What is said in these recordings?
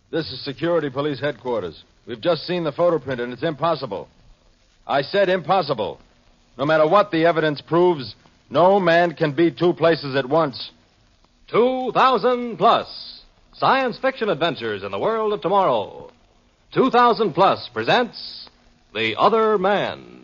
This is Security Police Headquarters. We've just seen the photo print, and it's impossible. I said impossible. No matter what the evidence proves, no man can be two places at once. 2000 Plus. Science fiction adventures in the world of tomorrow. 2000 Plus presents The Other Man.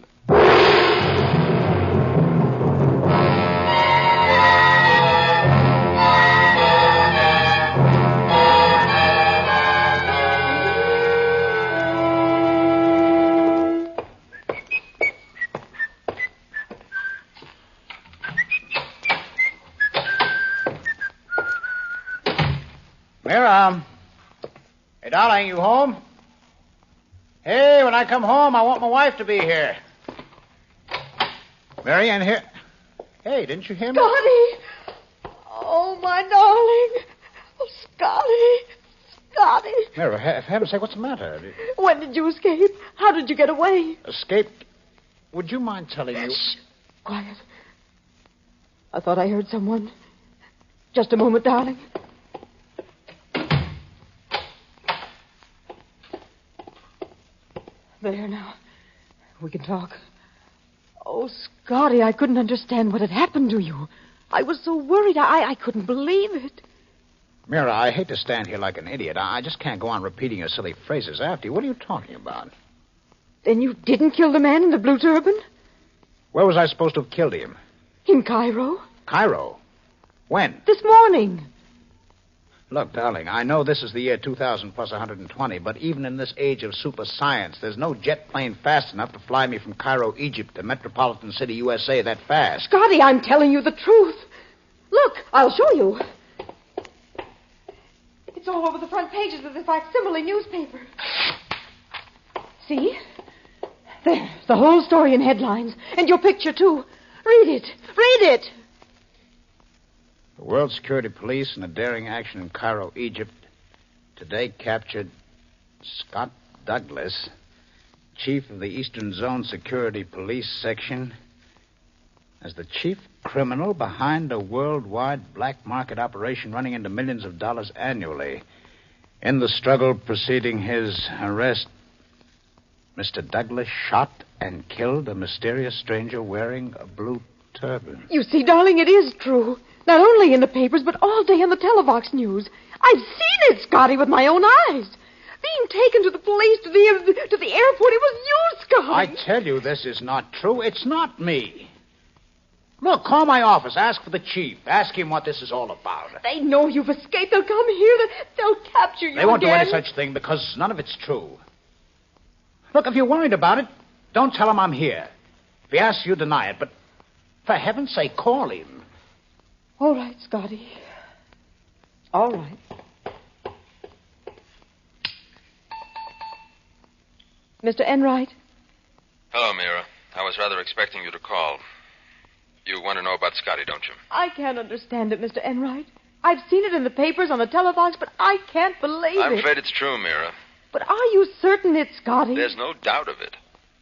Mira. Hey, darling, you home? Hey, when I come home, I want my wife to be here. Mary Ann here. Hey, didn't you hear me? Scotty! Oh, my darling. Oh, Scotty. Mira, for heaven's sake, what's the matter? When did you escape? How did you get away? Escaped? Would you mind telling me? Shh. Quiet. I thought I heard someone. Just a moment, darling. There now. We can talk. Oh, Scotty, I couldn't understand what had happened to you. I was so worried. I couldn't believe it. Mira, I hate to stand here like an idiot. I just can't go on repeating your silly phrases after you. What are you talking about? Then you didn't kill the man in the blue turban? Where was I supposed to have killed him? In Cairo? Cairo? When? This morning. Look, darling, I know this is the year 2000 plus 120, but even in this age of super science, there's no jet plane fast enough to fly me from Cairo, Egypt to Metropolitan City, USA that fast. Scotty, I'm telling you the truth. Look, I'll show you. It's all over the front pages of the facsimile newspaper. See? There, the whole story in headlines. And your picture, too. Read it. Read it. The World Security Police, in a daring action in Cairo, Egypt, today captured Scott Douglas, chief of the Eastern Zone Security Police Section, as the chief criminal behind a worldwide black market operation running into millions of dollars annually. In the struggle preceding his arrest, Mr. Douglas shot and killed a mysterious stranger wearing a blue turban. You see, darling, it is true. Not only in the papers, but all day on the Televox news. I've seen it, Scotty, with my own eyes. Being taken to the police, to the airport. It was you, Scotty. I tell you, this is not true. It's not me. Look, call my office. Ask for the chief. Ask him what this is all about. They know you've escaped. They'll come here. They'll capture you. They won't again. do any such thing because none of it's true. Look, if you're worried about it, don't tell him I'm here. If he asks you, deny it. But for heaven's sake, call him. All right, Scotty. All right. Mr. Enright? Hello, Mira. I was rather expecting you to call. You want to know about Scotty, don't you? I can't understand it, Mr. Enright. I've seen it in the papers, on the Televox, but I can't believe I'm it. afraid it's true, Mira. But are you certain it's Scotty? There's no doubt of it.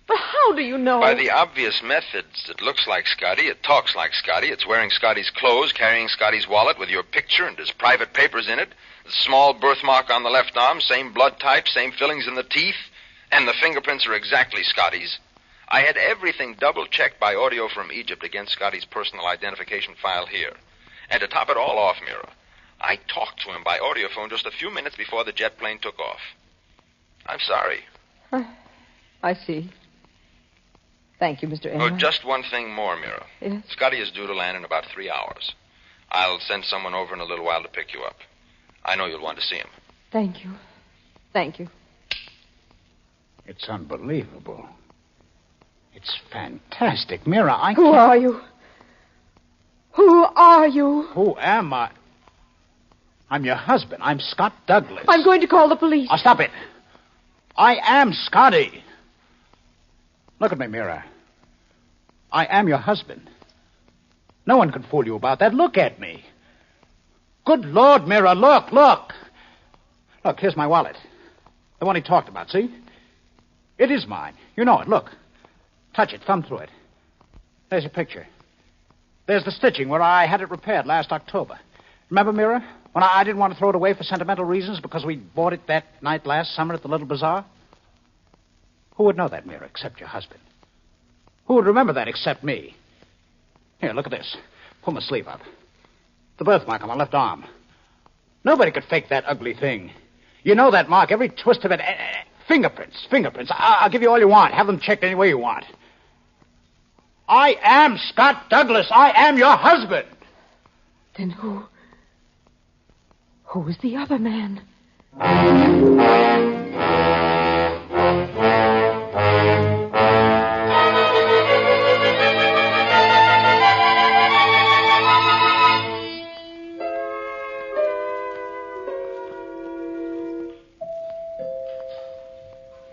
But how do you know? By the obvious methods. It looks like Scotty. It talks like Scotty. It's wearing Scotty's clothes, carrying Scotty's wallet with your picture and his private papers in it. The small birthmark on the left arm, same blood type, same fillings in the teeth. And the fingerprints are exactly Scotty's. I had everything double-checked by audio from Egypt against Scotty's personal identification file here. And to top it all off, Mira, I talked to him by audiophone just a few minutes before the jet plane took off. I'm sorry. I see. Thank you, Mr. Enright. Oh, just one thing more, Mira. Yes? Scotty is due to land in about 3 hours. I'll send someone over in a little while to pick you up. I know you'll want to see him. Thank you. Thank you. It's unbelievable. It's fantastic. Mira, Who are you? Who are you? Who am I? I'm your husband. I'm Scott Douglas. I'm going to call the police. Oh, stop it. I am Scotty. Look at me, Mira. I am your husband. No one can fool you about that. Look at me. Good Lord, Mira, look. Look, here's my wallet. The one he talked about, see? It is mine. You know it. Look. Touch it. Thumb through it. There's your picture. There's the stitching where I had it repaired last October. Remember, Mira? When I didn't want to throw it away for sentimental reasons because we bought it that night last summer at the Little Bazaar? Who would know that, Mira, except your husband? Who would remember that except me? Here, look at this. Pull my sleeve up. The birthmark on my left arm. Nobody could fake that ugly thing. You know that mark, every twist of it. Fingerprints. I'll give you all you want. Have them checked any way you want. I am Scott Douglas. I am your husband. Then who is the other man?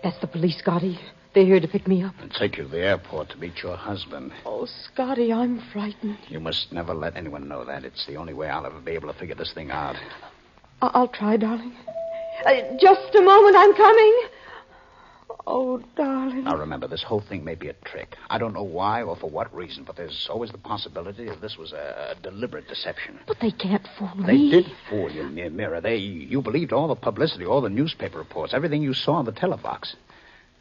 That's the police, Scotty. They're here to pick me up. And take you to the airport to meet your husband. Oh, Scotty, I'm frightened. You must never let anyone know that. It's the only way I'll ever be able to figure this thing out. I'll try, darling. Just a moment, I'm coming. Oh, darling. Now, remember, this whole thing may be a trick. I don't know why or for what reason, but there's always the possibility that this was a deliberate deception. But they can't fool me. They did fool you, Mira. You believed all the publicity, all the newspaper reports, everything you saw on the telebox.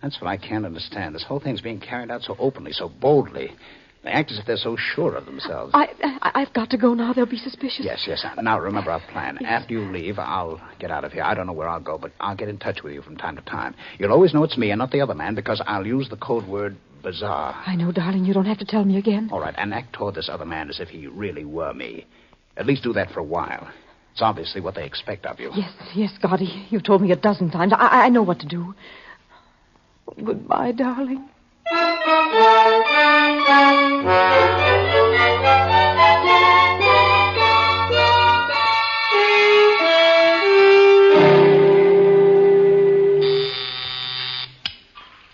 That's what I can't understand. This whole thing's being carried out so openly, so boldly. They act as if they're so sure of themselves. I've got to go now. They'll be suspicious. Yes. Now, remember our plan. Yes. After you leave, I'll get out of here. I don't know where I'll go, but I'll get in touch with you from time to time. You'll always know it's me and not the other man because I'll use the code word bizarre. I know, darling. You don't have to tell me again. All right, and act toward this other man as if he really were me. At least do that for a while. It's obviously what they expect of you. Yes, Scotty. You've told me 12 times. I know what to do. Goodbye, darling.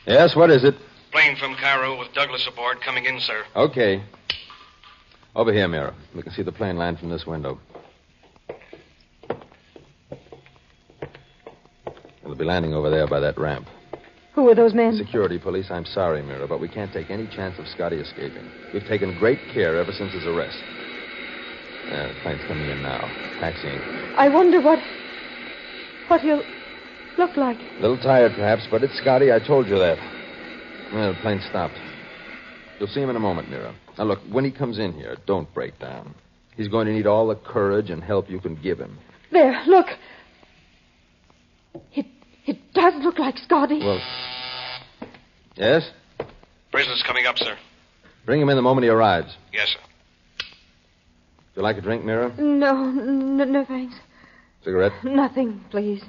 Yes, what is it? Plane from Cairo with Douglas aboard coming in, sir. Okay. Over here, Mira. We can see the plane land from this window. It'll be landing over there by that ramp. Who are those men? Security police. I'm sorry, Mira, but we can't take any chance of Scotty escaping. We've taken great care ever since his arrest. The plane's coming in now. Taxiing. I wonder what he'll look like. A little tired, perhaps, but it's Scotty. I told you that. Well, the plane stopped. You'll see him in a moment, Mira. Now, look, when he comes in here, don't break down. He's going to need all the courage and help you can give him. There, look. It does look like Scotty. Well, yes? Prisoner's coming up, sir. Bring him in the moment he arrives. Yes, sir. Would you like a drink, Mira? No, thanks. Cigarette? Nothing, please.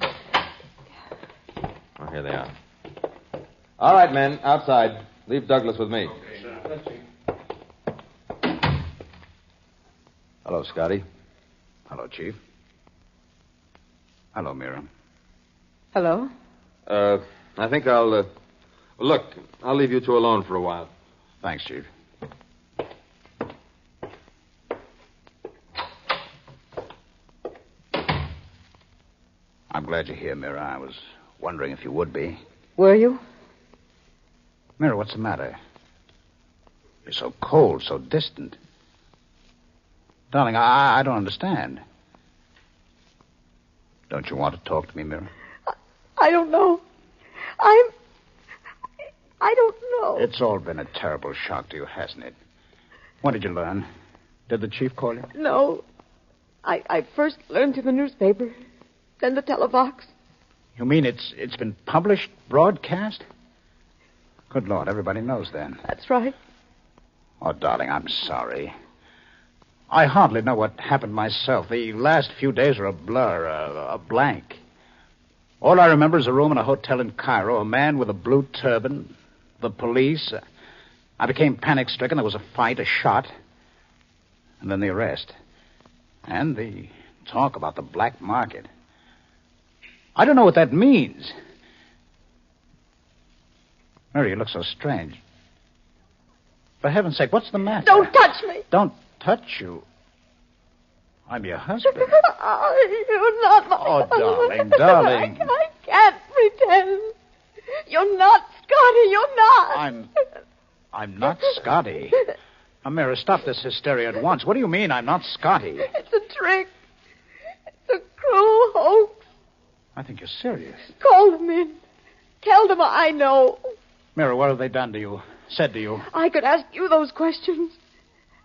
Oh, here they are. All right, men, outside. Leave Douglas with me. Okay, sir. Hello, Scotty. Hello, Chief. Hello, Mira. Hello? I think I'll, look, I'll leave you two alone for a while. Thanks, Chief. I'm glad you're here, Mira. I was wondering if you would be. Were you? Mira, what's the matter? You're so cold, so distant. Darling, I don't understand. Don't you want to talk to me, Mira? I don't know. I don't know. It's all been a terrible shock to you, hasn't it? What did you learn? Did the chief call you? No. I first learned through the newspaper, then the televox. You mean it's been published, broadcast? Good Lord, everybody knows then. That's right. Oh, darling, I'm sorry. I hardly know what happened myself. The last few days are a blur, a blank. All I remember is a room in a hotel in Cairo, a man with a blue turban, the police. I became panic-stricken. There was a fight, a shot, and then the arrest. And the talk about the black market. I don't know what that means. Mary, you look so strange. For heaven's sake, what's the matter? Don't touch me. Don't touch you. I'm your husband. Oh, you're not my Oh, husband. darling. I can't pretend. You're not Scotty. You're not. I'm not Scotty. Now, Mira, stop this hysteria at once. What do you mean I'm not Scotty? It's a trick. It's cruel hoax. I think you're serious. Call them in. Tell them I know. Mira, what have they done to you? Said to you? I could ask you those questions.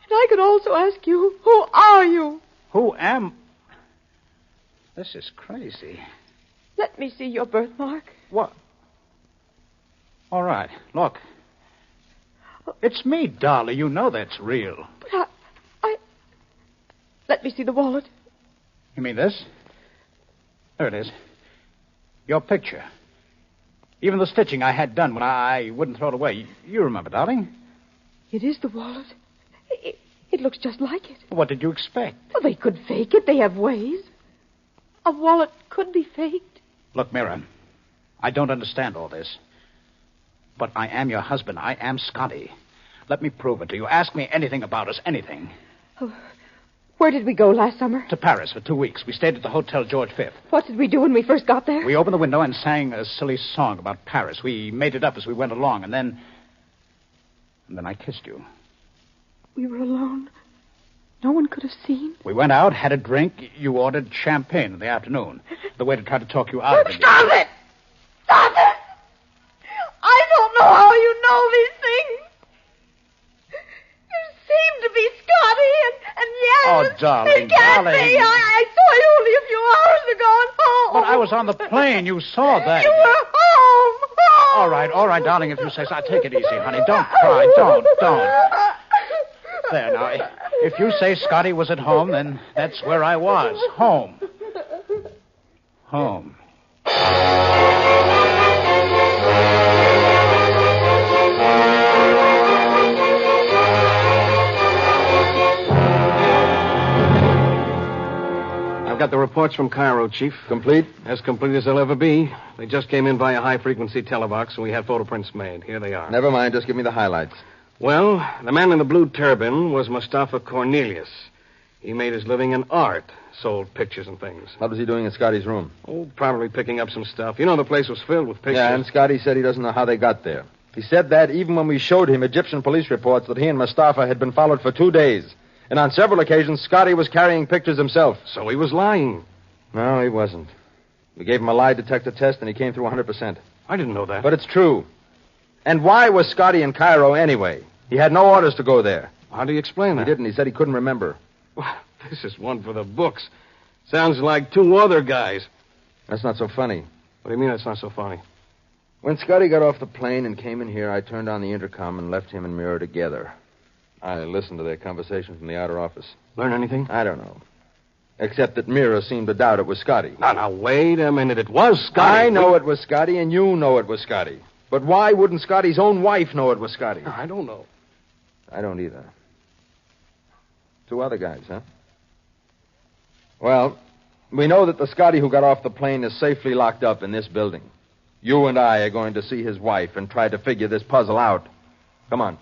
And I could also ask you, who are you? Who am... This is crazy. Let me see your birthmark. What? All right, look. It's me, Dolly. You know that's real. But I... Let me see the wallet. You mean this? There it is. Your picture. Even the stitching I had done when I wouldn't throw it away. You remember, darling? It is the wallet. It looks just like it. What did you expect? Well, they could fake it. They have ways. A wallet could be faked. Look, Mira, I don't understand all this. But I am your husband. I am Scotty. Let me prove it to you. Ask me anything about us, anything. Oh, where did we go last summer? To Paris for 2 weeks. We stayed at the Hotel George V. What did we do when we first got there? We opened the window and sang a silly song about Paris. We made it up as we went along, and then I kissed you. We were alone. No one could have seen. We went out, had a drink. You ordered champagne in the afternoon. The waiter tried to talk you out of it. Stop it! Stop it! I don't know how you know these things. You seem to be Scotty, and yes... Oh, darling, it can't darling. be. I saw you only a few hours ago at home. But I was on the plane. You saw that. You were home. All right, darling, if you say so. Take it easy, honey. Don't cry. Don't. There, now. If you say Scotty was at home, then that's where I was. Home. I've got the reports from Cairo, Chief. Complete? As complete as they'll ever be. They just came in via high-frequency televox, and we had photoprints made. Here they are. Never mind. Just give me the highlights. Well, the man in the blue turban was Mustafa Cornelius. He made his living in art, sold pictures and things. What was he doing in Scotty's room? Oh, probably picking up some stuff. You know, the place was filled with pictures. Yeah, and Scotty said he doesn't know how they got there. He said that even when we showed him Egyptian police reports that he and Mustafa had been followed for 2 days. And on several occasions, Scotty was carrying pictures himself. So he was lying. No, he wasn't. We gave him a lie detector test, and he came through 100%. I didn't know that. But it's true. And why was Scotty in Cairo anyway? He had no orders to go there. How do you explain that? He didn't. He said he couldn't remember. Well, this is one for the books. Sounds like 2 other guys. That's not so funny. What do you mean it's not so funny? When Scotty got off the plane and came in here, I turned on the intercom and left him and Mira together. I listened to their conversation from the outer office. Learn anything? I don't know. Except that Mira seemed to doubt it was Scotty. Now, wait a minute. It was Scotty. I know it was Scotty, and you know it was Scotty. But why wouldn't Scotty's own wife know it was Scotty? I don't know. I don't either. 2 other guys, huh? Well, we know that the Scotty who got off the plane is safely locked up in this building. You and I are going to see his wife and try to figure this puzzle out. Come on.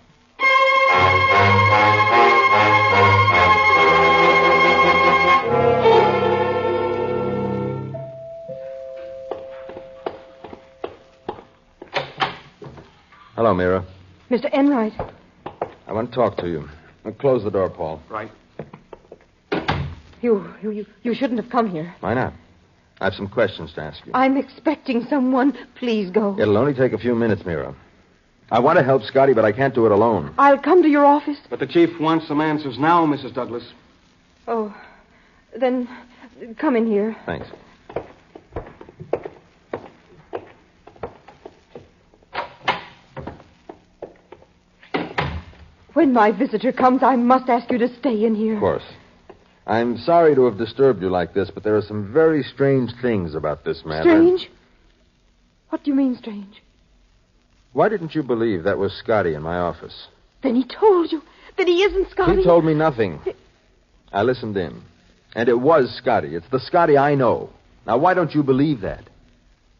Hello, Mira. Mr. Enright. I want to talk to you. Close the door, Paul. Right. You shouldn't have come here. Why not? I have some questions to ask you. I'm expecting someone. Please go. It'll only take a few minutes, Mira. I want to help Scotty, but I can't do it alone. I'll come to your office. But the chief wants some answers now, Mrs. Douglas. Oh, then come in here. Thanks. When my visitor comes, I must ask you to stay in here. Of course. I'm sorry to have disturbed you like this, but there are some very strange things about this matter. Strange? What do you mean, strange? Why didn't you believe that was Scotty in my office? Then he told you that he isn't Scotty. He told me nothing. I listened in. And it was Scotty. It's the Scotty I know. Now, why don't you believe that?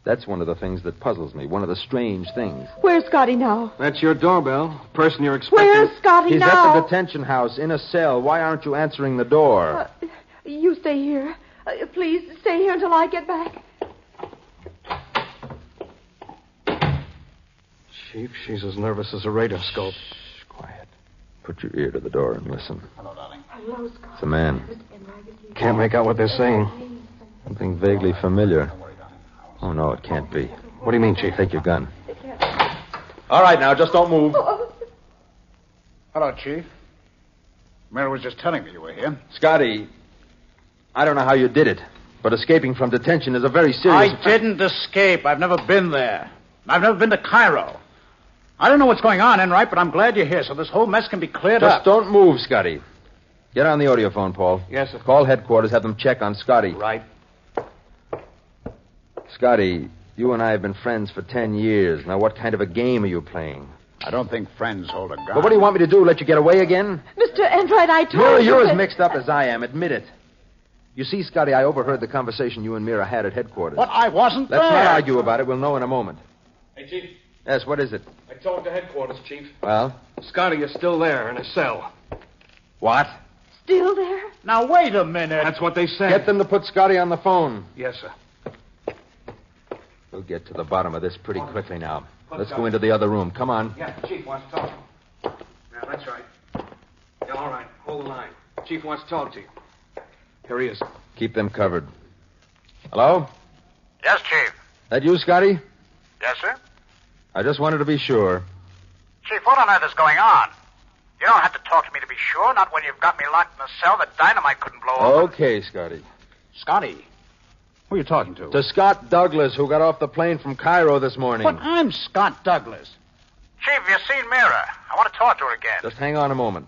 That's one of the things that puzzles me, one of the strange things. Where's Scotty now? That's your doorbell. Person you're expecting. Where's Scotty He's now? at the detention house in a cell. Why aren't you answering the door? You stay here. Please stay here until I get back. Chief, she's as nervous as a radar scope. Shh, quiet. Put your ear to the door and listen. Hello, darling. Hello, Scotty. It's a man. Can't make out what they're saying. Something something vaguely familiar. Oh, no, it can't be. What do you mean, Chief? Take your gun. All right, now, just don't move. Hello, Chief. Mary was just telling me you were here. Scotty, I don't know how you did it, but escaping from detention is a very serious... I didn't escape. I've never been there. I've never been to Cairo. I don't know what's going on, Enright, but I'm glad you're here so this whole mess can be cleared up. Just don't move, Scotty. Get on the audiophone, Paul. Yes, sir. Call headquarters, have them check on Scotty. Right. Scotty, you and I have been friends for 10 years. Now, what kind of a game are you playing? I don't think friends hold a gun. But what do you want me to do, let you get away again? Mr. Enright, I told Mira, you you're that... as mixed up as I am. Admit it. You see, Scotty, I overheard the conversation you and Mira had at headquarters. But I wasn't Let's there. not argue about it. We'll know in a moment. Hey, Chief. Yes, what is it? I told to headquarters, Chief. Well? Scotty is still there in a cell. What? Still there? Now, wait a minute. That's what they said. Get them to put Scotty on the phone. Yes, sir. We'll get to the bottom of this pretty quickly now. Let's go into the other room. Come on. Yeah, Chief wants to talk. Yeah, that's right. Yeah, all right. Hold the line. Chief wants to talk to you. Here he is. Keep them covered. Hello? Yes, Chief. That you, Scotty? Yes, sir? I just wanted to be sure. Chief, what on earth is going on? You don't have to talk to me to be sure, not when you've got me locked in a cell that dynamite couldn't blow open. Okay, Scotty. Scotty? Who are you talking to? To Scott Douglas, who got off the plane from Cairo this morning. But I'm Scott Douglas. Chief, you've seen Mira. I want to talk to her again. Just hang on a moment.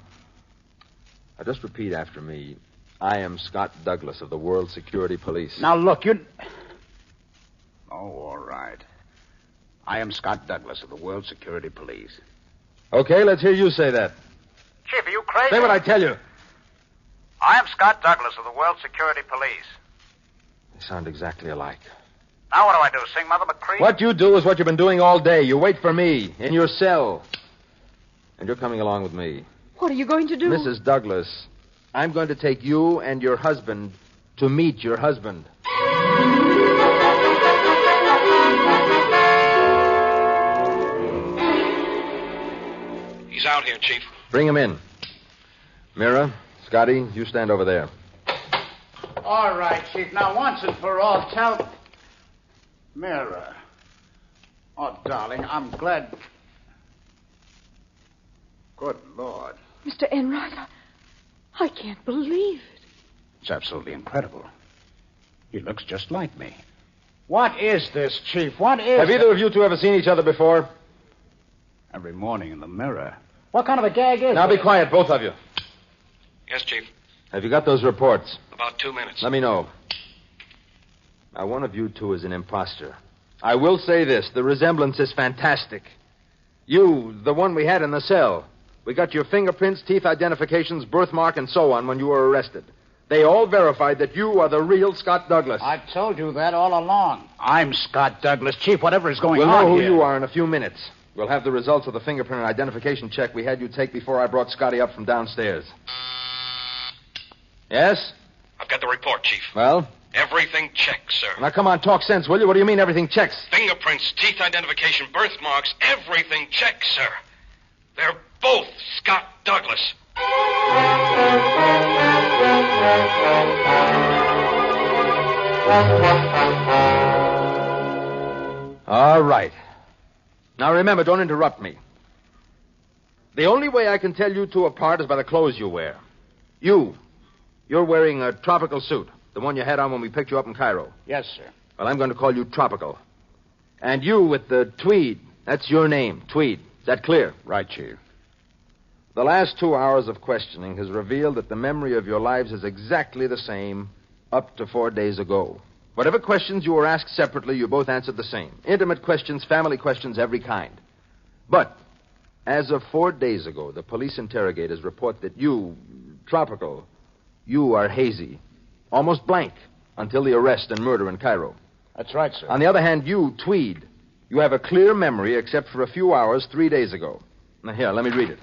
Now, just repeat after me. I am Scott Douglas of the World Security Police. Now, look, you... Oh, all right. I am Scott Douglas of the World Security Police. Okay, let's hear you say that. Chief, are you crazy? Say what I tell you. I am Scott Douglas of the World Security Police. They sound exactly alike. Now what do I do, sing Mother McCree? What you do is what you've been doing all day. You wait for me in your cell. And you're coming along with me. What are you going to do? Mrs. Douglas, I'm going to take you and your husband to meet your husband. He's out here, Chief. Bring him in. Mira, Scotty, you stand over there. All right, Chief. Now, once and for all, tell... Mira. Oh, darling, I'm glad... Good Lord. Mr. Enright, I can't believe it. It's absolutely incredible. He looks just like me. What is this, Chief? What is... Have either of you two ever seen each other before? Every morning in the mirror. What kind of a gag is Now this? be quiet, both of you. Yes, Chief. Have you got those reports? About 2 minutes. Let me know. Now, one of you two is an imposter. I will say this. The resemblance is fantastic. You, the one we had in the cell. We got your fingerprints, teeth identifications, birthmark, and so on when you were arrested. They all verified that you are the real Scott Douglas. I've told you that all along. I'm Scott Douglas. Chief, whatever is going We'll on know who here. you are in a few minutes. We'll have the results of the fingerprint and identification check we had you take before I brought Scotty up from downstairs. Yes? I've got the report, Chief. Well? Everything checks, sir. Now, come on, talk sense, will you? What do you mean everything checks? Fingerprints, teeth identification, birthmarks, everything checks, sir. They're both Scott Douglas. All right. Now, remember, don't interrupt me. The only way I can tell you two apart is by the clothes you wear. You're wearing a tropical suit, the one you had on when we picked you up in Cairo. Yes, sir. Well, I'm going to call you Tropical. And you with the tweed, that's your name, Tweed. Is that clear? Right, Chief. The last 2 hours of questioning has revealed that the memory of your lives is exactly the same up to 4 days ago. Whatever questions you were asked separately, you both answered the same. Intimate questions, family questions, every kind. But as of 4 days ago, the police interrogators report that you, Tropical, you are hazy, almost blank, until the arrest and murder in Cairo. That's right, sir. On the other hand, you, Tweed, you have a clear memory except for a few hours 3 days ago. Now, here, let me read it.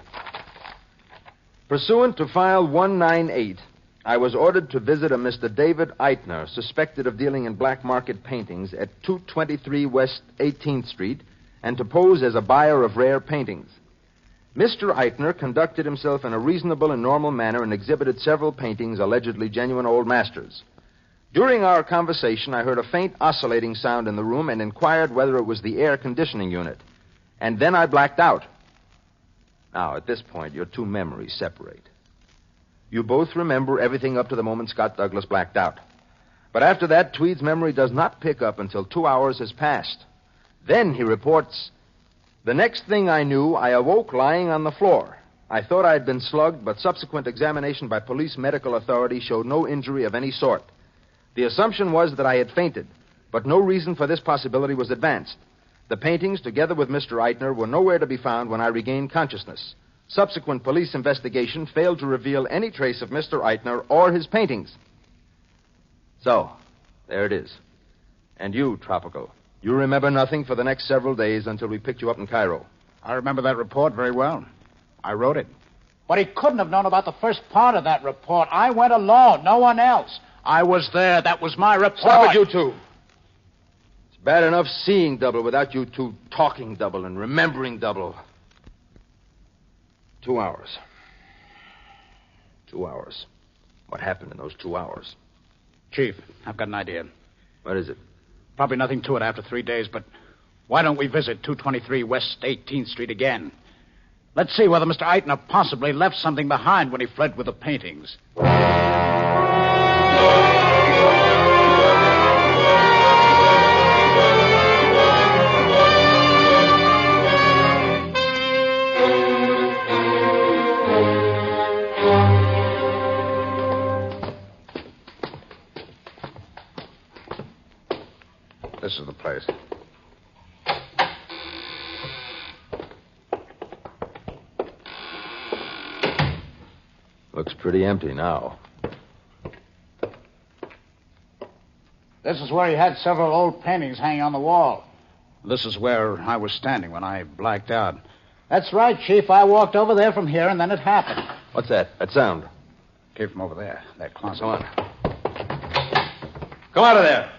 Pursuant to File 198, I was ordered to visit a Mr. David Eitner, suspected of dealing in black market paintings at 223 West 18th Street, and to pose as a buyer of rare paintings. Mr. Eitner conducted himself in a reasonable and normal manner and exhibited several paintings allegedly genuine old masters. During our conversation, I heard a faint oscillating sound in the room and inquired whether it was the air conditioning unit. And then I blacked out. Now, at this point, your two memories separate. You both remember everything up to the moment Scott Douglas blacked out. But after that, Tweed's memory does not pick up until 2 hours has passed. Then he reports, "The next thing I knew, I awoke lying on the floor. I thought I had been slugged, but subsequent examination by police medical authorities showed no injury of any sort. The assumption was that I had fainted, but no reason for this possibility was advanced. The paintings, together with Mr. Eitner, were nowhere to be found when I regained consciousness. Subsequent police investigation failed to reveal any trace of Mr. Eitner or his paintings." So, there it is. And you, Tropical, you remember nothing for the next several days until we picked you up in Cairo. I remember that report very well. I wrote it. But he couldn't have known about the first part of that report. I went alone, no one else. I was there. That was my report. Stop it, you two. It's bad enough seeing double without you two talking double and remembering double. 2 hours. 2 hours. What happened in those 2 hours? Chief, I've got an idea. What is it? Probably nothing to it after 3 days, but why don't we visit 223 West 18th Street again? Let's see whether Mr. Eitner possibly left something behind when he fled with the paintings. This is the place. Looks pretty empty now. This is where he had several old paintings hanging on the wall. This is where I was standing when I blacked out. That's right, Chief. I walked over there from here, and then it happened. What's that? That sound? Came from over there, that closet. Come on. Come out of there.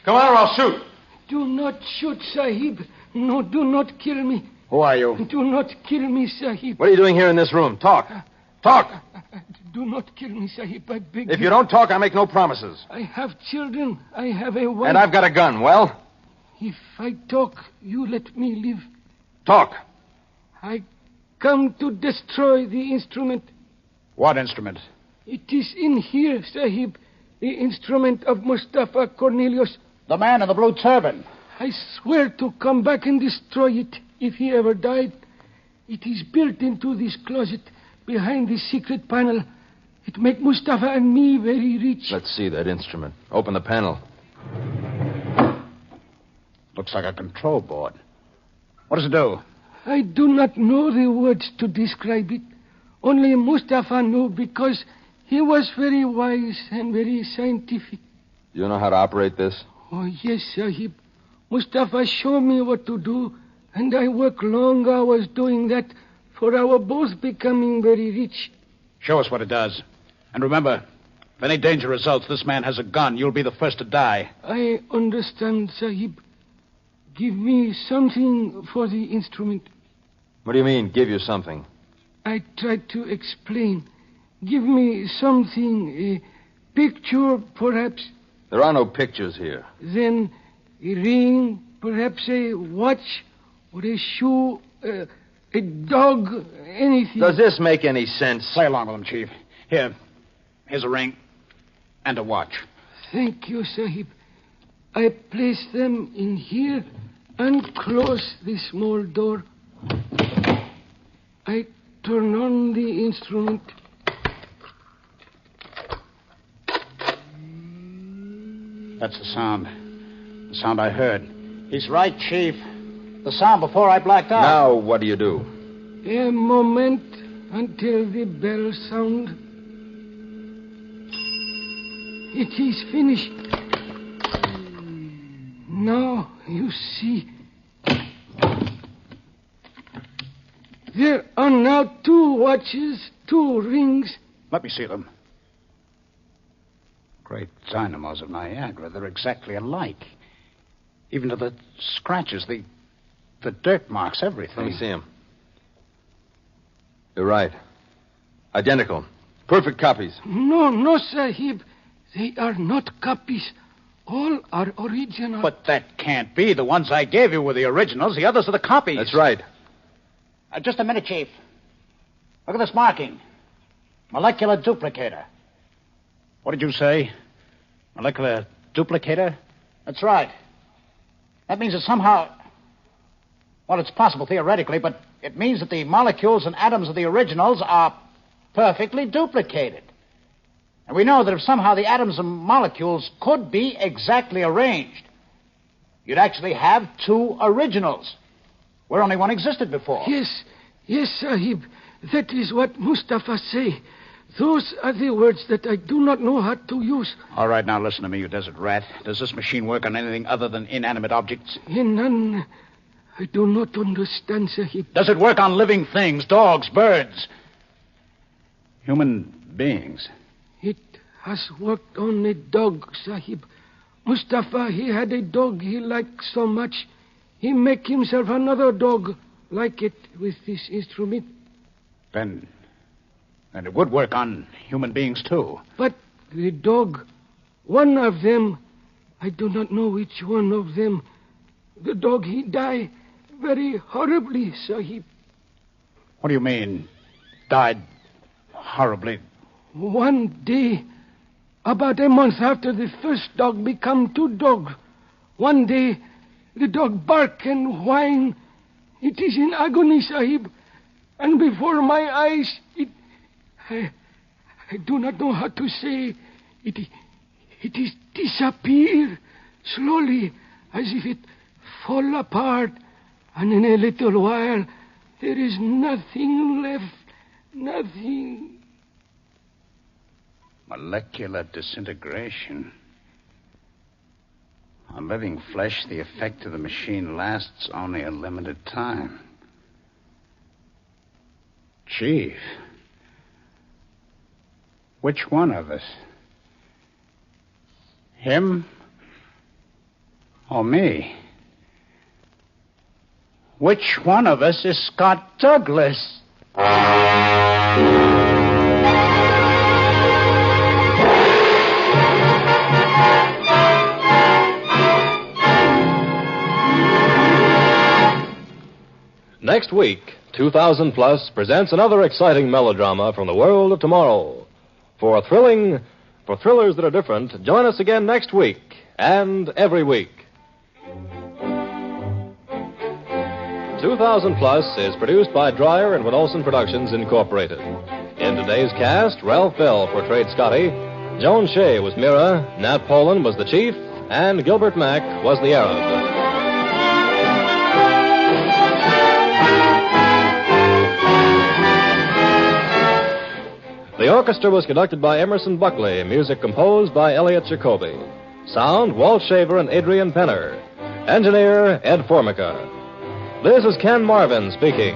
Come on or I'll shoot. Do not shoot, Sahib. No, do not kill me. Who are you? Do not kill me, Sahib. What are you doing here in this room? Talk. Talk. Do not kill me, Sahib. I beg If you don't talk, I make no promises. I have children. I have a wife. And I've got a gun. Well? If I talk, you let me live. Talk. I come to destroy the instrument. What instrument? It is in here, Sahib. The instrument of Mustafa Cornelius. The man in the blue turban. I swear to come back and destroy it if he ever died. It is built into this closet behind this secret panel. It make Mustafa and me very rich. Let's see that instrument. Open the panel. Looks like a control board. What does it do? I do not know the words to describe it. Only Mustafa knew because he was very wise and very scientific. You know how to operate this? Oh, yes, Sahib. Mustafa showed me what to do, and I work long hours doing that, for I was both becoming very rich. Show us what it does. And remember, if any danger results, this man has a gun. You'll be the first to die. I understand, Sahib. Give me something for the instrument. What do you mean, give you something? I tried to explain. Give me something, a picture, perhaps. There are no pictures here. Then a ring, perhaps a watch, or a shoe, a dog, anything. Does this make any sense? Play along with him, Chief. Here's a ring and a watch. Thank you, Sahib. I place them in here and close the small door. I turn on the instrument. That's the sound. The sound I heard. He's right, Chief. The sound before I blacked out. Now, what do you do? A moment until the bell sound. It is finished. Now you see. There are now 2 watches, 2 rings. Let me see them. Great dynamos of Niagara. They're exactly alike. Even to the scratches, the dirt marks, everything. Let me see them. You're right. Identical. Perfect copies. No, Sahib. They are not copies. All are original. But that can't be. The ones I gave you were the originals. The others are the copies. That's right. Just a minute, Chief. Look at this marking. Molecular duplicator. What did you say? Molecular duplicator? That's right. That means that somehow... Well, it's possible theoretically, but it means that the molecules and atoms of the originals are perfectly duplicated. And we know that if somehow the atoms and molecules could be exactly arranged, you'd actually have two originals, where only one existed before. Yes, Sahib. That is what Mustafa say. Those are the words that I do not know how to use. All right, now listen to me, you desert rat. Does this machine work on anything other than inanimate objects? None. I do not understand, Sahib. Does it work on living things, dogs, birds? Human beings? It has worked on a dog, Sahib. Mustafa, he had a dog he liked so much. He make himself another dog like it with this instrument. Then it would work on human beings, too. But the dog, one of them, I do not know which one of them. The dog, he died very horribly, Sahib. What do you mean, died horribly? One day, about a month after the first dog become two dogs, one day, the dog bark and whine. It is in agony, Sahib. And before my eyes, I do not know how to say. It is disappear slowly, as if it fall apart. And in a little while, there is nothing left. Nothing. Molecular disintegration. On living flesh, the effect of the machine lasts only a limited time. Chief, which one of us? Him or me? Which one of us is Scott Douglas? Next week, 2000 Plus presents another exciting melodrama from the world of tomorrow. For thrillers that are different, join us again next week and every week. 2000 Plus is produced by Dryer and Weenolsen Productions, Incorporated. In today's cast, Ralph Bell portrayed Scotty, Joan Shea was Mira, Nat Polan was the Chief, and Gilbert Mack was the Arab. The orchestra was conducted by Emerson Buckley, music composed by Elliot Jacoby. Sound, Walt Shaver and Adrian Penner. Engineer, Ed Formica. This is Ken Marvin speaking.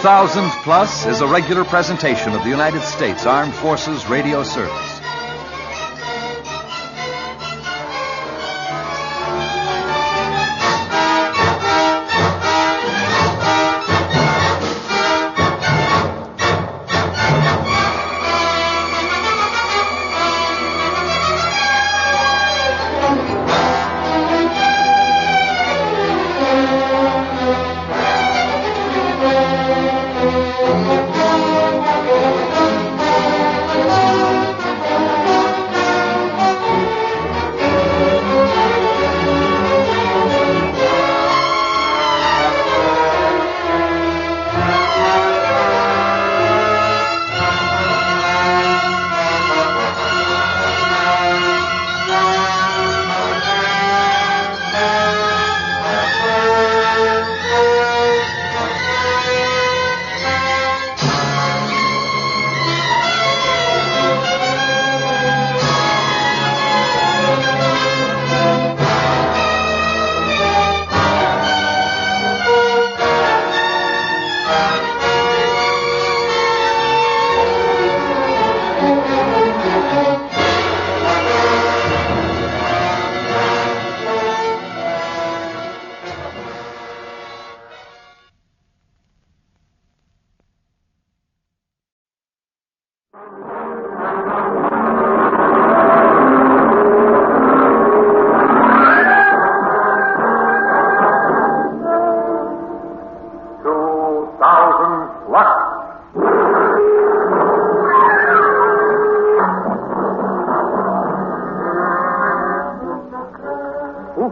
Thousand Plus is a regular presentation of the United States Armed Forces Radio Service.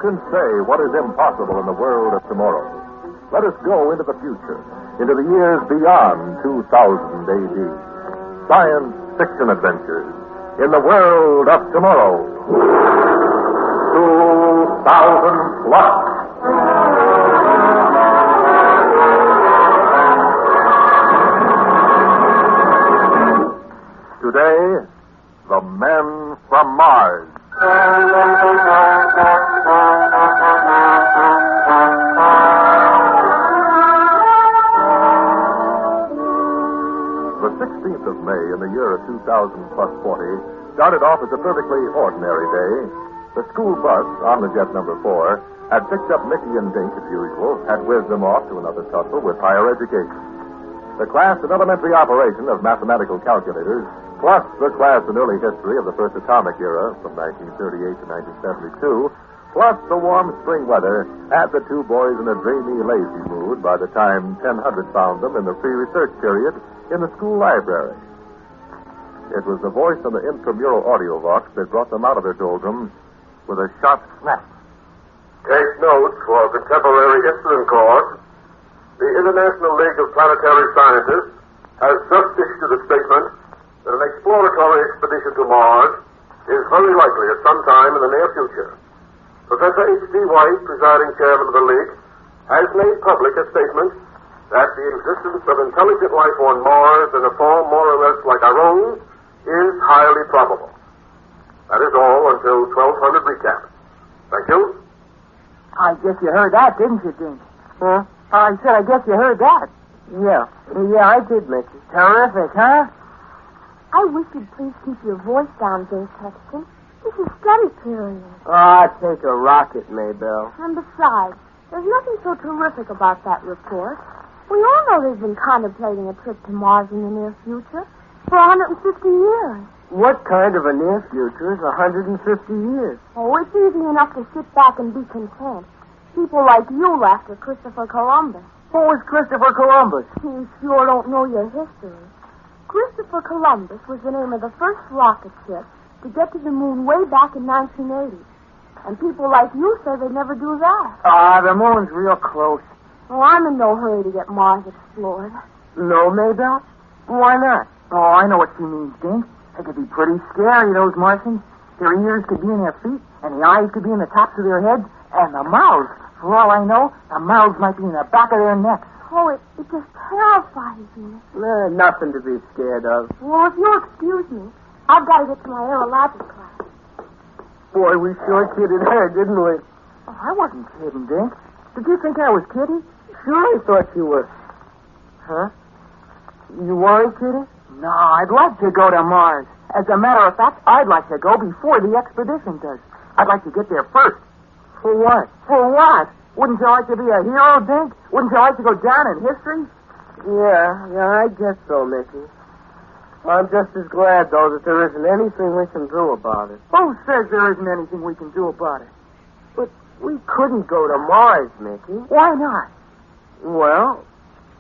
legends say what is impossible in the world of tomorrow. Let us go into the future, into the years beyond 2000 A.D. Science fiction adventures in the world of tomorrow. 2000 plus. Today, the men from Mars. The 16th of May in the year of 2000 plus 40 started off as a perfectly ordinary day. The school bus, Omnijet number 4, had picked up Mickey and Dink as usual, had whizzed them off to another tussle with higher education. The class in elementary operation of mathematical calculators, plus the class in early history of the first atomic era from 1938 to 1972, plus the warm spring weather, had the two boys in a dreamy, lazy mood by the time 1000 found them in the pre-research period in the school library. It was the voice on the intramural audio box that brought them out of their doldrums with a sharp snap. Take note for contemporary incident course. The International League of Planetary Scientists has just issued a statement that an exploratory expedition to Mars is very likely at some time in the near future. Professor H.D. White, presiding chairman of the League, has made public a statement that the existence of intelligent life on Mars in a form more or less like our own is highly probable. That is all until 1200 recap. Thank you. I guess you heard that, didn't you, Dink? Huh? I said, I guess you heard that. Yeah, I did, Mickey. Terrific, huh? I wish you'd please keep your voice down, Dink Sexton. This is study period. Take a rocket, Maybelle. And besides, there's nothing so terrific about that report. We all know they've been contemplating a trip to Mars in the near future for 150 years. What kind of a near future is 150 years? Oh, it's easy enough to sit back and be content. People like you after Christopher Columbus. Who was Christopher Columbus? You sure don't know your history. Christopher Columbus was the name of the first rocket ship to get to the moon way back in 1980. And people like you say they'd never do that. The moon's real close. Oh, I'm in no hurry to get Mars explored. No, Maybelle? Why not? Oh, I know what she means, Dink. They could be pretty scary, those Martians. Their ears could be in their feet, and the eyes could be in the tops of their heads, and the mouths, for all I know, the mouths might be in the back of their necks. Oh, it just terrifies me. Nothing to be scared of. Well, if you'll excuse me, I've got to get to my aerologic class. Boy, we sure kidded her, didn't we? Oh, I wasn't kidding, Dink. Did you think I was kidding? Sure, I thought you were. Huh? You weren't kidding? No, I'd like to go to Mars. As a matter of fact, I'd like to go before the expedition does. I'd like to get there first. For what? For what? Wouldn't you like to be a hero, Dink? Wouldn't you like to go down in history? Yeah, I guess so, Mickey. I'm just as glad, though, that there isn't anything we can do about it. Who says there isn't anything we can do about it? But we couldn't go to Mars, Mickey. Why not? Well,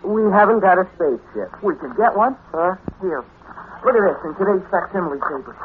we haven't got a spaceship. We could get one. Huh? Here. Look at this in today's facsimile paper.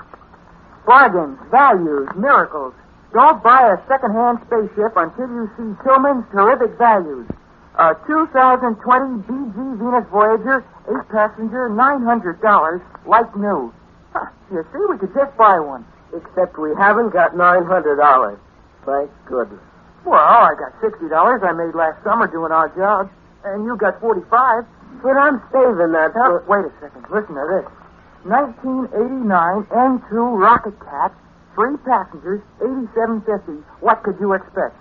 Bargains, values, miracles. Don't buy a second-hand spaceship until you see Tillman's terrific values. A 2020 BG Venus Voyager, 8-passenger, $900, like new. Huh, you see, we could just buy one. Except we haven't got $900. Thank goodness. Well, I got $60 I made last summer doing our job. And you got $45. But I'm saving that for... Wait a second. Listen to this. 1989 N2 Rocket Cat, 3 passengers, $87.50. What could you expect?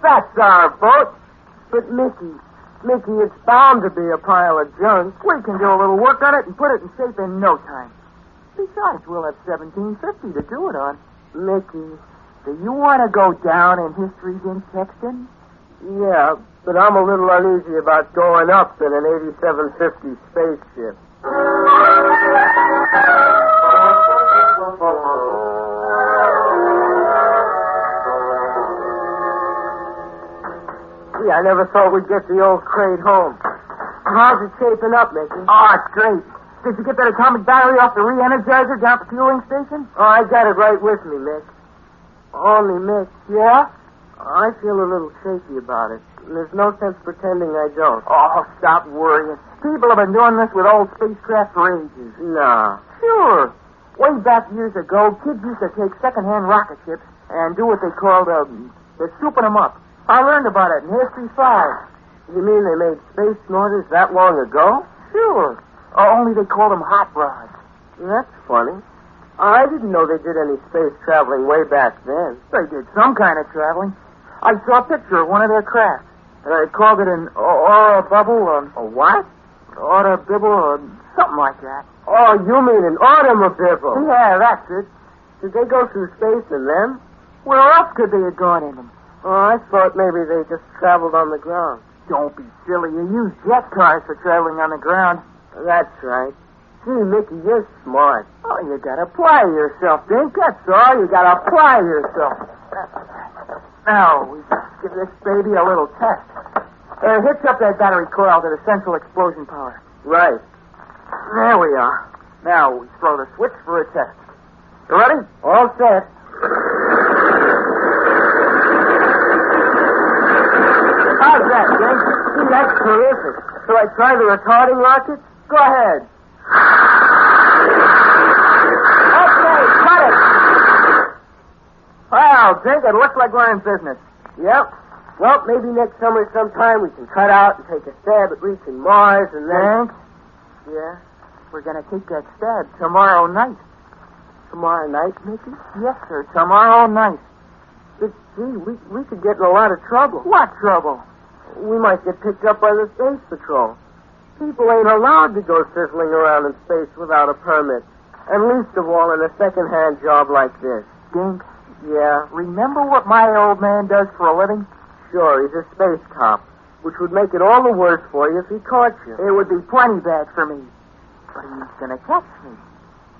That's our boat. But, Mickey, it's bound to be a pile of junk. We can do a little work on it and put it in shape in no time. Besides, we'll have $17.50 to do it on. Mickey, do you want to go down in history, Dink Sexton? Yeah, but I'm a little uneasy about going up in an 8750 spaceship. Gee, I never thought we'd get the old crate home. How's it shaping up, Mickey? Oh, it's great. Did you get that atomic battery off the re-energizer down at the fueling station? Oh, I got it right with me, Mick. Only, Mick. Yeah? I feel a little shaky about it. There's no sense pretending I don't. Oh, stop worrying. People have been doing this with old spacecraft for ages. No. Sure. Way back years ago, kids used to take second-hand rocket ships and do what they called, they're souping them up. I learned about it in History 5. You mean they made space snorters that long ago? Sure. Only they called them hot rods. That's funny. I didn't know they did any space traveling way back then. They did some kind of traveling. I saw a picture of one of their craft. They called it an aura bubble. A what? Aura bibble or something like that. Oh, you mean an automobile? Yeah, that's it. Did they go through space in them? Where else could they have gone in them? Oh, I thought maybe they just traveled on the ground. Don't be silly. You use jet cars for traveling on the ground. That's right. Gee, Mickey, you're smart. Oh, you gotta apply yourself, Dink. That's all. You gotta apply yourself. Now, we just give this baby a little test. Hitch up that battery coil to the central explosion power. Right. There we are. Now we throw the switch for a test. You ready? All set. How's that, Dink? See, that's terrific. Shall I try the retarding rocket? Go ahead. Okay, cut it. Well, Dink, it looks like we're in business. Yep. Well, maybe next summer sometime we can cut out and take a stab at reaching Mars and then... Dink? Yeah? We're going to take that stab tomorrow night. Tomorrow night, Mickey? Yes, sir. Tomorrow night. But, gee, we could get in a lot of trouble. What trouble? We might get picked up by the Space Patrol. People ain't allowed to go sizzling around in space without a permit. And least of all in a second-hand job like this. Dink? Yeah? Remember what my old man does for a living? Sure, he's a space cop, which would make it all the worse for you if he caught you. It would be plenty bad for me. But he's going to catch me.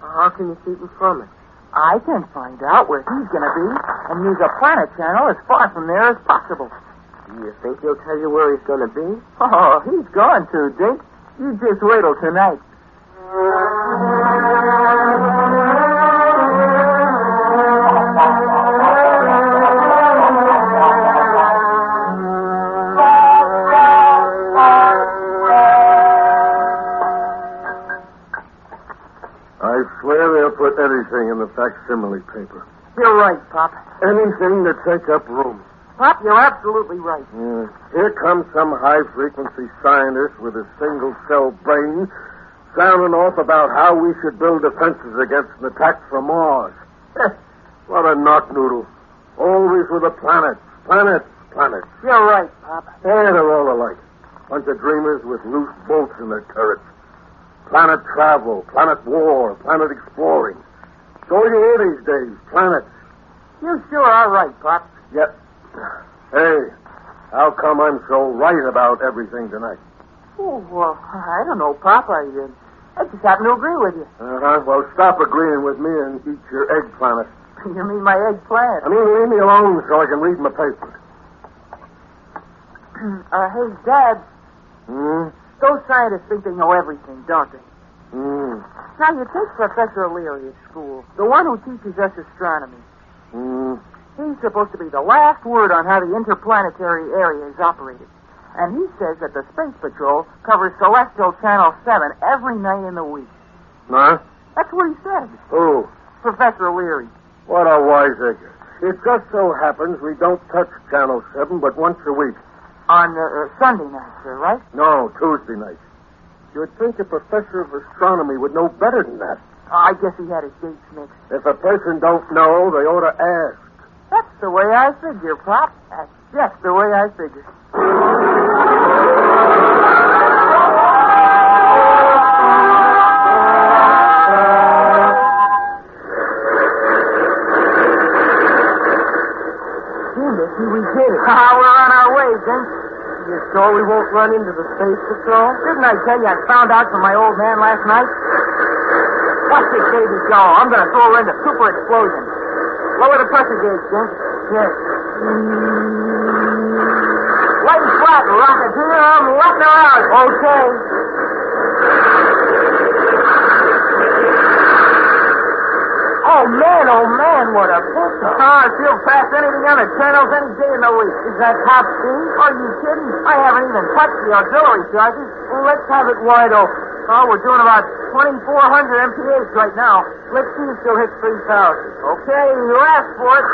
How can you keep him from it? I can find out where he's going to be and use a planet channel as far from there as possible. Do you think he'll tell you where he's going to be? Oh, he's going to, Dink. You just wait till tonight. I swear they'll put anything in the facsimile paper. You're right, Pop. Anything to take up room. Pop, you're absolutely right. Yeah. Here comes some high-frequency scientist with a single-cell brain sounding off about how we should build defenses against an attack from Mars. What a knock-noodle. Always with the planets. Planets. You're right, Pop. Yeah, they're all alike. Bunch of dreamers with loose bolts in their turrets. Planet travel, planet war, planet exploring. So you hear these days, planets. You sure are right, Pop. Yep. Hey, how come I'm so right about everything tonight? Oh, well, I don't know, Pop. I just happen to agree with you. Uh-huh. Well, stop agreeing with me and eat your eggplant. You mean my eggplant? I mean, leave me alone so I can read my paper. Hey, Dad. Hmm? Those scientists think they know everything, don't they? Hmm. Now, you take Professor Leary at school, the one who teaches us astronomy. Hmm. He's supposed to be the last word on how the interplanetary area is operated. And he says that the Space Patrol covers Celestial Channel 7 every night in the week. Huh? That's what he said. Who? Professor Leary. What a wiseacre. It just so happens we don't touch Channel 7 but once a week. On Sunday night, sir, right? No, Tuesday night. You'd think a professor of astronomy would know better than that. I guess he had his dates mixed. If a person don't know, they ought to ask. That's the way I figure, Pop. That's just the way I figure. Mickey, we did it. We're on our way, Dink. You sure we won't run into the Space Patrol? Didn't I tell you I found out from my old man last night? Watch this baby go. I'm going to throw her into super explosion. Lower the pressure gauge, Dink. Yes. Light and flat, Rocketeer. I'm letting her out. Okay. Oh, man, what a picture. Oh, she'll pass anything on the channels any day in the week. Is that top speed? Are you kidding? I haven't even touched the auxiliary charges. Well, let's have it wide open. Oh, we're doing about 2,400 MPH right now. Let's see if she'll hit 3,000. Okay, you asked for it.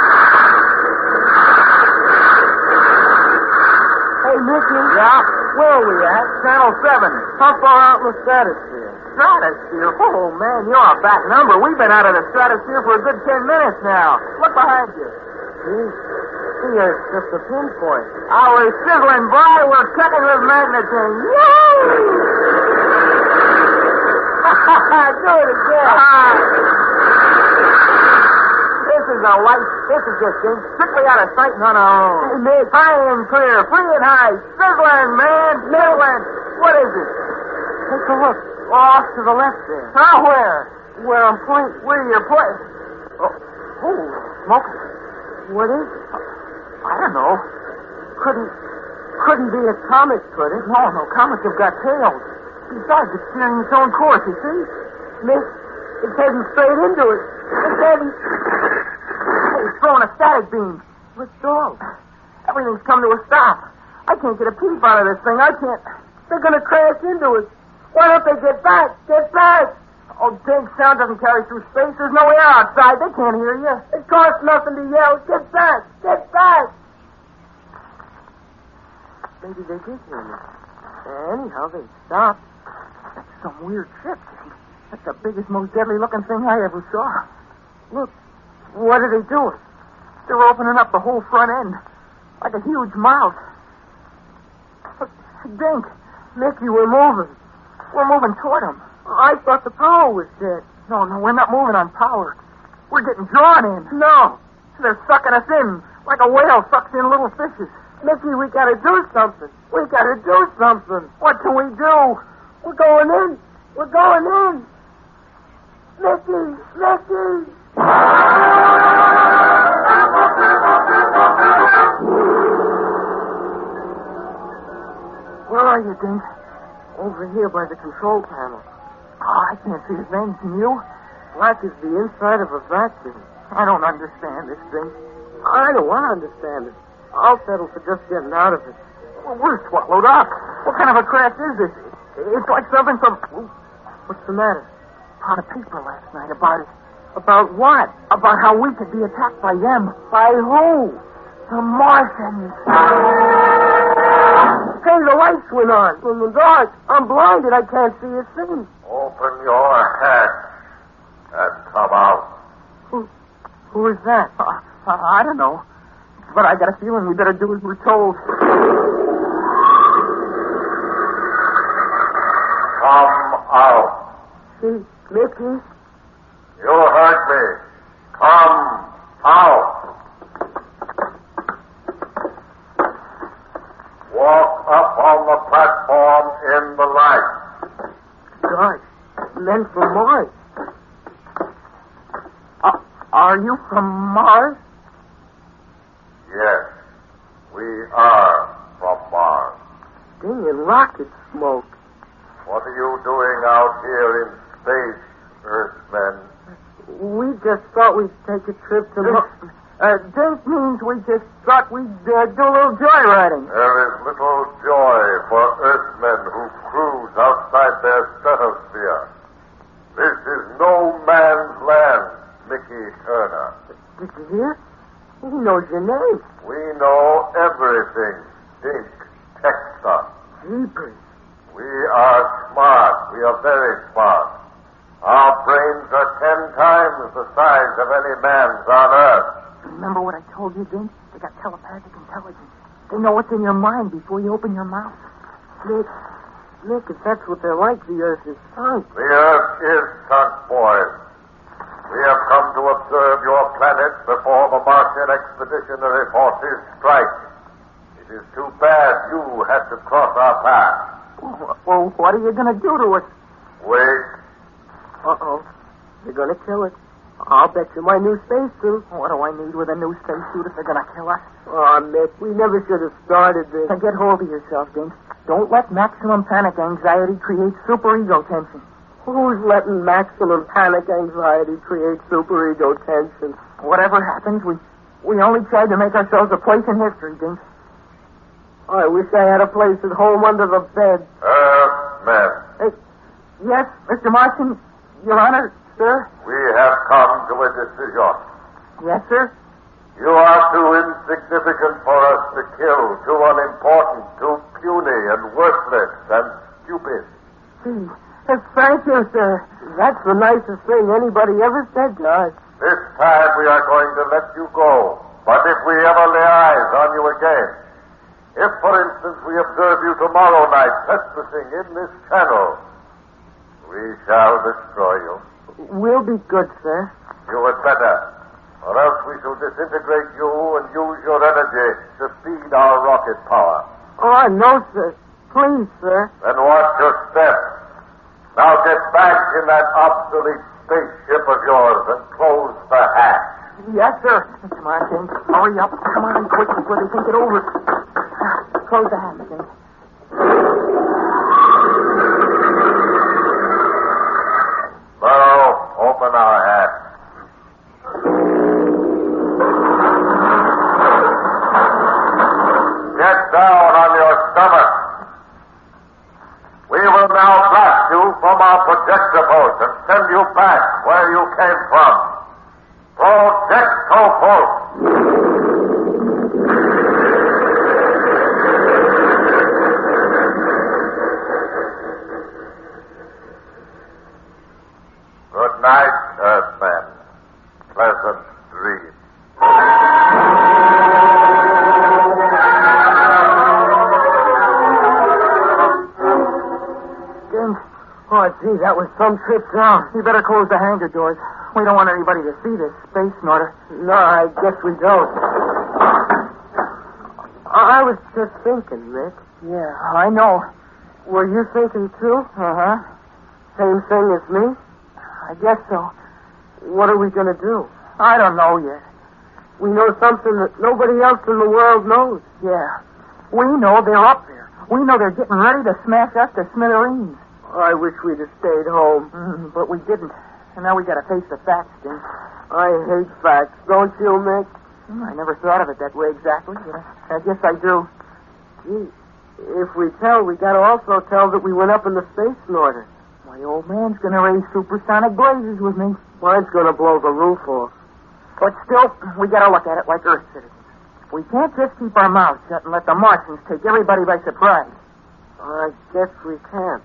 Hey, Mickey. Yeah? Where are we at? Channel 7. How far out in the stratosphere? Stratosphere? Oh, man, you're a back number. We've been out of the stratosphere for a good 10 minutes now. Look behind you. See, it's just a pinpoint. Our sizzling boy, we're cutting with magnitude. Yay! Do it again. This is a light. This is just strictly out of sight and on our own. Hey, Nick. High and clear, free and high. Sizzling, man. Sizzling. What is it? Take a look. Off to the left there. Now where? Where I'm pointing. Where you're pointing? Oh, smoke. What is it? I don't know. Couldn't be a comet, could it? No, comets have got tails. Besides, it's steering its own course, you see? Miss, it's heading straight into it. It's heading... Hey, it's throwing a static beam. Let's go. Everything's come to a stop. I can't get a peep out of this thing. I can't... They're going to crash into it. Why don't they get back? Get back! Oh, dang, sound doesn't carry through space. There's no air outside. They can't hear you. It costs nothing to yell. Get back! Get back! Maybe they did hear you. Anyhow, they stopped. That's some weird ship. That's the biggest, most deadly-looking thing I ever saw. Look, what are they doing? They're opening up the whole front end, like a huge mouth. Dink, Mickey, we're moving. We're moving toward them. I thought the power was dead. No, we're not moving on power. We're getting drawn in. No, they're sucking us in, like a whale sucks in little fishes. Mickey, we gotta do something. We gotta do something. What can we do? We're going in. We're going in. Mickey! Mickey! Where are you, Dink? Over here by the control panel. Oh, I can't see a thing, can you? Black is the inside of a vacuum. I don't understand this thing. I don't want to understand it. I'll settle for just getting out of it. Well, we're swallowed up. What kind of a craft is this? It's like something from... What's the matter? Found a paper last night about it. About what? About how we could be attacked by them. By who? The Martians. Hey, the lights went on. In the dark. I'm blinded. I can't see a thing. Open your head and come out. Who is that? I don't know. But I got a feeling we better do as we're told. Come out. See, Mickey? You heard me. Come out. Walk up on the platform in the light. Gosh, men from Mars. Are you from Mars? Yes, we are from Mars. Dang, rocket smoke. What are you doing out here in space, Earthmen? We just thought we'd take a trip to Mars. Dink means we just thought we'd do a little joyriding. There is little joy for Earthmen who cruise outside their stratosphere. This is no man's land, Mickey Turner. Did you hear? He knows your name. We know everything, Dink, Texas. Jeepers. We are smart. We are very smart. Our brains are 10 times the size of any man's on Earth. Remember what I told you, Dink? They got telepathic intelligence. They know what's in your mind before you open your mouth. Nick, if that's what they're like, the Earth is sunk. The Earth is sunk, boys. We have come to observe your planet before the Martian expeditionary forces strike. It is too bad you had to cross our path. Well, what are you going to do to us? Wait. Uh-oh. You're going to kill it. I'll bet you my new spacesuit. What do I need with a new spacesuit if they're going to kill us? Oh, Mick, we never should have started this. Now get hold of yourself, Dink. Don't let maximum panic anxiety create superego tension. Who's letting maximum panic anxiety create superego tension? Whatever happens, we only tried to make ourselves a place in history, Dink. I wish I had a place at home under the bed. Ma'am. Hey, yes, Mr. Martian, Your Honor, sir? We have come to a decision. Yes, sir? You are too insignificant for us to kill, too unimportant, too puny and worthless and stupid. Gee, thank you, sir. That's the nicest thing anybody ever said to us. This time we are going to let you go. But if we ever lay eyes on you again, if, for instance, we observe you tomorrow night trespassing in this channel, we shall destroy you. We'll be good, sir. You had better, or else we shall disintegrate you and use your energy to feed our rocket power. Oh, no, sir. Please, sir. Then watch your step. Now get back in that obsolete spaceship of yours and close the hatch. Yes, sir. Come on, Dink. Hurry up. Come on, quick before they think it over. Close the hatch, Dink. Burrow, open our hatch. Get down on your stomach. We will now blast you from our projector boat and send you back where you came from. Projecto boat. Good night, Earthmen. Pleasant dreams. Oh, gee, that was some trip down. You better close the hangar doors. We don't want anybody to see this space snorter. No, I guess we don't. I was just thinking, Rick. Yeah, I know. Were you thinking, too? Uh-huh. Same thing as me? I guess so. What are we going to do? I don't know yet. We know something that nobody else in the world knows. Yeah. We know they're up there. We know they're getting ready to smash us to smithereens. I wish we'd have stayed home. But we didn't. And now we got to face the facts, Dink. I hate facts, don't you, Mick? I never thought of it that way exactly, but I guess I do. Gee, if we tell, we got to also tell that we went up in the space snorter. My old man's going to raise supersonic blazes with me. Mine's going to blow the roof off. But still, we got to look at it like Earth citizens. We can't just keep our mouths shut and let the Martians take everybody by surprise. I guess we can't.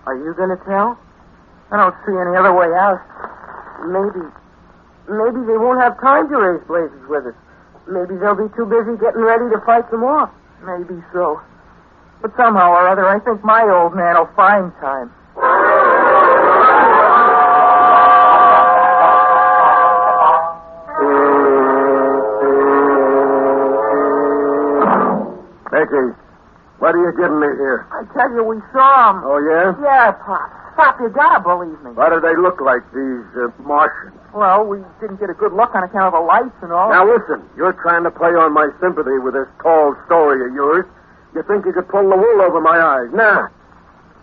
Are you going to tell? I don't see any other way out. Maybe they won't have time to raise blazes with us. Maybe they'll be too busy getting ready to fight them off. Maybe so. But somehow or other, I think my old man will find time. Mickey, what are you giving me here? I tell you, we saw them. Oh, yeah? Yeah, Pop. Pop, you gotta believe me. What do they look like, these Martians? Well, we didn't get a good look on account of the lights and all. Now, listen. You're trying to play on my sympathy with this tall story of yours. You think you could pull the wool over my eyes. Nah.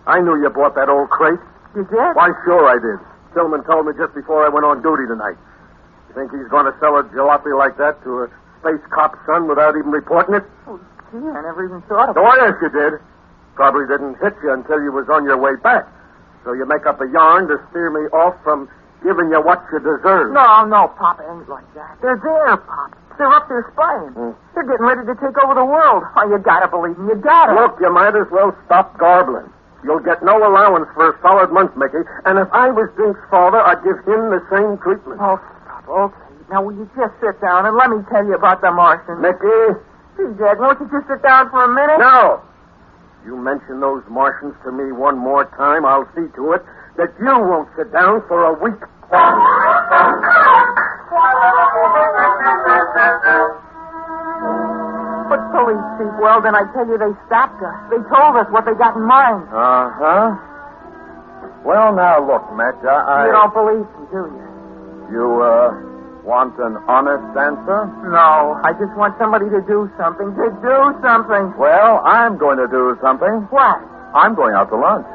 I knew you bought that old crate. You did? Why, sure I did. Tillman told me just before I went on duty tonight. You think he's going to sell a jalopy like that to a space cop's son without even reporting it? Oh, gee, I never even thought of it. Oh, yes, you did. Probably didn't hit you until you was on your way back. So you make up a yarn to steer me off from giving you what you deserve. No, Pop, it ain't like that. They're there, Pop. They're up there spying. They're getting ready to take over the world. Oh, you gotta believe me. You gotta. Look, you might as well stop garbling. You'll get no allowance for a solid month, Mickey. And if I was Dink's father, I'd give him the same treatment. Oh, stop. Okay. Now, will you just sit down and let me tell you about the Martians? Mickey? Gee, Dad, won't you just sit down for a minute? No. You mention those Martians to me one more time, I'll see to it that you won't sit down for a week. But police, Chief Weldon, I tell you, they stopped us. They told us what they got in mind. Uh-huh. Well, now, look, Mitch, You don't believe me, do you? You, want an honest answer? No, I just want somebody to do something. Well, I'm going to do something. What? I'm going out to lunch.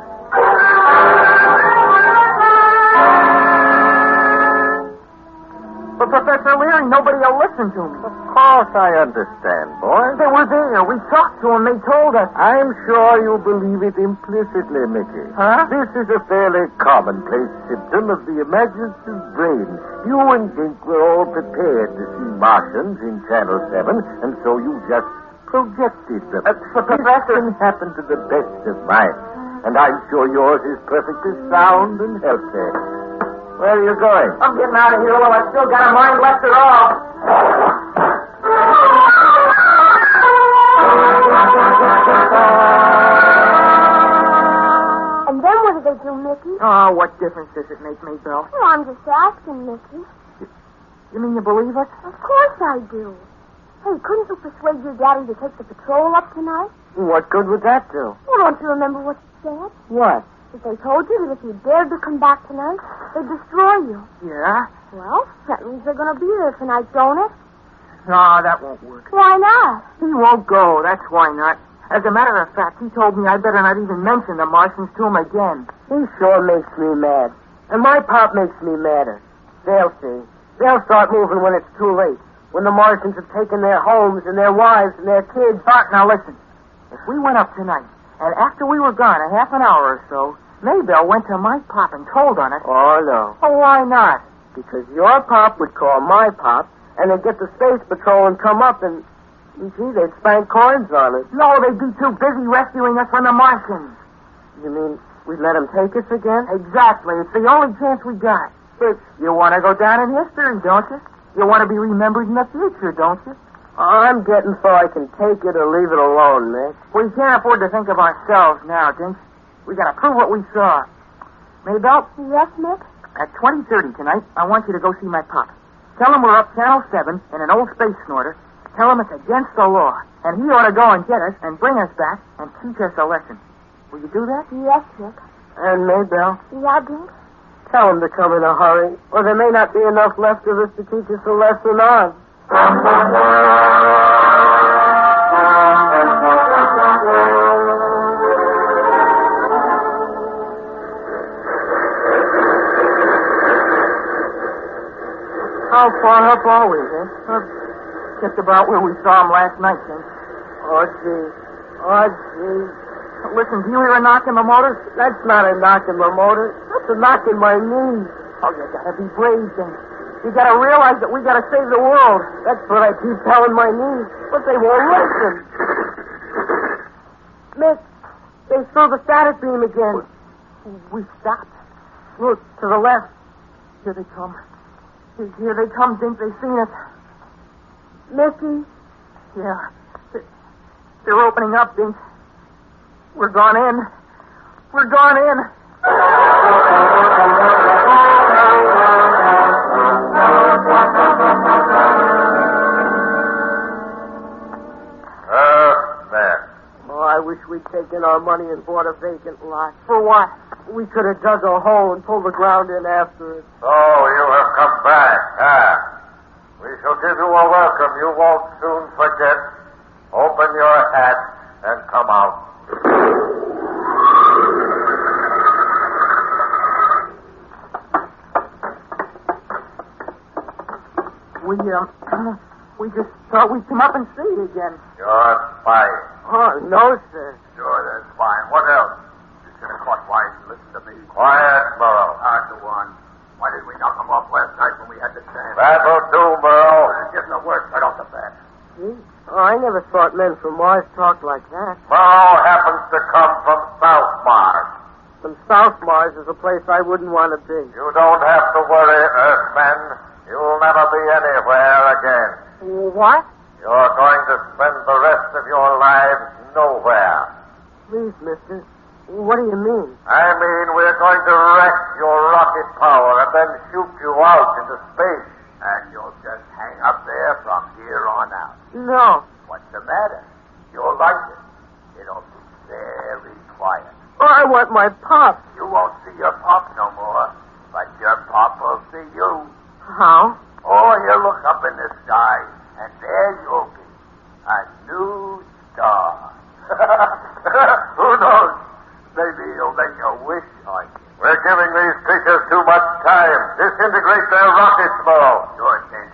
But Professor Leary, nobody will listen to me. Of course I understand, boy. They were there. We talked to them. They told us. I'm sure you believe it implicitly, Mickey. Huh? This is a fairly commonplace symptom of the imaginative brain. You and Dink were all prepared to see Martians in Channel 7, and so you just projected them. This can happen to the best of minds, and I'm sure yours is perfectly sound and healthy. Where are you going? I'm getting out of here while I've still got a mind left at all. And then what did they do, Mickey? Oh, what difference does it make, Maybelle? Well, I'm just asking, Mickey. You mean you believe us? Of course I do. Hey, couldn't you persuade your daddy to take the patrol up tonight? What good would that do? Well, don't you remember what you said? What? That they told you that if you dared to come back tonight, they'd destroy you. Yeah? Well, that means they're going to be there tonight, don't it? No, that won't work. Why not? He won't go. That's why not. As a matter of fact, he told me I better not even mention the Martians to him again. He sure makes me mad. And my pop makes me madder. They'll see. They'll start moving when it's too late. When the Martians have taken their homes and their wives and their kids. Bart, now listen. If we went up tonight, and after we were gone a half an hour or so, Maybelle went to my pop and told on us. Oh, no. Oh, why not? Because your pop would call my pop, and they'd get the Space Patrol and come up and, gee, they'd spank coins on us. No, they'd be too busy rescuing us from the Martians. You mean we'd let them take us again? Exactly. It's the only chance we got. But you want to go down in history, don't you? You want to be remembered in the future, don't you? I'm getting so I can take it or leave it alone, Nick. We can't afford to think of ourselves now, Dink. We got to prove what we saw. Maybelle? Yes, Nick? At 20:30 tonight, I want you to go see my pop. Tell him we're up Channel 7 in an old space snorter. Tell him it's against the law. And he ought to go and get us and bring us back and teach us a lesson. Will you do that? Yes, Nick. And Maybelle? Yeah, Dink? Tell him to come in a hurry, or there may not be enough left of us to teach us a lesson on. How far up are we, eh? Just about where we saw him last night, Dink. Oh, gee. Oh, gee. Listen, do you hear a knock in the motor? That's not a knock in the motor. That's a knock in my knees. Oh, you gotta be brave, Dink. You gotta realize that we gotta save the world. That's what I keep telling my knees, but they won't listen. Mick, they threw the static beam again. We stopped. Look, to the left. Here they come. Here they come, Dink. They've seen us. Mickey? Yeah. They're opening up, Dink. We're gone in. We're gone in. There. Oh, I wish we'd taken our money and bought a vacant lot. For what? We could have dug a hole and pulled the ground in after it. Oh, you have come back, huh? We shall give you a welcome you won't soon forget. Open your hat and come out. We just thought we'd come up and see you again. You're spying. Oh, no, sir. Sure, that's fine. What else? You should have caught wise and listened to me. Quiet, Burrow. Go on. Why did we knock him off last night when we had the chance? That'll do, Burrow. Give him the word right off the bat. Gee. Oh, I never thought men from Mars talked like that. Burrow happens to come from South Mars. From South Mars is a place I wouldn't want to be. You don't have to worry, Earthmen. You'll never be anywhere again. What? You're going to spend the rest of your lives nowhere. Please, mister. What do you mean? I mean, we're going to wreck your rocket power and then shoot you out into space. And you'll just hang up there from here on out. No. What's the matter? You'll like it. It'll be very quiet. Oh, I want my pop. You won't see your pop no more, but your pop will see you. How? Oh, you look up in the sky, and there you'll be. A new star. Who knows? Maybe you'll make a wish on you. We're giving these creatures too much time. Disintegrate their rockets, Burrow. Sure thing.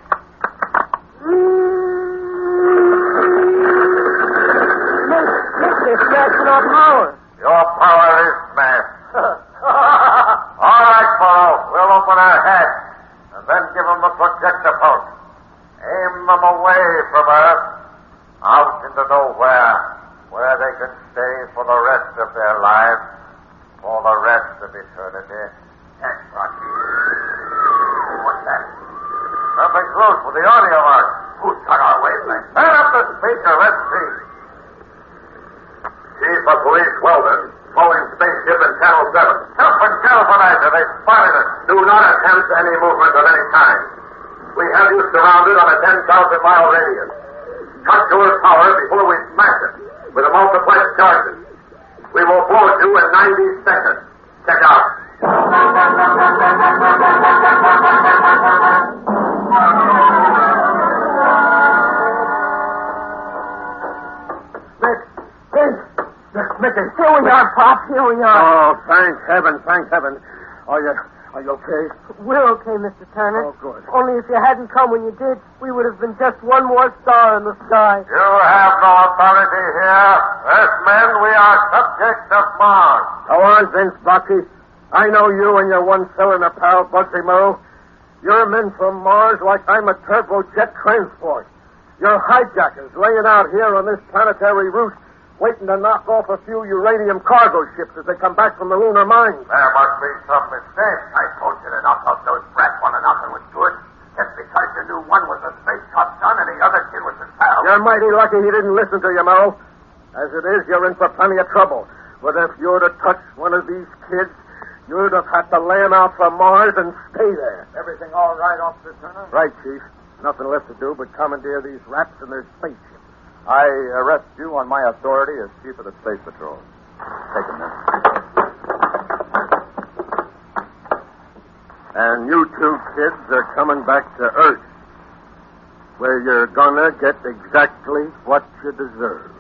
wanting to know where they can stay for the rest of their lives, for the rest of eternity. Thanks, Rocky. What's that? Something's loose with the audio mark. Who's got our wavelength? Turn up the speaker, let's see. Chief of Police Weldon, flowing spaceship in Channel 7. Help and telephonizer, they spotted us. Do not attempt any movement of any kind. We have you surrounded on a 10,000-mile radius. Cut to our power before we smash it with a multiplex charges. We will blow it you in 90 seconds. Check out. Mickey. Here we are, Pop. Here we are. Oh, thank heaven, thank heaven. Are you okay? We're okay, Mr. Turner. Oh, good. Only if you hadn't come when you did, we would have been just one more star in the sky. You have no authority here. As men, we are subjects of Mars. Go on, Vince Bucky. I know you and your one-cylinder pal, Bugsy Moe. You're men from Mars like I'm a turbojet transport. You're hijackers laying out here on this planetary route, waiting to knock off a few uranium cargo ships as they come back from the lunar mines. There must be some mistake. I told you to knock off those brats when nothing was good. Just because you knew one was a space cop son and the other kid was his pal. You're mighty lucky he didn't listen to you, Moe. As it is, you're in for plenty of trouble. But if you were to touch one of these kids, you'd have had to land out from Mars and stay there. Everything all right, Officer Turner? Right, Chief. Nothing left to do but commandeer these rats and their spaceship. I arrest you on my authority as Chief of the Space Patrol. Take him, then. And you two kids are coming back to Earth, where you're gonna get exactly what you deserve.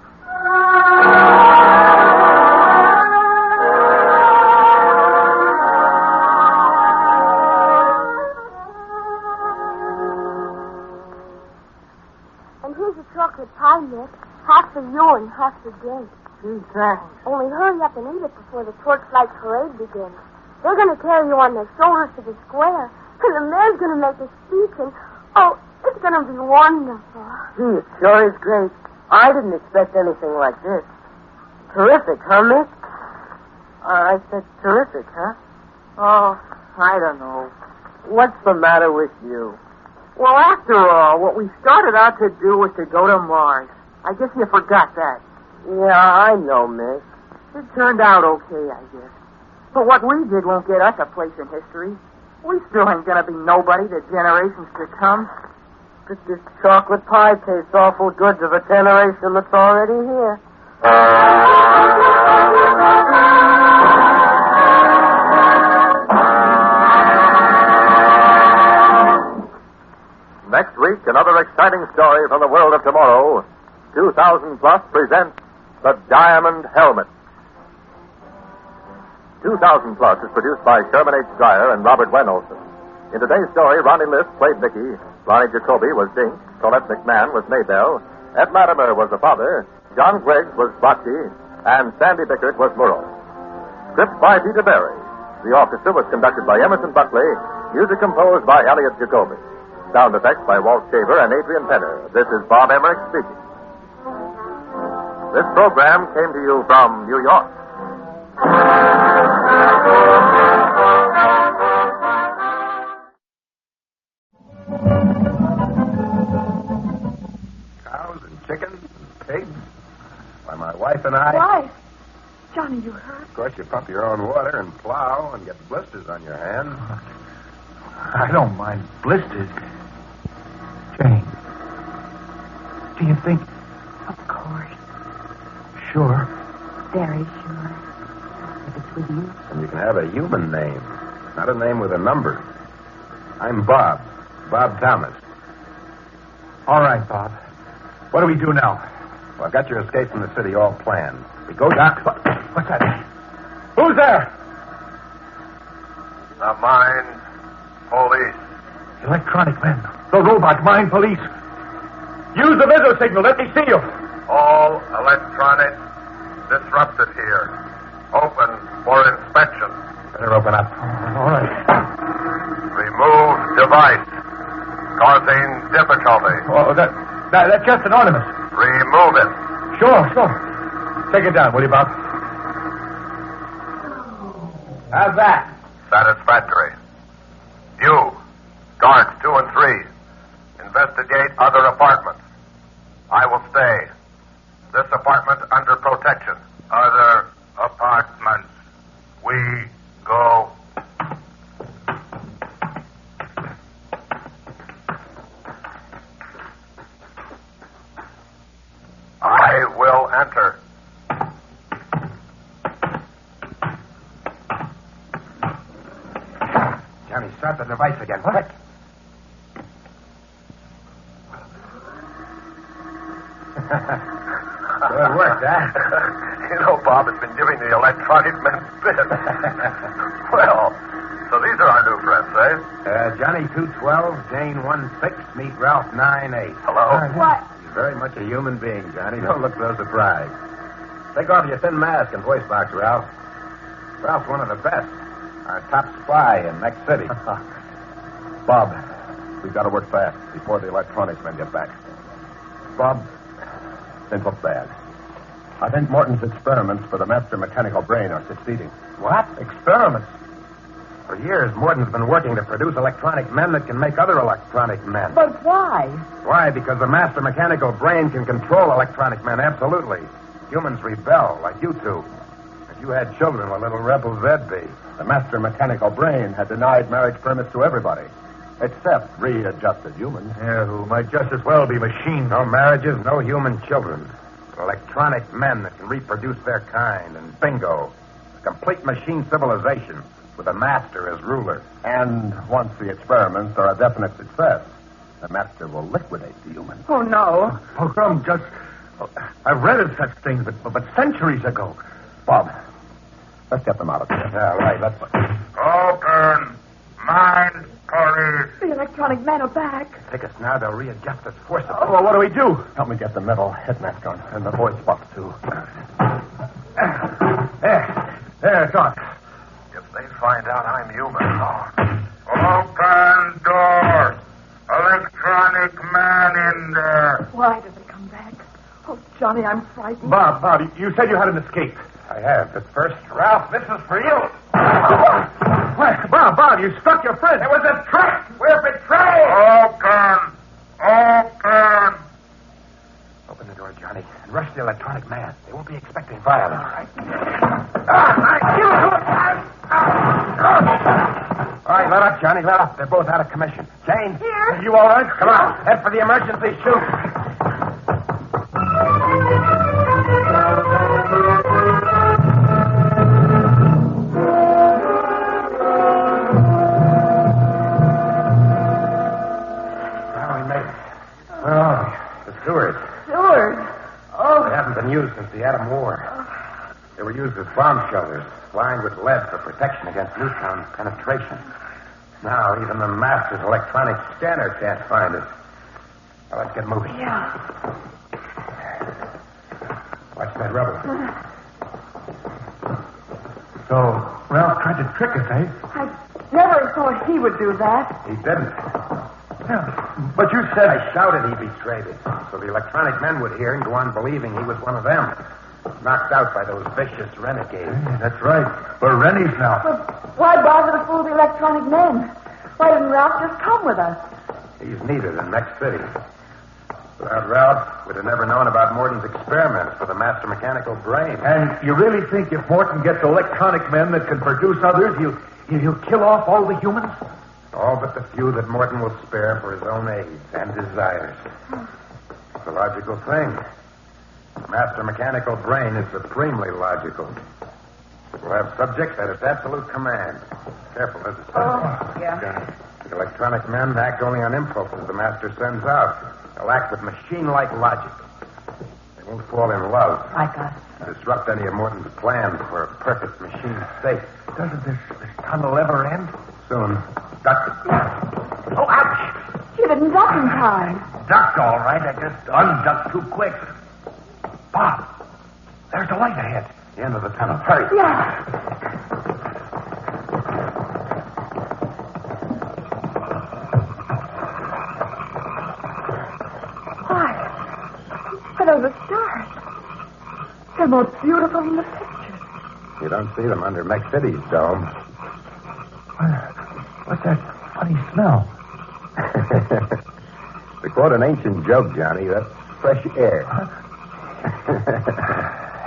And here's a chocolate pie, Nick. Half for you and half for Jake. Gee, thanks. Only hurry up and eat it before the torchlight parade begins. They're going to carry you on their shoulders to the square. And the mayor's going to make a speech and, oh, it's going to be wonderful. Gee, it sure is great. I didn't expect anything like this. Terrific, huh, Mick? I said terrific, huh? Oh, I don't know. What's the matter with you? Well, after all, what we started out to do was to go to Mars. I guess you forgot that. Yeah, I know, Mick. It turned out okay, I guess. But what we did won't get us a place in history. We still ain't gonna be nobody to generations to come. But this chocolate pie tastes awful good to the generation that's already here. Next week, another exciting story from the world of tomorrow. 2000 Plus presents The Diamond Helmet. 2000 Plus is produced by Sherman H. Dryer and Robert Weenolsen. In today's story, Ronnie List played Mickey, Lonnie Jacoby was Dink, Colette McMahon was Maybelle, Ed Latimer was the father, John Griggs was Bocce, and Sandy Bickert was Murrow. Script by Peter Berry. The orchestra was conducted by Emerson Buckley, music composed by Elliot Jacoby. Sound effects by Walt Shaver and Adrian Penner. This is Bob Emmerich speaking. This program came to you from New York. Cows and chickens and pigs. Why, my wife and I... Why? Johnny, you hurt? Of course, you pump your own water and plow and get blisters on your hands. I don't mind blisters. Jane, do you think... Of course. Sure. Very sure. If it's with you. And you can have a human name, not a name with a number. I'm Bob. Bob Thomas. All right, Bob. What do we do now? Well, I've got your escape from the city all planned. We go down... What's that? Who's there? The mine police. Electronic men. The robot mine police. Use the visitor signal. Let me see you. All electronics disrupted here. Open for inspection. Better open up. All right. Remove device. Causing difficulty. Oh, that's just anonymous. Remove it. Sure. Take it down, will you, Bob? How's that? Satisfactory. You, guards 2 and 3, investigate other apartments. I will stay. This apartment under protection. Other apartments. We go. I will enter. Johnny, start the device again. Quick. Good work, huh? You know, Bob has been giving the electronic men fits. Well, so these are our new friends, eh? Johnny 212, Jane 16, meet Ralph 98. Hello? What? He's very much a human being, Johnny. Don't look so surprised. Take off your thin mask and voice box, Ralph. Ralph's one of the best. Our top spy in next city. Bob, we've got to work fast before the electronics men get back. Bob, things look bad. I think Morton's experiments for the master mechanical brain are succeeding. What? Experiments? For years, Morton's been working to produce electronic men that can make other electronic men. But why? Why? Because the master mechanical brain can control electronic men, absolutely. Humans rebel, like you two. If you had children, what little rebels they'd be. The master mechanical brain had denied marriage permits to everybody, except readjusted humans. Yeah, who might just as well be machines. No marriages, no human children. Electronic men that can reproduce their kind, and bingo, a complete machine civilization with a master as ruler. And once the experiments are a definite success, the master will liquidate the humans. Oh, no. Program just... I've read of such things, but centuries ago. Bob, let's get them out of here. Yeah, right, let's... Open! Mind, police! The electronic men are back. Take us now, they'll readjust us forcibly. Oh, well, what do we do? Help me get the metal head mask on and the voice box, too. There, it's on. If they find out I'm human... Open door! Electronic man in there! Why did they come back? Oh, Johnny, I'm frightened. Bob, you said you had an escape. I have, but first, Ralph, this is for you. What? Bob, you struck your friend. It was a trick. We're betrayed. Open! Open the door, Johnny, and rush the electronic man. They won't be expecting violence. All right, let up, Johnny, let up. They're both out of commission. Jane? Here? Are you all right? Come on, head for the emergency chute. Used since the Atom War. They were used as bomb shelters, lined with lead for protection against neutron penetration. Now, even the master's electronic scanner can't find us. Now, let's get moving. Yeah. Watch that rubber. So, Ralph tried to trick us, eh? I never thought he would do that. He didn't. Yeah, but you said... I shouted he betrayed us, so the electronic men would hear and go on believing he was one of them. Knocked out by those vicious renegades. That's right. We're Rennies now. But why bother to fool the electronic men? Why didn't Ralph just come with us? He's needed in next city. Without Ralph, we'd have never known about Morton's experiments for the master mechanical brain. And you really think if Morton gets electronic men that can produce others, he'll kill off all the humans? All but the few that Morton will spare for his own aids and desires. It's a logical thing. Master mechanical brain is supremely logical. We'll have subjects at its absolute command. Careful, there's a Oh, yeah. The electronic men act only on impulses the master sends out. They'll act with machine-like logic. They won't fall in love. I got it. Disrupt any of Morton's plans for a perfect machine state. Doesn't this tunnel ever end? Soon. Duck. Oh, ouch! You didn't duck in time. Ducked all right. I just unducked too quick. Bob, there's a light ahead. The end of the tunnel. Hurry. Yeah. Why, are the stars. They're more beautiful than the pictures. You don't see them under Mex City's dome. What's that funny smell? To quote an ancient joke, Johnny, that's fresh air.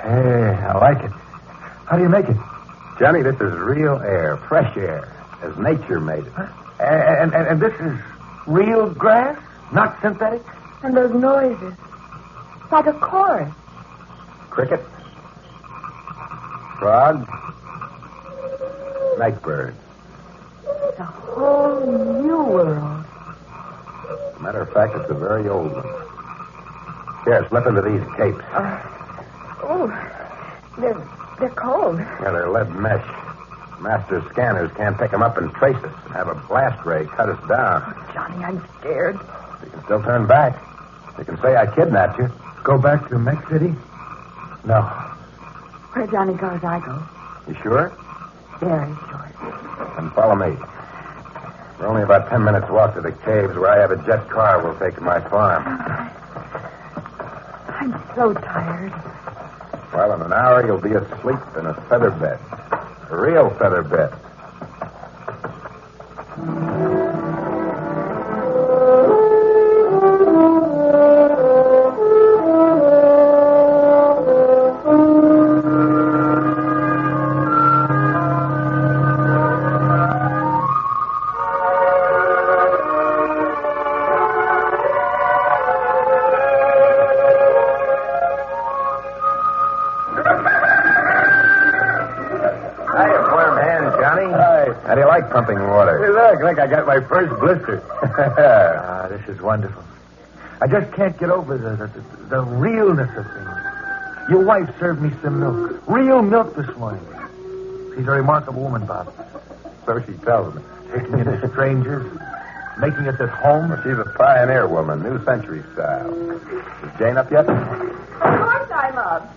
Hey, I like it. How do you make it? Johnny, this is real air, fresh air, as nature made it. And this is real grass, not synthetic? And those noises. Like a chorus. Cricket, frog, night bird. It's a whole new world. As a matter of fact, it's a very old one. Here, slip into these capes. They're cold. Yeah, they're lead mesh. Master scanners can't pick them up and trace us and have a blast ray cut us down. Johnny, I'm scared. You can still turn back. You can say I kidnapped you. Go back to Mex City? No. Where Johnny goes, I go. You sure? Very sure. Then follow me. We're only about 10 minutes walk to the caves where I have a jet car we'll take to my farm. I'm so tired. Well, in an hour, you'll be asleep in a feather bed. A real feather bed. How do you like pumping water? Hey, look, I got my first blister. This is wonderful. I just can't get over the realness of things. Your wife served me some milk. Real milk this morning. She's a remarkable woman, Bob. So she tells me. Taking in as strangers, making us at home. Well, she's a pioneer woman, new century style. Is Jane up yet? Of course I'm up.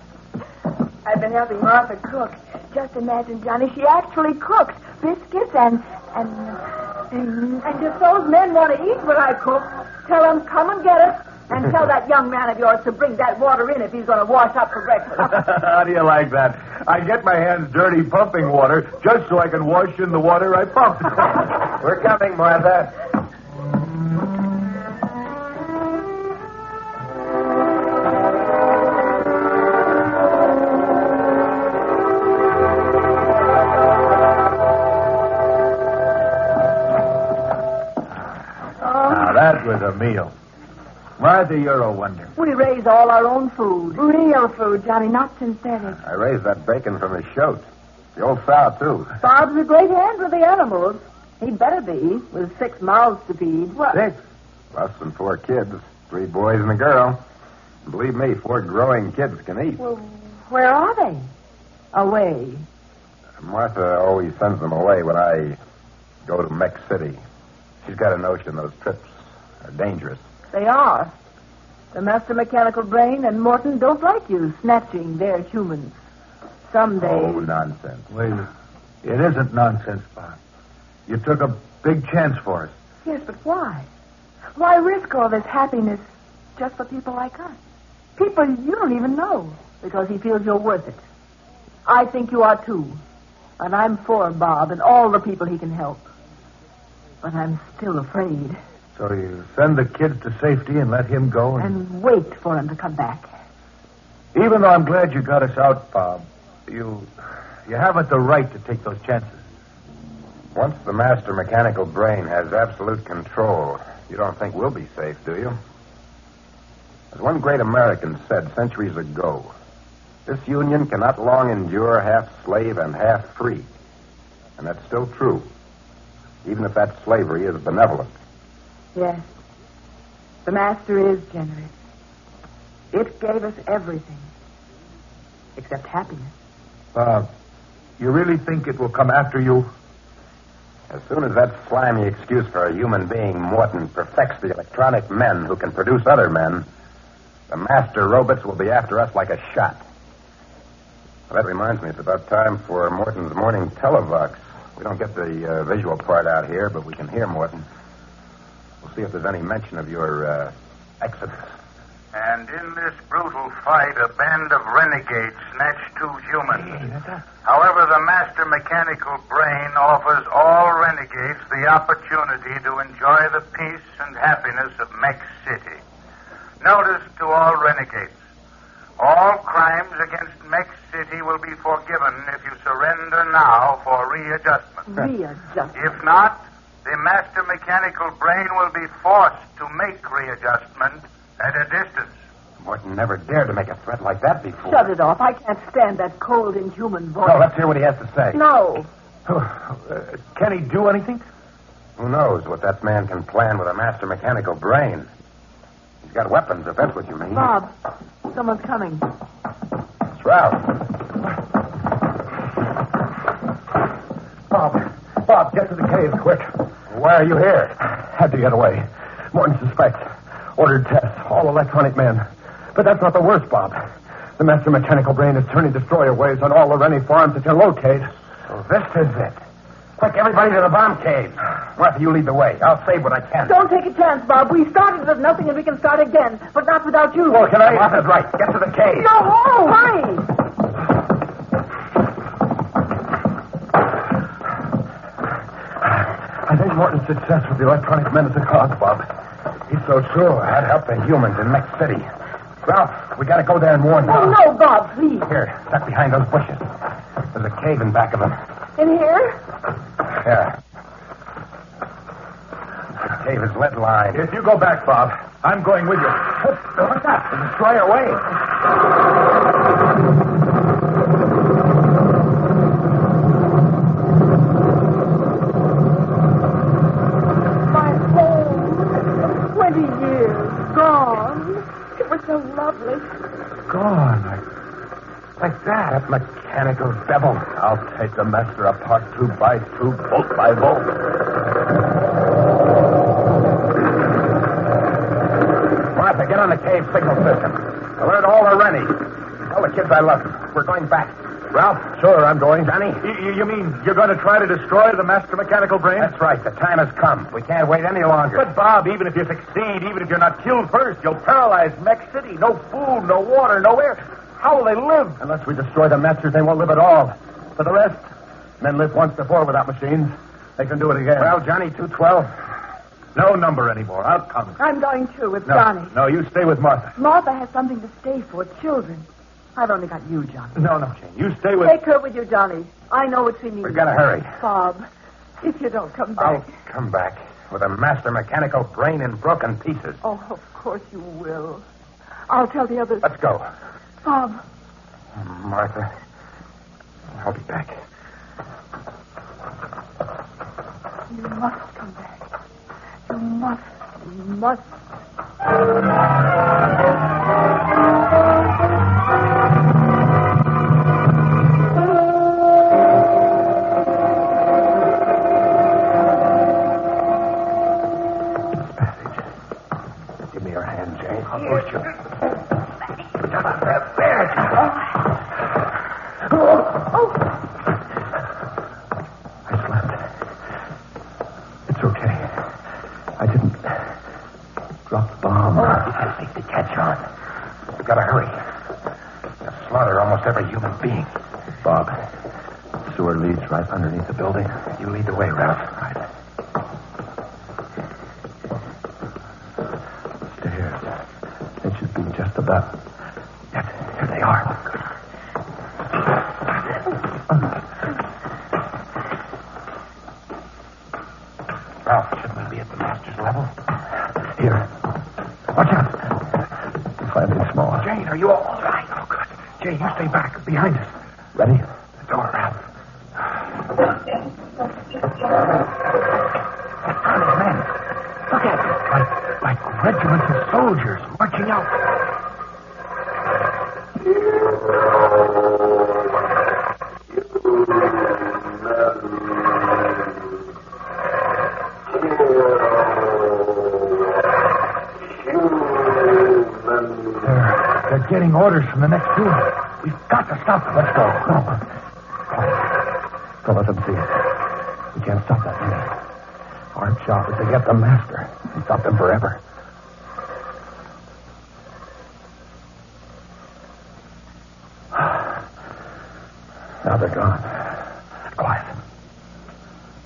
I've been helping Martha cook. Just imagine, Johnny, she actually cooks biscuits and if those men want to eat what I cook, tell them come and get it, and tell that young man of yours to bring that water in if he's going to wash up for breakfast. How do you like that? I get my hands dirty pumping water just so I can wash in the water I pump. We're coming, Martha. That was a meal. Martha, you're a wonder. We raise all our own food. Real food, Johnny, not synthetic. I raised that bacon from his shoat. The old sow, too. Bob's a great hand with the animals. He'd better be, with 6 mouths to feed. What? 6? Less than 4 kids. 3 boys and a girl. And believe me, 4 growing kids can eat. Well, where are they? Away. Martha always sends them away when I go to Mex City. She's got a notion those trips are dangerous. They are. The master mechanical brain and Morton don't like you snatching their humans. Someday... Oh, nonsense. Wait. It isn't nonsense, Bob. You took a big chance for us. Yes, but why? Why risk all this happiness just for people like us? People you don't even know because he feels you're worth it. I think you are, too. And I'm for Bob and all the people he can help. But I'm still afraid. So you send the kids to safety and let him go and wait for him to come back. Even though I'm glad you got us out, Bob, you haven't the right to take those chances. Once the master mechanical brain has absolute control, you don't think we'll be safe, do you? As one great American said centuries ago, this union cannot long endure half slave and half free. And that's still true, even if that slavery is benevolent. Yes. The master is generous. It gave us everything. Except happiness. You really think it will come after you? As soon as that slimy excuse for a human being, Morton, perfects the electronic men who can produce other men, the master robots will be after us like a shot. Well, that reminds me, it's about time for Morton's morning televox. We don't get the visual part out here, but we can hear Morton. We'll see if there's any mention of your exodus. And in this brutal fight, a band of renegades snatched 2 humans. However, the master mechanical brain offers all renegades the opportunity to enjoy the peace and happiness of Mex City. Notice to all renegades. All crimes against Mex City will be forgiven if you surrender now for readjustment. Readjustment? If not, the master mechanical brain will be forced to make readjustment at a distance. Morton never dared to make a threat like that before. Shut it off. I can't stand that cold, inhuman voice. No, let's hear what he has to say. No. Can he do anything? Who knows what that man can plan with a master mechanical brain? He's got weapons, if that's what you mean. Bob, someone's coming. It's Ralph. Bob, get to the cave, quick. Why are you here? Had to get away. Morton suspects. Ordered tests. All electronic men. But that's not the worst, Bob. The master mechanical brain is turning destroyer waves on all the Rennie farms that can locate. So this is it. Quick, everybody to the bomb cave. Martha, you lead the way. I'll save what I can. Don't take a chance, Bob. We started with nothing and we can start again, but not without you. Well, can I? Martha's right. Get to the cave. No, hurry. I think Morton's success with the electronic men is a cause, Bob. He's so sure I'd help the humans in Mex City. Ralph, we gotta go there and warn them. Oh, no, Bob, please. Here, duck behind those bushes. There's a cave in back of them. In here? Yeah. The cave is lead lined. If you go back, Bob, I'm going with you. What's that? The destroyer wave. My home. 20 years gone. It was so lovely. Gone. Like that. That mechanical devil. I'll take the master apart 2 by 2, bolt by bolt. Martha, get on the cave signal system. Alert all the Rennies. Tell the kids I love them. We're going back. Ralph? Sure, I'm going. Johnny? You mean you're going to try to destroy the master mechanical brain? That's right. The time has come. We can't wait any longer. But, Bob, even if you succeed, even if you're not killed first, you'll paralyze Mex City. No food, no water, no air. How will they live? Unless we destroy the masters, they won't live at all. For the rest, men lived once before without machines. They can do it again. Well, Johnny, 212. No number anymore. I'll come. I'm going too with Johnny. No, you stay with Martha. Martha has something to stay for, children. I've only got you, Johnny. No, Jane. You stay with... Take her with you, Johnny. I know what she needs. We've got to hurry. Bob, if you don't come back... I'll come back with a master mechanical brain in broken pieces. Oh, of course you will. I'll tell the others. Let's go. Bob. Martha, I'll be back. You must come back. You must. You must. Give me your hand, Jane. I'll push you. I slept. It's okay. I didn't drop the bomb. I think the catch on. We've got to hurry. They'll slaughter almost every human being. Bob, the sewer leads right underneath the building. You lead the way, Ralph. Right. Stairs. It should be just about... Yes, here they are. Ralph, shouldn't we be at the master's level? Here. Watch out. Something small. Jane, are you all right? Oh, good. Jane, you stay back, behind us. Ready? The door, Ralph. Honest men. Look at them. Like regiments of soldiers marching out. They're getting orders from the next room. We've got to stop them. Let's go. No. Quiet. Don't let them see us. We can't stop that thing. Our job is to get the master and stop them forever. Now they're gone. Quiet.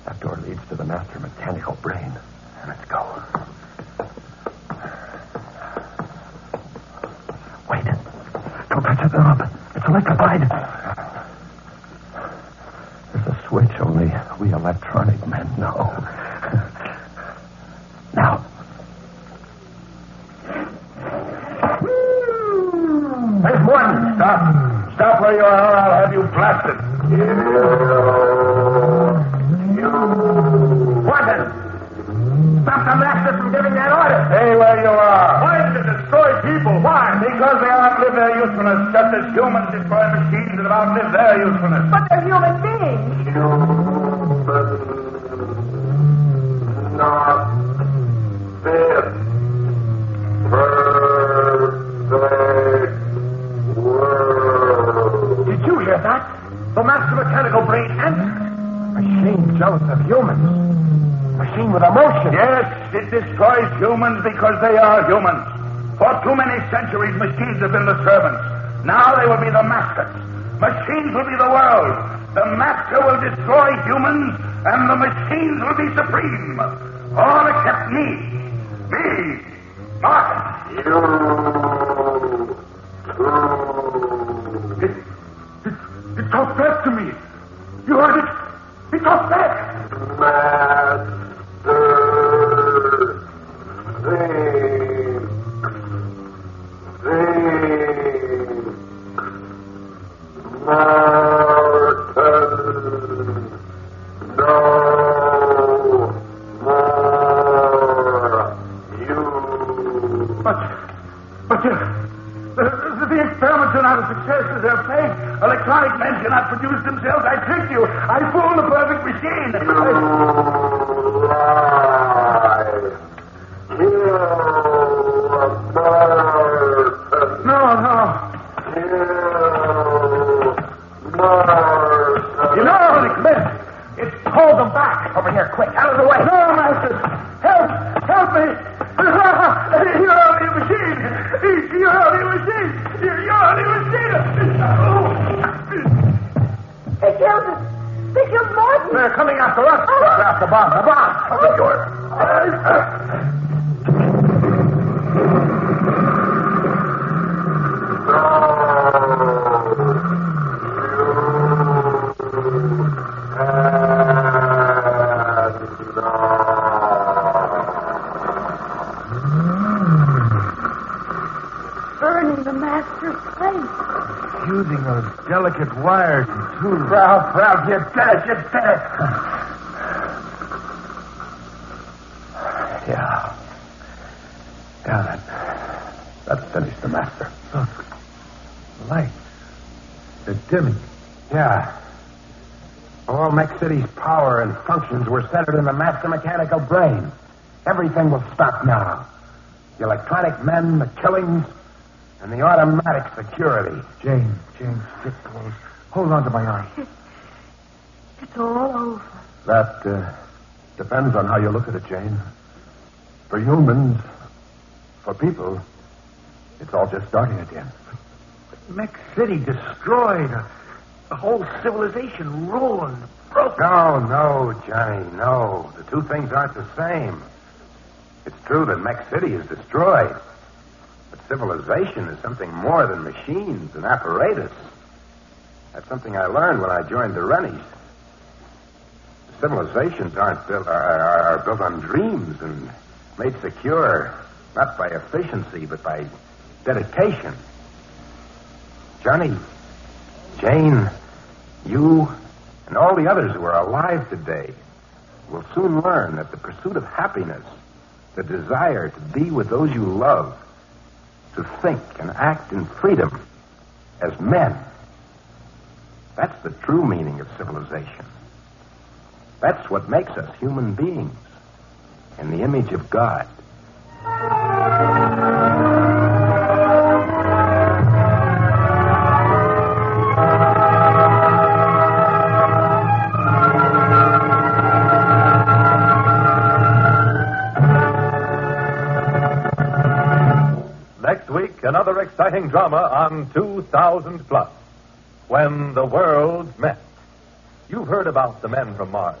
That door leads to the master mechanical brain. Let's go. Wait. Don't touch the knob. It's electrified. There's a switch only we electronic men know. Now. There's one. Stop. Stop where you are, or I'll have you blasted. What then? Stop the master from giving that order. Stay where you are. Why did you destroy people? Why? Because they outlived their usefulness, just as humans destroy machines that have outlived their usefulness. But they're human beings. Not fit perfect world. Did you hear that? The master mechanical brain answered. Machine jealous of humans. Machine with emotion. Yes, it destroys humans because they are humans. For too many centuries, machines have been the servants. Now they will be the masters. Machines will be the world. The master will destroy humans, and the machines will be supreme. All except me. Me, Martin. It talked back to me. You heard it? It talked back. The experiments are not a success as they're fake. Electronic men cannot produce themselves. I tricked you. I fooled the perfect machine. No. You know, it's pulled them back. Over here, quick, out of the way. No, master. Help me. You're only a machine. You're only a machine. You're only a machine. They killed us. They killed Martin. They're coming after us. They're after Bob. The bomb. Open the door. Burning the master's place. Fusing those delicate wires and tubes. Ralph, you did it. Yeah, that finished the master. Look. The lights. They're dimming. Yeah. All Mech City's power and functions were centered in the master mechanical brain. Everything will stop now. The electronic men, the killings, and the automatic security. Jane, sit close. Hold on to my arm. It's all over. That depends on how you look at it, Jane. For humans, for people, it's all just starting again. Mech City destroyed. The whole civilization ruined, broken. No, Johnny, no. The two things aren't the same. It's true that Mech City is destroyed. But civilization is something more than machines and apparatus. That's something I learned when I joined the Rennies. Civilizations are built on dreams and made secure, not by efficiency, but by dedication. Johnny, Jane, you, and all the others who are alive today will soon learn that the pursuit of happiness, the desire to be with those you love, to think and act in freedom as men, that's the true meaning of civilization. That's what makes us human beings in the image of God. Next week, another exciting drama on 2000 Plus. When the Worlds Met. You've heard about the men from Mars.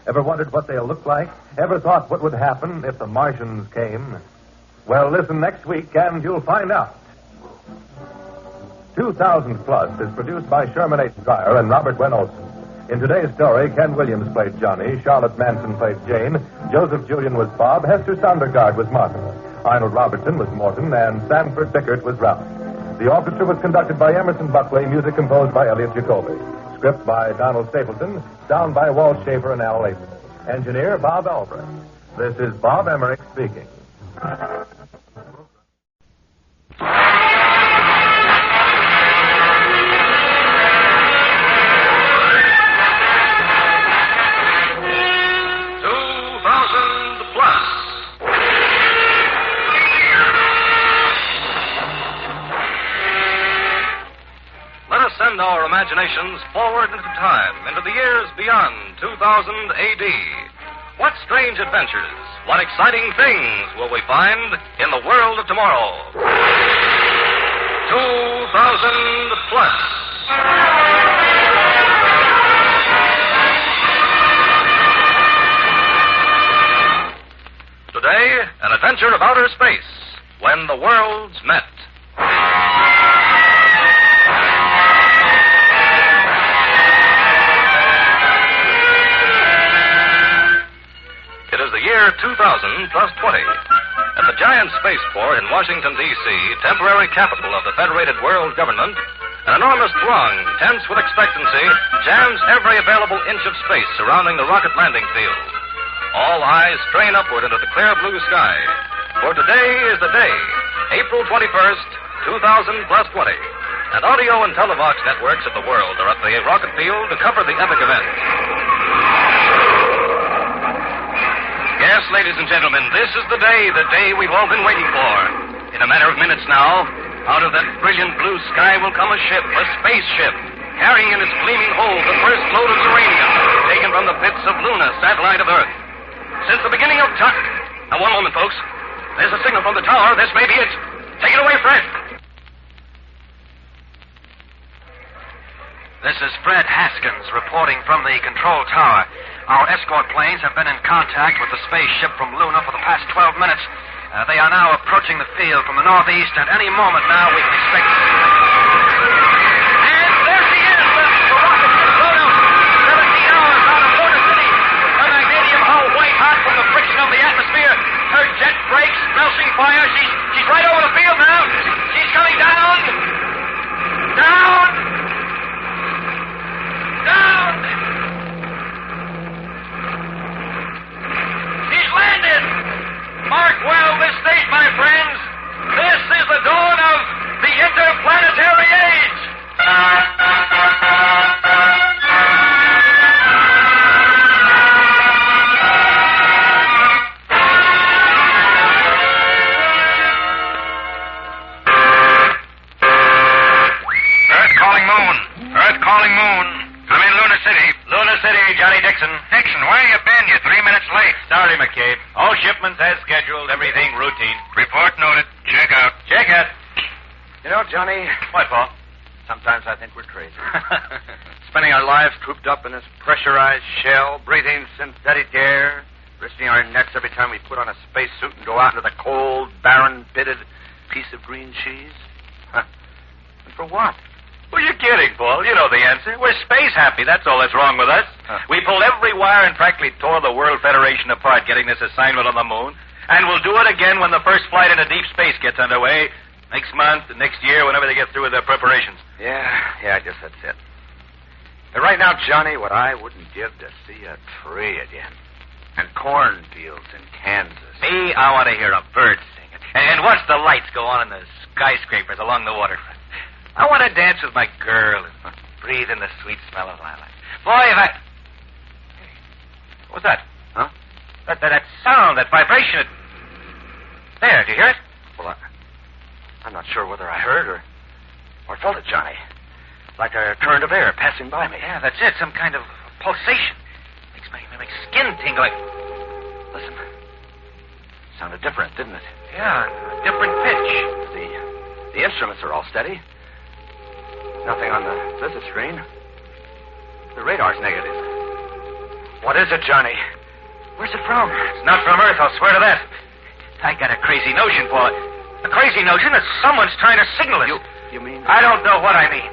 Ever wondered what they'll look like? Ever thought what would happen if the Martians came? Well, listen next week and you'll find out. 2000 Plus is produced by Sherman H. Dryer and Robert Weenolsen. In today's story, Ken Williams played Johnny, Charlotte Manson played Jane, Joseph Julian was Bob, Hester Sondergaard was Martha, Arnold Robertson was Morton, and Sanford Bickert was Ralph. The orchestra was conducted by Emerson Buckley, music composed by Elliot Jacoby. Script by Donald Stapleton, sound by Walt Schaefer and Al Layton. Engineer Bob Albrecht. This is Bob Emmerich speaking. Send our imaginations forward into time, into the years beyond 2000 AD. What strange adventures, what exciting things will we find in the world of tomorrow? 2000 Plus. Today, an adventure of outer space, when the worlds met. Year 2000 plus 20. At the giant spaceport in Washington, D.C., temporary capital of the Federated World Government, an enormous throng, tense with expectancy, jams every available inch of space surrounding the rocket landing field. All eyes strain upward into the clear blue sky. For today is the day, April 21st, 2000 plus 20. And audio and televox networks of the world are at the rocket field to cover the epic event. Yes, ladies and gentlemen, this is the day we've all been waiting for. In a matter of minutes now, out of that brilliant blue sky will come a ship, a spaceship, carrying in its gleaming hold the first load of uranium taken from the pits of Luna, satellite of Earth. Since the beginning of time... Now, one moment, folks. There's a signal from the tower. This may be it. Take it away, Fred. This is Fred Haskins reporting from the control tower. Our escort planes have been in contact with the spaceship from Luna for the past 12 minutes. They are now approaching the field from the northeast, and any moment now we can expect... And there she is, the rocket ship Luna, 17 hours out of Luna City. Her magnesium hull white hot from the friction of the atmosphere. Her jet brakes belching fire. She's right over the field now. She's coming down. Down. Down! He's landed! Mark well this date, my friends. This is the dawn of the interplanetary age. Earth calling moon. Earth calling moon. I'm in Luna City. Luna City, Johnny Dixon. Dixon, where you been? You're 3 minutes late. Sorry, McCabe. All shipments as scheduled. Everything routine. Report noted. Check out. Check it. You know, Johnny... What, Paul? Sometimes I think we're crazy. Spending our lives cooped up in this pressurized shell, breathing synthetic air, risking our necks every time we put on a spacesuit and go out into the cold, barren, pitted piece of green cheese. And for what? Well, you're kidding, Paul. You know the answer. We're space happy. That's all that's wrong with us. We pulled every wire and practically tore the World Federation apart getting this assignment on the moon. And we'll do it again when the first flight into deep space gets underway. Next month, next year, whenever they get through with their preparations. Yeah, I guess that's it. But right now, Johnny, what I wouldn't give to see a tree again. And cornfields in Kansas. Me, I want to hear a bird sing. And watch the lights go on in the skyscrapers along the waterfront. I want to dance with my girl and breathe in the sweet smell of lilac. Boy, if I... Hey, what's that? Huh? That sound, that vibration. There, do you hear it? Well, I'm not sure whether I heard or felt it, Johnny. Like a current of air passing by me. Yeah, that's it. Some kind of pulsation. Makes my skin tingle. Listen. Sounded different, didn't it? Yeah, a different pitch. The instruments are all steady. Nothing on the visit screen. The radar's negative. What is it, Johnny? Where's it from? It's not from Earth, I'll swear to that. I got a crazy notion, Paul. A crazy notion that someone's trying to signal us. You mean? I don't know what I mean.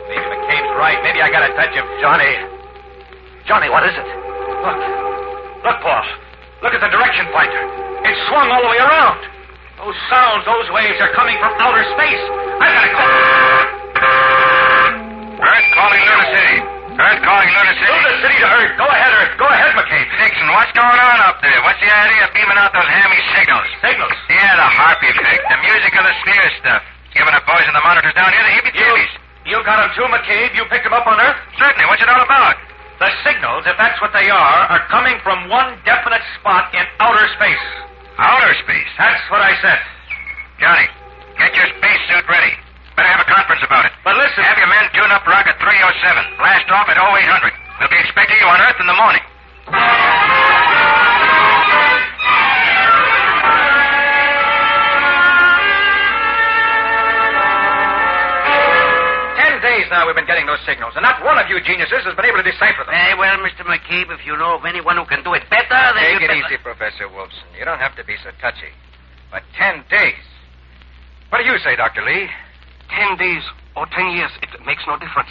Maybe McCabe's right. Maybe I got a touch of Johnny. Johnny, what is it? Look, Paul. Look at the direction pointer. It's swung all the way around. Those sounds, those waves are coming from outer space. I gotta go. Earth calling Luna City. Earth calling Luna City. Luna City to Earth. Go ahead, Earth. Go ahead, McCabe. Dixon, what's going on up there? What's the idea of beaming out those hammy signals? Signals? Yeah, the harp effect. The music of the sphere stuff. Giving the boys and the monitors down here the heebie-jeebies. You got them too, McCabe? You picked them up on Earth? Certainly. What's it all about? The signals, if that's what they are coming from one definite spot in outer space. Outer space? That's what I said. Johnny, get your spacesuit ready. Better have a conference about it. But listen. Have your men tune up rocket 307. Blast off at 0800. We'll be expecting you on Earth in the morning. 10 days now we've been getting those signals, and not one of you geniuses has been able to decipher them. Well, Mr. McCabe, if you know of anyone who can do it better, then Take it easy, Professor Wolfson. You don't have to be so touchy. But 10 days. What do you say, Dr. Lee? 10 days or 10 years, it makes no difference.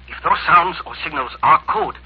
If those sounds or signals are code,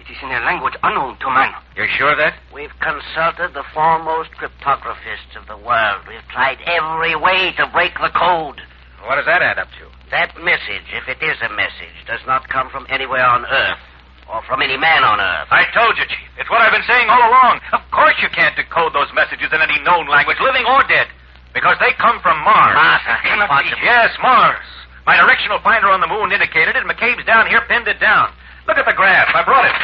it is in a language unknown to man. You're sure of that? We've consulted the foremost cryptographists of the world. We've tried every way to break the code. What does that add up to? That message, if it is a message, does not come from anywhere on Earth or from any man on Earth. I told you, Chief. It's what I've been saying all along. Of course you can't decode those messages in any known language, living or dead, because they come from Mars. Mars, impossible. Yes, Mars. My directional finder on the moon indicated it, and McCabe's down here pinned it down. Look at the graph. I brought it.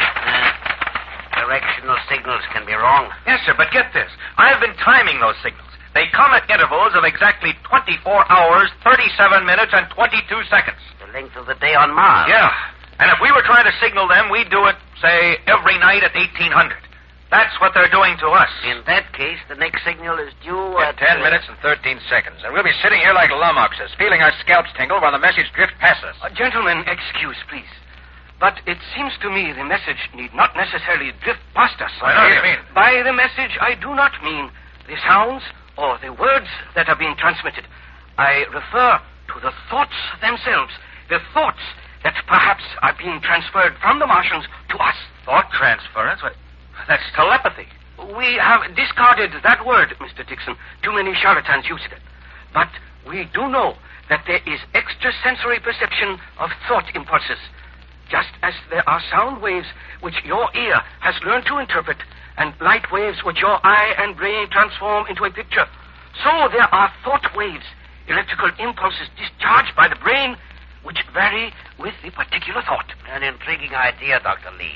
Directional signals can be wrong. Yes, sir, but get this. I've been timing those signals. They come at intervals of exactly 24 hours, 37 minutes, and 22 seconds. The length of the day on Mars. Yeah. And if we were trying to signal them, we'd do it, say, every night at 1800. That's what they're doing to us. In that case, the next signal is due at 10 minutes and 13 seconds. And we'll be sitting here like lummoxes, feeling our scalps tingle while the message drifts past us. Gentlemen, excuse, please. But it seems to me the message need not necessarily drift past us. What do you mean? By the message, I do not mean the sounds or the words that are being transmitted. I refer to the thoughts themselves. The thoughts that perhaps are being transferred from the Martians to us. Thought transference? That's telepathy. We have discarded that word, Mr. Dixon. Too many charlatans use it. But we do know that there is extrasensory perception of thought impulses, just as there are sound waves which your ear has learned to interpret and light waves which your eye and brain transform into a picture. So there are thought waves, electrical impulses discharged by the brain which vary with the particular thought. An intriguing idea, Dr. Lee.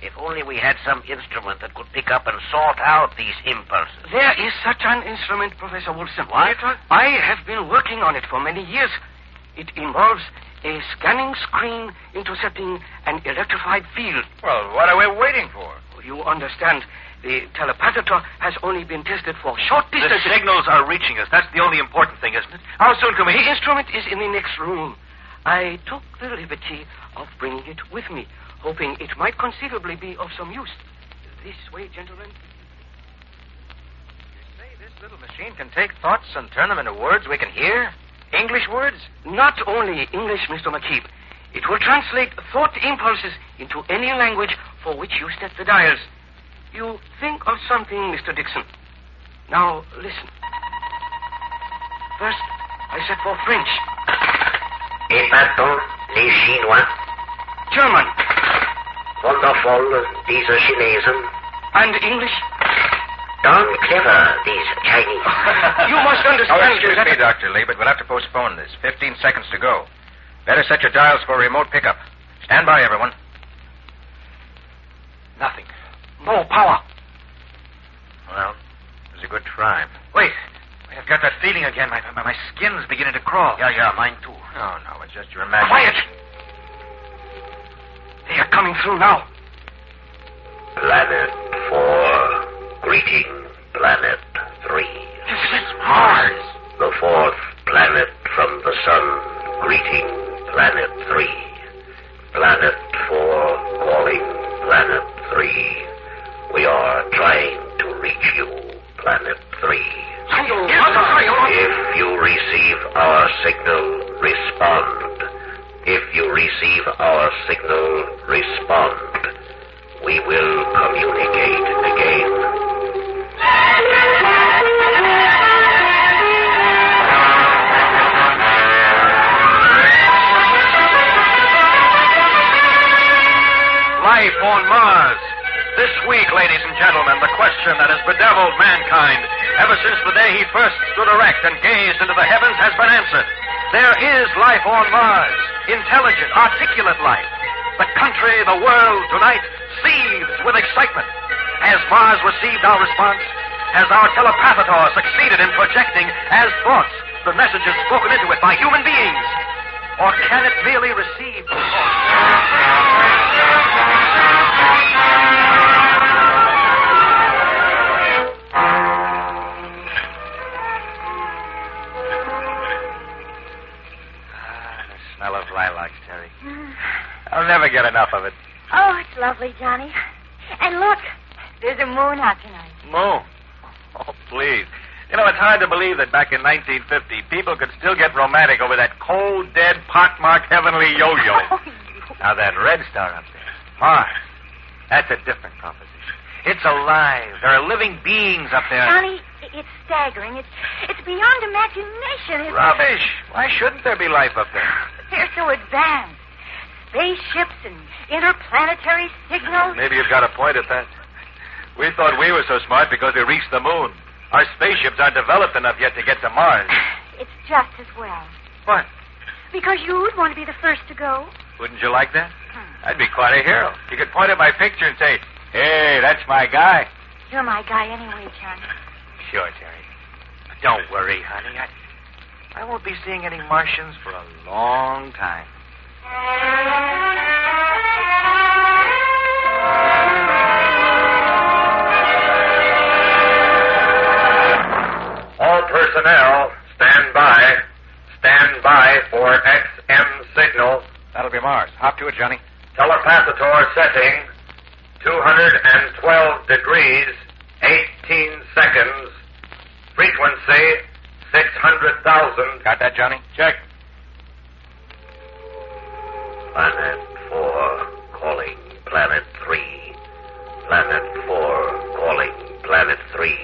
If only we had some instrument that could pick up and sort out these impulses. There is such an instrument, Professor Wolfson. What? I have been working on it for many years. It involves a scanning screen intercepting an electrified field. Well, what are we waiting for? You understand, the telepathator has only been tested for short distances. The signals are reaching us. That's the only important thing, isn't it? How soon can we... The instrument is in the next room. I took the liberty of bringing it with me, hoping it might conceivably be of some use. This way, gentlemen. You say this little machine can take thoughts and turn them into words we can hear? English words? Not only English, Mr. McCabe. It will translate thought impulses into any language for which you set the dials. You think of something, Mr. Dixon. Now, listen. First, I set for French. Et pardon, les Chinois. German. Wonderful, diese Chinesen. And English? Darn clever, these Chinese. You must understand... Excuse me, Dr. Lee, but we'll have to postpone this. 15 seconds to go. Better set your dials for remote pickup. Stand by, everyone. Nothing. No power. Well, it was a good try. Wait. I've got that feeling again. My skin's beginning to crawl. Yeah, mine too. No, it's just your imagination. Quiet! They are coming through now. Planet 4. Greeting, Planet 3. This is Mars. The fourth planet from the sun. greeting Planet 3. Planet 4 calling Planet 3. We are trying to reach you, Planet 3. If you receive our signal, respond. If you receive our signal, respond. We will communicate again. Life on Mars. This week, ladies and gentlemen, the question that has bedeviled mankind ever since the day he first stood erect and gazed into the heavens has been answered. There is life on Mars. Intelligent, articulate life. The country, the world, tonight seethes with excitement. Has Mars received our response? Has our telepathator succeeded in projecting as thoughts the messages spoken into it by human beings? Or can it merely receive the smell of lilacs, Terry. I'll never get enough of it. Oh, it's lovely, Johnny. And look, there's a moon out tonight. Moon? Oh, please. You know, it's hard to believe that back in 1950, people could still get romantic over that cold, dead, pockmarked heavenly yo-yo. Now, that red star up there, Mars, that's a different proposition. It's alive. There are living beings up there. Johnny, it's staggering. It's beyond imagination. Rubbish. Why shouldn't there be life up there? They're so advanced. Spaceships and interplanetary signals. Maybe you've got a point at that. We thought we were so smart because we reached the moon. Our spaceships aren't developed enough yet to get to Mars. It's just as well. What? Because you'd want to be the first to go. Wouldn't you like that? I'd be quite a hero. You could point at my picture and say, hey, that's my guy. You're my guy anyway, Johnny. Sure, Terry. But don't worry, honey. I won't be seeing any Martians for a long time. All personnel, stand by. Stand by for XM signal. That'll be Mars. Hop to it, Johnny. Telepathator setting. 212 degrees, 18 seconds. Frequency, 600,000. Got that, Johnny? Check. Planet 4 calling Planet 3. Planet 4 calling Planet 3.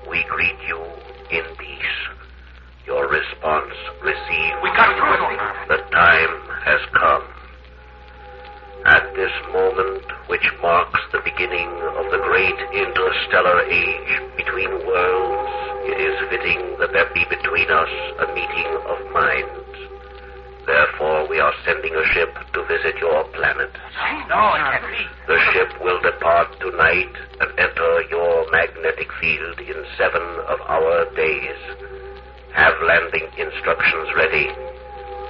We greet you in peace. Your response received. We got through it. The time has come. At this moment, which marks the beginning of the great interstellar age between worlds, it is fitting that there be between us a meeting of minds. Therefore, we are sending a ship to visit your planet. No, it can't be. The ship will depart tonight and enter your magnetic field in 7 of our days. Have landing instructions ready.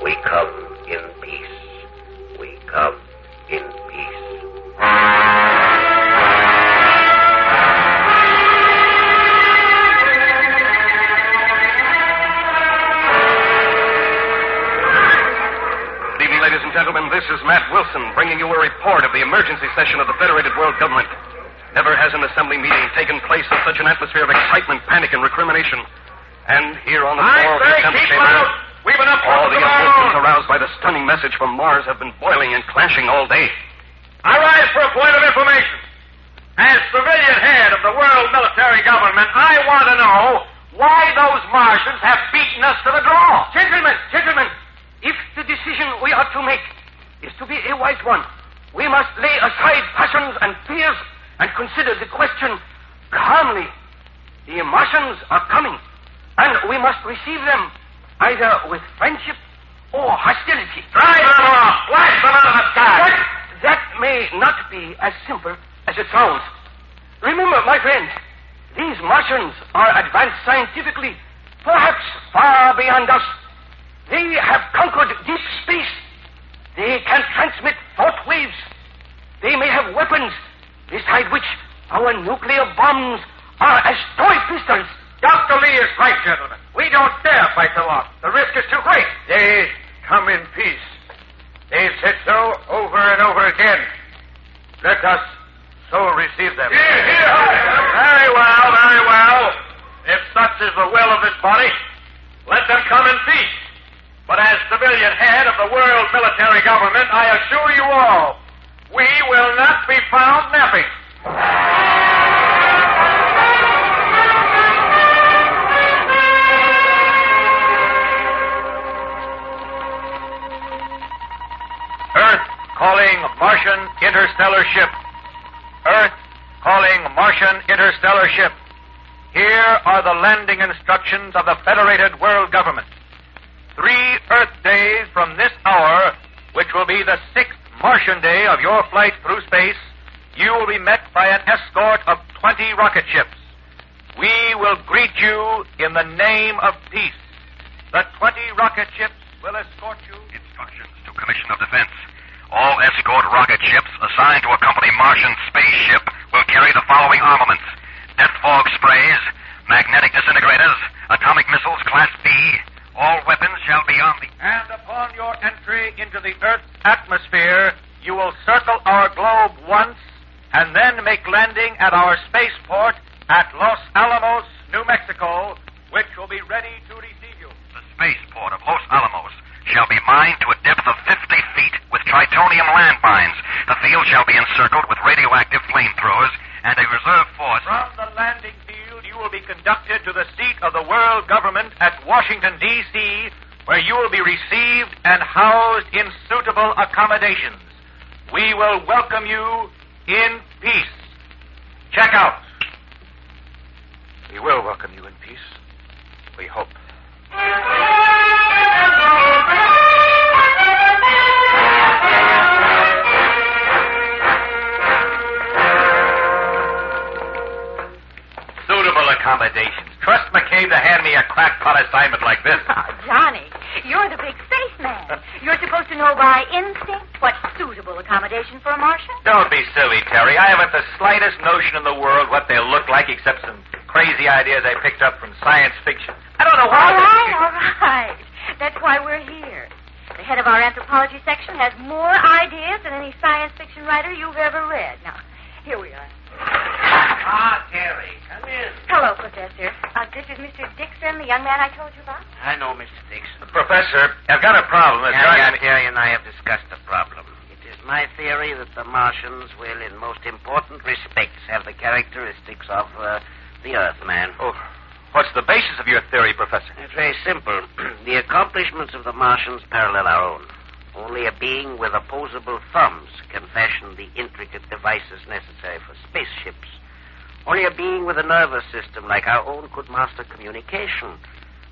We come in peace. We come in peace. Good evening, ladies and gentlemen. This is Matt Wilson bringing you a report of the emergency session of the Federated World Government. Never has an assembly meeting taken place in such an atmosphere of excitement, panic, and recrimination. And here on the floor of the assembly chamber, We've been up all the impulses aroused by the stunning message from Mars have been boiling and clashing all day. I rise for a point of information. As civilian head of the world military government, I want to know why those Martians have beaten us to the draw. Gentlemen, if the decision we ought to make is to be a wise one, we must lay aside passions and fears and consider the question calmly. The Martians are coming, and we must receive them either with friendship or hostility. Drive them off! Blast them out of the sky! That may not be as simple as it sounds. Remember, my friend, these Martians are advanced scientifically, perhaps far beyond us. They have conquered deep space. They can transmit thought waves. They may have weapons beside which our nuclear bombs are as toy pistols. Dr. Lee is right, gentlemen. We don't dare fight them off. The risk is too great. come in peace. They've said so over and over again. Let us so receive them. Very well, very well. If such is the will of this body, let them come in peace. But as civilian head of the world military government, I assure you all, we will not be found napping. Earth calling Martian interstellar ship. Earth calling Martian interstellar ship. Here are the landing instructions of the Federated World Government. 3 Earth days from this hour, which will be the 6th Martian day of your flight through space, you will be met by an escort of 20 rocket ships. We will greet you in the name of peace. The 20 rocket ships will escort you. Instructions to Commission of Defense. All escort rocket ships assigned to accompany Martian spaceship will carry the following armaments: death fog sprays, magnetic disintegrators, atomic missiles Class B. All weapons shall be on the... And upon your entry into the Earth's atmosphere, you will circle our globe once and then make landing at our spaceport at Los Alamos, New Mexico, which will be ready to receive you. The spaceport of Los Alamos shall be mined to a depth of 50 feet with tritonium landmines. The field shall be encircled with radioactive flamethrowers and a reserve force. From the landing field, you will be conducted to the seat of the world government at Washington, D.C., where you will be received and housed in suitable accommodations. We will welcome you in peace. Check out. We will welcome you in peace. We hope. Suitable accommodations. Trust McCabe to hand me a crackpot assignment like this. Oh, Johnny, you're the big spaceman. You're supposed to know by instinct what's suitable accommodation for a Martian. Don't be silly, Terry. I haven't the slightest notion in the world what they'll look like except some crazy ideas I picked up from science fiction. I don't know why. All right. That's why we're here. The head of our anthropology section has more ideas than any science fiction writer you've ever read. Now, here we are. Terry, come in. Hello, Professor. This is Mr. Dixon, the young man I told you about. I know, Mr. Dixon. Professor, I've got a problem. Terry and I have discussed the problem. It is my theory that the Martians will, in most important respects, have the characteristics of the Earthman. Oh, what's the basis of your theory, Professor? It's very simple. The accomplishments of the Martians parallel our own. Only a being with opposable thumbs can fashion the intricate devices necessary for spaceships. Only a being with a nervous system like our own could master communication.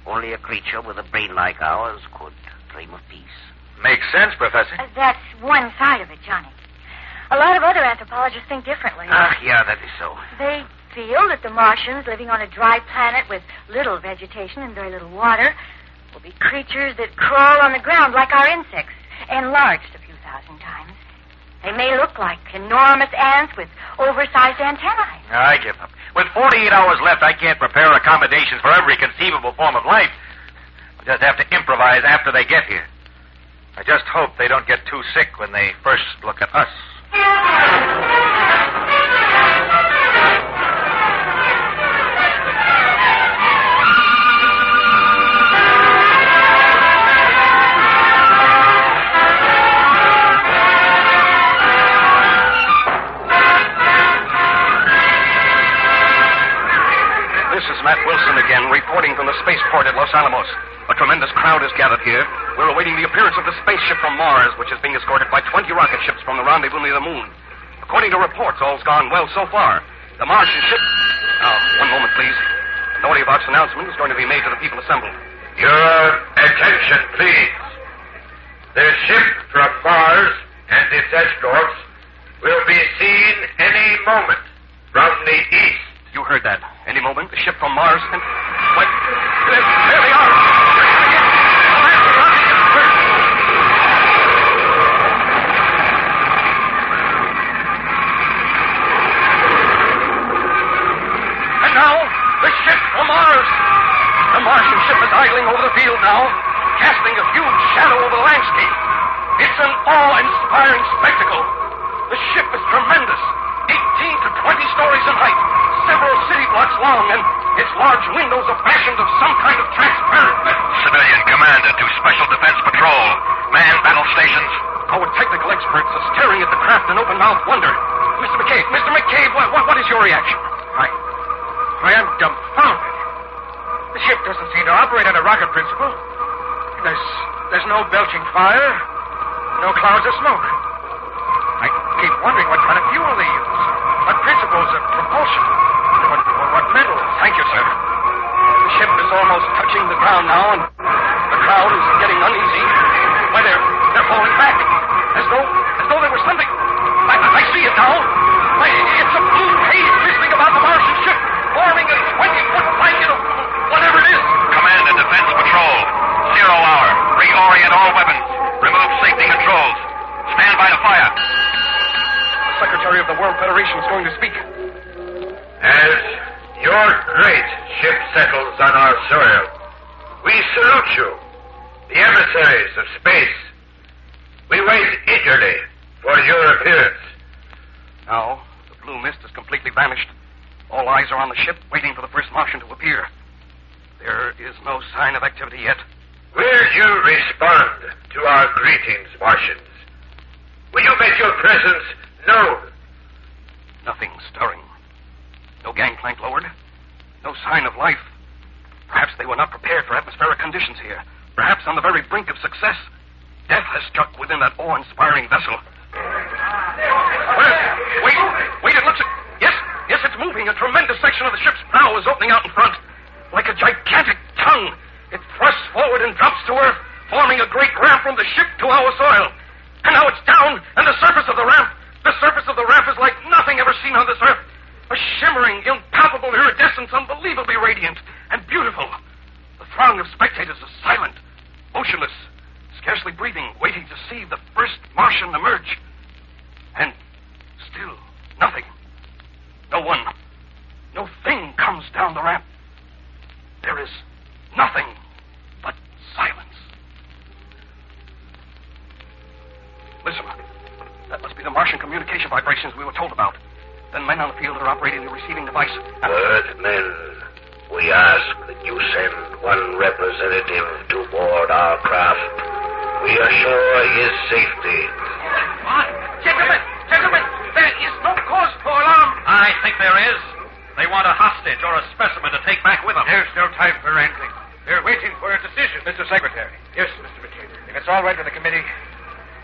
Only a creature with a brain like ours could dream of peace. Makes sense, Professor. That's one side of it, Johnny. A lot of other anthropologists think differently. Yeah, that is so. They feel that the Martians, living on a dry planet with little vegetation and very little water, will be creatures that crawl on the ground like our insects, enlarged a few thousand times. They may look like enormous ants with oversized antennae. I give up. With 48 hours left, I can't prepare accommodations for every conceivable form of life. We'll just have to improvise after they get here. I just hope they don't get too sick when they first look at us. Matt Wilson again, reporting from the spaceport at Los Alamos. A tremendous crowd is gathered here. We're awaiting the appearance of the spaceship from Mars, which is being escorted by 20 rocket ships from the rendezvous near the moon. According to reports, all's gone well so far. The Martian ship... Now, one moment, please. An audio box announcement is going to be made to the people assembled. Your attention, please. The ship from Mars and its escorts will be seen any moment from the east. You heard that. Any moment, the ship from Mars and... Wait. There they are! And now, the ship from Mars. The Martian ship is idling over the field now, casting a huge shadow over the landscape. escape. It's an awe-inspiring spectacle. The ship is tremendous, 18 to 20 stories in height, several city blocks long, and its large windows are fashioned of some kind of transparent metal. Civilian commander to Special Defense Patrol. Man battle stations. Our technical experts are staring at the craft in open-mouthed wonder. Mr. McCabe, what is your reaction? I am dumbfounded. The ship doesn't seem to operate on a rocket principle. There's no belching fire, no clouds of smoke. I keep wondering what kind of fuel they use, what principles of propulsion, what metals. Thank you, sir. The ship is almost touching the ground now, and the crowd is getting uneasy. Why, they're falling back, as though there was something. I see it now. Why, it's a blue haze twisting about the Martian ship, forming a 20-foot blanket of whatever it is. Command and Defense Patrol. 0 hour. Reorient all weapons. Remove safety controls. Stand by to fire. The Secretary of the World Federation is going to speak. As your great ship settles on our soil, we salute you, the emissaries of space. We wait eagerly for your appearance. Now, the blue mist has completely vanished. All eyes are on the ship, waiting for the first Martian to appear. There is no sign of activity yet. Will you respond to our greetings, Martians? Will you make your presence known? Nothing stirring. No gangplank lowered. No sign of life. Perhaps they were not prepared for atmospheric conditions here. Perhaps on the very brink of success. Death has struck within that awe-inspiring vessel. Wait, it looks... Yes, it's moving. A tremendous section of the ship's prow is opening out in front. Like a gigantic tongue. It thrusts forward and drops to earth, forming a great ramp from the ship to our soil. And now it's down, and the surface of the ramp is like nothing ever seen on this earth. A shimmering, impalpable iridescence, unbelievably radiant and beautiful. The throng of spectators is silent, motionless, scarcely breathing, waiting to see the first Martian emerge. And still nothing. No one, no thing comes down the ramp. There is nothing but silence. Listen, that must be the Martian communication vibrations we were told about. Then men on the field are operating the receiving device. Earthmen, we ask that you send one representative to board our craft. We assure his safety. What? Gentlemen, there is no cause for alarm. I think there is. They want a hostage or a specimen to take back with them. There's no time for anything. They're waiting for a decision. Mr. Secretary. Yes, Mr. McCabe. If it's all right with the committee,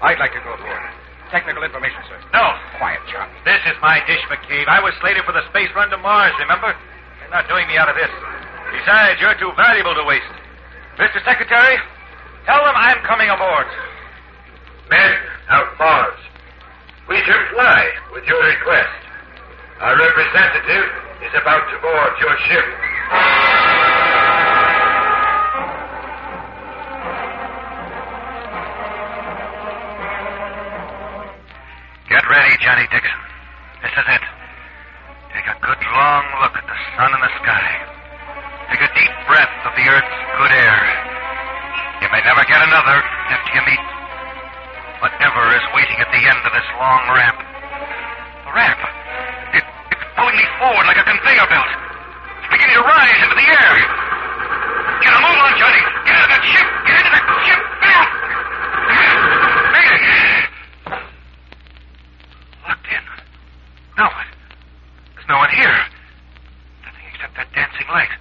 I'd like to go aboard. Technical information, sir. No. Quiet, Charlie. This is my dish, McCabe. I was slated for the space run to Mars, remember? They're not doing me out of this. Besides, you're too valuable to waste. Mr. Secretary, tell them I'm coming aboard. Men of Mars, we comply with your request. Our representative is about to board your ship. Get ready, Johnny Dixon. This is it. Take a good long look at the sun and the sky. Take a deep breath of the Earth's good air. You may never get another after you meet whatever is waiting at the end of this long ramp. The ramp. It's pulling me forward like a conveyor belt. It's beginning to rise into the air. Get a move on, Johnny. Get into that ship. Get into that ship. Fast. Made it. Locked in. No. There's no one here. Nothing except that dancing light.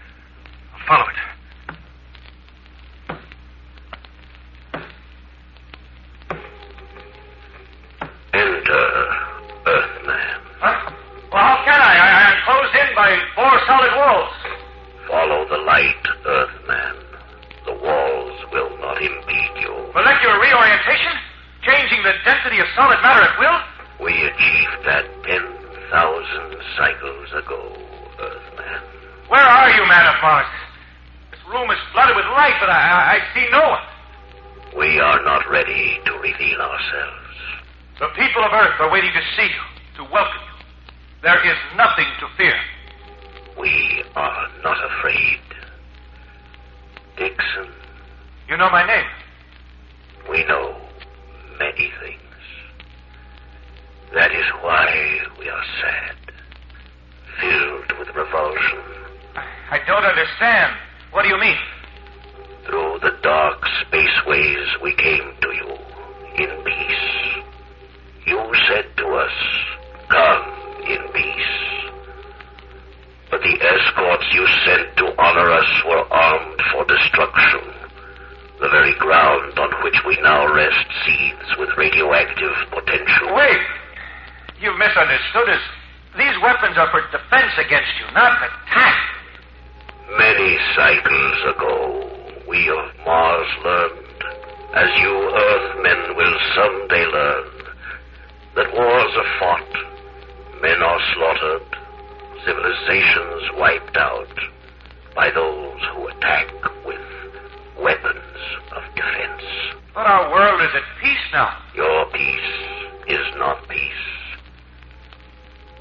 I'll follow it. Enter, Earthman. Huh? Well, how can I? I'm closed in by 4 solid walls. Follow the light, Earthman. The walls will not impede you. Molecular reorientation? Changing the density of solid matter at will? We achieved that 10,000 cycles ago, Earthman. Where are you, man of Mars? This room is flooded with light, but I see no one. We are not ready to reveal ourselves. The people of Earth are waiting to see you, to welcome you. There is nothing to fear. We are not afraid. Dixon. You know my name? We know. seeds with radioactive potential. Wait! You've misunderstood us. These weapons are for defense against you, not attack. Many cycles ago, we of Mars learned, as you Earthmen will someday learn, that wars are fought, men are slaughtered, civilizations wiped out by those who attack with weapons of defense. But our world is at peace now. Your peace is not peace.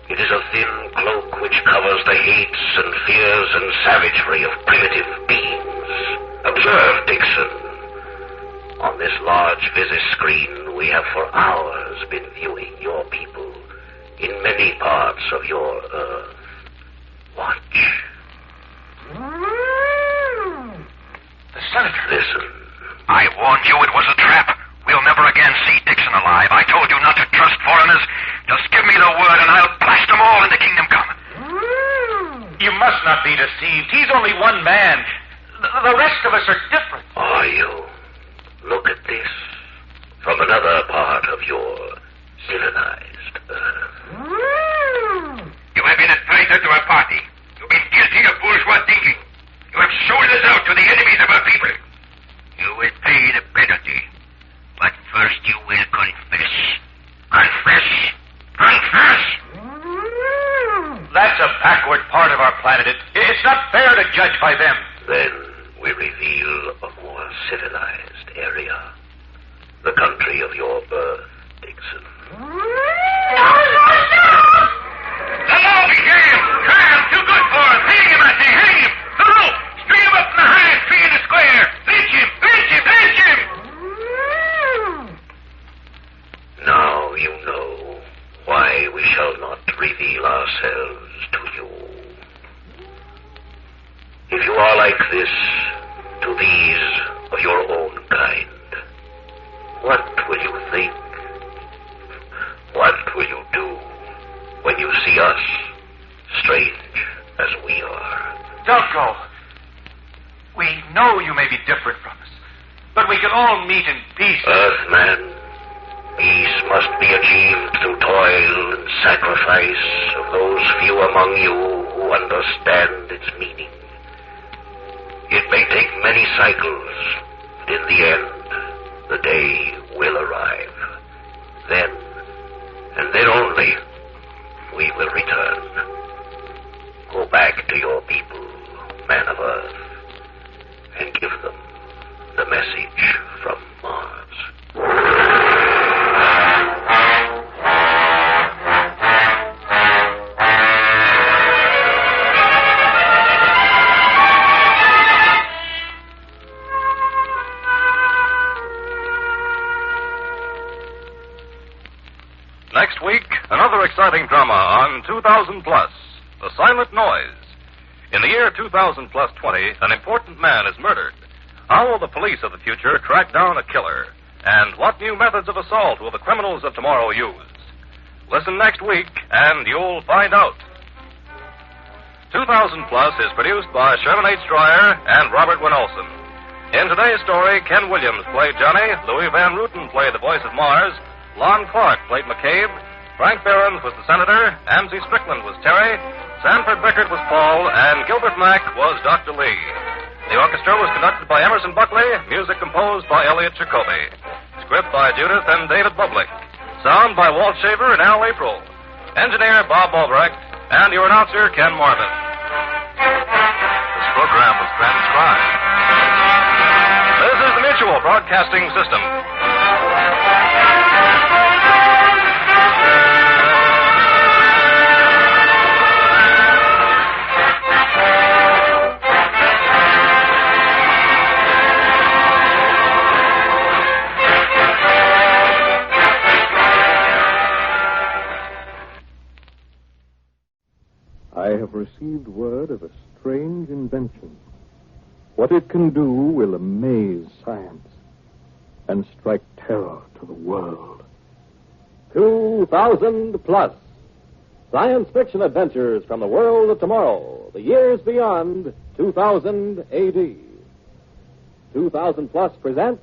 It is a thin cloak which covers the hates and fears and savagery of primitive beings. Observe, Dixon. On this large screen, we have for hours been viewing your people in many parts of your Earth. Watch. The senator. Listen. I warned you it was a trap. We'll never again see Dixon alive. I told you not to trust foreigners. Just give me the word and I'll blast them all into Kingdom Come. You must not be deceived. He's only one man. The rest of us are different. Are you? Look at this. From another part of your civilized Earth. You have been a traitor to our party. You've been guilty of bourgeois thinking. You have sold us out to the enemies of our people. You will pay the penalty. But first you will confess. Confess! Confess! That's a backward part of our planet. It's not fair to judge by them. Then we reveal a more civilized area. The country of your birth, Dixon. The law began! Trial too good for him! Hang him, I say! Hang him! The rope! String him up in the highest tree in the square! Lynch him! Lynch him! Lynch him! Now you know why we shall not reveal ourselves to you. If you are like this to these of your own kind, what will you think? What will you do when you see us, strange as we are? Don't go. We know you may be different from us, but we can all meet in peace. Earthman, peace must be achieved through toil and sacrifice of those few among you who understand its meaning. It may take many cycles, but in the end, the day will arrive. Then, and then only, we will return. Go back to your people, man of Earth, and give them the message from Mars. Next week, another exciting drama on 2000 Plus, The Silent Noise. In the year 2000 plus 20, an important man is murdered. How will the police of the future track down a killer? And what new methods of assault will the criminals of tomorrow use? Listen next week, and you'll find out. 2000 Plus is produced by Sherman H. Dryer and Robert Weenolsen. In today's story, Ken Williams played Johnny, Louis Van Ruten played the voice of Mars, Lon Clark played McCabe, Frank Behrens was the Senator, Amzie Strickland was Terry, Sanford Bickert was Paul, and Gilbert Mack was Dr. Lee. The orchestra was conducted by Emerson Buckley, music composed by Elliot Jacoby. Script by Judith and David Bublik. Sound by Walt Shaver and Al April. Engineer Bob Albrecht, and your announcer Ken Marvin. This program was transcribed. This is the Mutual Broadcasting System. I have received word of a strange invention. What it can do will amaze science and strike terror to the world. 2000 Plus. Science fiction adventures from the world of tomorrow, the years beyond 2000 AD. 2000 Plus presents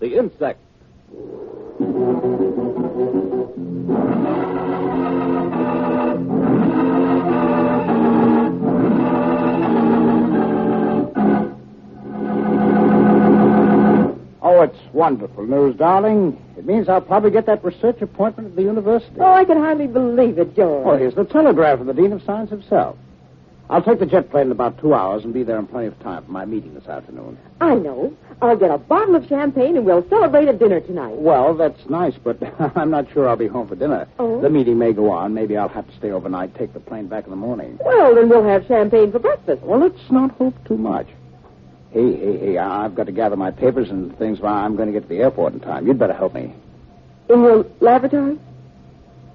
The Insect Oh, it's wonderful news, darling. It means I'll probably get that research appointment at the university. Oh, I can hardly believe it, George. Oh, here's the telegram from the Dean of Science himself. I'll take the jet plane in about 2 hours and be there in plenty of time for my meeting this afternoon. I know. I'll get a bottle of champagne and we'll celebrate at dinner tonight. Well, that's nice, but I'm not sure I'll be home for dinner. Oh? The meeting may go on. Maybe I'll have to stay overnight, take the plane back in the morning. Well, then we'll have champagne for breakfast. Well, let's not hope too much. Hey, I've got to gather my papers and things while I'm going to get to the airport in time. You'd better help me. In your laboratory?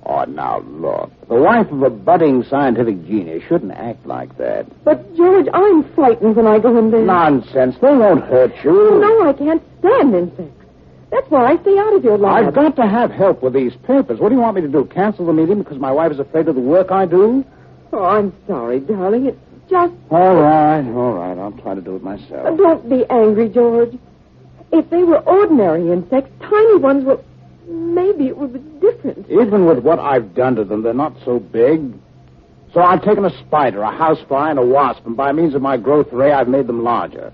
Oh, now, look. The wife of a budding scientific genius shouldn't act like that. But, George, I'm frightened when I go in there. Nonsense. They won't hurt you. No, I can't stand insects. That's why I stay out of your lab. I've got to have help with these papers. What do you want me to do, cancel the meeting because my wife is afraid of the work I do? Oh, I'm sorry, darling. It's just... All right. I'll try to do it myself. Don't be angry, George. If they were ordinary insects, tiny ones will... Maybe it would be different. Even with what I've done to them, they're not so big. So I've taken a spider, a housefly, and a wasp, and by means of my growth ray, I've made them larger.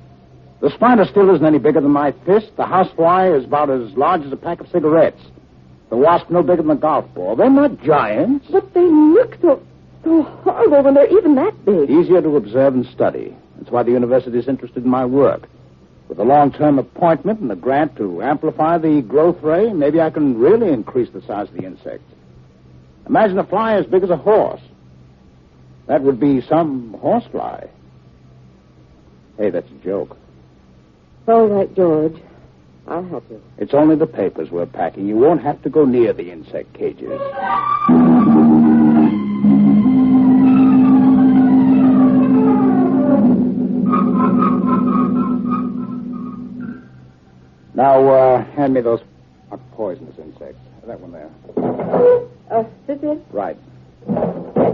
The spider still isn't any bigger than my fist. The housefly is about as large as a pack of cigarettes. The wasp no bigger than a golf ball. They're not giants. But they look so horrible when they're even that big. Easier to observe and study. That's why the university is interested in my work. With a long-term appointment and a grant to amplify the growth ray, maybe I can really increase the size of the insect. Imagine a fly as big as a horse. That would be some horsefly. Hey, that's a joke. All right, George. I'll help you. It's only the papers we're packing. You won't have to go near the insect cages. Now, hand me those poisonous insects. That one there. This it? Right.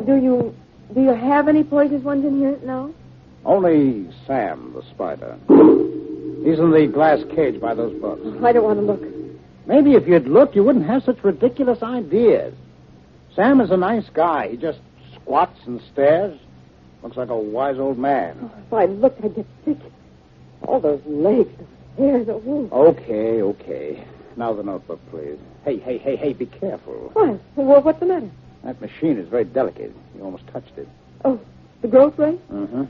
Do you have any poisonous ones in here? No? Only Sam, the spider. He's in the glass cage by those books. I don't want to look. Maybe if you'd look, you wouldn't have such ridiculous ideas. Sam is a nice guy. He just squats and stares. Looks like a wise old man. Oh, if I looked, I'd get sick. All those legs, those hairs, the wound. Okay. Now the notebook, please. Hey, be careful. What? Well, what's the matter? That machine is very delicate. You almost touched it. Oh, the growth ray? Mm-hmm.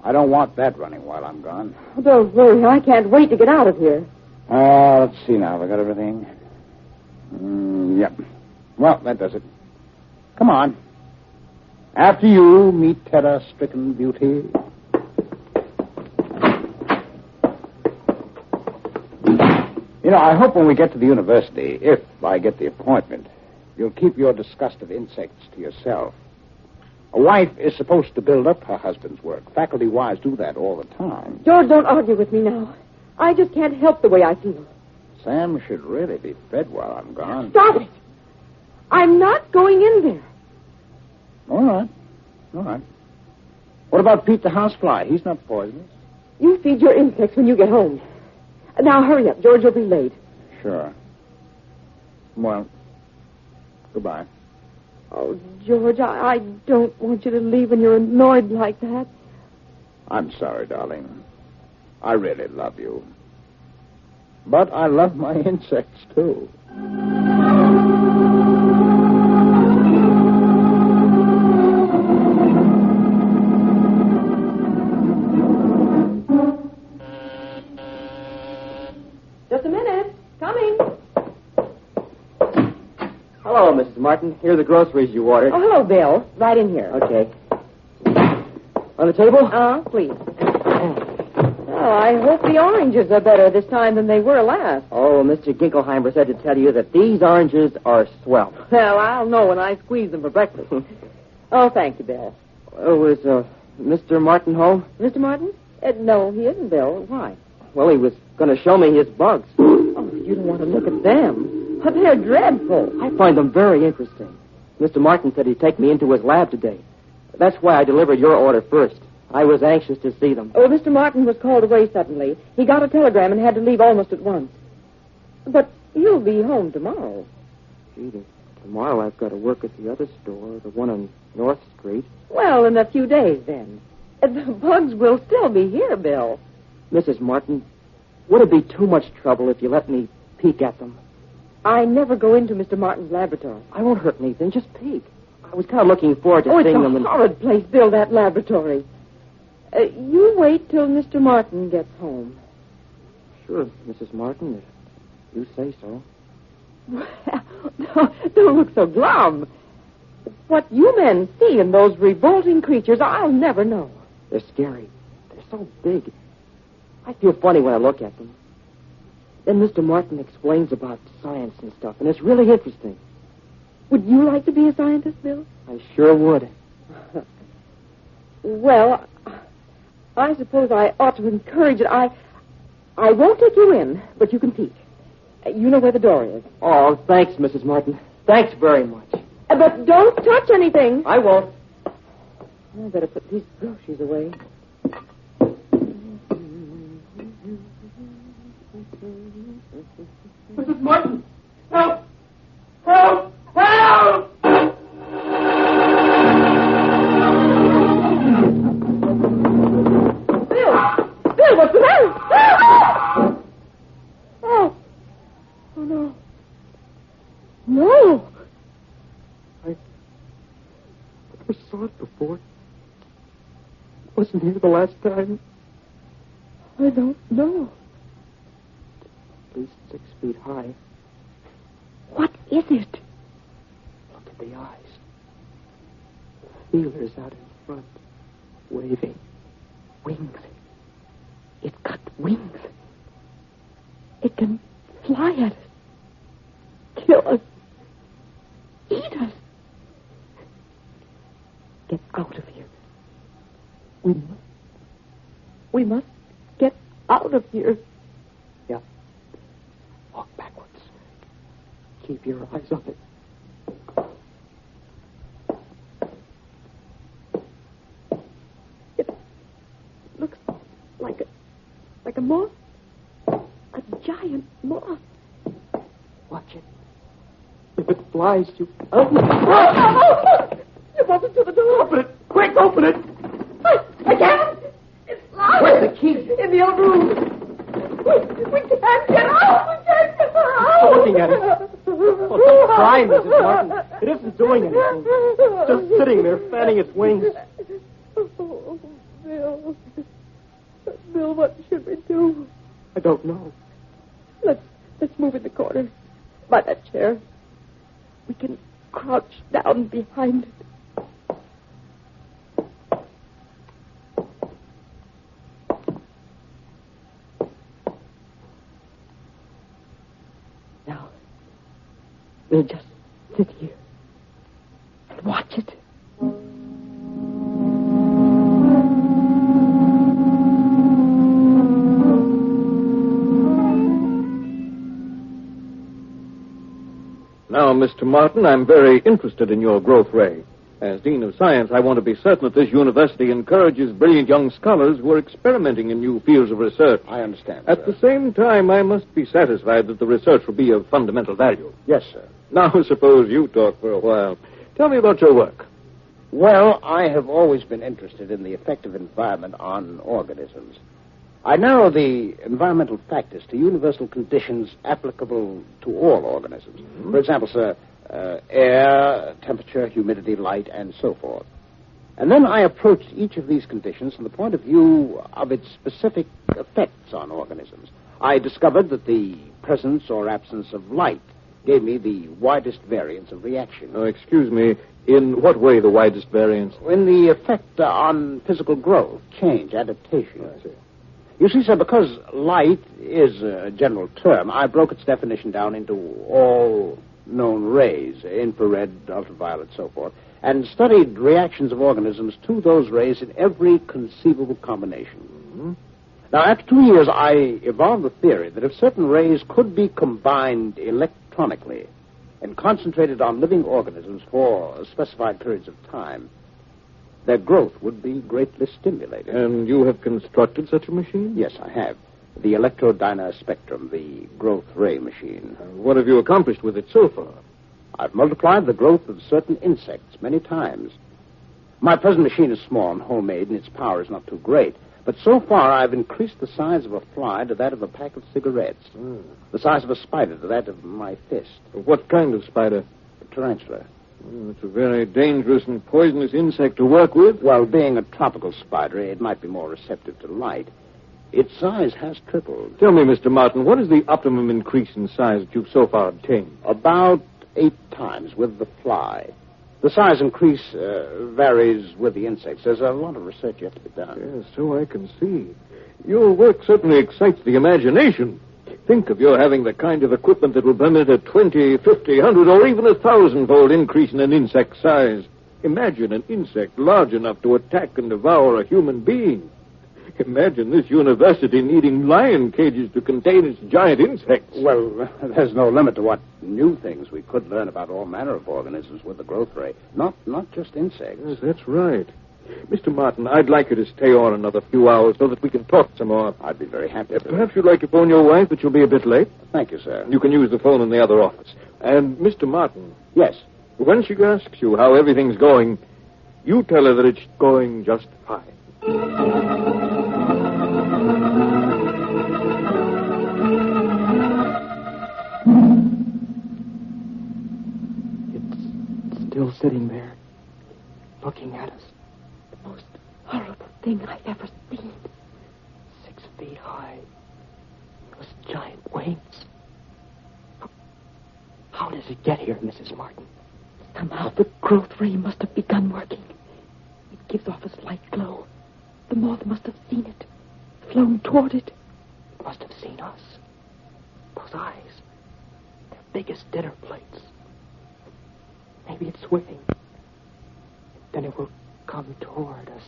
I don't want that running while I'm gone. Oh, don't worry. I can't wait to get out of here. Let's see now. Have I got everything? Yep. Well, that does it. Come on. After you, meet terror-stricken beauty. You know, I hope when we get to the university, if I get the appointment, you'll keep your disgust of insects to yourself. A wife is supposed to build up her husband's work. Faculty wives do that all the time. George, don't argue with me now. I just can't help the way I feel. Sam should really be fed while I'm gone. Stop it! I'm not going in there. All right. What about Pete the housefly? He's not poisonous. You feed your insects when you get home. Now, hurry up. George will be late. Sure. Well, goodbye. Oh, George, I don't want you to leave when you're annoyed like that. I'm sorry, darling. I really love you. But I love my insects, too. Just a minute. Coming. Hello, Mrs. Martin. Here are the groceries you ordered. Oh, hello, Bill. Right in here. Okay. On the table? Please. Oh, I hope the oranges are better this time than they were last. Oh, Mr. Ginkelheimer said to tell you that these oranges are swell. Well, I'll know when I squeeze them for breakfast. Oh, thank you, Bill. Was Mr. Martin home? Mr. Martin? No, he isn't, Bill. Why? Well, he was going to show me his bugs. Oh, you don't want to look at them. But they're dreadful. I find them very interesting. Mr. Martin said he'd take me into his lab today. That's why I delivered your order first. I was anxious to see them. Oh, Mr. Martin was called away suddenly. He got a telegram and had to leave almost at once. But You'll be home tomorrow. Gee, tomorrow I've got to work at the other store, the one on North Street. Well, in a few days, then. The bugs will still be here, Bill. Mrs. Martin, would it be too much trouble if you let me peek at them? I never go into Mr. Martin's laboratory. I won't hurt anything. Just peek. I was kind of looking forward to seeing them. It's a horrid place, Bill, that laboratory. You wait till Mr. Martin gets home. Sure, Mrs. Martin, if you say so. Well, don't look so glum. What you men see in those revolting creatures, I'll never know. They're scary. They're so big. I feel funny when I look at them. Then Mr. Martin explains about science and stuff, and it's really interesting. Would you like to be a scientist, Bill? I sure would. Well, I suppose I ought to encourage it. I won't take you in, but you can peek. You know where the door is. Oh, thanks, Mrs. Martin. Thanks very much. But don't touch anything. I won't. I better put these groceries away. Mrs. Martin! Help! Help! Help! Bill, what's the matter? Oh, no. No. I never saw it before. Wasn't here the last time. I don't know. At least 6 feet high. What is it? Look at the eyes. Feelers out in front, waving. Wings. It's got wings. It can fly at us. Kill us. Eat us. Get out of here. We must get out of here. Yeah. Walk backwards. Keep your eyes on it. It looks like a moth. A giant moth. Watch it. If it flies, you... Oh! You want it to the door. Open it. Quick, open it. I can't. It's locked. Where's the key? In the other room. We can't get out. We can't get out. I'm looking at it. Oh, don't cry, Mrs. Martin. It isn't doing anything. It's just sitting there, fanning its wings. Oh, Bill. Bill, what should we do? I don't know. Let's move in the corner. By that chair. We can crouch down behind it. Now, we'll just sit here and watch it. Now, Mr. Martin, I'm very interested in your growth ray. As Dean of Science, I want to be certain that this university encourages brilliant young scholars who are experimenting in new fields of research. I understand, At sir. the same time, I must be satisfied that the research will be of fundamental value. Yes, sir. Now, suppose you talk for a while. Tell me about your work. Well, I have always been interested in the effect of environment on organisms. I narrow the environmental factors to universal conditions applicable to all organisms. Mm-hmm. For example, sir, air, temperature, humidity, light, and so forth. And then I approached each of these conditions from the point of view of its specific effects on organisms. I discovered that the presence or absence of light gave me the widest variance of reaction. Oh, excuse me, in what way the widest variance? In the effect on physical growth, change, adaptation. I see. You see, sir, because light is a general term, I broke its definition down into all known rays, infrared, ultraviolet, so forth, and studied reactions of organisms to those rays in every conceivable combination. Mm-hmm. Now, after 2 years, I evolved the theory that if certain rays could be combined electronically and concentrated on living organisms for specified periods of time, their growth would be greatly stimulated. And you have constructed such a machine? Yes, I have. The electrodynaspectrum, the growth ray machine. What have you accomplished with it so far? I've multiplied the growth of certain insects many times. My present machine is small and homemade, and its power is not too great. But so far, I've increased the size of a fly to that of a pack of cigarettes. The size of a spider to that of my fist. What kind of spider? A tarantula. It's a very dangerous and poisonous insect to work with. Well, being a tropical spider, it might be more receptive to light. Its size has tripled. Tell me, Mr. Martin, what is the optimum increase in size that you've so far obtained? About 8 times with the fly. The size increase varies with the insects. There's a lot of research yet to be done. Yes, so I can see. Your work certainly excites the imagination. Think of your having the kind of equipment that will permit a 20, 50, 100, or even 1,000-fold increase in an insect's size. Imagine an insect large enough to attack and devour a human being. Imagine this university needing lion cages to contain its giant insects. Well, there's no limit to what new things we could learn about all manner of organisms with the growth ray. Not just insects. Yes, that's right. Mr. Martin, I'd like you to stay on another few hours so that we can talk some more. I'd be very happy to. Perhaps you'd like to phone your wife, but you'll be a bit late. Thank you, sir. You can use the phone in the other office. And, Mr. Martin. Yes? When she asks you how everything's going, you tell her that it's going just fine. Still sitting there, looking at us. The most horrible thing I've ever seen. 6 feet high. Those giant wings. How does it get here, Mrs. Martin? Somehow the growth ray must have begun working. It gives off a slight glow. The moth must have seen it, flown toward it. It must have seen us. Those eyes, they're big as dinner plates. Maybe it's waiting. Then it will come toward us.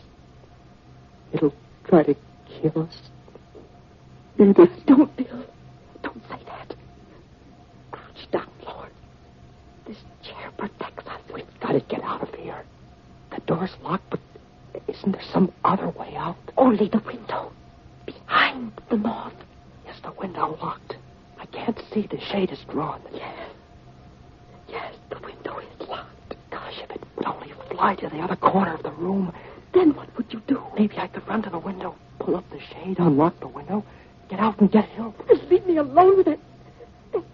It'll try to kill us. Don't, Bill. Don't say that. Crouch down, Lord. This chair protects us. We've got to get out of here. The door's locked, but isn't there some other way out? Only the window. Behind the moth. Yes, the window locked. I can't see. The shade is drawn. Yes, the window is locked. Gosh, if it would only fly to the other corner of the room. Then what would you do? Maybe I could run to the window, pull up the shade, unlock the window, get out and get help. Just leave me alone with that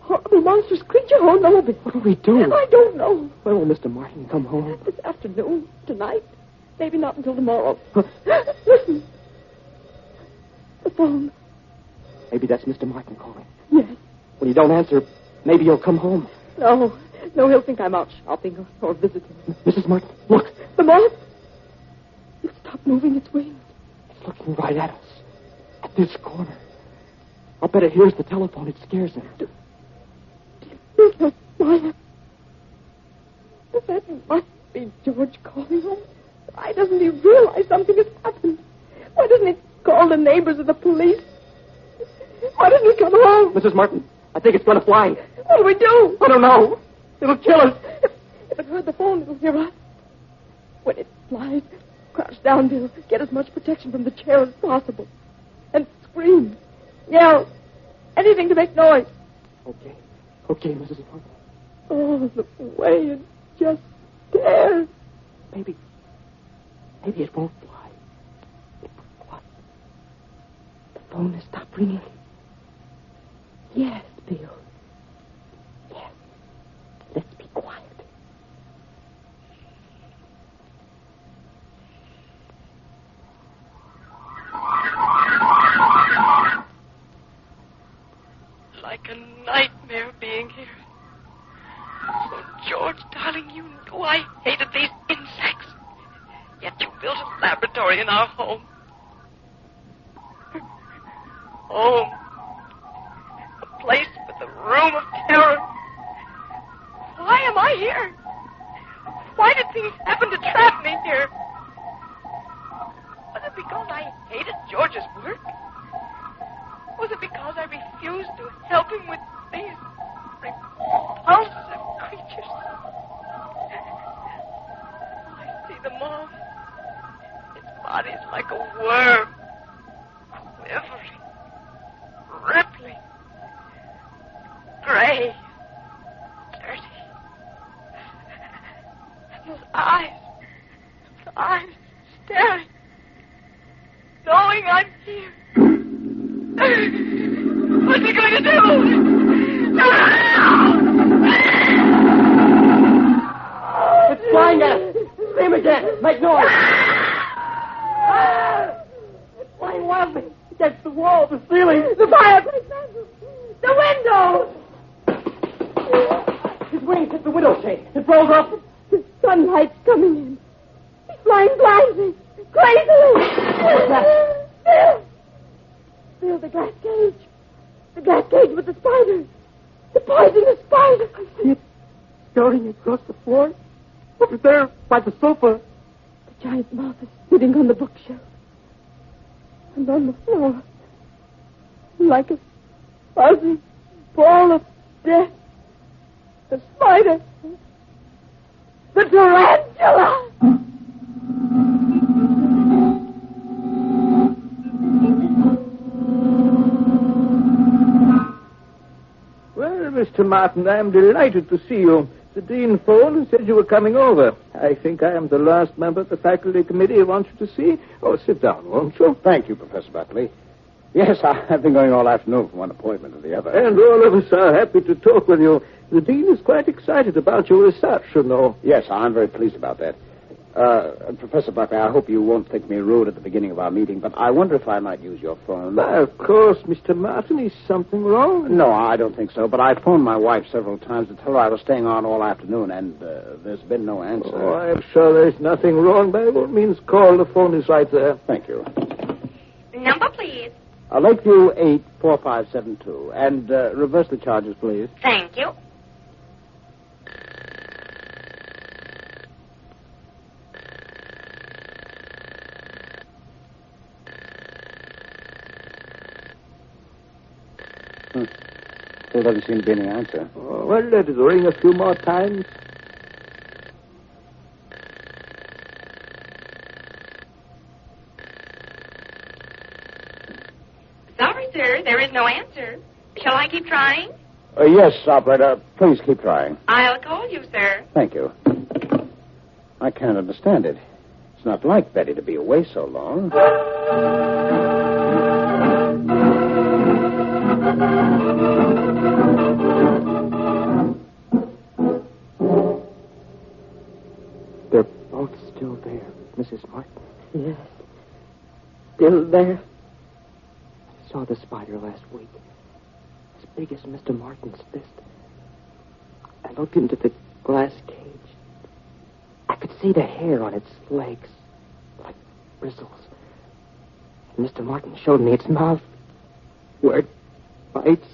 horrible monstrous creature. Oh, no, but what do we do? I don't know. When will Mr. Martin come home? This afternoon, tonight. Maybe not until tomorrow. Listen. The phone. Maybe that's Mr. Martin calling. Yes. When you don't answer, maybe he'll come home. No, he'll think I'm out shopping or visiting. Mrs. Martin, look. The moth. It stopped moving its wings. It's looking right at us. At this corner. I'll bet it hears the telephone. It scares him. Do you think Maya? That must be George calling home. Why doesn't he realize something has happened? Why doesn't he call the neighbors or the police? Why doesn't he come home? Mrs. Martin, I think it's going to fly. What do we do? I don't know. It'll kill us. If it heard the phone, it'll hear us. When it flies, crouch down, Bill. Get as much protection from the chair as possible. And scream. Yell. Anything to make noise. Okay, Mrs. Martin. Oh, the way it just stares. Maybe it won't fly. What? The phone has stopped ringing. Yes, Bill. Yes. Let's be quiet. Like a nightmare being here. So, George, darling, you know I hated these insects. Yet you built a laboratory in our home. Home. A place with a room of terror. Why am I here? Why did things happen to trap me here? Was it because I hated George's work? Was it because I refused to help him with these repulsive creatures? I see the moth. Its body's like a worm, quivering, Eyes staring. Knowing I'm here. What's he going to do? It's flying at us. Scream again. Make noise. It's flying wildly against the wall, the ceiling, the fireplace, the window. His wings hit the window shade. It rolls up. The sunlight's coming in. He's flying blindly, crazily. What's that? Phil, the glass cage. The glass cage with the spider. The poisonous spider. I see it darting across the floor. Over there by the sofa. The giant moth is sitting on the bookshelf. And on the floor, like a fuzzy ball of death, the spider. The tarantula! Well, Mr. Martin, I am delighted to see you. The dean phoned and said you were coming over. I think I am the last member of the faculty committee who wants you to see. Oh, sit down, won't you? Thank you, Professor Buckley. Yes, I've been going all afternoon from one appointment to the other. And all of us are happy to talk with you. The dean is quite excited about your research, you know. Yes, I'm very pleased about that. Professor Buckley, I hope you won't think me rude at the beginning of our meeting, but I wonder if I might use your phone. Why, of course, Mr. Martin. Is something wrong? No, I don't think so, but I phoned my wife several times to tell her I was staying on all afternoon, and there's been no answer. Oh, I'm sure there's nothing wrong. By all means, call. The phone is right there. Thank you. Number, please. Lakeview 84572. And reverse the charges, please. Thank you. Still doesn't seem to be any answer. Oh, well, let it ring a few more times. Sorry, sir. There is no answer. Shall I keep trying? Yes, operator. Please keep trying. I'll call you, sir. Thank you. I can't understand it. It's not like Betty to be away so long. They're both still there, Mrs. Martin. Yes. Still there. I saw the spider last week. As big as Mr. Martin's fist. I looked into the glass cage. I could see the hair on its legs, like bristles. And Mr. Martin showed me its mouth, where it bites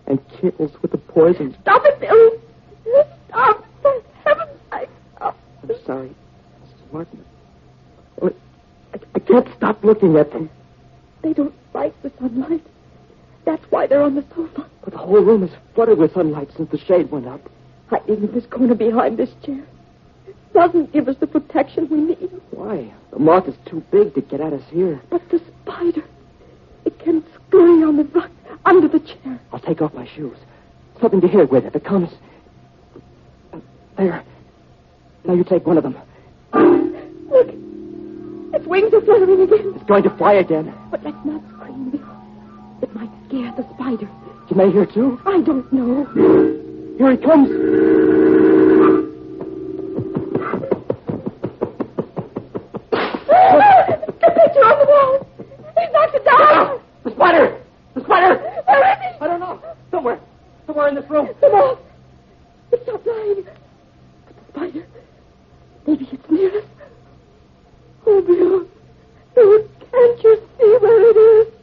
and kills with the poison. Stop it, Billy! Stop! For heaven's sake, stop! I'm sorry, Mrs. Martin. Well, I can't stop looking at them. They don't like the sunlight. That's why they're on the sofa. But the whole room is flooded with sunlight since the shade went up. Hiding in this corner behind this chair doesn't give us the protection we need. Why? The moth is too big to get at us here. But the spider, it can scurry on the rug under the chair. I'll take off my shoes. Something to hear with if it comes. There. Now you take one of them. Look. Its wings are fluttering again. It's going to fly again. But let's not scream, Bill. It might scare the spider. You may hear too? I don't know. Here he comes. The picture on the wall. He's knocked it down. The spider! The spider! Where is he? I don't know. Somewhere. Somewhere in this room. The moth. It's not flying. But the spider. Maybe it's near us. Oh, Bill. Bill, can't you see where it is?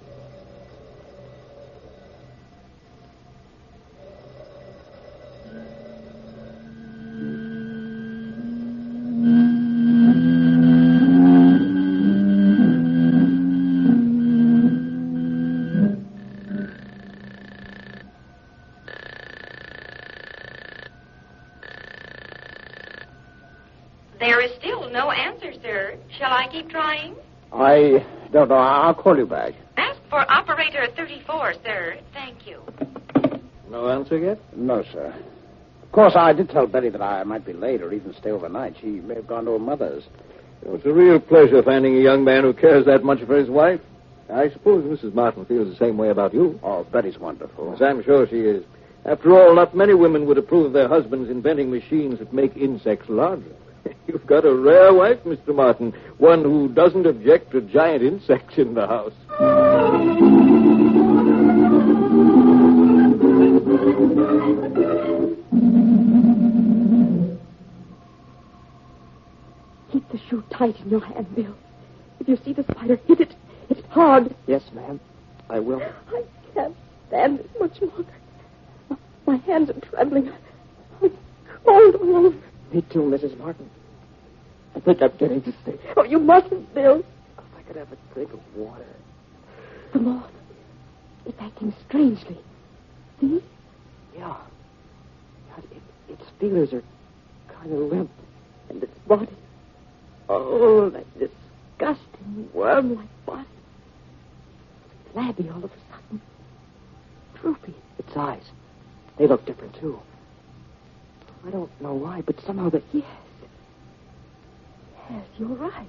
There is still no answer, sir. Shall I keep trying? I don't know. I'll call you back. Ask for operator 34, sir. Thank you. No answer yet? No, sir. course, I did tell Betty that I might be late or even stay overnight. She may have gone to her mother's. It's a real pleasure finding a young man who cares that much for his wife. I suppose Mrs. Martin feels the same way about you. Oh, Betty's wonderful. Yes, I'm sure she is. After all, not many women would approve of their husbands inventing machines that make insects larger. You've got a rare wife, Mr. Martin. One who doesn't object to giant insects in the house. Keep the shoe tight in your hand, Bill. If you see the spider, hit it. Hit it hard. Yes, ma'am. I will. I can't stand this much longer. My hands are trembling. I'm cold all over. Me too, Mrs. Martin. I think I'm getting sick. Oh, you mustn't, Bill. If I could have a drink of water. The moth. It's acting strangely. See? Yeah. Its feelers are kind of limp. And its body. Oh, that disgusting worm-like body. Flabby all of a sudden. Droopy. Its eyes. They look different, too. I don't know why, but somehow they... Yes. Yes, you're right.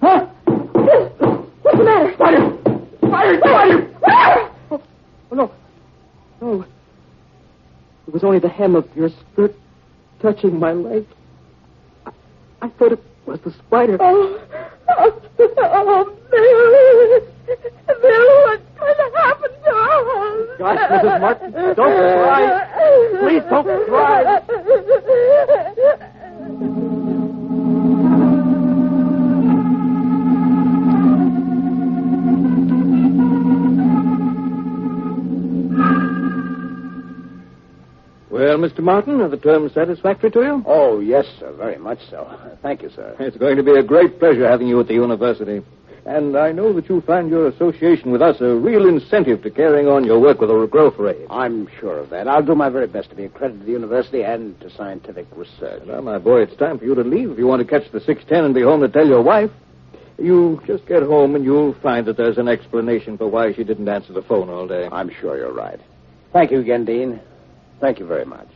Huh? What's the matter? Spider! Spider! Spider! Oh, no. No. It was only the hem of your skirt touching my leg. I thought it was the spider. Oh, Bill. Bill, what's going to happen to us? Gosh, Mrs. Martin, don't cry. Please don't cry. Well, Mr. Martin, are the terms satisfactory to you? Oh, yes, sir. Very much so. Thank you, sir. It's going to be a great pleasure having you at the university. And I know that you find your association with us a real incentive to carrying on your work with the growth rate. I'm sure of that. I'll do my very best to be accredited to the university and to scientific research. Now, my boy, it's time for you to leave if you want to catch the 6:10 and be home to tell your wife. You just get home and you'll find that there's an explanation for why she didn't answer the phone all day. I'm sure you're right. Thank you again, Dean. Thank you very much.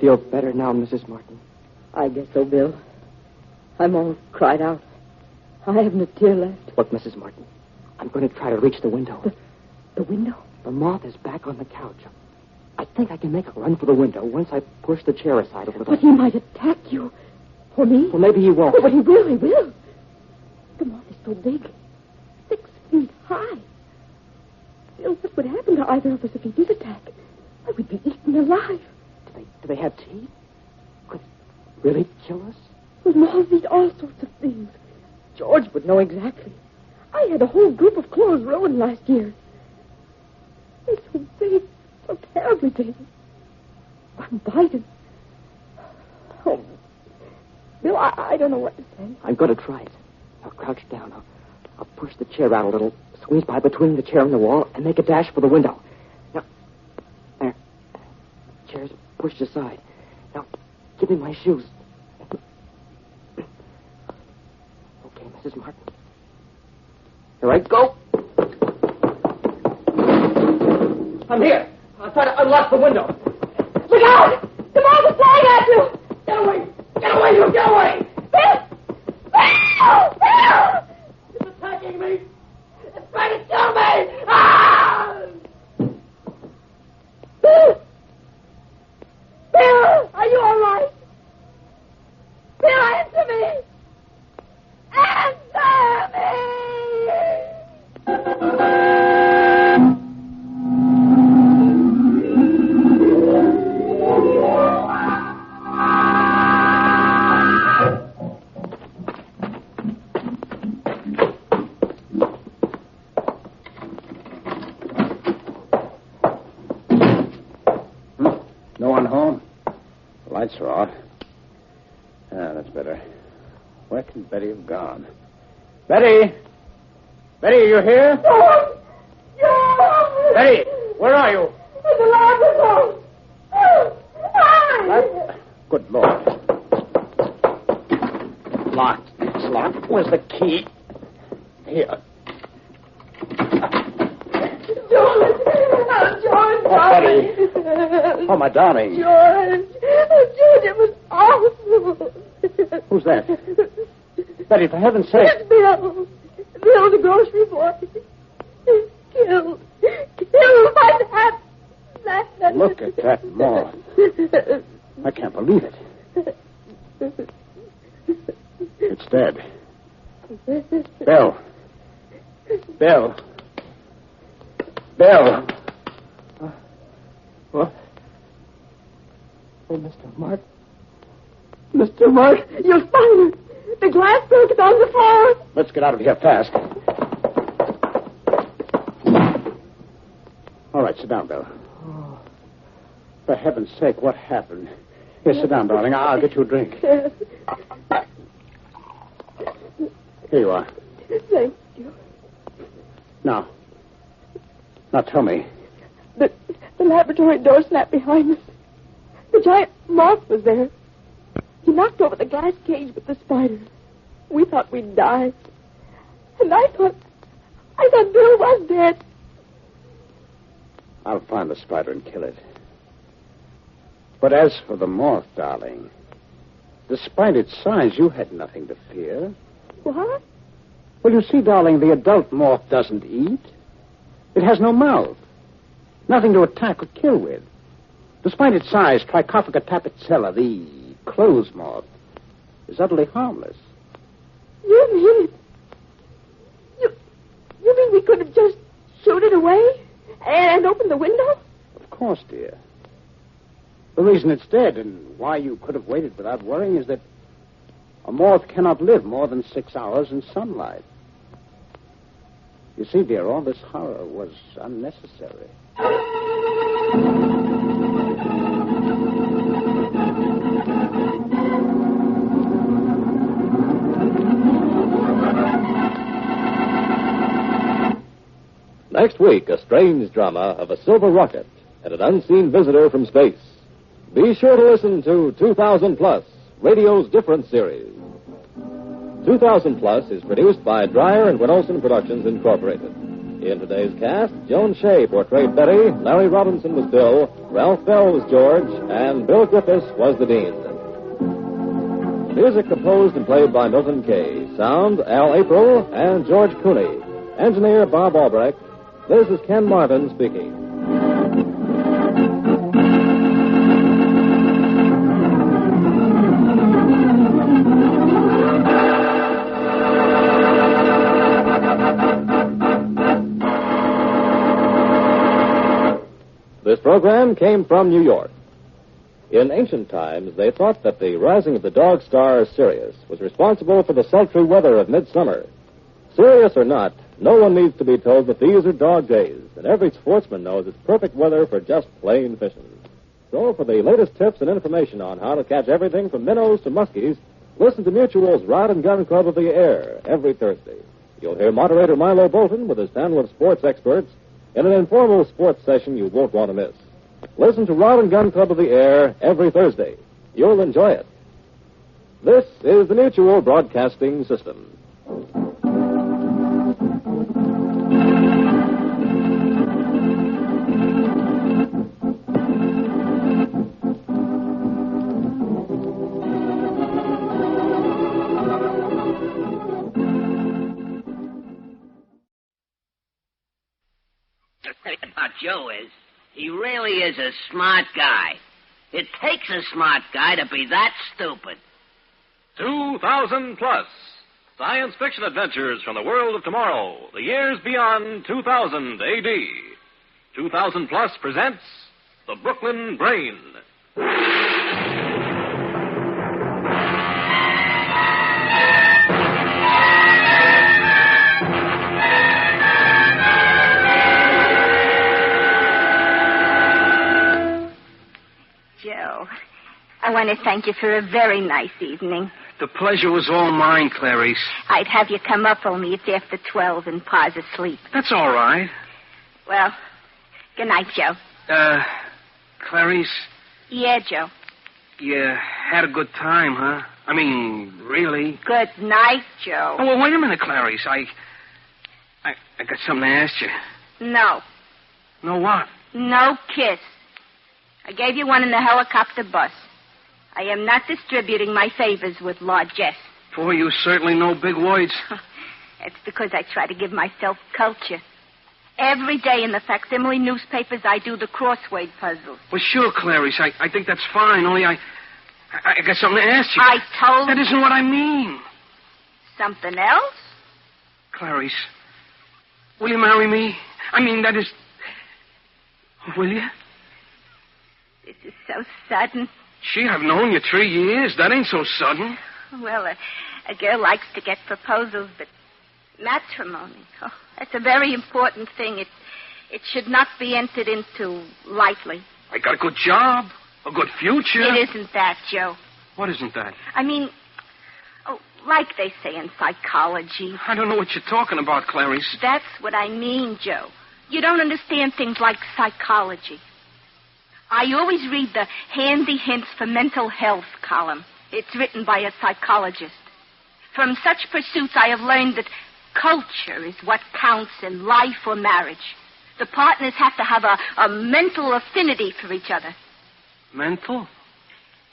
Feel better now, Mrs. Martin? I guess so, Bill. I'm all cried out. I haven't a tear left. Look, Mrs. Martin, I'm going to try to reach the window. The window? The moth is back on the couch. I think I can make a run for the window once I push the chair aside a little. But he might attack you. For me? Well, maybe he won't. Oh, but he will, he will. The moth is so big. 6 feet high. Bill, what would happen to either of us if he did attack? I would be eaten alive. Do they have teeth? Could it really kill us? Well, moths eat all sorts of things. George would know exactly. I had a whole group of claws ruined last year. They're so big, so terribly big. I'm biting. Oh, Bill, I don't know what to say. I'm going to try it. I'll crouch down. I'll push the chair out a little, squeeze by between the chair and the wall, and make a dash for the window. Now, there. Chair's pushed aside. Now, give me my shoes. Okay, Mrs. Martin. Here I go. I'm here. I'll try to unlock the window. Look out! The moth is flying at you! Get away! Get away, you! Get away! Bill! Bill! Bill! It's attacking me! It's trying to kill me! Ah! Bill! Bill! Are you all right? Bill, answer me! Answer me! No one home? The lights are off. Ah, that's better. Where can Betty have gone? Betty! Betty, are you here? George! George! Betty, where are you? In the laboratory! Good Lord. locked. It's locked. Where's the key? Here. George! George, darling! Oh, my darling. George! George, it was awful. Who's that? Betty, for heaven's sake. It's Bill. Bill, the grocery boy. Killed. Killed by that. Look at that moth. I can't believe it. It's dead. Bill. Bill. Bill. What? Oh, Mr. Mark. Mr. Mark, your spider. The glass broke on the floor. Let's get out of here fast. All right, sit down, Bill. Oh. For heaven's sake, what happened? Here, sit down, darling. I'll get you a drink. Here you are. Thank you. Now tell me. The laboratory door snapped behind us. The giant moth was there. He knocked over the glass cage with the spider. We thought we'd die. And I thought Bill was dead. I'll find the spider and kill it. But as for the moth, darling, despite its size, you had nothing to fear. What? Well, you see, darling, the adult moth doesn't eat. It has no mouth. Nothing to attack or kill with. Despite its size, Trichophaga tapicella, the clothes moth, is utterly harmless. You mean You mean we could have just shooed it away and opened the window? Of course, dear. The reason it's dead and why you could have waited without worrying is that a moth cannot live more than 6 hours in sunlight. You see, dear, all this horror was unnecessary. Next week, a strange drama of a silver rocket and an unseen visitor from space. Be sure to listen to 2000 Plus, radio's different series. 2000 Plus is produced by Dryer and Weenolsen Productions, Incorporated. In today's cast, Joan Shea portrayed Betty, Larry Robinson was Bill, Ralph Bell was George, and Bill Griffiths was the Dean. Music composed and played by Milton Kay. Sound, Al April and George Cooney. Engineer, Bob Albrecht. This is Ken Marvin speaking. This program came from New York. In ancient times, they thought that the rising of the dog star Sirius was responsible for the sultry weather of midsummer. Serious or not, no one needs to be told that these are dog days, and every sportsman knows it's perfect weather for just plain fishing. So, for the latest tips and information on how to catch everything from minnows to muskies, listen to Mutual's Rod and Gun Club of the Air every Thursday. You'll hear moderator Milo Bolton with his panel of sports experts in an informal sports session you won't want to miss. Listen to Rod and Gun Club of the Air every Thursday. You'll enjoy it. This is the Mutual Broadcasting System. The thing about Joe is, he really is a smart guy. It takes a smart guy to be that stupid. 2000 Plus. Science fiction adventures from the world of tomorrow, the years beyond 2000 A.D. 2000 Plus presents The Brooklyn Brain. Joe, I want to thank you for a very nice evening. The pleasure was all mine, Clarice. I'd have you come up, only it's after 12 and Pa's asleep. That's all right. Well, good night, Joe. Clarice? Yeah, Joe. You had a good time, huh? I mean, really? Good night, Joe. Oh, well, wait a minute, Clarice. I got something to ask you. No. No what? No kiss. I gave you one in the helicopter bus. I am not distributing my favors with largesse. Boy, you certainly know big words. It's because I try to give myself culture. Every day in the facsimile newspapers, I do the crossword puzzles. Well, sure, Clarice. I think that's fine, only I got something to ask you. I told That isn't what I mean. Something else? Clarice, will you marry me? I mean, that is... Will you? This is so sudden. Gee, I've known you 3 years. That ain't so sudden. Well, a girl likes to get proposals, but matrimony, that's a very important thing. It should not be entered into lightly. I got a good job, a good future. It isn't that, Joe. What isn't that? I mean, like they say in psychology. I don't know what you're talking about, Clarice. That's what I mean, Joe. You don't understand things like psychology. I always read the Handy Hints for Mental Health column. It's written by a psychologist. From such pursuits, I have learned that culture is what counts in life or marriage. The partners have to have a mental affinity for each other. Mental?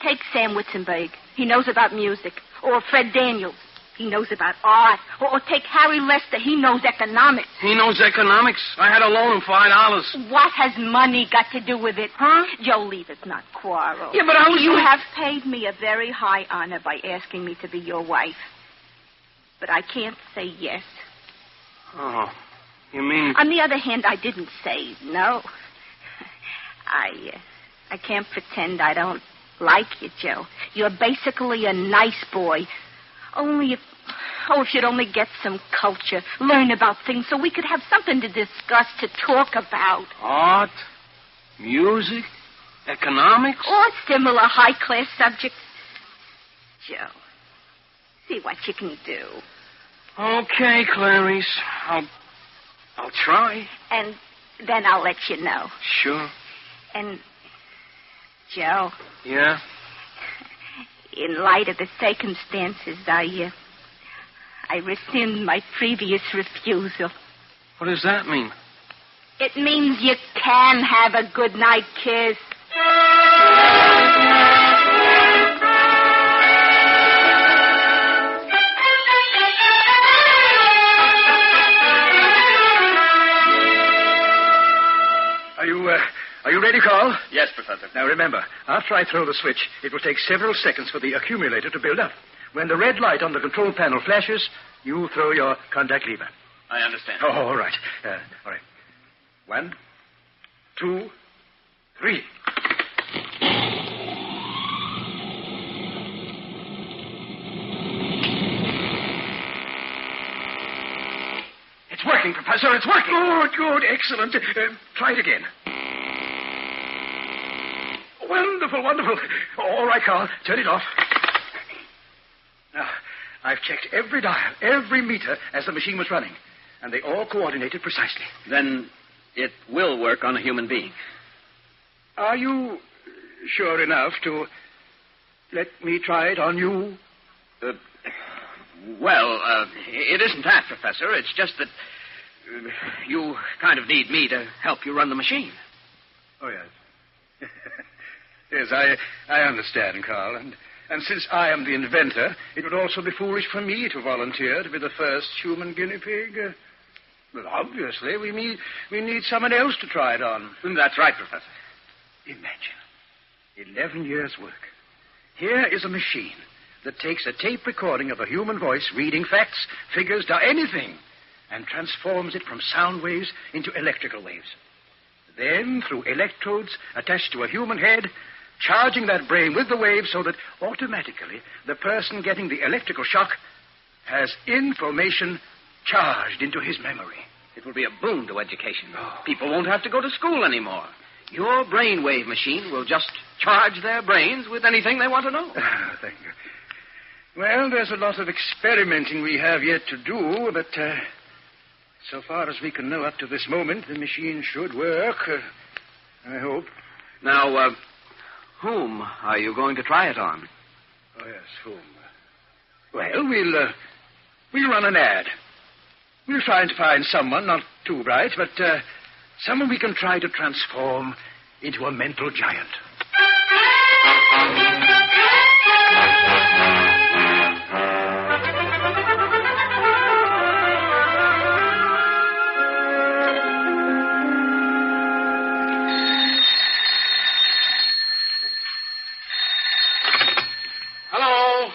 Take Sam Witzenberg. He knows about music. Or Fred Daniels. He knows about art. Or take Harry Lester. He knows economics. He knows economics. I had to loan him $5. What has money got to do with it? Huh? Joe, leave us not quarrel. Yeah, but I was... You have paid me a very high honor by asking me to be your wife. But I can't say yes. Oh, you mean... On the other hand, I didn't say no. I can't pretend I don't like you, Joe. You're basically a nice boy. Only if you'd only get some culture, learn about things so we could have something to discuss, to talk about. Art, music, economics? Or similar high-class subjects. Joe, see what you can do. Okay, Clarice. I'll try. And then I'll let you know. Sure. And, Joe. Yeah? In light of the circumstances, I rescind my previous refusal. What does that mean? It means you can have a good night kiss. Are you ready, Carl? Yes, Professor. Now, remember, after I throw the switch, it will take several seconds for the accumulator to build up. When the red light on the control panel flashes, you throw your contact lever. I understand. Oh, all right. All right. 1, 2, 3. It's working, Professor. It's working. Good. Excellent. Try it again. Wonderful. All right, Carl. Turn it off. Now, I've checked every dial, every meter as the machine was running, and they all coordinated precisely. Then it will work on a human being. Are you sure enough to let me try it on you? It isn't that, Professor. It's just that you kind of need me to help you run the machine. Oh, yes. Yes, I understand, Carl. And since I am the inventor, it would also be foolish for me to volunteer to be the first human guinea pig. Well, obviously, we need someone else to try it on. That's right, Professor. Imagine. 11 years' work. Here is a machine that takes a tape recording of a human voice reading facts, figures, anything, and transforms it from sound waves into electrical waves. Then, through electrodes attached to a human head, charging that brain with the waves so that automatically the person getting the electrical shock has information charged into his memory. It will be a boon to education. People won't have to go to school anymore. Your brainwave machine will just charge their brains with anything they want to know. Thank you. Well, there's a lot of experimenting we have yet to do, but so far as we can know up to this moment, the machine should work. I hope. Now, whom are you going to try it on? Oh, yes, whom? Well, we'll run an ad. We'll try to find someone, not too bright, but someone we can try to transform into a mental giant. Hello?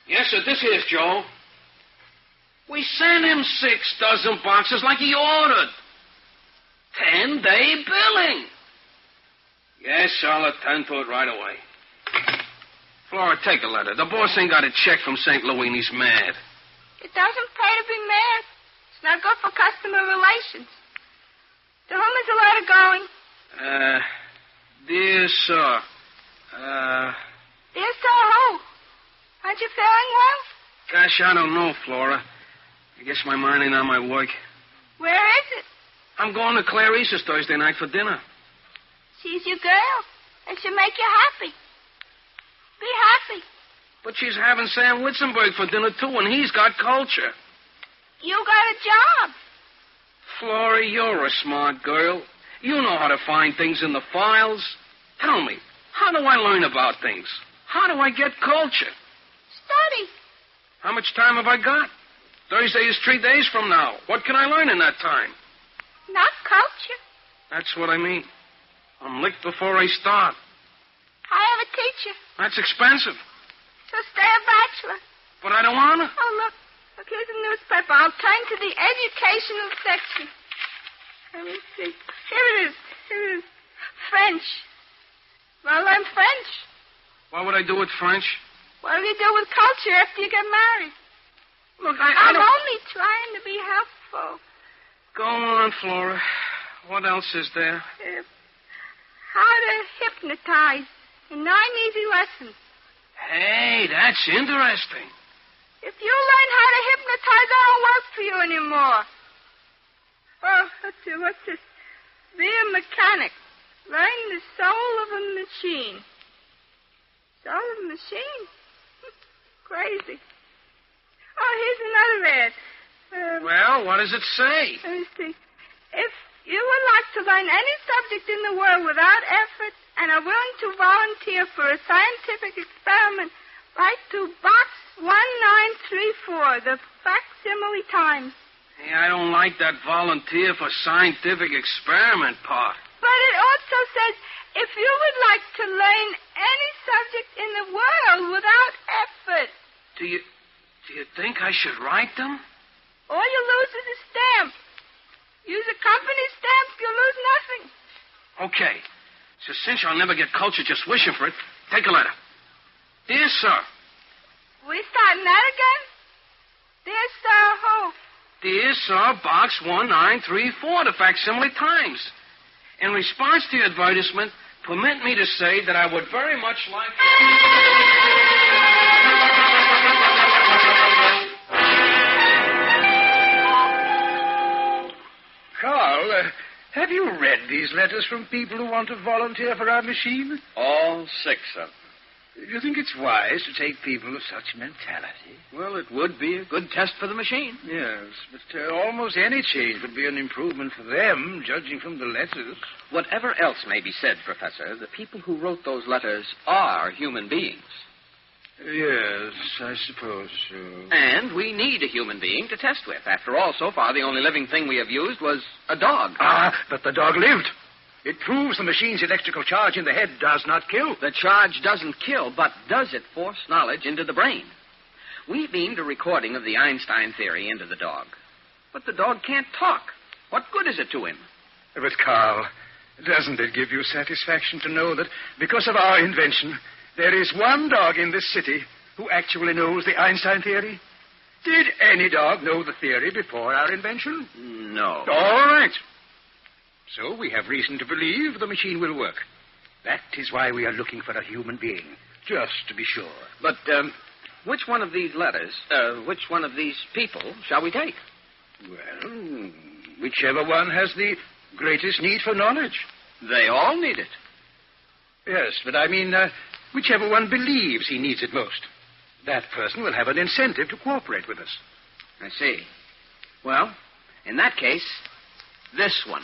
Yes, sir, this is Joe. We sent him 6 dozen boxes like he ordered. 10-day billing. Yes, I'll attend to it right away. Flora, take the letter. The boss ain't got a check from St. Louis and he's mad. It doesn't pay to be mad. It's not good for customer relations. To whom is the letter going? Dear sir. Dear sir, who? Aren't you feeling well? Gosh, I don't know, Flora. I guess my mind ain't on my work. Where is it? I'm going to Clarice's Thursday night for dinner. She's your girl. It should make you happy. Be happy. But she's having Sam Witzenberg for dinner, too, and he's got culture. You got a job. Flora, you're a smart girl. You know how to find things in the files. Tell me, how do I learn about things? How do I get culture? Study. How much time have I got? Thursday is 3 days from now. What can I learn in that time? Not culture. That's what I mean. I'm licked before I start. I have a teacher. That's expensive. So stay a bachelor. But I don't want to. Oh, look. Look, here's a newspaper. I'll turn to the educational section. Let me see. Here it is. Here it is. French. Well, learn French. What would I do with French? What do you do with culture after you get married? Look, I'm only trying to be helpful. Go on, Flora. What else is there? How to hypnotize in 9 easy lessons. Hey, that's interesting. If you learn how to hypnotize, I don't work for you anymore. Oh, let's see, what's this? Be a mechanic. Learn the soul of a machine. Soul of a machine? Crazy. Oh, here's another ad. Well, what does it say? Let me see. If you would like to learn any subject in the world without effort and are willing to volunteer for a scientific experiment, write to Box 1934, the Facsimile Times. Hey, I don't like that volunteer for scientific experiment part. But it also says, if you would like to learn any subject in the world without effort. Do you think I should write them? All you lose is a stamp. Use a company stamp, you lose nothing. Okay. So since I'll never get culture just wishing for it, take a letter. Dear sir. We starting that again? Dear sir, who? Dear sir, Box 1934, the Facsimile Times. In response to your advertisement, permit me to say that I would very much like Carl, have you read these letters from people who want to volunteer for our machine? All 6 of them. Do you think it's wise to take people of such mentality? Well, it would be a good test for the machine. Yes, but almost any change would be an improvement for them, judging from the letters. Whatever else may be said, Professor, the people who wrote those letters are human beings. Yes, I suppose so. And we need a human being to test with. After all, so far, the only living thing we have used was a dog. Ah, but the dog lived. It proves the machine's electrical charge in the head does not kill. The charge doesn't kill, but does it force knowledge into the brain? We beamed a recording of the Einstein theory into the dog. But the dog can't talk. What good is it to him? But, Carl, doesn't it give you satisfaction to know that because of our invention, there is one dog in this city who actually knows the Einstein theory? Did any dog know the theory before our invention? No. All right. So we have reason to believe the machine will work. That is why we are looking for a human being, just to be sure. But, which one of these which one of these people shall we take? Well, whichever one has the greatest need for knowledge. They all need it. Yes, but I mean, whichever one believes he needs it most. that person will have an incentive to cooperate with us. I see. Well, in that case, this one.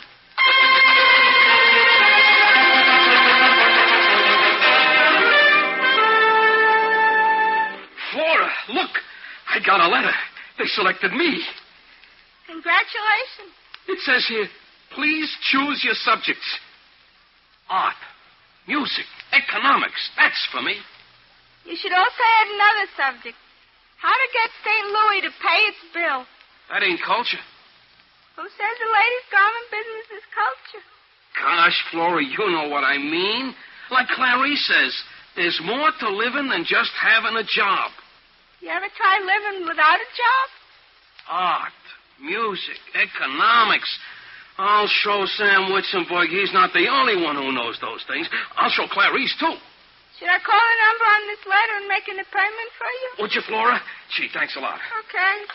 Flora, look! I got a letter. They selected me. Congratulations. It says here, please choose your subjects. Art, music, economics. That's for me. You should also add another subject. How to get St. Louis to pay its bill. That ain't culture. Who says the ladies' garment business is culture? Gosh, Flora, you know what I mean. Like Clarice says, there's more to living than just having a job. You ever try living without a job? Art, music, economics. I'll show Sam Witzenberg he's not the only one who knows those things. I'll show Clarice, too. Should I call the number on this letter and make an appointment for you? Would you, Flora? Gee, thanks a lot. Okay.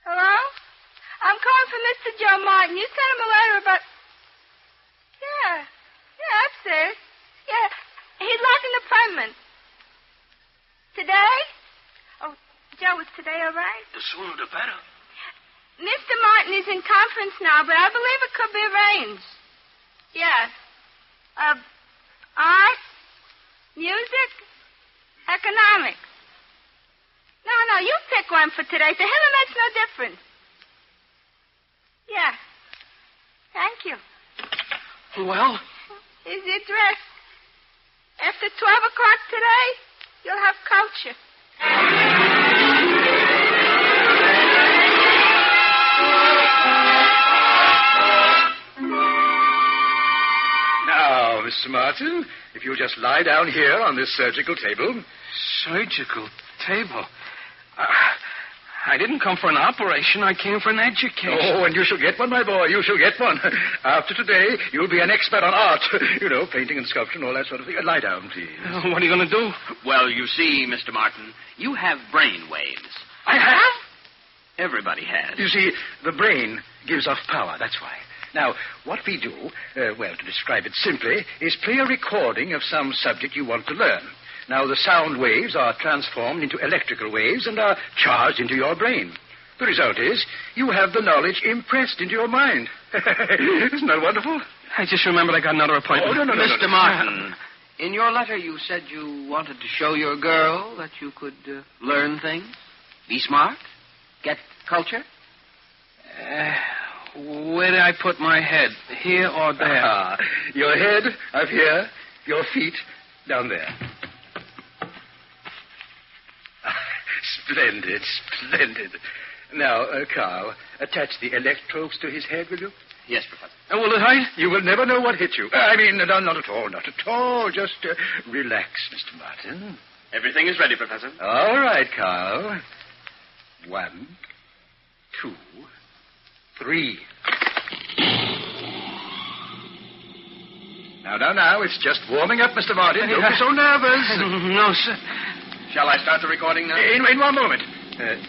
Hello? I'm calling for Mr. Joe Martin. You sent him a letter about... Yeah, that's it. Yeah, he'd like an appointment. Today? Oh, Joe, is today all right? The sooner the better. Mr. Martin is in conference now, but I believe it could be arranged. Yes. Art, music, economics. No, you pick one for today. To him, it makes no difference. Yeah. Thank you. Well? Here's the address. After 12 o'clock today, you'll have culture. Now, Mr. Martin, if you'll just lie down here on this surgical table. Surgical table? I didn't come for an operation. I came for an education. Oh, and you shall get one, my boy. You shall get one. After today, you'll be an expert on art. You know, painting and sculpture and all that sort of thing. Lie down, please. What are you going to do? Well, you see, Mr. Martin, you have brain waves. I have? Everybody has. You see, the brain gives off power. That's why. Now, what we do, to describe it simply, is play a recording of some subject you want to learn. Now, the sound waves are transformed into electrical waves and are charged into your brain. The result is you have the knowledge impressed into your mind. Isn't that wonderful? I just remembered I got another appointment. Oh, no. Mr. Martin, in your letter you said you wanted to show your girl that you could learn things, be smart, get culture. Where did I put my head? Here or there? Your head up here, your feet down there. Splendid. Now, Carl, attach the electrodes to his head, will you? Yes, Professor. Will it hurt? You will never know what hit you. I mean, not at all. Just relax, Mr. Martin. Everything is ready, Professor. All right, Carl. 1, 2, 3. Now, it's just warming up, Mr. Martin. Don't be so nervous. No, sir. Shall I start the recording now? In one moment.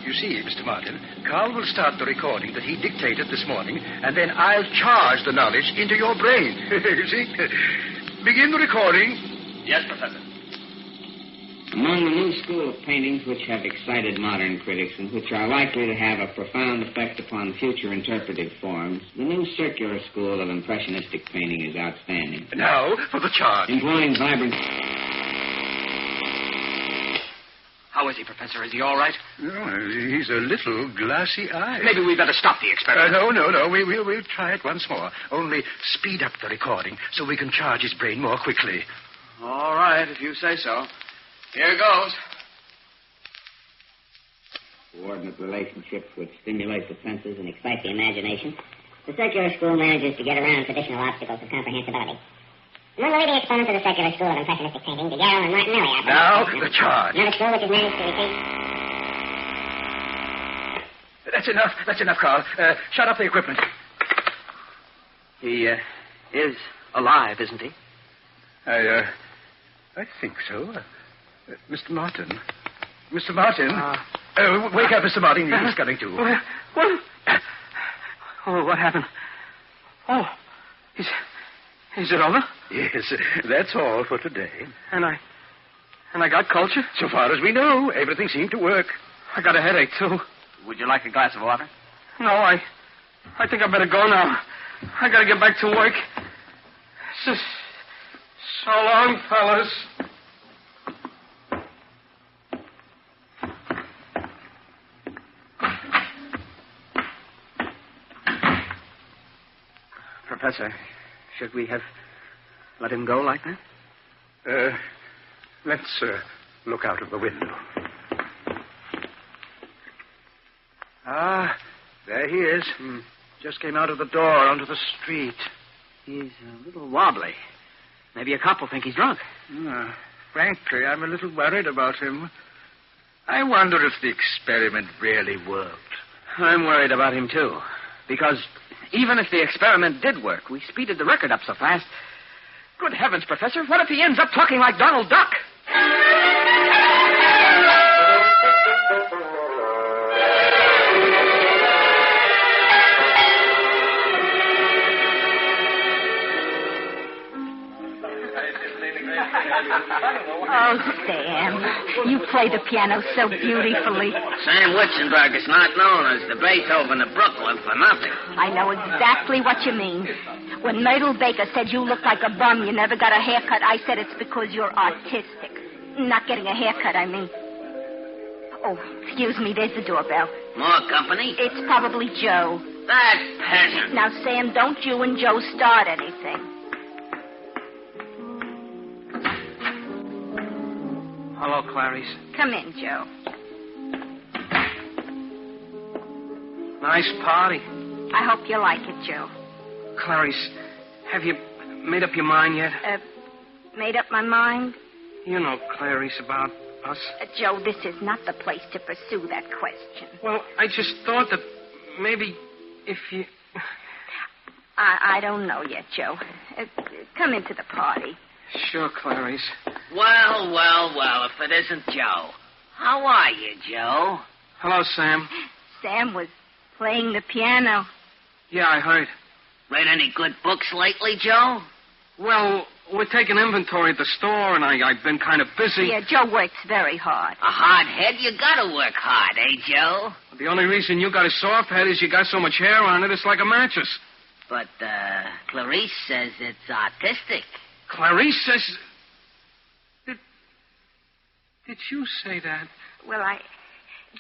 You see, Mr. Martin, Carl will start the recording that he dictated this morning, and then I'll charge the knowledge into your brain. You see? Begin the recording. Yes, Professor. Among the new school of paintings which have excited modern critics and which are likely to have a profound effect upon future interpretive forms, the new circular school of impressionistic painting is outstanding. Now, for the charge. Employing vibrant... How is he, Professor? Is he all right? Oh, he's a little glassy-eyed. Maybe we'd better stop the experiment. No. We'll try it once more. Only speed up the recording so we can charge his brain more quickly. All right, if you say so. Here goes. Coordinate relationships which stimulate the senses and excite the imagination. The circular school manages to get around traditional obstacles of comprehensibility. Among the leading exponents of the circular school of impressionistic painting, Daguerre and Martinelli are... Now, the charge. Another school which has managed to retain... That's enough, Carl. Shut up the equipment. He is alive, isn't he? I think so. Mr. Martin. Mr. Martin. Wake up, Mr. Martin. He's coming to. What? Oh, what happened? Oh, is it over? Yes, that's all for today. And I got culture? So far as we know, everything seemed to work. I got a headache, too. Would you like a glass of water? No, I think I better go now. I gotta get back to work. So long, fellas. Professor, should we have let him go like that? Let's look out of the window. Ah, there he is. Just came out of the door onto the street. He's a little wobbly. Maybe a cop will think he's drunk. Frankly, I'm a little worried about him. I wonder if the experiment really worked. I'm worried about him, too. Because even if the experiment did work, we speeded the record up so fast. Good heavens, Professor, what if he ends up talking like Donald Duck? Oh, Sam, you play the piano so beautifully. Sam Witzenberg is not known as the Beethoven of Brooklyn for nothing. I know exactly what you mean. When Myrtle Baker said you looked like a bum, you never got a haircut, I said it's because you're artistic. Not getting a haircut, I mean. Oh, excuse me, there's the doorbell. More company? It's probably Joe. That peasant. Now, Sam, don't you and Joe start anything. Hello, Clarice. Come in, Joe. Nice party. I hope you like it, Joe. Clarice, have you made up your mind yet? Made up my mind? You know, Clarice, about us. Joe, this is not the place to pursue that question. Well, I just thought that maybe if you... I don't know yet, Joe. Come into the party. Sure, Clarice. Well, if it isn't Joe. How are you, Joe? Hello, Sam. Sam was playing the piano. Yeah, I heard. Read any good books lately, Joe? Well, we're taking inventory at the store, and I've been kind of busy. Yeah, Joe works very hard. A hard head? You gotta work hard, eh, Joe? The only reason you got a soft head is you got so much hair on it, it's like a mattress. But, Clarice says it's artistic. Clarice says... Did you say that? Well,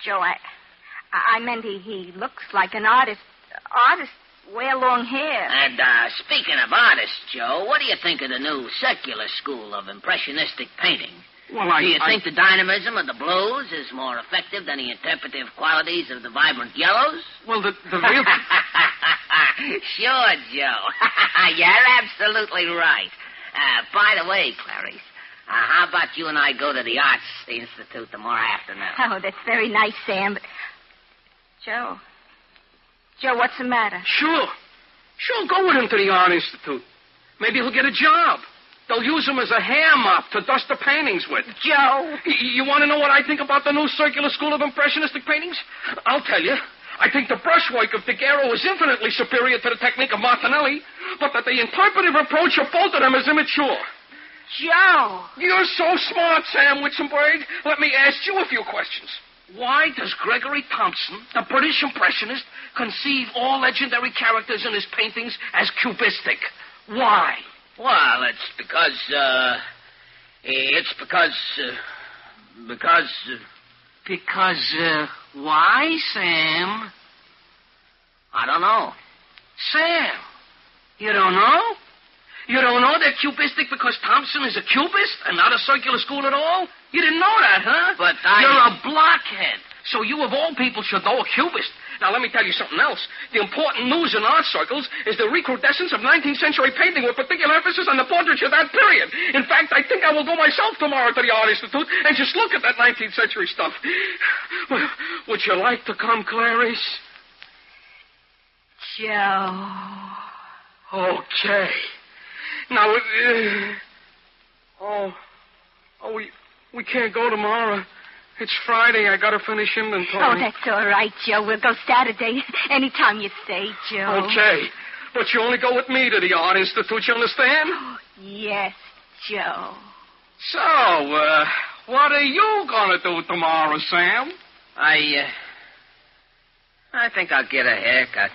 Joe, I meant he looks like an artist. Artists wear long hair. And, speaking of artists, Joe, what do you think of the new circular school of impressionistic painting? Well, do you think the dynamism of the blues is more effective than the interpretive qualities of the vibrant yellows? Well, the real... Sure, Joe. You're absolutely right. By the way, Clarice, how about you and I go to the Arts Institute tomorrow afternoon? Oh, that's very nice, Sam, but... Joe, what's the matter? Sure, go with him to the Art Institute. Maybe he'll get a job. They'll use him as a hair mop to dust the paintings with. Joe! You want to know what I think about the new circular school of impressionistic paintings? I'll tell you. I think the brushwork of Daguerre is infinitely superior to the technique of Martinelli, but that the interpretive approach of both of them is immature. Joe! You're so smart, Sam Witzenberg. Let me ask you a few questions. Why does Gregory Thompson, the British impressionist, conceive all legendary characters in his paintings as cubistic? Why? Well, it's because why, Sam? I don't know. Sam, you don't know? You don't know they're cubistic because Thompson is a cubist and not a circular school at all? You didn't know that, huh? But You're a blockhead. So you, of all people, should know a cubist. Now, let me tell you something else. The important news in art circles is the recrudescence of 19th century painting with particular emphasis on the portraiture of that period. In fact, I think I will go myself tomorrow to the Art Institute and just look at that 19th century stuff. Would you like to come, Clarice? Joe. Okay. Now, we can't go tomorrow. It's Friday. I got to finish inventory. Oh, that's all right, Joe. We'll go Saturday. Anytime you say, Joe. Okay. But you only go with me to the Art Institute, you understand? Oh, yes, Joe. So, what are you going to do tomorrow, Sam? I think I'll get a haircut.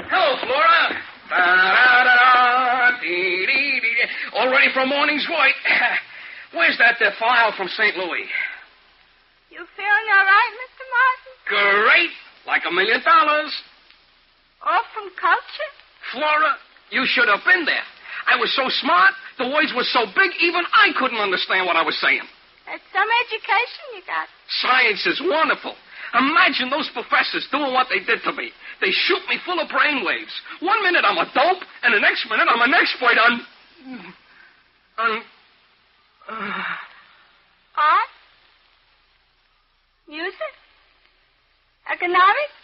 Hello, Flora. All ready for a morning's work. Where's that file from St. Louis? You feeling all right, Mr. Martin? Great. Like $1 million. All from culture? Flora, you should have been there. I was so smart, the words were so big, even I couldn't understand what I was saying. That's some education you got. Science is wonderful. Imagine those professors doing what they did to me. They shoot me full of brainwaves. 1 minute I'm a dope, and the next minute I'm an expert on Art? Music? Economics?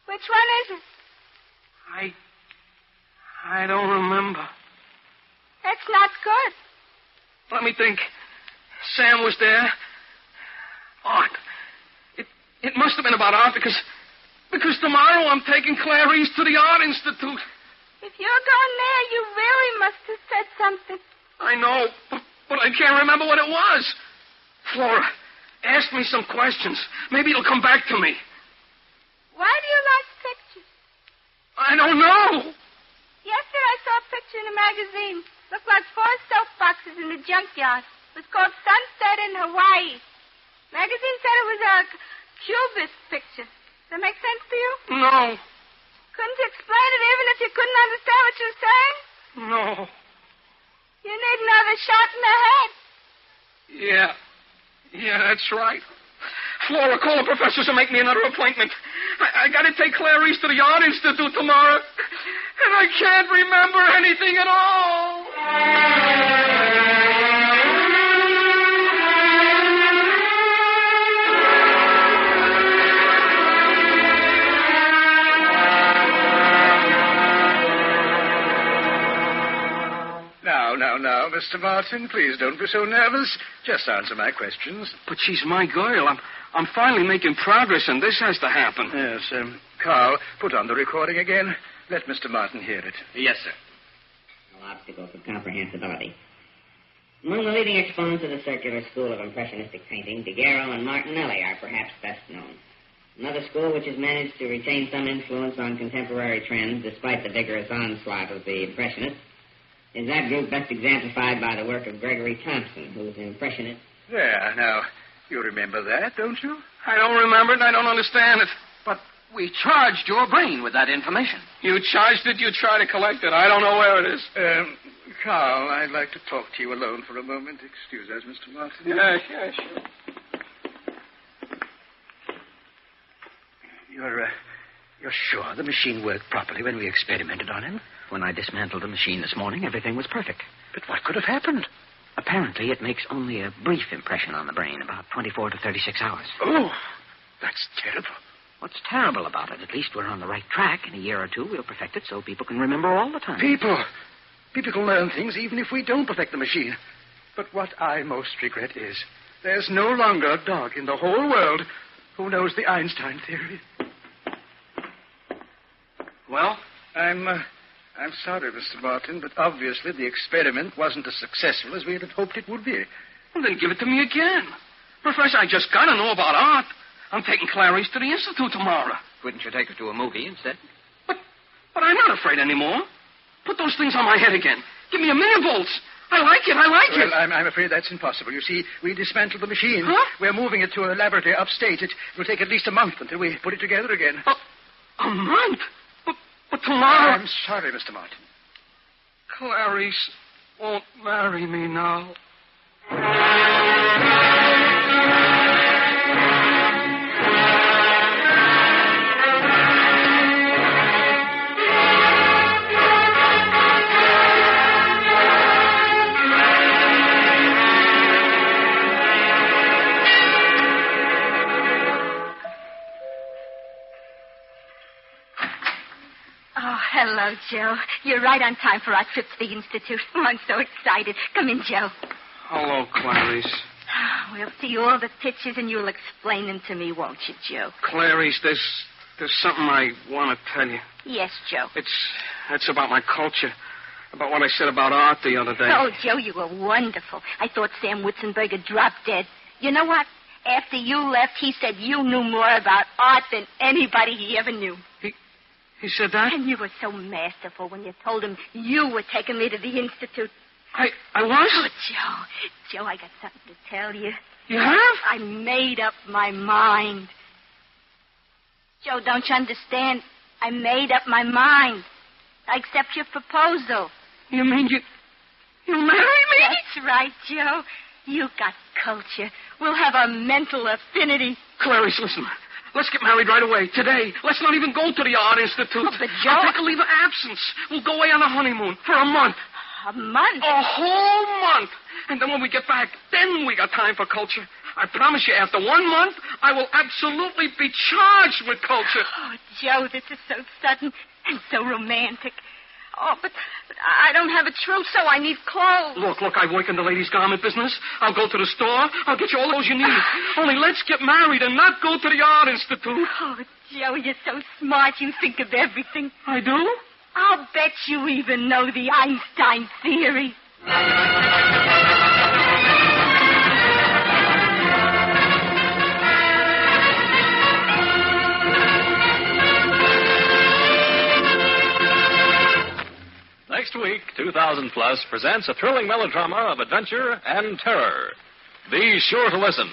Which one is it? I don't remember. That's not good. Let me think. Sam was there. Art. It must have been about art because tomorrow I'm taking Clarice to the Art Institute. If you're going there, you really must have said something. I know, but I can't remember what it was. Flora, ask me some questions. Maybe it'll come back to me. Why do you like pictures? I don't know. Yesterday I saw a picture in a magazine. Looked like 4 soapboxes in the junkyard. It was called Sunset in Hawaii. Magazine said it was a Cubist picture. Does that make sense to you? No. Couldn't you explain it even if you couldn't understand what you were saying? No. You need another shot in the head. Yeah, that's right. Flora, call the professors and make me another appointment. I got to take Clarice to the Art Institute tomorrow, and I can't remember anything at all. Now, Mr. Martin, please don't be so nervous. Just answer my questions. But she's my girl. I'm finally making progress, and this has to happen. Yes, Carl, put on the recording again. Let Mr. Martin hear it. Yes, sir. No obstacle for comprehensibility. Among the leading exponents of the circular school of impressionistic painting, Daguerre and Martinelli are perhaps best known. Another school which has managed to retain some influence on contemporary trends despite the vigorous onslaught of the Impressionists is that group best exemplified by the work of Gregory Thompson, who was an impressionist. There, now, you remember that, don't you? I don't remember it, and I don't understand it. But we charged your brain with that information. You charged it, you try to collect it. I don't know where it is. Carl, I'd like to talk to you alone for a moment. Excuse us, Mr. Martin. Yeah, sure. You're sure the machine worked properly when we experimented on him? When I dismantled the machine this morning, everything was perfect. But what could have happened? Apparently, it makes only a brief impression on the brain, about 24 to 36 hours. Oh, that's terrible. What's terrible about it? At least we're on the right track. In a year or two, we'll perfect it so people can remember all the time. People can learn things even if we don't perfect the machine. But what I most regret is there's no longer a dog in the whole world who knows the Einstein theory. Well? I'm sorry, Mr. Martin, but obviously the experiment wasn't as successful as we had hoped it would be. Well, then give it to me again. Professor, I just got to know about art. I'm taking Clarice to the Institute tomorrow. Couldn't you take her to a movie instead? But I'm not afraid anymore. Put those things on my head again. Give me 1,000,000 volts. I like it. Well, I'm afraid that's impossible. You see, we dismantled the machine. Huh? We're moving it to a laboratory upstate. It will take at least a month until we put it together again. A month? But tomorrow... I'm sorry, Mr. Martin. Clarice won't marry me now. Oh, hello, Hello, Joe. You're right on time for our trip to the Institute. Oh, I'm so excited. Come in, Joe. Hello, Clarice. We'll see all the pictures and you'll explain them to me, won't you, Joe? Clarice, there's something I want to tell you. Yes, Joe. It's about my culture. About what I said about art the other day. Oh, Joe, you were wonderful. I thought Sam Witzenberg had dropped dead. You know what? After you left, he said you knew more about art than anybody he ever knew. He said that? And you were so masterful when you told him you were taking me to the Institute. I was? Oh, Joe, I got something to tell you. You have? I made up my mind. Joe, don't you understand? I made up my mind. I accept your proposal. You mean you marry me? That's right, Joe. You got culture. We'll have a mental affinity. Clarice, listen. Let's get married right away, today. Let's not even go to the Art Institute. Oh, but Joe... I'll take a leave of absence. We'll go away on a honeymoon for a month. A month? A whole month. And then when we get back, then we got time for culture. I promise you, after 1 month, I will absolutely be charged with culture. Oh, Joe, this is so sudden and so romantic. Oh, but I don't have a trousseau. I need clothes. Look, I work in the ladies' garment business. I'll go to the store. I'll get you all those you need. Only let's get married and not go to the Art Institute. Oh, Joe, you're so smart. You think of everything. I do? I'll bet you even know the Einstein theory. Next week, 2000 Plus presents a thrilling melodrama of adventure and terror. Be sure to listen.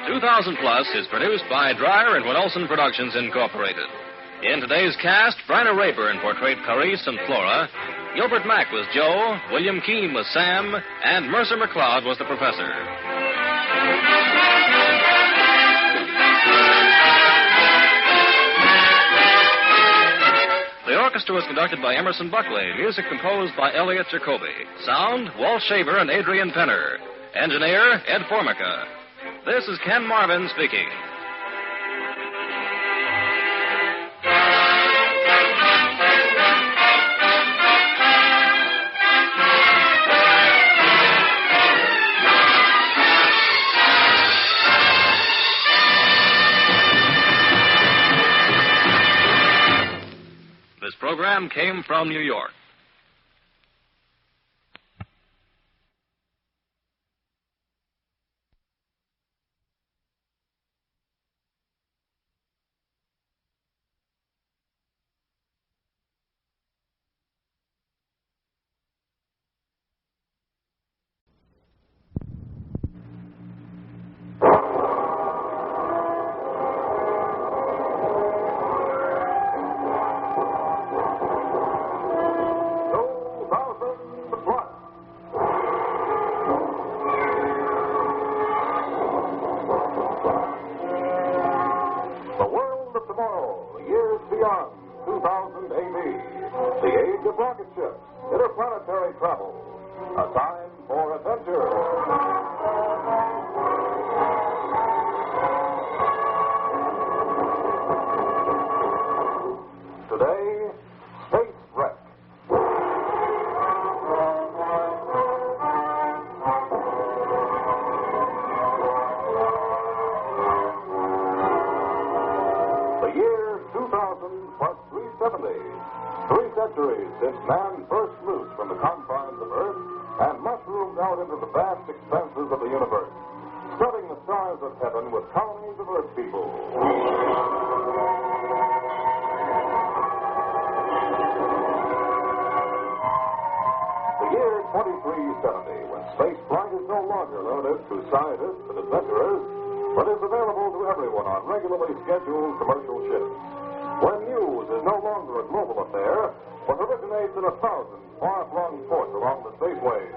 2000 Plus is produced by Dryer and Weenolsen Productions, Incorporated. In today's cast, Bryna Rayburn portrayed Clarice and Flora, Gilbert Mack was Joe, William Keene was Sam, and Mercer McLeod was the professor. The orchestra was conducted by Emerson Buckley, music composed by Elliot Jacoby. Sound, Walt Shaver and Adrian Penner. Engineer, Ed Formica. This is Ken Marvin speaking. This program came from New York. Interplanetary travel. A time for adventure. Today, space wreck. The year 2000 plus 370. 3 centuries since man first loosed from the confines of Earth and mushroomed out into the vast expanses of the universe, studding the stars of heaven with colonies of Earth people. The year 2370, when space flight is no longer limited to scientists and adventurers, but is available to everyone on regularly scheduled commercial ships. When news is no longer a global affair, but originates in 1,000 far-flung ports along the spaceways.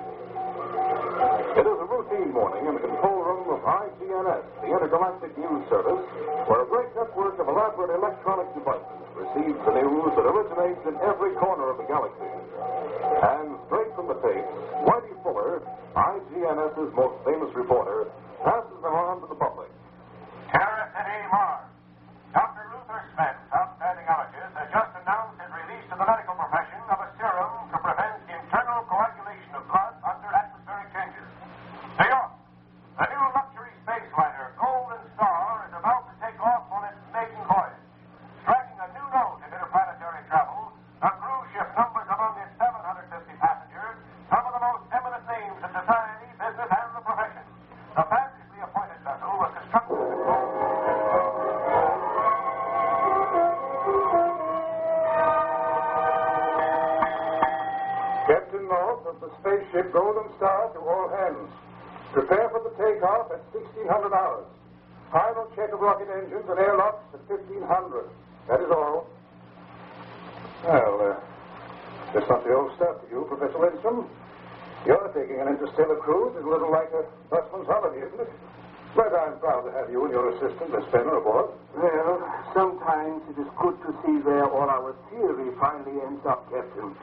It is a routine morning in the control room of IGNS, the Intergalactic News Service, where a great network of elaborate electronic devices receives the news that originates in every corner of the galaxy. And straight from the tapes, Whitey Fuller, IGNS's most famous reporter, passes them on to the public. Terra City, Mars. Dr. Luther Smith, outstanding ologist, has just announced his release of the spaceship Golden Star to all hands. Prepare for the takeoff at 1600 hours. Final check of rocket engines and airlocks at 1500. That is all. Well, just not the old stuff to you, Professor Winston. You're taking an interstellar cruise is a little like a busman's holiday, isn't it? But I'm proud to have you and your assistant, Miss Fenner, aboard. Well, sometimes it is good to see where all our theory finally ends up, Captain.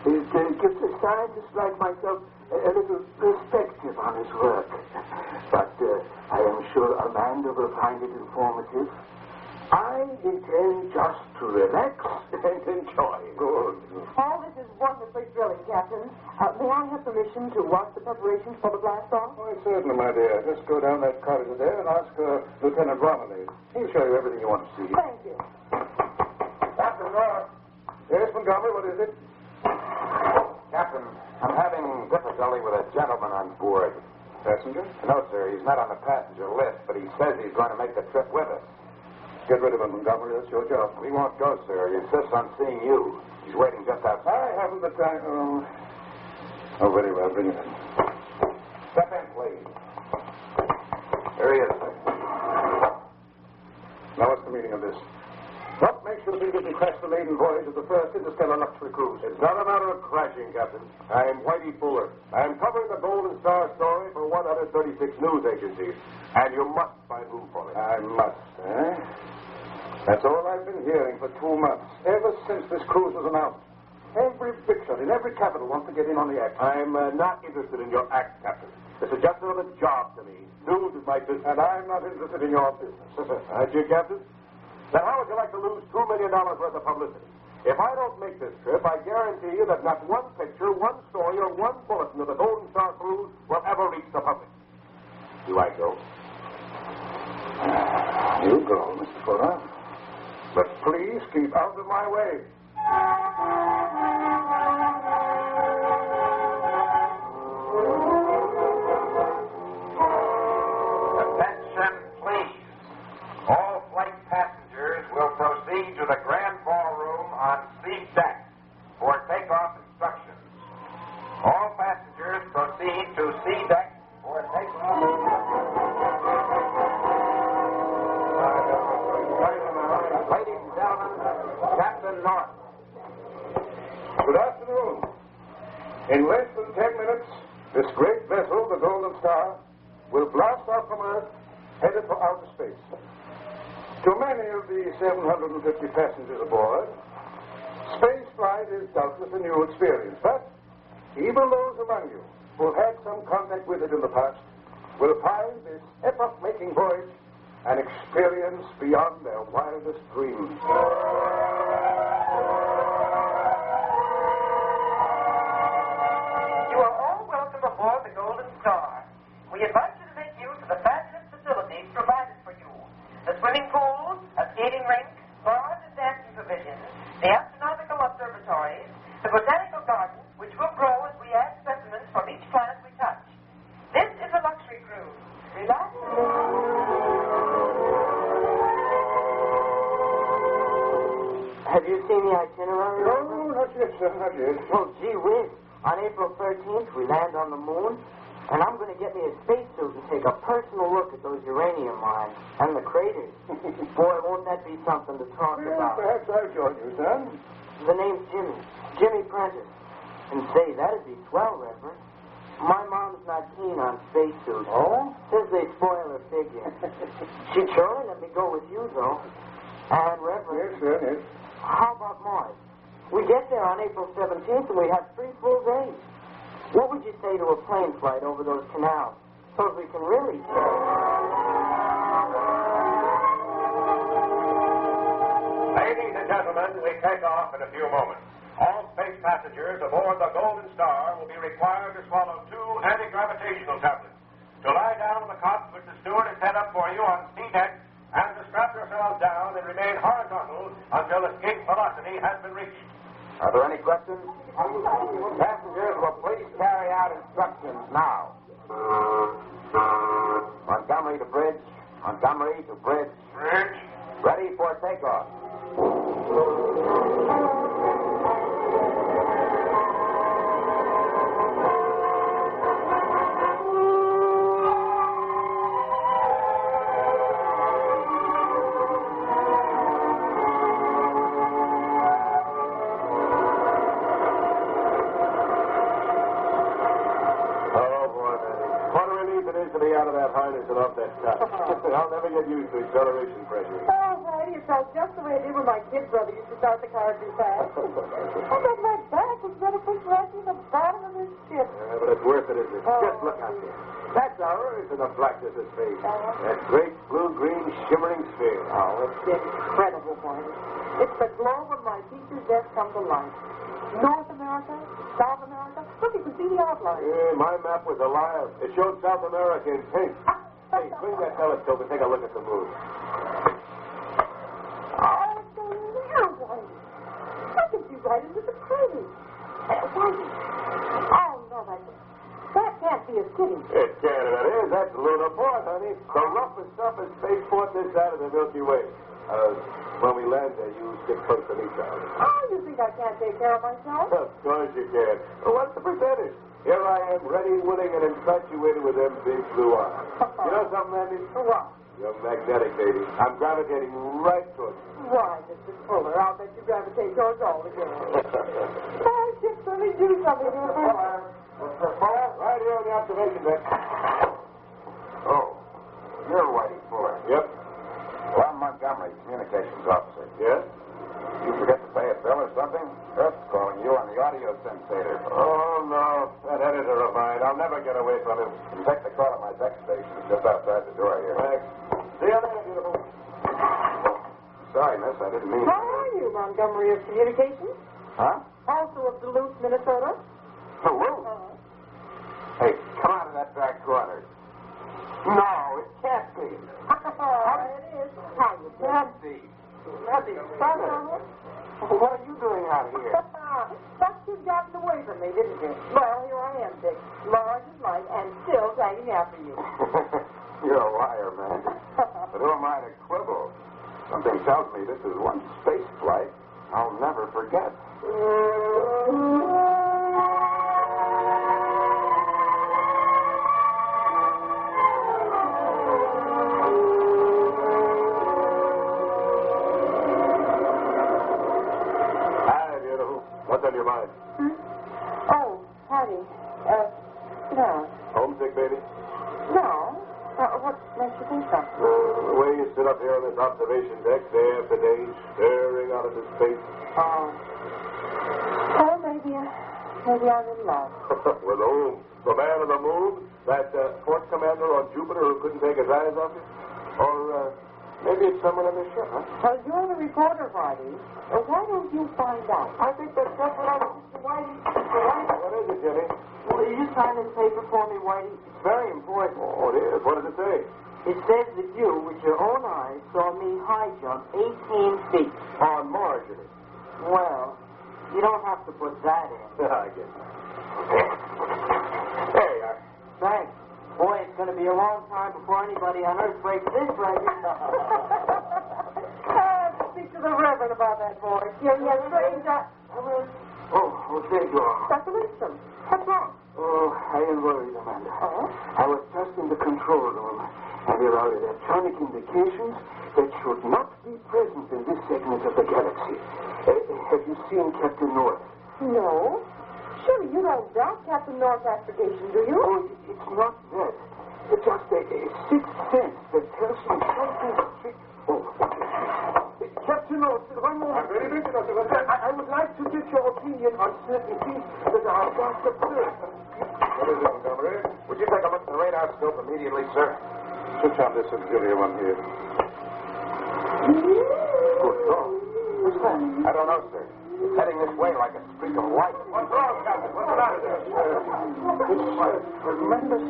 It gives a scientist like myself a little perspective on his work. But I am sure Amanda will find it informative. I intend just to relax and enjoy. Good. All this is wonderfully thrilling, Captain. May I have permission to watch the preparations for the blast off? Why, certainly, my dear. Just go down that corridor there and ask Lieutenant Romilly. He'll show you everything you want to see. Thank you. Captain, yes, Montgomery, what is it? Captain, I'm having difficulty with a gentleman on board. Passenger? No, sir. He's not on the passenger list, but he says he's going to make the trip with us. Get rid of him, Montgomery. That's your job. He won't go, sir. He insists on seeing you. He's waiting just outside. I haven't the time. Oh, very well. Bring it in. Step in, please. Here he is, sir. Now, what's the meaning of this? What makes you think you can crash the maiden voyage of the first interstellar luxury cruise? It's not a matter of crashing, Captain. I'm Whitey Fuller. I'm covering the Golden Star story for 136 news agencies, and you must find room for it. I must, eh? That's all I've been hearing for 2 months, ever since this cruise was announced. Every big shot in every capital wants to get in on the act. I'm not interested in your act, Captain. This is just another job to me. News is my business. And I'm not interested in your business. Aren't you, Captain? Then how would you like to lose $2 million worth of publicity? If I don't make this trip, I guarantee you that not one picture, one story, or one bulletin of the Golden Star cruise will ever reach the public. Do I go? You go, Mr. Fuller. But please keep out of my way. Attention, please. All flight passengers will proceed to the grand ballroom on C deck for takeoff instructions. All passengers proceed to C deck for takeoff instructions. Ladies and gentlemen, Captain North. Good afternoon. In less than 10 minutes, this great vessel, the Golden Star, will blast off from Earth, headed for outer space. To many of the 750 passengers aboard, space flight is doubtless a new experience, but even those among you who have had some contact with it in the past will find this epoch-making voyage an experience beyond their wildest dreams. You are all welcome aboard the Golden Star. We invite you to make use of the fabulous facilities provided for you. The swimming pool, a skating rink, bars and dancing pavilions, the astronomical observatories, the botanical garden, which will grow as we add specimens from each planet we touch. This is a luxury cruise. Relax. Have you seen the itinerary? No, not yet, sir, not yet. Well, gee whiz. On April 13th, we land on the moon, and I'm going to get me a spacesuit and take a personal look at those uranium mines and the craters. Boy, won't that be something to talk about. Perhaps I'll join you, son. The name's Jimmy Prentice. And say, that'd be swell, Reverend. My mom's not keen on spacesuits. Oh? Says they spoil her figure. She'd surely let me go with you, though. And, Reverend... Yes, sir, yes. How about Mars? We get there on April 17th, and we have 3 full days. What would you say to a plane flight over those canals? So we can really say... Ladies and gentlemen, we take off in a few moments. All space passengers aboard the Golden Star will be required to swallow 2 anti-gravitational tablets, to lie down on the cot which the steward has set up for you on C deck, and to strap yourselves down and remain horizontal until escape velocity has been reached. Are there any questions? Passengers will please carry out instructions now. Montgomery to bridge. Montgomery to bridge. Bridge. Ready for takeoff. isn't off that top. I'll never get used to acceleration pressure. Oh, Whitey, it felt just the way it did when my kid brother used to start the car too fast. I bet my back was going to push right in the bottom of this ship. Yeah, but it's worth it, isn't it? Just look out there. That's ours in the blackness of space. That great blue-green shimmering sphere. Oh, it's incredible, Whitey. It's the globe of my teacher's desk come to life. North America, South America. Look, you can see the outline. Yeah, my map was a liar. It showed South America in pink. Hey, swing that telescope and take a look at the moon. Oh, it's so near, Whitey. I can see right into the crater. Whitey. Oh, no, that can't be a city. It can, and it is. That's Luna Port, honey. The roughest, toughest spaceport this side of the Milky Way. When we land there, you stick close to me, Charlie. Oh, you think I can't take care of myself? Of course you can. Well, what's the percentage? Here I am, ready, willing, and infatuated with them big blue eyes. You know something, Andy? What? You're magnetic, baby. I'm gravitating right towards you. Why, Mr. Fuller, I'll bet you gravitate towards all the girls. My ship really do something to it. Mr. Fuller? Right here on the observation deck. Oh, you're Whitey Fuller. Yep. Well, I'm Montgomery, communications officer. Yes? You forget to pay a bill or something? Earth's calling you on the audio sensator. Oh, no. That editor of mine. I'll never get away from him. You can take the call at my deck station. It's just outside the door here. Thanks. See you later, beautiful. Sorry, miss. I didn't mean... How are you, Montgomery of Communications? Huh? Also of Duluth, Minnesota? Duluth? Hey, come out of that back corner. No, it can't be. It is. How you doing? Nancy. Nancy, Sutter. What are you doing out here? But you've gotten away from me, didn't you? Well, here I am, Dick. Large as life and still dragging after you. You're a liar, man. But who am I to quibble? Something tells me this is one space flight I'll never forget. What's on your mind? Oh, Patty. No. Homesick, baby? No. What makes you think so? The way you sit up here on this observation deck day after day, staring out into space. Oh. Or maybe I'm in love. With whom? The man on the moon? That port commander on Jupiter who couldn't take his eyes off you? Or maybe it's someone on the ship, huh? Well, you're the reporter, Whitey. Why don't you find out? I think that's just what I was Mr. Whitey. What is it, Jenny? Will you sign this paper for me, Whitey? It's very important. Oh, it is. What does it say? It says that you, with your own eyes, saw me high jump 18 feet. On Mars, it is. Well, you don't have to put that in. I guess. There you are. Thanks. Boy, it's going to be a long time before anybody on Earth breaks this record. Speak to the Reverend about that, boy. Yeah, strange. Oh, there you are. Dr. Winston, what's wrong? Oh, I am worried, Amanda. Oh? I was just in the control room, and there are electronic indications that should not be present in this segment of the galaxy. Have you seen Captain North? No. Surely you don't doubt Captain North's astrogation, do you? Oh, it's not that. It's just a sixth sense that tells me something. Oh, Captain North, one moment. I'm very busy, Dr. I would like to get your opinion on certain things that are just observed. What is it, Montgomery? Would you take a look at the radar scope immediately, sir? Switch on this auxiliary one here. Good dog. What's that? I don't know, sir. It's heading this way like a streak of light. What's wrong, Captain? What's the matter there? It's a tremendous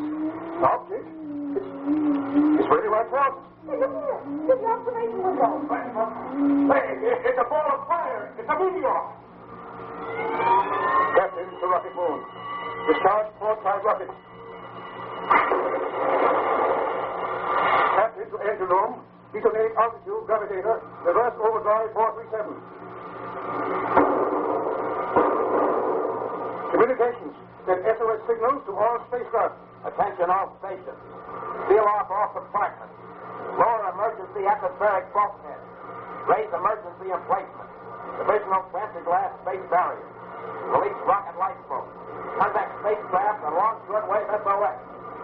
object. It's really right now. Hey, look here. There's an observation window. Hey, it's a ball of fire. It's a meteor. Captain, it's a rocket moon. Discharge 4-side rockets. Captain to engine room. Detonate altitude, gravitator. Reverse overdrive 437. Communications. Send SOS signals to all spacecraft. Attention all stations. Seal off compartment. Lower emergency atmospheric bulkhead. Raise emergency emplacement. Divisional glass space barrier. Release rocket lifeboat. Contact spacecraft and launch shortwave SOS.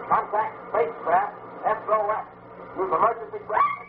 Contact spacecraft SOS. Use emergency bracket.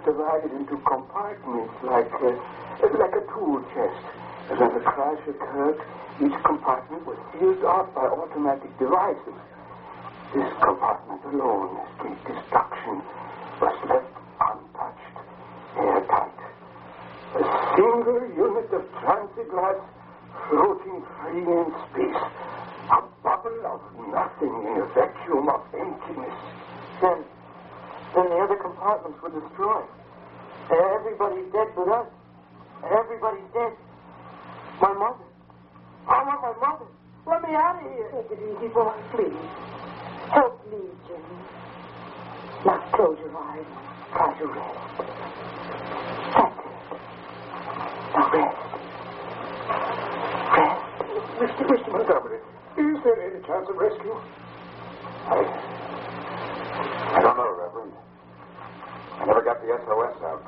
Divided into compartments like a tool chest. When the crash occurred, each compartment was sealed off by automatic devices. This compartment alone escaped destruction, was left untouched, airtight. A single unit of transit-glass floating free in space. A bubble of nothing in a vacuum of emptiness. Then the other compartments were destroyed. Everybody's dead but us. Everybody's dead. My mother. I want my mother. Let me out of here. Take it easy, boy, please. Help me, Jimmy. Now close your eyes. Try to rest. That's it. Now rest. Rest. Mr. Montgomery, is there any chance of rescue? I don't know, Reverend. I never got the SOS out.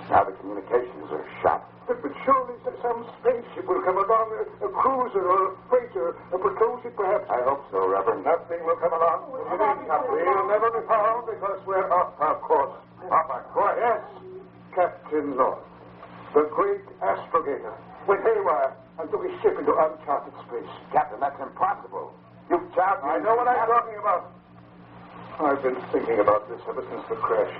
Now the communications are shot. But surely some spaceship will come along, a cruiser or a freighter, a patrol ship perhaps. I hope so, Reverend. Nothing will come along. We'll never be found because we're off our course. Off our course? Yes, Captain North. The great astrogator went haywire and took his ship into uncharted space. Captain, that's impossible. You've charged me. I know what I'm talking about. I've been thinking about this ever since the crash.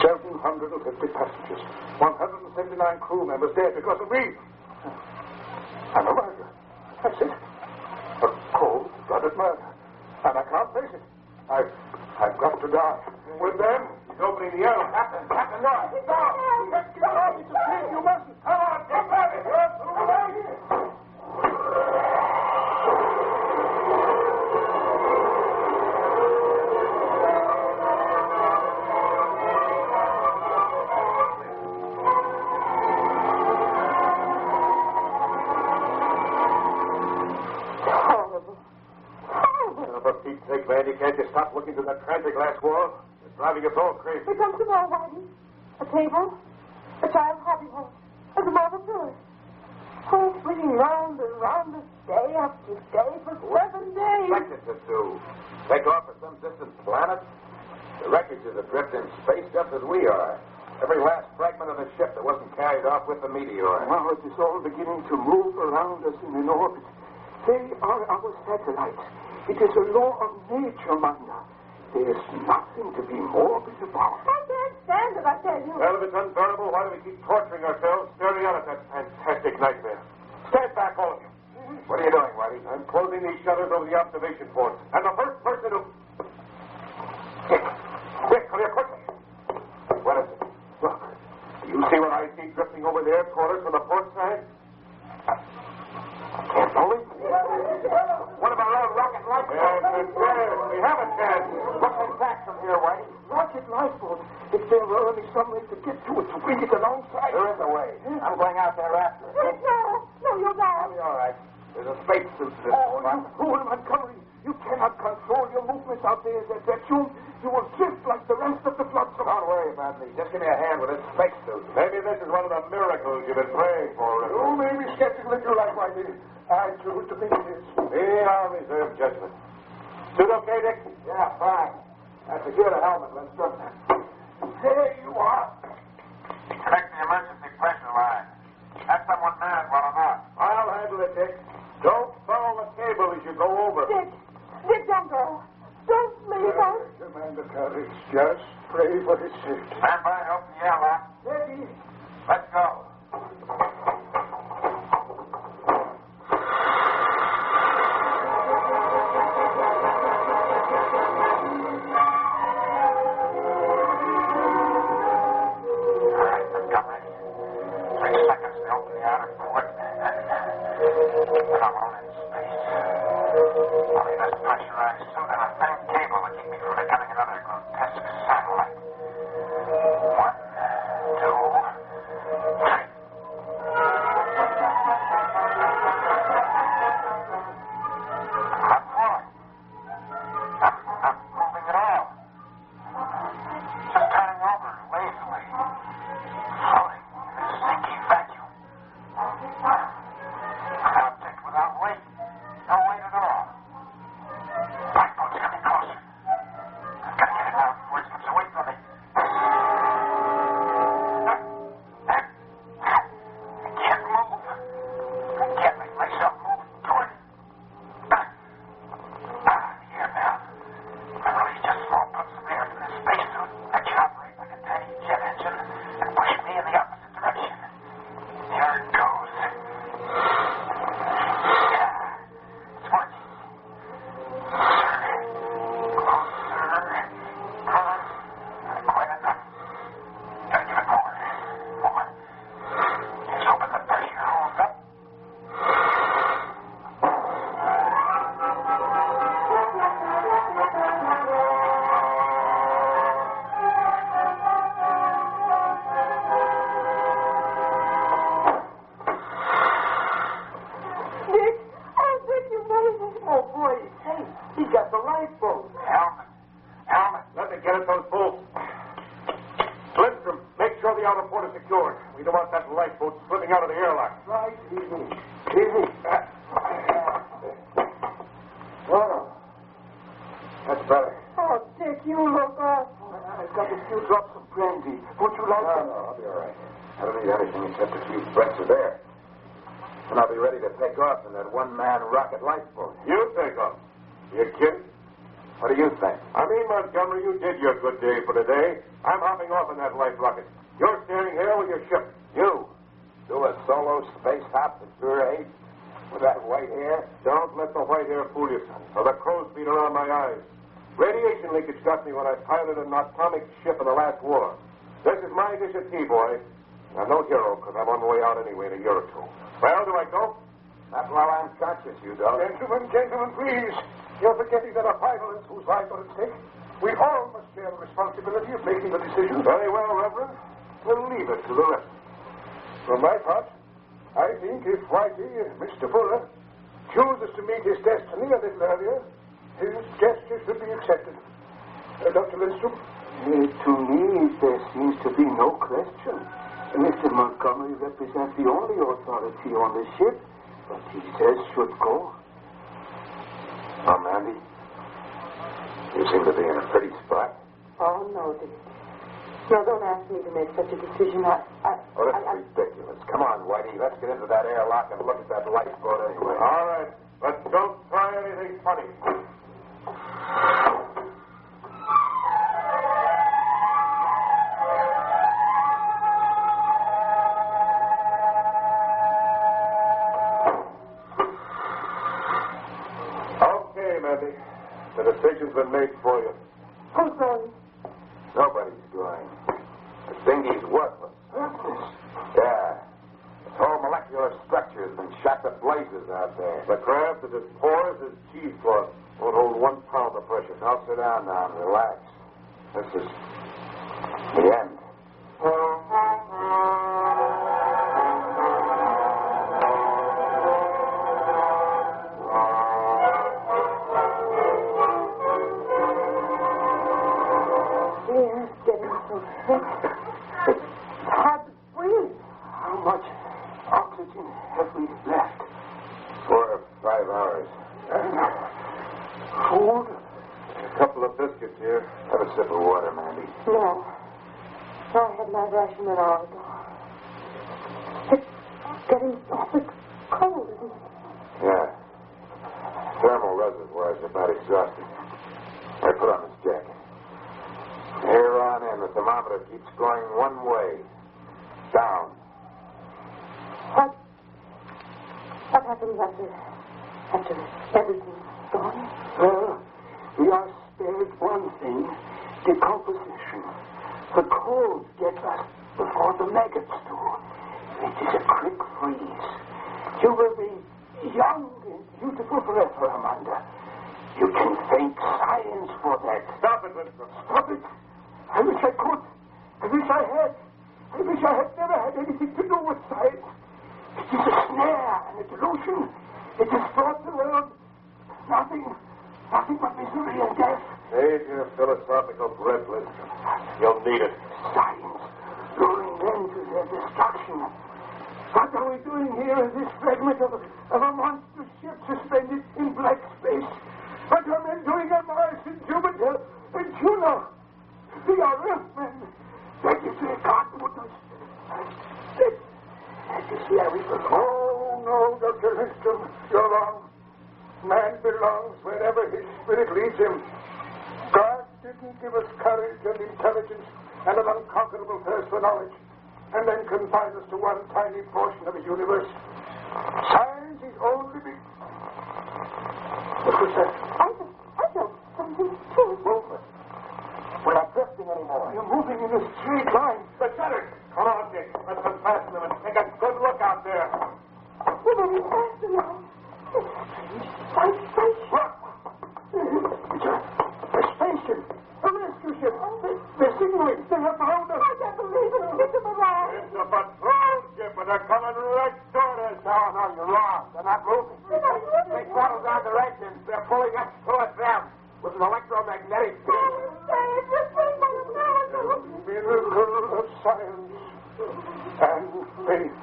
750 passengers, 179 crew members dead because of me. I'm a murderer. That's it. A cold-blooded murder. And I can't face it. I've got to die. With them? He's opening the airlock. Captain, no. Stop! Get off! It's a pig. You mustn't. Come on, get back. Randy, can't you stop looking through that transglass wall? It's driving us all crazy. Here comes the more, Whitey. A table, a child's hobby horse, and a marble pillar. Oh, swinging round and round us day after day for 7 days. Expect it to do. Take off for some distant planet? The wreckage is adrift in space just as we are. Every last fragment of the ship that wasn't carried off with the meteor. Now it is all beginning to move around us in an orbit. They are our satellites. It is a law of nature, Manda. There is nothing to be morbid about. I can't stand it, I tell you. Well, if it's unbearable, why do we keep torturing ourselves, staring out at that fantastic nightmare? Stand back, all of you. What are you doing, Whitey? I'm closing these shutters over the observation ports. And the first person who... Quick, come here, quickly. What is it? Look, do you see what I see drifting over the air quarters from the port side? I can't believe it. One of our own rocket light boats. Yes, it's there. We have a chance. Looking back from here, Whitey. Rocket lifeboat. If there were only some way to get to it, to bring it alongside. There is a way. I'm going out there after it. No, you're not. I'll be all right. There's a space suit to this. Oh, you fool, Montgomery. You cannot control your movements out there, that you will drift like the rest of the flotsam. Don't worry about me. Just give me a hand with this space suit. Maybe this is one of the miracles you've been praying for. You may be skeptical if you like, Whitey. I choose to think it is. I'll reserve judgment. Suit okay, Dick? Yeah, fine. Now secure the helmet. Let's go. There you are. Connect the emergency pressure line. Have someone manned while I'm out. I'll handle it, Dick. Don't follow the cable as you go over. Dick, don't go. Don't leave us. Commander Courage, just pray for his safety. Stand by and open the airlock. Ready. Let's go. Without weight. No weight at all. Lifeboat's coming Easy. Oh, that's better. Oh, Dick, you look awful. I've got a few drops of brandy. Would you like some? No, I'll be all right. I don't need anything except a few breaths of air. And I'll be ready to take off in that one-man rocket lifeboat. You take off. You kidding? What do you think? I mean, Montgomery, you did your good day for today. I'm hopping off in that life rocket. You're standing here with your ship. You do a solo space hop to Dryer with that white hair? Don't let the white hair fool you, son, or the crow's feet around my eyes. Radiation leakage got me when I piloted an atomic ship in the last war. This is my dish of tea, boy. I'm no hero, because I'm on my way out anyway in a year or two. Well, do I go? Not while I'm conscious, you don't. Gentlemen, please. You're forgetting there are pilots whose lives are at stake. We all must share the responsibility of making the decision. Very well, Reverend. We'll leave it to the rest. For my part, I think if Whitey, Mr. Fuller, chooses to meet his destiny a little earlier, his gesture should be accepted. Dr. Lindstrom? To me, there seems to be no question. Mr. Montgomery represents the only authority on the ship, but he says should go. Oh, Mandy, you seem to be in a pretty spot. Oh, no, Dick. No, don't ask me to make such a decision. Oh, that's ridiculous. Come on, Whitey. Let's get into that airlock and look at that lifeboat anyway. All right, but don't try anything funny. Okay, Mandy. The decision's been made for you. Who's going? Nobody's going. The dinghy's worthless. Worthless? Yeah. Its whole molecular structure has been shot to blazes out there. The craft is as porous as cheesecloth. Won't hold 1 pound of pressure. Now sit down now and relax. This is the end. It's hard to breathe. How much oxygen have we left? 4 or 5 hours. Food? A couple of biscuits here. Have a sip of water, Mandy. No. I had my ration an hour ago. It's getting awfully cold, isn't it? Yeah. Thermal reservoirs are about exhausted. I put on this jacket. Here on in, the thermometer keeps going one way. Down. What happens after everything's gone? Well, we are spared one thing, decomposition. The cold gets us before the maggots do. It is a quick freeze. You will be young and beautiful forever, Amanda. You can thank science for that. Stop it, Lindstrom. Stop it. I wish I could. I wish I had. I wish I had never had anything to do with science. It is a snare and a delusion. It distorts the world. Nothing but misery and death. Save your philosophical breath, Lindstrom. You'll need it. Science, luring men to their destruction. What are we doing here in this fragment of a monster ship suspended in black space? What are men doing on Mars and Jupiter and Juno? We are Earthmen. That is where God put us. That is where we belong. Oh, no, Dr. Lindstrom. You're wrong. Man belongs wherever his spirit leads him. God didn't give us courage and intelligence and an unconquerable thirst for knowledge, and then confine us to one tiny portion of the universe. Science is only What was that? I felt something too. Movement. We're not drifting anymore. You're moving in a straight line. The shutters. Come on, Dick. Let's unfasten them and take a good look out there. We're moving faster now. It's spaceship. A spaceship. A rescue ship. They're signaling. They have found us. I can't believe it. It's a mirage. It's a patrol ship, and they're coming right toward us. No, you're wrong. They're not moving. They throttled down their engines. They're pulling us towards them with an electromagnetic field. Miracle of science and faith.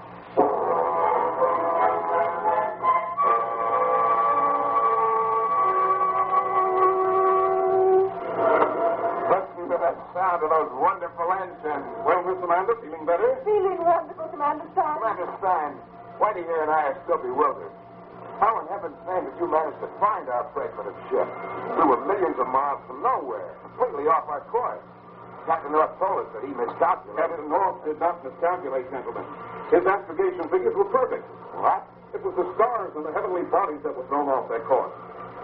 to those wonderful ensigns. Well, Miss Amanda, feeling better? Feeling wonderful, Commander Stein. Commander Stein, Whitey here and I are still bewildered. How in heaven's name did you manage to find our fragmented ship? We were millions of miles from nowhere, completely off our course. Captain North told us that he miscalculated. Captain North did not miscalculate, gentlemen. His astrogation figures were perfect. What? It was the stars and the heavenly bodies that were thrown off their course.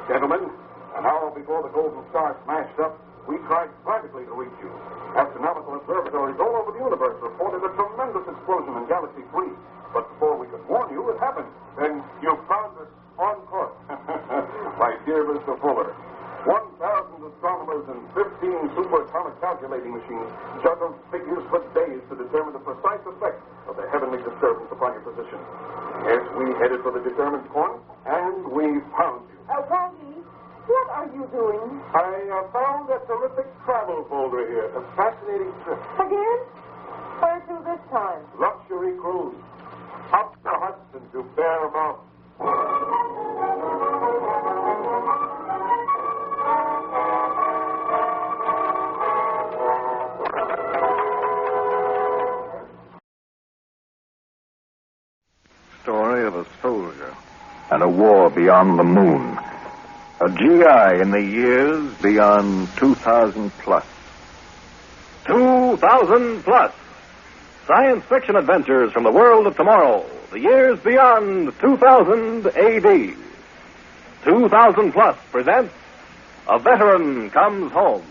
Gentlemen, an hour before the Golden Star smashed up, we tried frantically to reach you. Astronomical observatories all over the universe reported a tremendous explosion in Galaxy 3. But before we could warn you, it happened. And you found us on course. My dear Mr. Fuller, 1,000 astronomers and 15 superatomic calculating machines juggled figures for days to determine the precise effect of the heavenly disturbance upon your position. Yes, we headed for the determined point, and we found you. Whitey, what are you doing? I found a terrific travel folder here. A fascinating trip. Again? Where to this time? Luxury cruise. Up the Hudson to Bear Mountain. Story of a soldier and a war beyond the moon. A GI in the years beyond 2000 plus. 2000 plus. Science fiction adventures from the world of tomorrow. The years beyond 2000 AD. 2000 plus presents A Veteran Comes Home.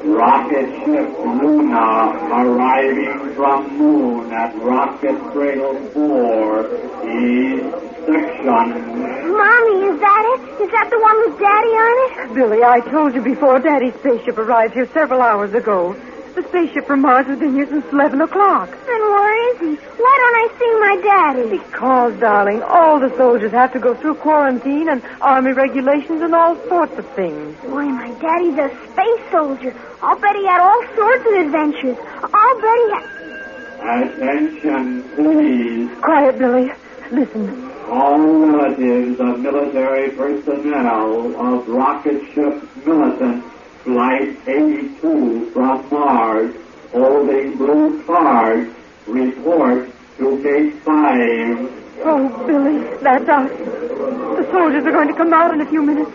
Rocket ship Luna arriving from moon at Rocket Cradle 4, East Section. Mommy, is that it? Is that the one with Daddy on it? Billy, I told you before Daddy's spaceship arrived here several hours ago. The spaceship from Mars has been here since 11 o'clock. Then where is he? Why don't I see my Daddy? Because, darling, all the soldiers have to go through quarantine and army regulations and all sorts of things. Boy, my Daddy's a space soldier. I'll bet he had all sorts of adventures. I'll bet he had... Attention, please. Quiet, Billy. Listen. All relatives of military personnel of rocket ship Millicent, Flight 82 from Mars, holding blue cards, report to Gate 5. Oh, Billy, that's us. The soldiers are going to come out in a few minutes.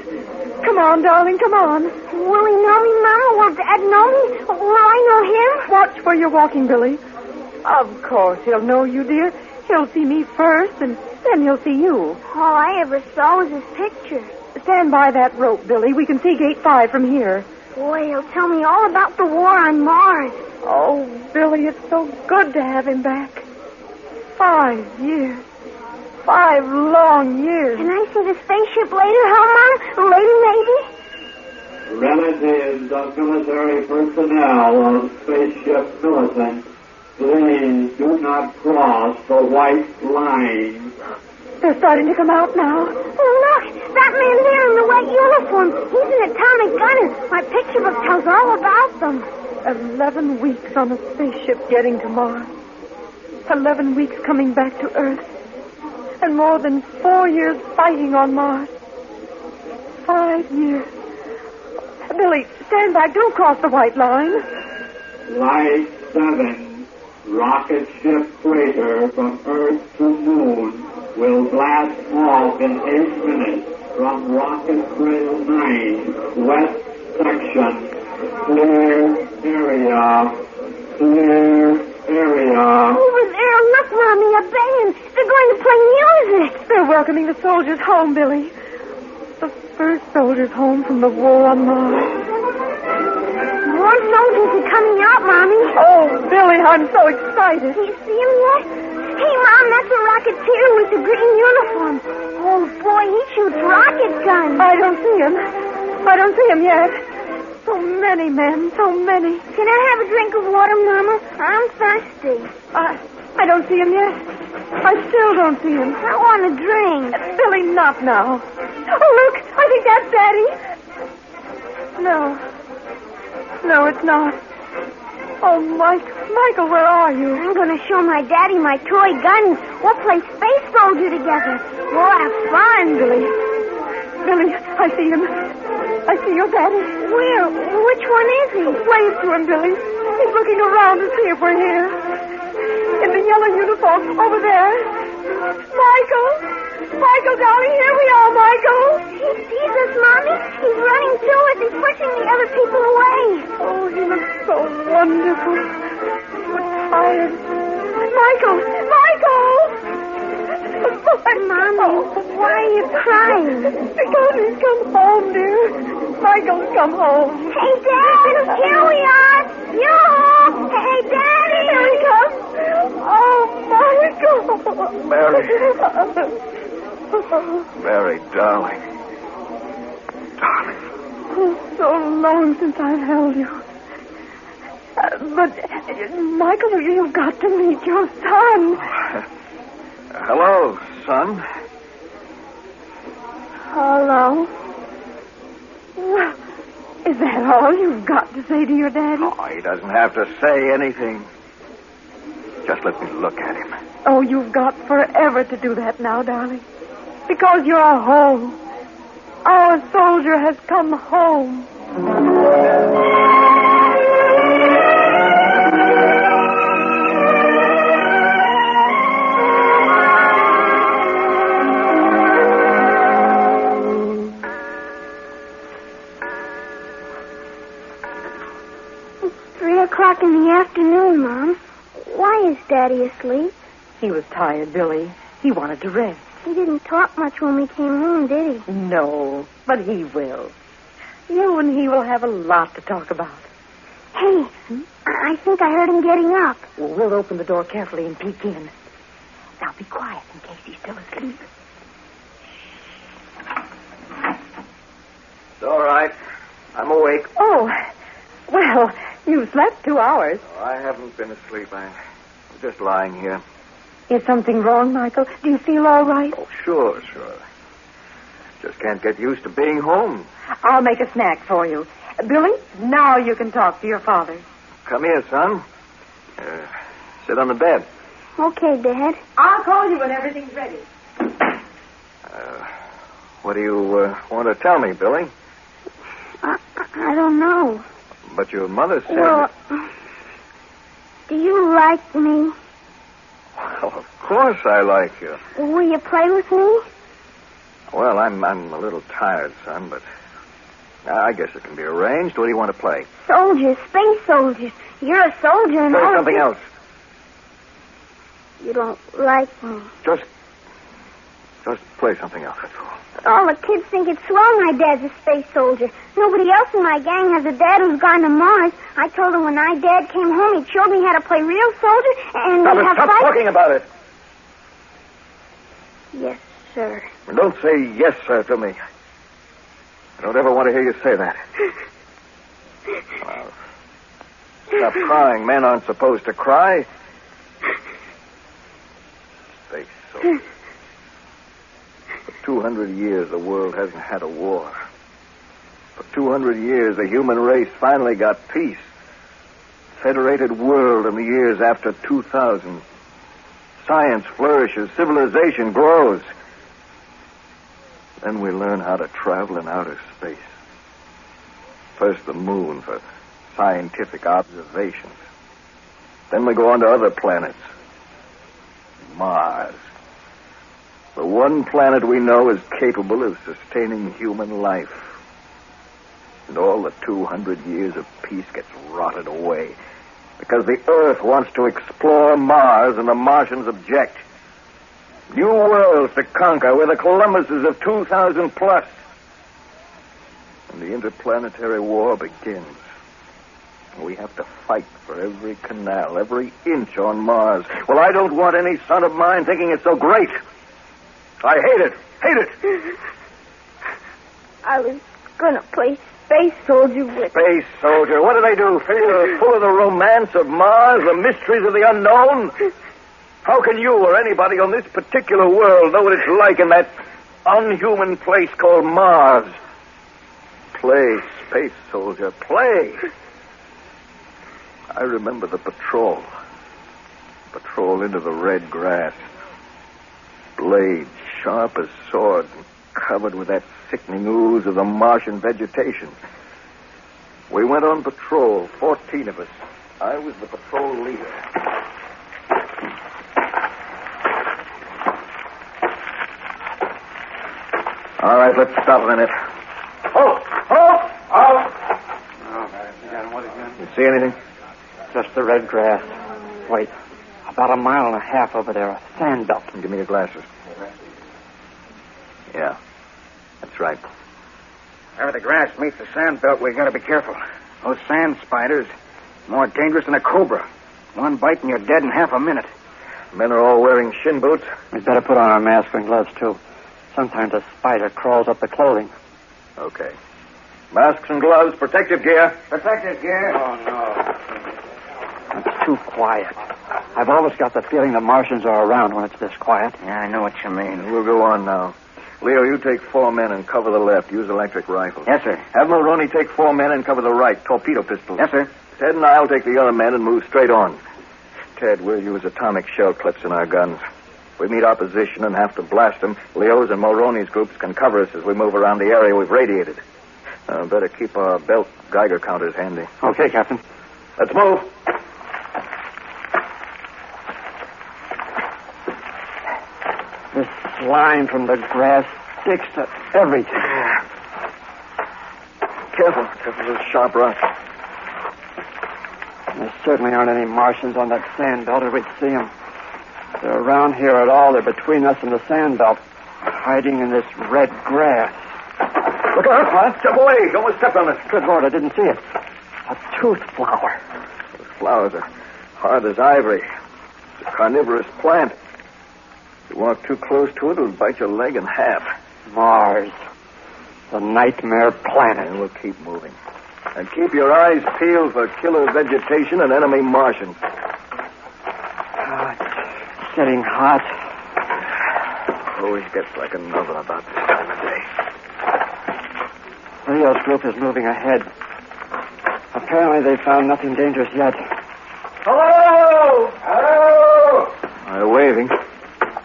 Come on, darling, come on. Will he know me, Mama? Will Dad know me? Will I know him? Watch where you're walking, Billy. Of course he'll know you, dear. He'll see me first, and then he'll see you. All I ever saw was his picture. Stand by that rope, Billy. We can see Gate 5 from here. Boy, he'll tell me all about the war on Mars. Oh, Billy, it's so good to have him back. 5 years. 5 long years. Can I see the spaceship later, huh, Mom? Later, maybe? Relatives of military personnel of spaceship Millicent, please do not cross the white line. They're starting to come out now. Oh, look! That man there in the white uniform. He's an atomic gunner. My picture book tells all about them. 11 weeks on a spaceship getting to Mars. 11 weeks coming back to Earth. And more than 4 years fighting on Mars. 5 years. Billy, stand back. Don't cross the white line. Flight 7, rocket ship freighter from Earth to Moon, will blast off in 8 minutes from Rocket Cradle 9, West Section. Clear area. Clear area. Over there, look, Mommy, a band. They're going to play music. They're welcoming the soldiers home, Billy. The first soldiers home from the war on Mars. More soldiers are coming out, Mommy. Oh, Billy, I'm so excited. Do you see him yet? Hey, Mom, that's a rocketeer with the green uniform. Oh, boy, he shoots rocket guns. I don't see him yet. So many men, so many. Can I have a drink of water, Mama? I'm thirsty. I don't see him yet. I still don't see him. I want a drink. Billy, not now. Oh, look, I think that's Daddy. No. No, it's not. Oh, Michael, where are you? I'm going to show my daddy my toy gun. We'll play Space Soldier together. We'll have fun. Billy, I see him. I see your daddy. Where? Which one is he? Wave to him, Billy. He's looking around to see if we're here. In the yellow uniform, over there. Michael! Michael, darling, here we are, Michael! He sees us, Mommy. He's running to us. He's pushing the other people away. Oh, he looks so wonderful. But tired. Michael! Mommy, why are you crying? Because he's come home, dear. Michael's come home. Hey, Dad! Here we are! Yoo-hoo! Hey, Daddy! Here he comes! Oh, Michael! Mary. Mary, darling. Oh, so long since I've held you. But, Michael, you've got to meet your son. Hello, son. Hello? Is that all you've got to say to your daddy? Oh, he doesn't have to say anything. Just let me look at him. Oh, you've got forever to do that now, darling. Because you're home. Our soldier has come home. 3:00 in the afternoon, Mom. Why is Daddy asleep? He was tired, Billy. He wanted to rest. He didn't talk much when we came home, did he? No, but he will. You and he will have a lot to talk about. Hey, I think I heard him getting up. Well, we'll open the door carefully and peek in. Now be quiet in case he's still asleep. It's all right. I'm awake. Oh, well, you slept 2 hours. Oh, I haven't been asleep. I'm just lying here. Is something wrong, Michael? Do you feel all right? Oh, sure. Just can't get used to being home. I'll make a snack for you. Billy, now you can talk to your father. Come here, son. Sit on the bed. Okay, Dad. I'll call you when everything's ready. What do you want to tell me, Billy? I don't know. But your mother said... Well, do you like me? Well, of course I like you. Will you play with me? Well, I'm a little tired, son, but I guess it can be arranged. What do you want to play? Soldiers, space soldiers. You're a soldier and Play all something else. You don't like me. Just play something else, that's all. But all the kids think it's swell my dad's a space soldier. Nobody else in my gang has a dad who's gone to Mars. I told him when my dad came home, he'd show me how to play real soldier and we'd have Stop fights. talking about it. Yes, sir. And don't say yes, sir, to me. I don't ever want to hear you say that. Well, stop crying. Men aren't supposed to cry. Space soldier. For 200 years, the world hasn't had a war. For 200 years, the human race finally got peace. Federated world in the years after 2000. Science flourishes, civilization grows. Then we learn how to travel in outer space. First the moon for scientific observations. Then we go on to other planets. Mars. The one planet we know is capable of sustaining human life. And all the 200 years of peace gets rotted away because the Earth wants to explore Mars and the Martians object. New worlds to conquer with the Columbuses of 2000 plus. And the interplanetary war begins. We have to fight for every canal, every inch on Mars. Well, I don't want any son of mine thinking it's so great. I hate it. Hate it. I was going to play space soldier with... Space soldier? What do they do? Full of the romance of Mars, the mysteries of the unknown? How can you or anybody on this particular world know what it's like in that unhuman place called Mars? Play, space soldier, play. I remember the patrol. Patrol into the red grass. Blades sharp as swords and covered with that sickening ooze of the Martian vegetation. We went on patrol, 14 of us. I was the patrol leader. All right, let's stop a minute. Halt! Halt! Halt! You see anything? Just the red grass. Wait. About 1.5 miles over there, a sand belt. Give me your glasses. Yeah, that's right. Where the grass meets the sand belt, we gotta be careful. Those sand spiders, more dangerous than a cobra. One bite and you're dead in half a minute. Men are all wearing shin boots. We'd better put on our masks and gloves, too. Sometimes a spider crawls up the clothing. Okay. Masks and gloves, protective gear. Protective gear? Oh, no. It's too quiet. I've always got the feeling the Martians are around when it's this quiet. Yeah, I know what you mean. We'll go on now. Leo, you take 4 men and cover the left. Use electric rifles. Yes, sir. Have Mulroney take 4 men and cover the right. Torpedo pistols. Yes, sir. Ted and I'll take the other men and move straight on. Ted, we'll use atomic shell clips in our guns. If we meet opposition and have to blast them, Leo's and Mulroney's groups can cover us as we move around the area we've radiated. Better keep our belt Geiger counters handy. Okay, Captain. Let's move. This line from the grass sticks to everything. Careful. Careful with those sharp rocks. There certainly aren't any Martians on that sand belt or we'd see them. If they're around here at all, they're between us and the sand belt, hiding in this red grass. Look out! Huh? Jump away! You almost stepped on it. Good Lord, I didn't see it. A tooth flower. Those flowers are hard as ivory. It's a carnivorous plant. If you walk too close to it, it'll bite your leg in half. Mars. The nightmare planet. And we'll keep moving. And keep your eyes peeled for killer vegetation and enemy Martians. It's getting hot. Always gets like an oven about this time of day. Leo's group is moving ahead. Apparently they found nothing dangerous yet. Hello! Hello! They're waving.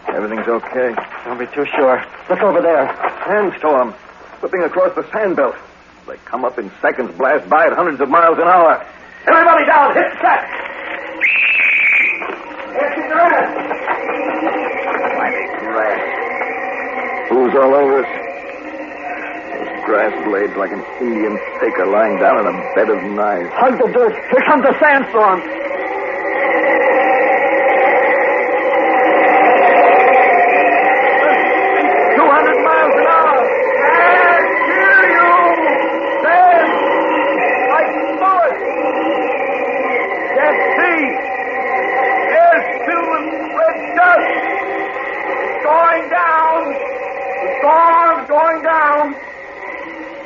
Everything's okay. Don't be too sure. Look over there. Sandstorm. Whipping across the sand belt. They come up in seconds, blast by at hundreds of miles an hour. Everybody down! Hit the sack! Hit the grass! Mighty grass. Ooze all over us. Those grass blades like an Indian taker lying down in a bed of knives. Hug the dirt. Here comes the sandstorm.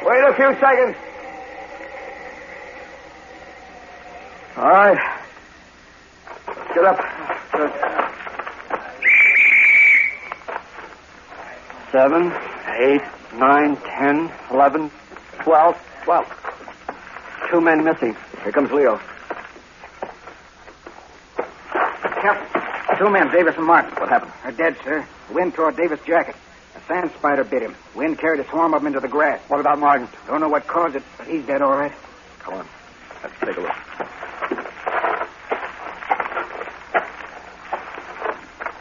Wait a few seconds. All right. Get up. Good. 7, 8, 9, 10, 11, 12. 2 men missing. Here comes Leo. Captain, 2 men, Davis and Martin. What happened? They're dead, sir. The wind tore Davis' jacket. A sand spider bit him. Wind carried a swarm of them into the grass. What about Martin? Don't know what caused it, but he's dead all right. Come on. Let's take a look.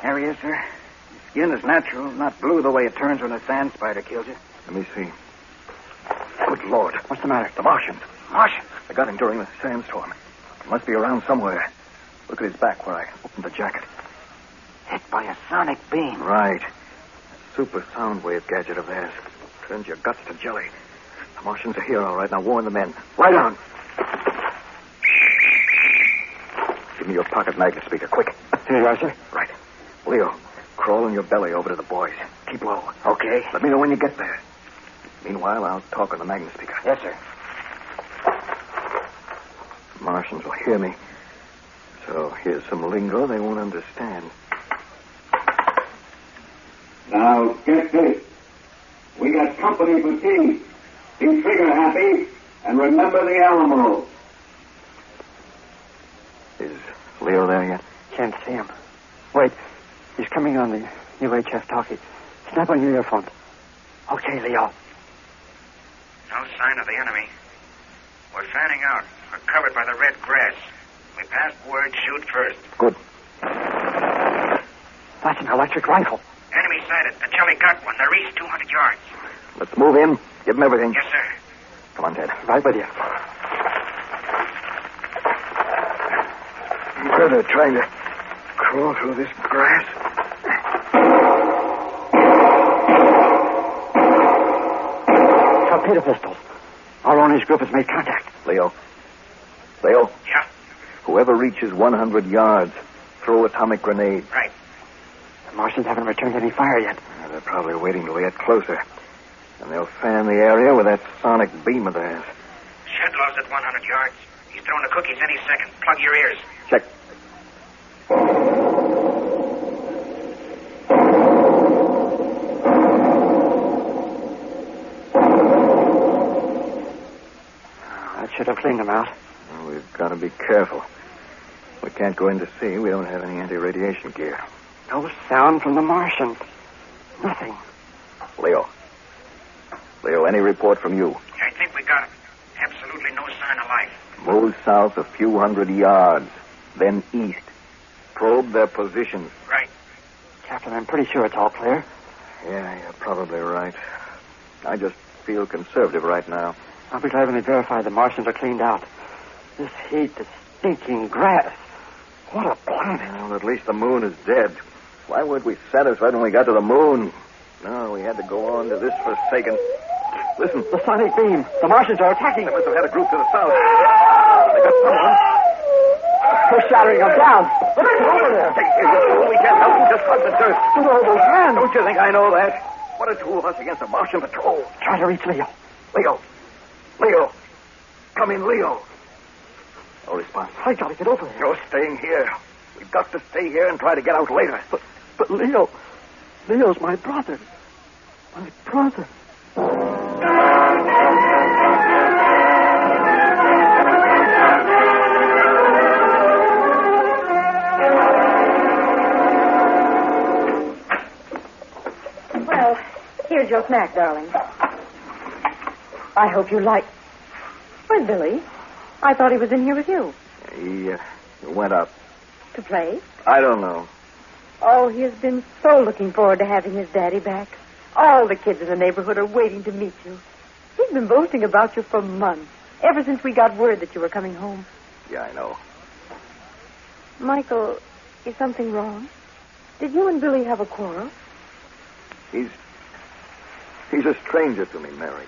There he is, sir. His skin is natural, not blue the way it turns when a sand spider kills you. Let me see. Good Lord. What's the matter? The Martians. Martians? I got him during the sandstorm. He must be around somewhere. Look at his back where I opened the jacket. Hit by a sonic beam. Right. Super sound wave gadget of theirs. Turns your guts to jelly. The Martians are here, all right. Now warn the men. Right on. Give me your pocket magnet speaker, quick. Here you are, sir. Right. Leo, crawl on your belly over to the boys. Keep low. Okay. Let me know when you get there. Meanwhile, I'll talk on the magnet speaker. Yes, sir. The Martians will hear me. So here's some lingo they won't understand. Now, get this. We got company for tea. Be trigger happy, and remember the Alamo. Is Leo there yet? Can't see him. Wait. He's coming on the UHF talkie. Snap on your earphones. Okay, Leo. No sign of the enemy. We're fanning out. We're covered by the red grass. We passed word, shoot first. Good. That's an electric rifle. Enemy sighted. The Jelly got one. They're east 200 yards. Let's move in. Give him everything. Yes, sir. Come on, Ted. Right with you. Where they're trying to crawl through this grass. Torpedo pistols. Our owners group has made contact. Leo. Yeah? Whoever reaches 100 yards, throw atomic grenade. Right. The Martians haven't returned any fire yet. They're probably waiting till we get closer. And they'll fan the area with that sonic beam of theirs. Shedlaw's at 100 yards. He's throwing the cookies any second. Plug your ears. Check. That should have cleaned them out. Well, we've got to be careful. We can't go in to see. We don't have any anti-radiation gear. No sound from the Martians. Nothing. Leo, any report from you? I think we got him. Absolutely no sign of life. Move south a few hundred yards, then east. Probe their positions. Right. Captain, I'm pretty sure it's all clear. Yeah, you're probably right. I just feel conservative right now. I'll be glad when they verify the Martians are cleaned out. This heat, this stinking grass. What a planet. Well, at least the moon is dead. Why weren't we satisfied when we got to the moon? No, we had to go on to this forsaken... Listen. The sonic beam. The Martians are attacking. They must have had a group to the south. They got someone. They're shattering them down. Let's get over there. We can't help them. Just hug the dirt. With all those hands. Don't you think I know that? What are two of us against a Martian patrol? Try to reach Leo. Leo. Come in, Leo. No response. I gotta get over there. You're staying here. We've got to stay here and try to get out later. But Leo's my brother. My brother. Well, here's your snack, darling. I hope you like... Where's Billy? I thought he was in here with you. He went up. To play? I don't know. Oh, he has been so looking forward to having his daddy back. All the kids in the neighborhood are waiting to meet you. He's been boasting about you for months, ever since we got word that you were coming home. Yeah, I know. Michael, is something wrong? Did you and Billy have a quarrel? He's a stranger to me, Mary.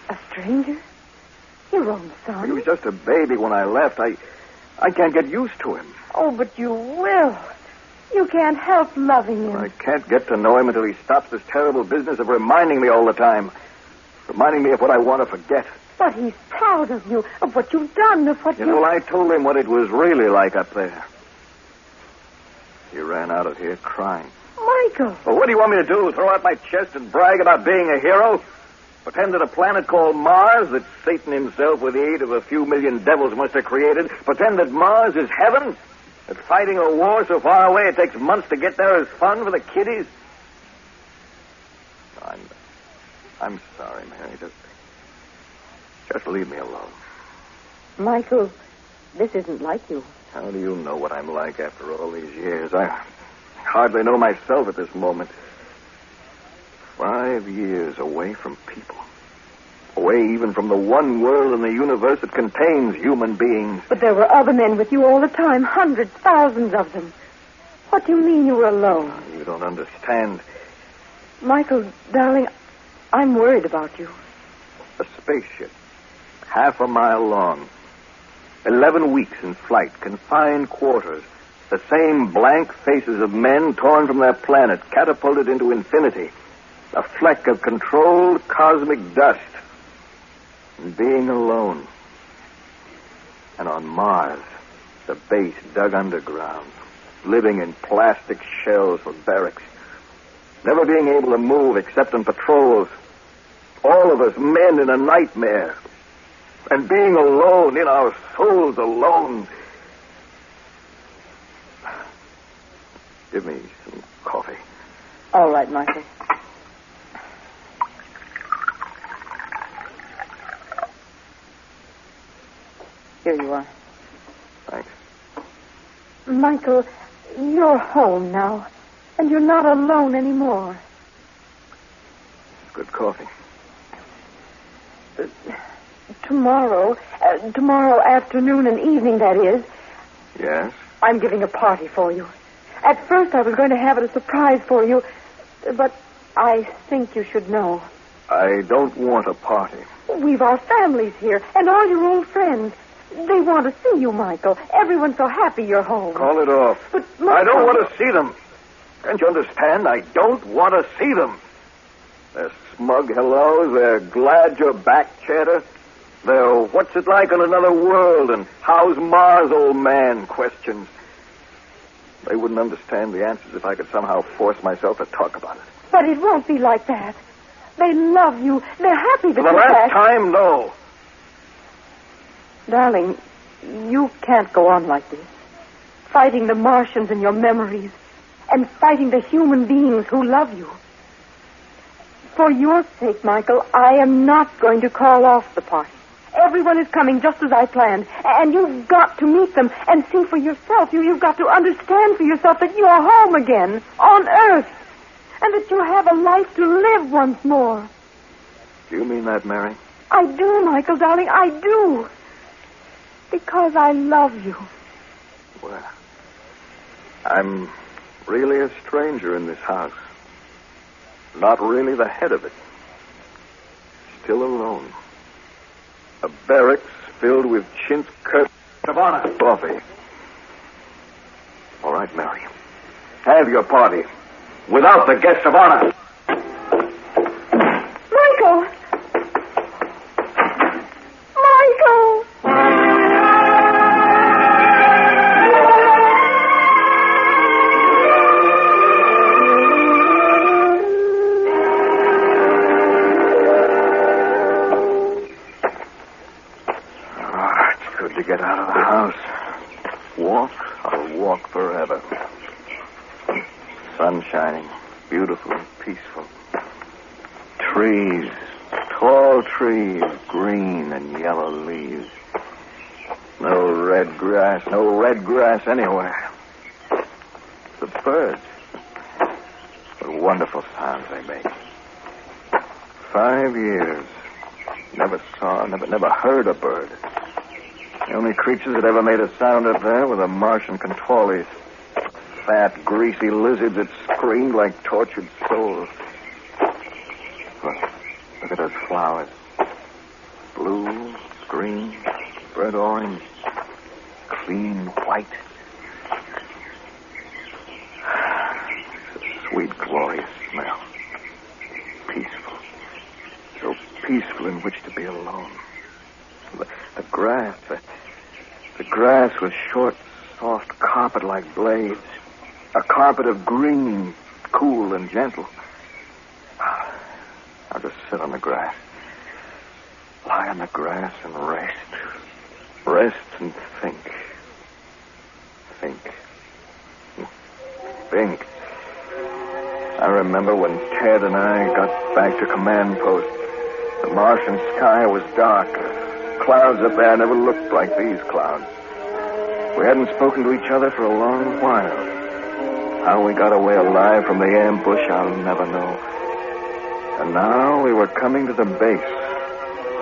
A stranger? Your own son? He was just a baby when I left. I can't get used to him. Oh, but you will. You can't help loving him. I can't get to know him until he stops this terrible business of reminding me all the time. Reminding me of what I want to forget. But he's proud of you, of what you've done, of what you... Well, I told him what it was really like up there. He ran out of here crying. Michael! Well, what do you want me to do? Throw out my chest and brag about being a hero? Pretend that a planet called Mars, that Satan himself, with the aid of a few million devils, must have created, pretend that Mars is heaven? That fighting a war so far away it takes months to get there is fun for the kiddies? I'm sorry, Mary. Just leave me alone. Michael, this isn't like you. How do you know what I'm like after all these years? I hardly know myself at this moment. 5 years away from people. Away even from the one world in the universe that contains human beings. But there were other men with you all the time. Hundreds, thousands of them. What do you mean you were alone? You don't understand. Michael, darling, I'm worried about you. A spaceship. 1/2 mile long. 11 weeks in flight. Confined quarters. The same blank faces of men torn from their planet. Catapulted into infinity. A fleck of controlled cosmic dust. And being alone. And on Mars, the base dug underground. Living in plastic shells for barracks. Never being able to move except on patrols. All of us men in a nightmare. And being alone, in our souls alone. Give me some coffee. All right, Michael. Here you are. Thanks. Michael, you're home now, and you're not alone anymore. Good coffee. Tomorrow afternoon and evening, that is. Yes? I'm giving a party for you. At first I was going to have it a surprise for you, but I think you should know. I don't want a party. We've our families here, and all your old friends. They want to see you, Michael. Everyone's so happy you're home. Call it off. But I don't want to see them. Can't you understand? I don't want to see them. Their smug hellos, their glad you're back chatter, their what's it like on another world and how's Mars, old man questions. They wouldn't understand the answers if I could somehow force myself to talk about it. But it won't be like that. They love you. They're happy that For the you're last back. time, no. Darling, you can't go on like this. Fighting the Martians in your memories and fighting the human beings who love you. For your sake, Michael, I am not going to call off the party. Everyone is coming just as I planned, and you've got to meet them and see for yourself. You've got to understand for yourself that you're home again, on Earth, and that you have a life to live once more. Do you mean that, Mary? I do, Michael, darling, I do. Because I love you. Well, I'm really a stranger in this house. Not really the head of it. Still alone. A barracks filled with chintz curtains. Savannah. Coffee. All right, Mary. Have your party. Without the guests of honor. Michael! Michael! To get out of the house. Walk, I'll walk forever. Sun shining, beautiful and peaceful. Trees, tall trees, green and yellow leaves. No red grass anywhere. The birds. What wonderful sounds they make. 5 years. Never heard a bird. The only creatures that ever made a sound up there were the Martian controllers. Fat, greasy lizards that screamed like tortured souls. Look at those flowers. Blue, green, red, orange, clean white. It's a sweet, glorious smell. Peaceful. So peaceful in which to be alone. The grass was short, soft carpet like blades. A carpet of green, cool and gentle. I'll just sit on the grass. Lie on the grass and rest. Rest and think. Think. I remember when Ted and I got back to command post. The Martian sky was dark. Clouds up there never looked like these clouds. We hadn't spoken to each other for a long while. How we got away alive from the ambush, I'll never know. And now we were coming to the base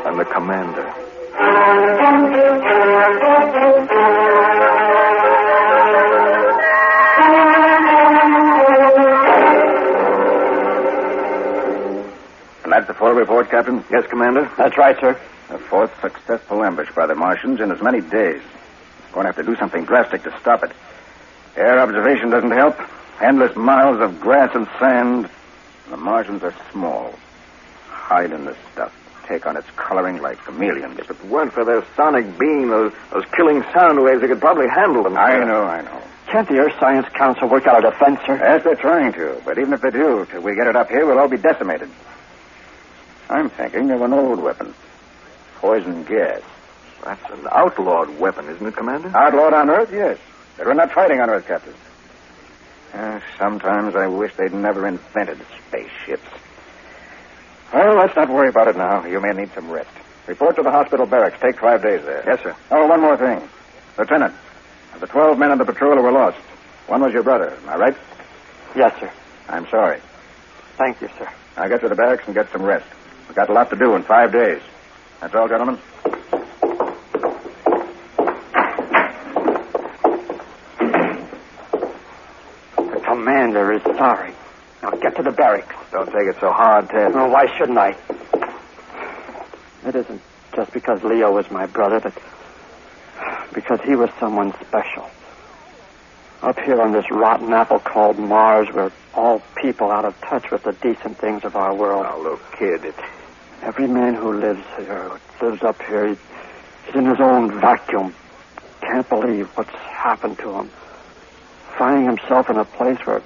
and the commander. And that's the full report, Captain? Yes, Commander. That's right, sir. The fourth successful ambush by the Martians in as many days. We're going to have to do something drastic to stop it. Air observation doesn't help. Endless miles of grass and sand. The Martians are small. Hide in the stuff. Take on its coloring like chameleons. If it weren't for their sonic beam, those killing sound waves, they could probably handle them. I know. Can't the Earth Science Council work out a defense, sir? Yes, they're trying to. But even if they do, till we get it up here, we'll all be decimated. I'm thinking of an old weapon. Poison gas. That's an outlawed weapon, isn't it, Commander? Outlawed on Earth, yes. But we're not fighting on Earth, Captain. Sometimes I wish they'd never invented spaceships. Well, let's not worry about it now. You may need some rest. Report to the hospital barracks. Take 5 days there. Yes, sir. Oh, one more thing. Lieutenant, of the 12 men on the patrol who were lost, one was your brother. Am I right? Yes, sir. I'm sorry. Thank you, sir. Now get to the barracks and get some rest. We've got a lot to do in 5 days. That's all, gentlemen. The commander is sorry. Now get to the barracks. Don't take it so hard, Ted. No, why shouldn't I? It isn't just because Leo was my brother, but because he was someone special. Up here on this rotten apple called Mars, we're all people out of touch with the decent things of our world. Now, look, kid, every man who lives here, lives up here, he's in his own vacuum. Can't believe what's happened to him. Finding himself in a place where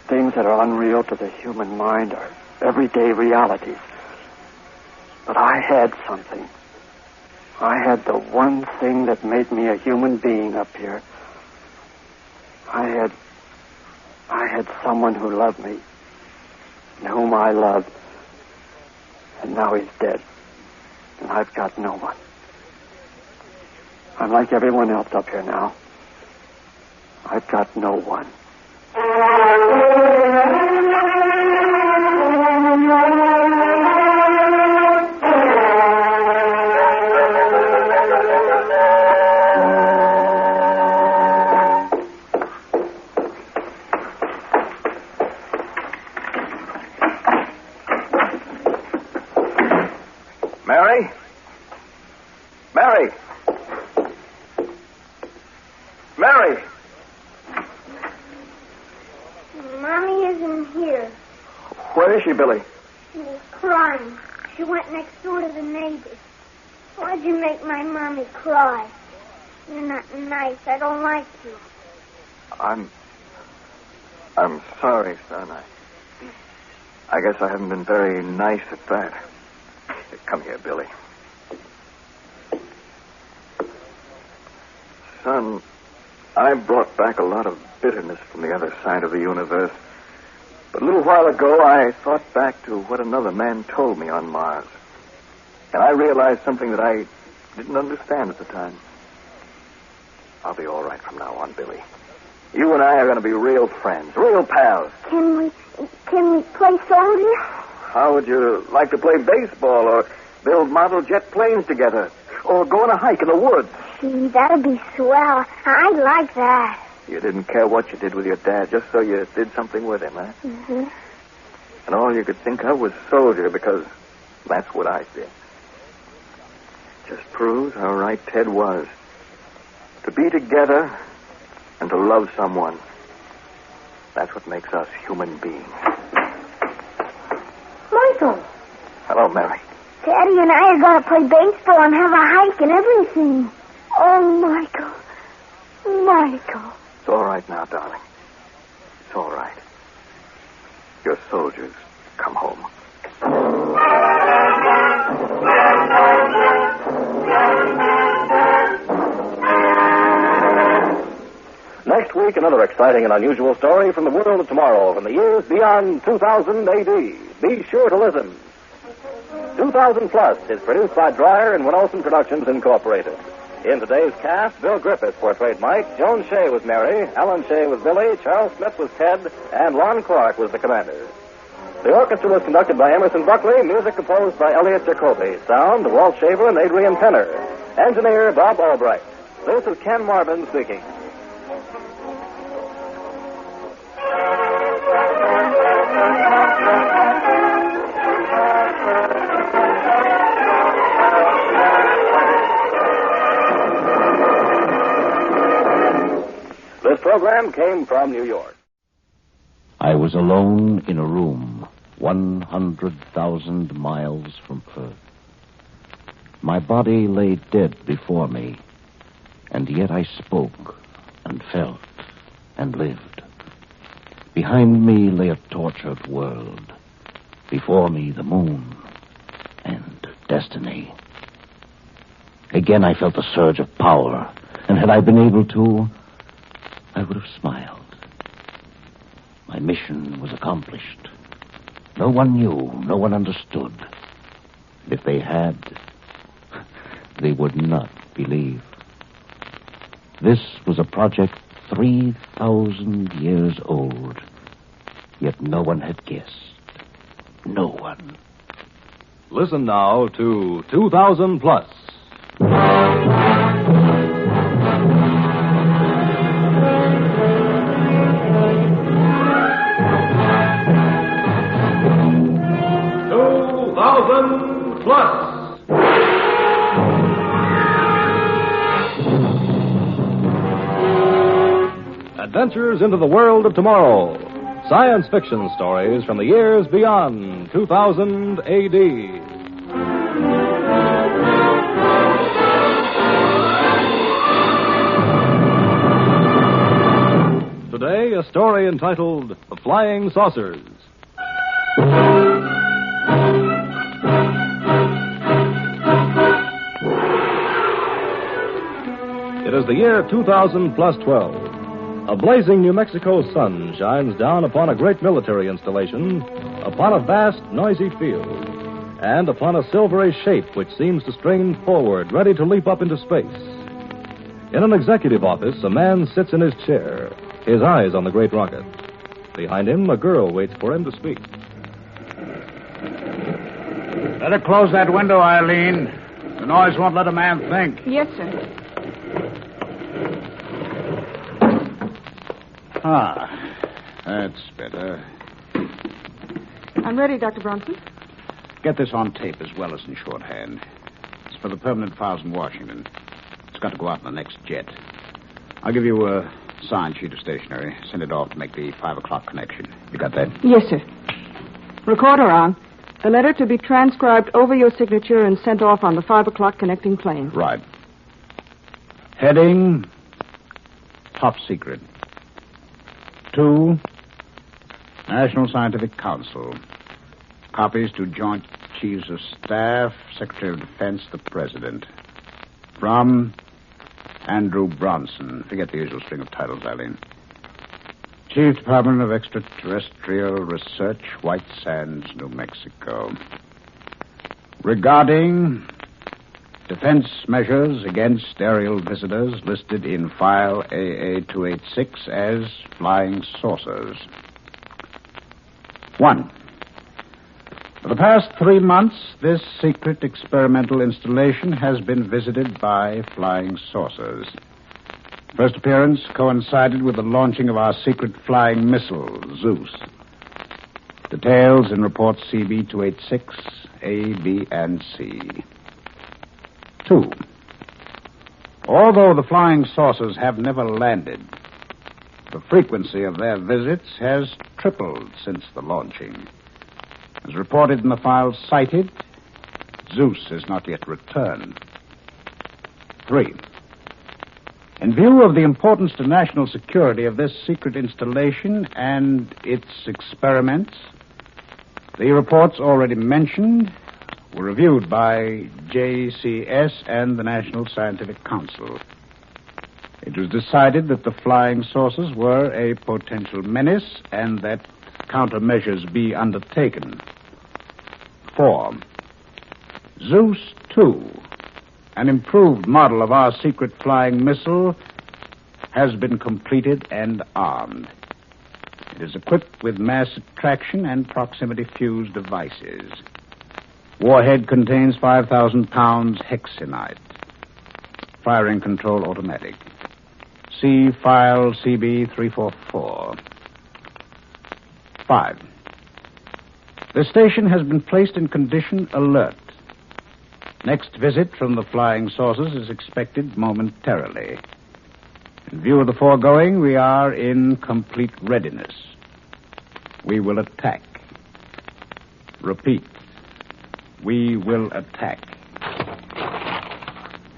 things that are unreal to the human mind are everyday realities. But I had something. I had the one thing that made me a human being up here. I had someone who loved me, and whom I loved, and now he's dead, and I've got no one. I'm like everyone else up here now. I've got no one. Mary? Mary? Mary? Mommy isn't here. Where is she, Billy? She was crying. She went next door to the neighbors. Why'd you make my mommy cry? You're not nice. I don't like you. I'm sorry, son. I guess I haven't been very nice at that. Come here, Billy. Son, I brought back a lot of bitterness from the other side of the universe. But a little while ago, I thought back to what another man told me on Mars. And I realized something that I didn't understand at the time. I'll be all right from now on, Billy. You and I are going to be real friends, real pals. Can we play soldier? How would you like to play baseball or build model jet planes together? Or go on a hike in the woods? Gee, that'd be swell. I'd like that. You didn't care what you did with your dad, just so you did something with him, huh? Mm-hmm. And all you could think of was soldier, because that's what I did. Just proves how right Ted was. To be together and to love someone. That's what makes us human beings. Michael. Hello, Mary. Daddy and I are going to play baseball and have a hike and everything. Oh, Michael. Michael. It's all right now, darling. It's all right. Your soldiers come home. Next week, another exciting and unusual story from the world of tomorrow, from the years beyond 2000 A.D. Be sure to listen. 2000 Plus is produced by Dryer and Weenolsen Productions, Incorporated. In today's cast, Bill Griffith portrayed Mike, Joan Shea was Mary, Alan Shea was Billy, Charles Smith was Ted, and Lon Clark was the commander. The orchestra was conducted by Emerson Buckley, music composed by Elliot Jacoby, sound Walt Shaver and Adrian Penner, engineer Bob Albright. This is Ken Marvin speaking. This program came from New York. I was alone in a room 100,000 miles from Earth. My body lay dead before me, and yet I spoke and felt and lived. Behind me lay a tortured world. Before me, the moon and destiny. Again, I felt a surge of power, and had I been able to, I would have smiled. My mission was accomplished. No one knew, no one understood. If they had, they would not believe. This was a project 3,000 years old, yet no one had guessed. No one. Listen now to 2000 Plus. Adventures into the world of tomorrow. Science fiction stories from the years beyond 2000 A.D. Today, a story entitled The Flying Saucers. It is the year 2000 plus 12. A blazing New Mexico sun shines down upon a great military installation, upon a vast, noisy field, and upon a silvery shape which seems to strain forward, ready to leap up into space. In an executive office, a man sits in his chair, his eyes on the great rocket. Behind him, a girl waits for him to speak. Better close that window, Eileen. The noise won't let a man think. Yes, sir. That's better. I'm ready, Dr. Bronson. Get this on tape as well as in shorthand. It's for the permanent files in Washington. It's got to go out in the next jet. I'll give you a signed sheet of stationery. Send it off to make the 5 o'clock connection. You got that? Yes, sir. Recorder on. The letter to be transcribed over your signature and sent off on the 5 o'clock connecting plane. Right. Heading, top secret. 2, National Scientific Council. Copies to Joint Chiefs of Staff, Secretary of Defense, the President. From Andrew Bronson. Forget the usual string of titles, Eileen. Chief Department of Extraterrestrial Research, White Sands, New Mexico. Regarding defense measures against aerial visitors listed in file AA-286 as flying saucers. 1. For the past 3 months, this secret experimental installation has been visited by flying saucers. First appearance coincided with the launching of our secret flying missile, Zeus. Details in report CB-286, A, B, and C. 2. Although the flying saucers have never landed, the frequency of their visits has tripled since the launching. As reported in the files cited, Zeus has not yet returned. 3. In view of the importance to national security of this secret installation and its experiments, the reports already mentioned were reviewed by JCS and the National Scientific Council. It was decided that the flying saucers were a potential menace and that countermeasures be undertaken. 4. Zeus 2, an improved model of our secret flying missile, has been completed and armed. It is equipped with mass attraction and proximity fuse devices. Warhead contains 5,000 pounds hexenite. Firing control automatic. See file CB-344. 5. The station has been placed in condition alert. Next visit from the flying saucers is expected momentarily. In view of the foregoing, we are in complete readiness. We will attack. Repeat. We will attack.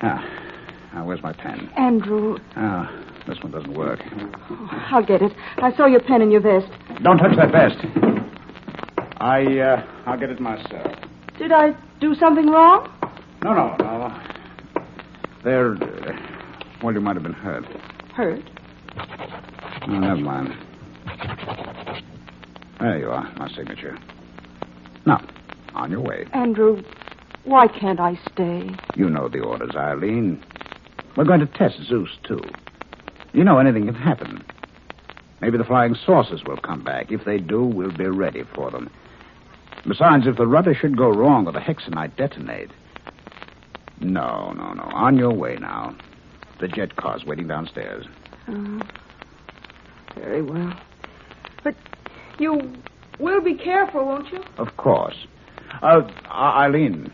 Now, where's my pen? Andrew. This one doesn't work. I'll get it. I saw your pen in your vest. Don't touch that vest. I'll get it myself. Did I do something wrong? No. There, well, you might have been hurt. Hurt? No, never mind. There you are, my signature. Now, on your way. Andrew, why can't I stay? You know the orders, Eileen. We're going to test Zeus, too. You know anything can happen. Maybe the flying saucers will come back. If they do, we'll be ready for them. Besides, if the rudder should go wrong or the hexanite detonate... No. On your way now. The jet car's waiting downstairs. Very well. But you will be careful, won't you? Of course. Eileen.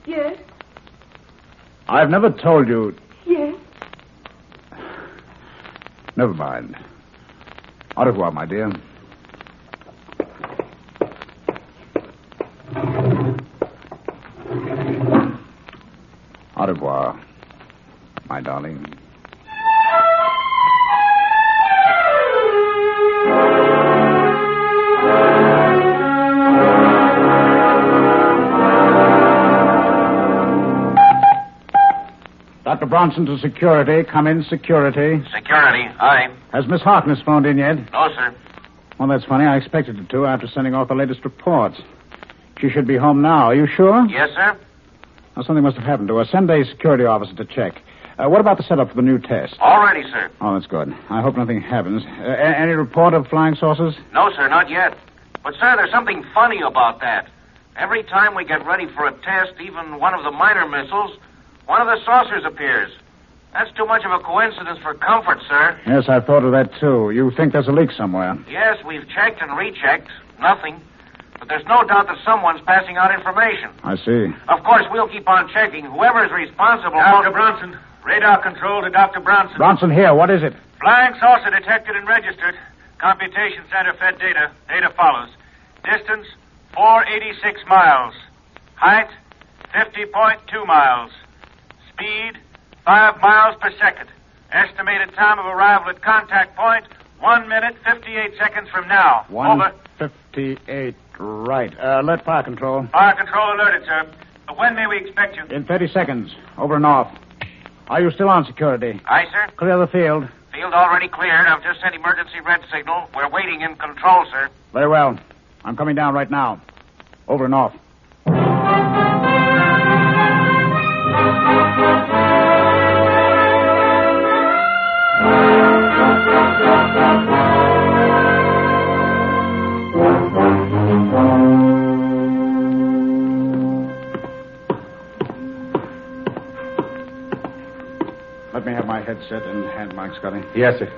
Yes? I've never told you... Yes? Never mind. Au revoir, my dear. Au revoir, my darling. Dr. Bronson to security. Come in, security. Security, aye. Has Miss Harkness phoned in yet? No, sir. Well, that's funny. I expected her to after sending off the latest reports. She should be home now. Are you sure? Yes, sir. Well, something must have happened to her. Send a security officer to check. What about the setup for the new test? All ready, sir. Oh, that's good. I hope nothing happens. Any report of flying saucers? No, sir, not yet. But, sir, there's something funny about that. Every time we get ready for a test, even one of the minor missiles, one of the saucers appears. That's too much of a coincidence for comfort, sir. Yes, I've thought of that, too. You think there's a leak somewhere? Yes, we've checked and rechecked. Nothing. But there's no doubt that someone's passing out information. I see. Of course, we'll keep on checking. Whoever is responsible... Dr. Bronson. Radar control to Dr. Bronson. Bronson here. What is it? Flying saucer detected and registered. Computation center fed data. Data follows. Distance, 486 miles. Height, 50.2 miles. Speed, 5 miles per second. Estimated time of arrival at contact point, 1 minute, 58 seconds from now. Over. 1:58. Right. Let fire control. Fire control alerted, sir. When may we expect you? In 30 seconds. Over and off. Are you still on security? Aye, sir. Clear the field. Field already cleared. I've just sent emergency red signal. We're waiting in control, sir. Very well. I'm coming down right now. Over and off. Let me have my headset and hand mic, Scotty. Yes, sir.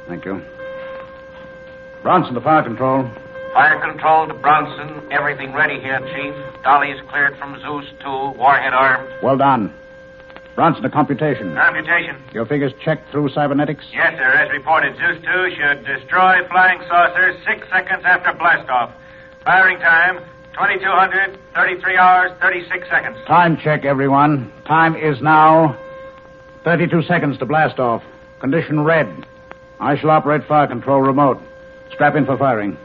Thank you. Bronson to fire control. Fire control to Bronson. Everything ready here, Chief. Dolly's cleared from Zeus 2. Warhead armed. Well done. Bronson to computation. Computation. Your figures checked through cybernetics? Yes, sir. As reported, Zeus 2 should destroy flying saucers 6 seconds after blastoff. Firing time, 2200, 33 hours, 36 seconds. Time check, everyone. Time is now 32 seconds to blast off. Condition red. I shall operate fire control remote. Strap in for firing.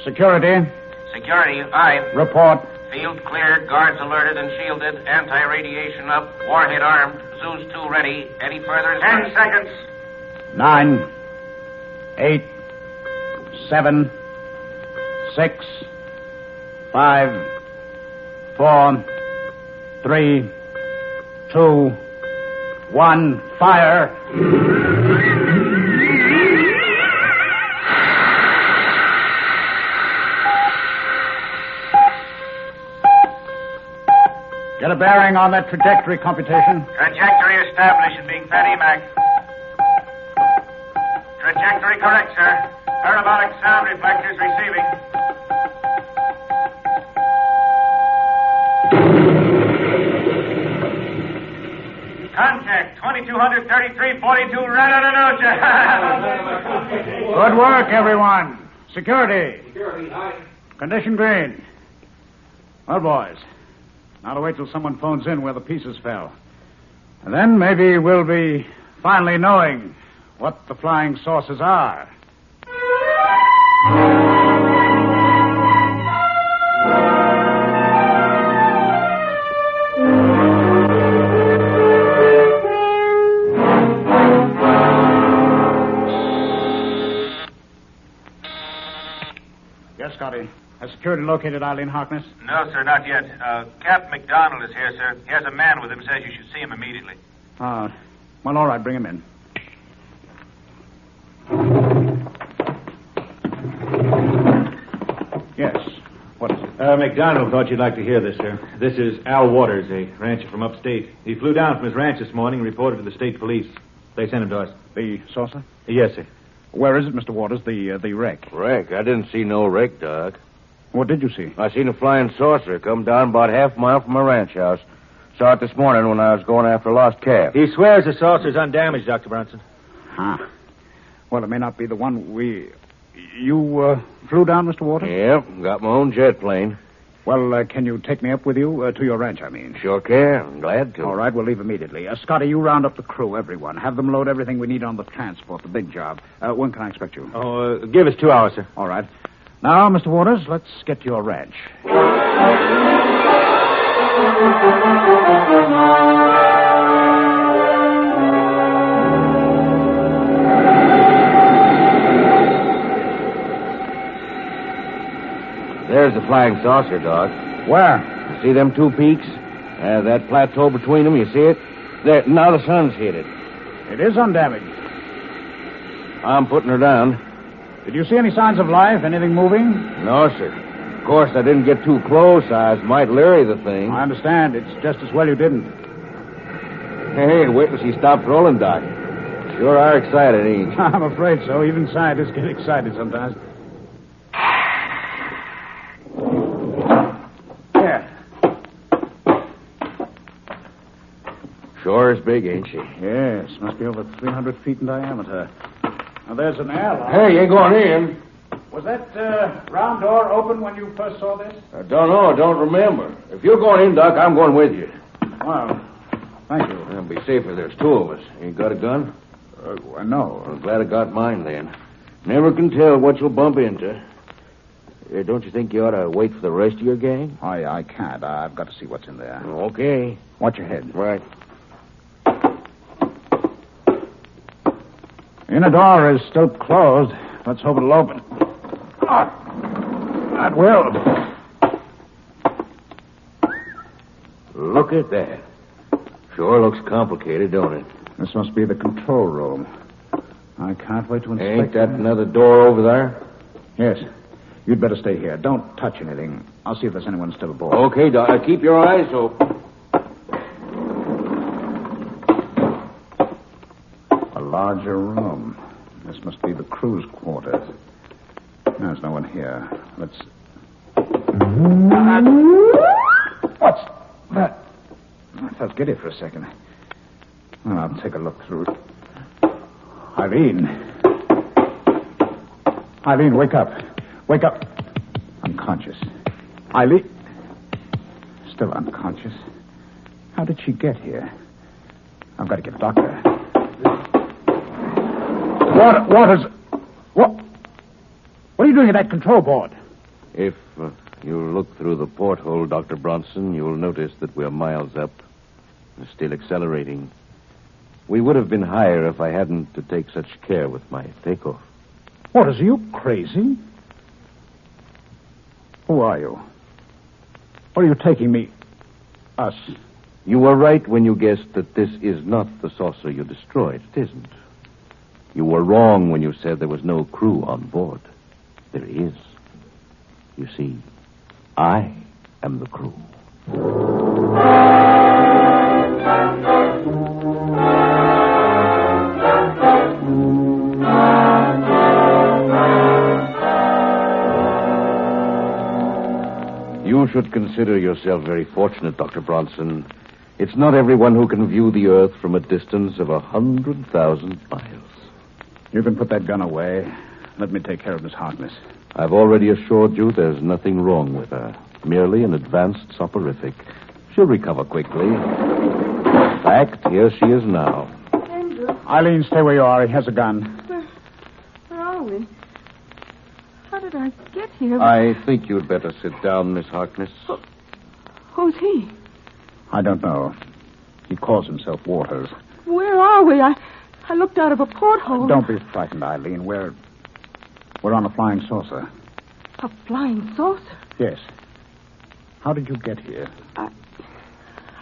Security. Security, aye. Report. Field cleared, guards alerted and shielded, anti-radiation up, warhead armed, Zeus 2 ready. Any further? 10 seconds. 9, 8, 7, 6, 5, 4, 3, 2, 1, fire. Get a bearing on that trajectory computation. Trajectory established and being fed EMAC. Trajectory correct, sir. Parabolic sound reflectors receiving. Contact 2233-42 right on the nose. Good work, everyone. Security. Condition green. Well, boys, now to wait till someone phones in where the pieces fell. And then maybe we'll be Finally knowing what the flying saucers are. Yes, Scotty. Has security located Eileen Harkness? No, sir, not yet. Captain McDonald is here, sir. He has a man with him, says you should see him immediately. Well, all right, bring him in. Yes. What is it? McDonald thought you'd like to hear this, sir. This is Al Waters, a rancher from upstate. He flew down from his ranch this morning and reported to the state police. They sent him to us. The saucer? Yes, sir. Where is it, Mr. Waters, the wreck? Wreck? I didn't see no wreck, Doc. What did you see? I seen a flying saucer come down about half a mile from my ranch house. Saw it this morning when I was going after a lost calf. He swears the saucer's undamaged, Dr. Bronson. Huh. Well, it may not be the one You flew down, Mr. Waters? Yep, got my own jet plane. Well, can you take me up with you to your ranch, I mean? Sure can. I'm glad to. All right, we'll leave immediately. Scotty, you round up the crew, everyone. Have them load everything we need on the transport, the big job. When can I expect you? Oh, give us 2 hours, sir. All right. Now, Mr. Waters, let's get to your ranch. There's the flying saucer, Doc. Where? You see them 2 peaks? That plateau between them, you see it? There, now the sun's hit it. It is undamaged. I'm putting her down. Did you see any signs of life? Anything moving? No, sir. Of course, I didn't get too close. I was might leery the thing. I understand. It's just as well you didn't. Hey, wait till she stops rolling, Doc. Sure are excited, ain't you? I'm afraid so. Even scientists get excited sometimes. Sure is big, ain't she? Yes, must be over 300 feet in diameter. Now, there's an airlock. Hey, you ain't going in. Was that round door open when you first saw this? I don't know. Don't remember. If you're going in, Doc, I'm going with you. Well, thank you. It'll be safer. There's 2 of us. Ain't got a gun? No. I'm glad I got mine then. Never can tell what you'll bump into. Don't you think you ought to wait for the rest of your gang? I can't. I've got to see what's in there. Okay. Watch your head. Right. The inner door is still closed. Let's hope it'll open. That will. Look at that. Sure looks complicated, don't it? This must be the control room. I can't wait to inspect Ain't that another door over there? Yes. You'd better stay here. Don't touch anything. I'll see if there's anyone still aboard. Okay, Doc. Keep your eyes open. A larger room. This must be the crew's quarters. There's no one here. Let's... What's that? I felt giddy for a second. Well, I'll take a look through it. Eileen. Eileen, wake up. Wake up. Unconscious. Eileen. Still unconscious. How did she get here? I've got to get a doctor. Waters. What are you doing at that control board? If you look through the porthole, Dr. Bronson, you'll notice that we're miles up and still accelerating. We would have been higher if I hadn't to take such care with my takeoff. Waters, are you crazy? Who are you? What are you taking me? Us? You were right when you guessed that this is not the saucer you destroyed. It isn't. You were wrong when you said there was no crew on board. There is. You see, I am the crew. You should consider yourself very fortunate, Dr. Bronson. It's not everyone who can view the Earth from a distance of 100,000 miles. You can put that gun away. Let me take care of Miss Harkness. I've already assured you there's nothing wrong with her. Merely an advanced soporific. She'll recover quickly. In fact, here she is now. Andrew, Eileen, stay where you are. He has a gun. Where are we? How did I get here? I think you'd better sit down, Miss Harkness. Who's he? I don't know. He calls himself Waters. Where are we? I looked out of a porthole. Don't be frightened, Eileen. We're on a flying saucer. A flying saucer? Yes. How did you get here? I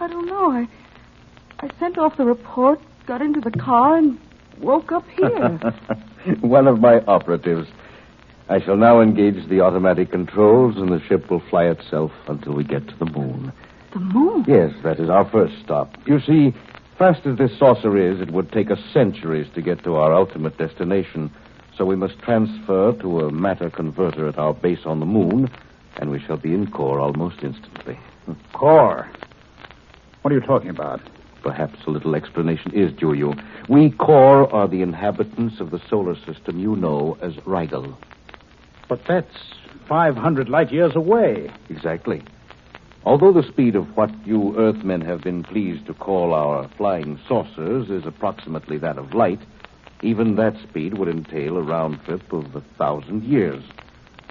don't know. I sent off the report, got into the car, and woke up here. One of my operatives. I shall now engage the automatic controls, and the ship will fly itself until we get to the moon. The moon? Yes, that is our first stop. You see, fast as this saucer is, it would take us centuries to get to our ultimate destination. So we must transfer to a matter converter at our base on the moon, and we shall be in core almost instantly. Core? What are you talking about? Perhaps a little explanation is due you. We core are the inhabitants of the solar system you know as Rigel. But that's 500 light years away. Exactly. Although the speed of what you Earthmen have been pleased to call our flying saucers is approximately that of light, even that speed would entail a round trip of 1,000 years.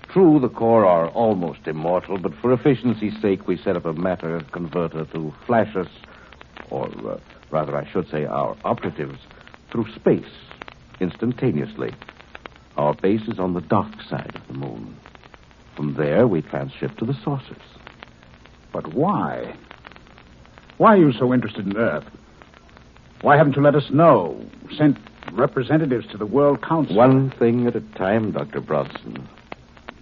True, the core are almost immortal, but for efficiency's sake, we set up a matter converter to flash us, or rather, I should say, our operatives, through space, instantaneously. Our base is on the dark side of the moon. From there, we transship to the saucers. But why? Why are you so interested in Earth? Why haven't you let us know? Sent representatives to the World Council? One thing at a time, Dr. Bronson.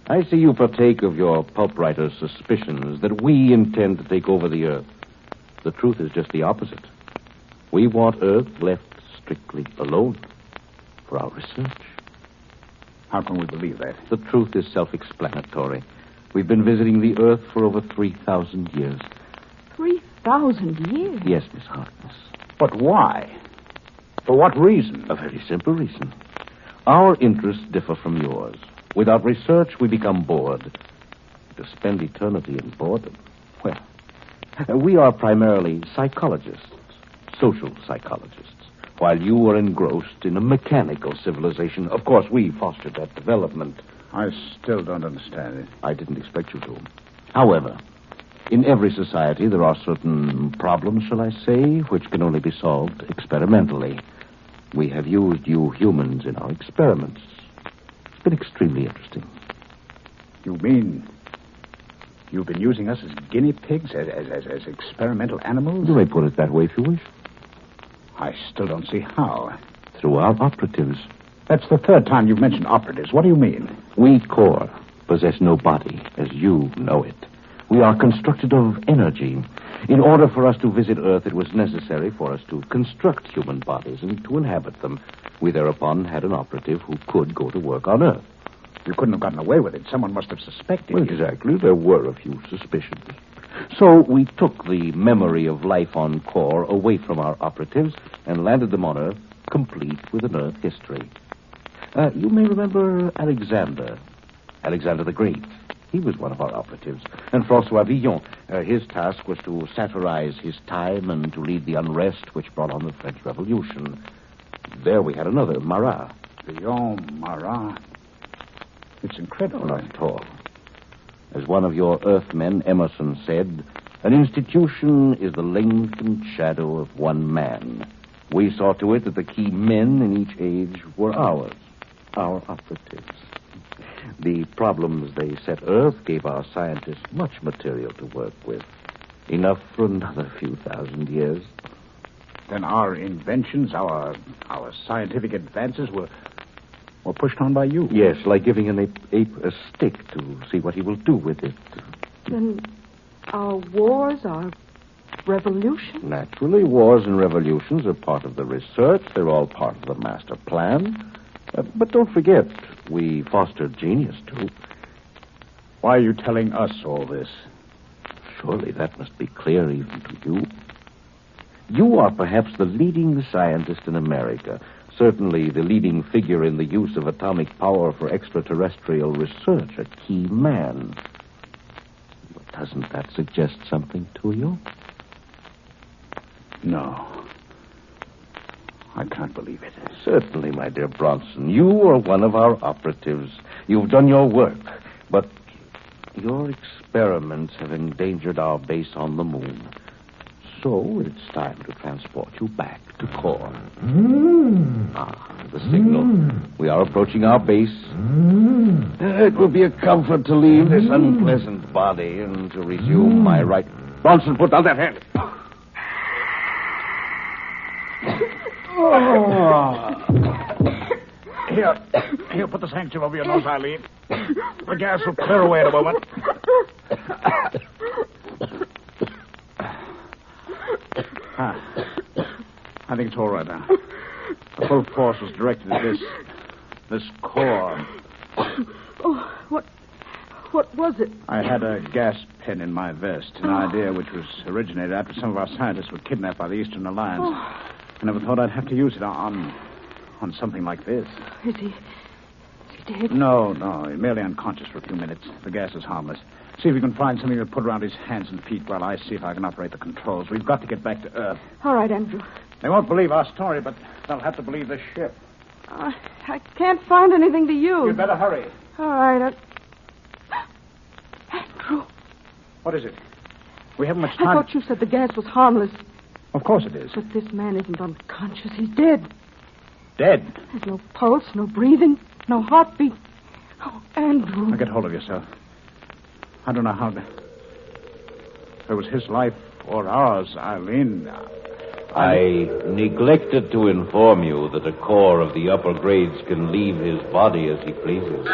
I see you partake of your pulp writer's suspicions that we intend to take over the Earth. The truth is just the opposite. We want Earth left strictly alone for our research. How can we believe that? The truth is self-explanatory. We've been visiting the Earth for over 3,000 years. 3,000 years? Yes, Miss Harkness. But why? For what reason? A very simple reason. Our interests differ from yours. Without research, we become bored. To spend eternity in boredom, well, we are primarily psychologists, social psychologists, while you are engrossed in a mechanical civilization. Of course, we fostered that development. I still don't understand it. I didn't expect you to. However, in every society, there are certain problems, shall I say, which can only be solved experimentally. We have used you humans in our experiments. It's been extremely interesting. You mean you've been using us as guinea pigs, as experimental animals? You may put it that way if you wish. I still don't see how. Through our operatives. That's the third time you've mentioned operatives. What do you mean? We core possess no body, as you know it. We are constructed of energy. In order for us to visit Earth, it was necessary for us to construct human bodies and to inhabit them. We thereupon had an operative who could go to work on Earth. You couldn't have gotten away with it. Someone must have suspected you. Exactly. There were a few suspicions. So we took the memory of life on core away from our operatives and landed them on Earth, complete with an Earth history. You may remember Alexander the Great. He was one of our operatives. And François Villon, his task was to satirize his time and to lead the unrest which brought on the French Revolution. There we had another, Marat. Villon, Marat. It's incredible. Not at all. As one of your Earthmen, Emerson, said, an institution is the lengthened shadow of one man. We saw to it that the key men in each age were ours, our operatives. The problems they set Earth gave our scientists much material to work with. Enough for another few thousand years. Then our inventions, our scientific advances were pushed on by you? Yes, like giving an ape a stick to see what he will do with it. Then our wars, our revolutions? Naturally, wars and revolutions are part of the research. They're all part of the master plan. But don't forget, we fostered genius, too. Why are you telling us all this? Surely that must be clear even to you. You are perhaps the leading scientist in America. Certainly the leading figure in the use of atomic power for extraterrestrial research, a key man. But doesn't that suggest something to you? No. I can't believe it. Certainly, my dear Bronson. You are one of our operatives. You've done your work. But your experiments have endangered our base on the moon. So it's time to transport you back to Core. The signal. We are approaching our base. It will be a comfort to leave this unpleasant body and to resume my right. Bronson, put down that hand. Here, put this handkerchief over your nose, Eileen. The gas will clear away in a moment. I think it's all right now. The full force was directed at this core. Oh, what was it? I had a gas pen in my vest, an idea which was originated after some of our scientists were kidnapped by the Eastern Alliance. I never thought I'd have to use it on something like this. Is he dead? No, he's merely unconscious for a few minutes. The gas is harmless. See if you can find something to put around his hands and feet while I see if I can operate the controls. We've got to get back to Earth. All right, Andrew. They won't believe our story, but they'll have to believe the ship. I can't find anything to use. You'd better hurry. All right. Andrew. What is it? We haven't much time. I thought you said the gas was harmless. Of course it is. But this man isn't unconscious. He's dead. Dead? There's no pulse, no breathing, no heartbeat. Oh, Andrew. Now get hold of yourself. I don't know how to... If it was his life or ours, Eileen... I neglected to inform you that a core of the upper grades can leave his body as he pleases.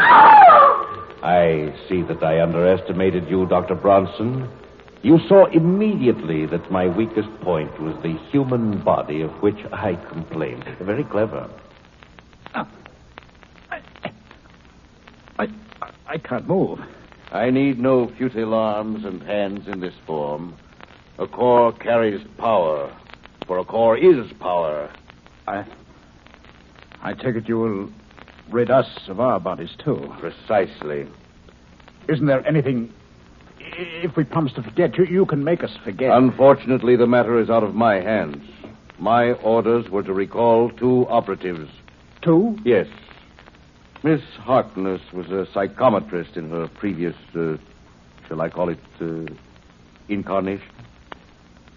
I see that I underestimated you, Dr. Bronson. You saw immediately that my weakest point was the human body of which I complained. Very clever. I can't move. I need no futile arms and hands in this form. A core carries power, for a core is power. I take it you will rid us of our bodies, too. Precisely. Isn't there anything... If we promise to forget, you can make us forget. Unfortunately, the matter is out of my hands. My orders were to recall 2 operatives. 2? Yes. Miss Harkness was a psychometrist in her previous, shall I call it, incarnation.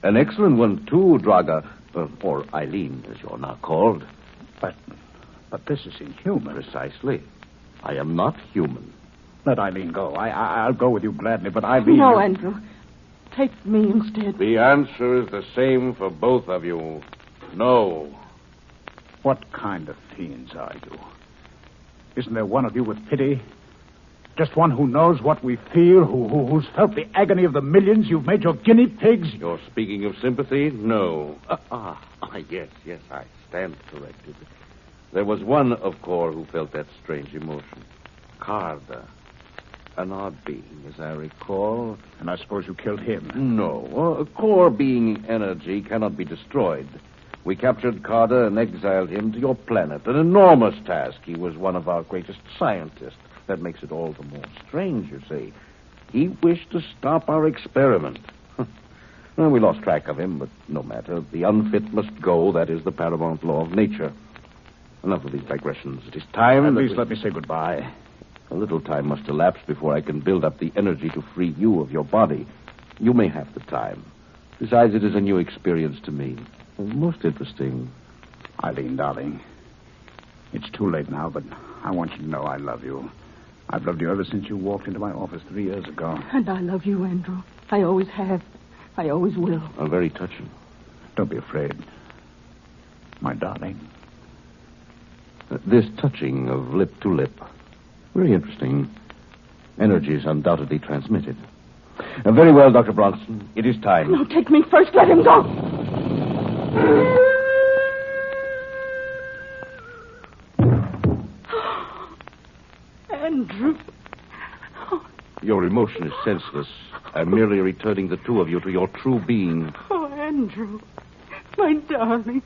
An excellent one, too, Draga. Or Eileen, as you're now called. But this is inhuman. Precisely. I am not human. Let Eileen go. I'll go with you gladly, but Eileen... No, Andrew. Take me instead. The answer is the same for both of you. No. What kind of fiends are you? Isn't there one of you with pity? Just one who knows what we feel, who's felt the agony of the millions you've made your guinea pigs? You're speaking of sympathy? No. Yes, I stand corrected. There was one of Core who felt that strange emotion. Carter. An odd being, as I recall. And I suppose you killed him? No. A core being energy cannot be destroyed. We captured Carter and exiled him to your planet. An enormous task. He was one of our greatest scientists. That makes it all the more strange, you see. He wished to stop our experiment. Well, we lost track of him, but no matter. The unfit must go. That is the paramount law of nature. Enough of these digressions. It is time... At least let me say goodbye. A little time must elapse before I can build up the energy to free you of your body. You may have the time. Besides, it is a new experience to me. Most interesting. Eileen, darling, it's too late now, but I want you to know I love you. I've loved you ever since you walked into my office 3 years ago. And I love you, Andrew. I always have. I always will. Very touching. Don't be afraid. My darling. This touching of lip to lip. Very interesting. Energy is undoubtedly transmitted. Very well, Dr. Bronson. It is time. No, take me first. Let him go. Andrew. Your emotion is senseless. I'm merely returning the 2 of you to your true being. Oh, Andrew. My darling.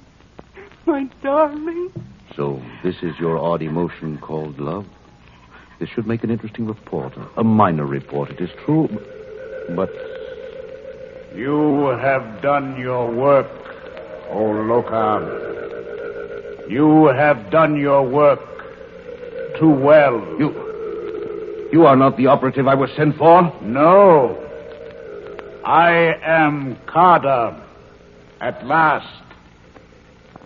My darling. So, this is your odd emotion called love? This should make an interesting report. A minor report, it is true. But... You have done your work, O Loka. You have done your work too well. You are not the operative I was sent for? No. I am Carter, at last.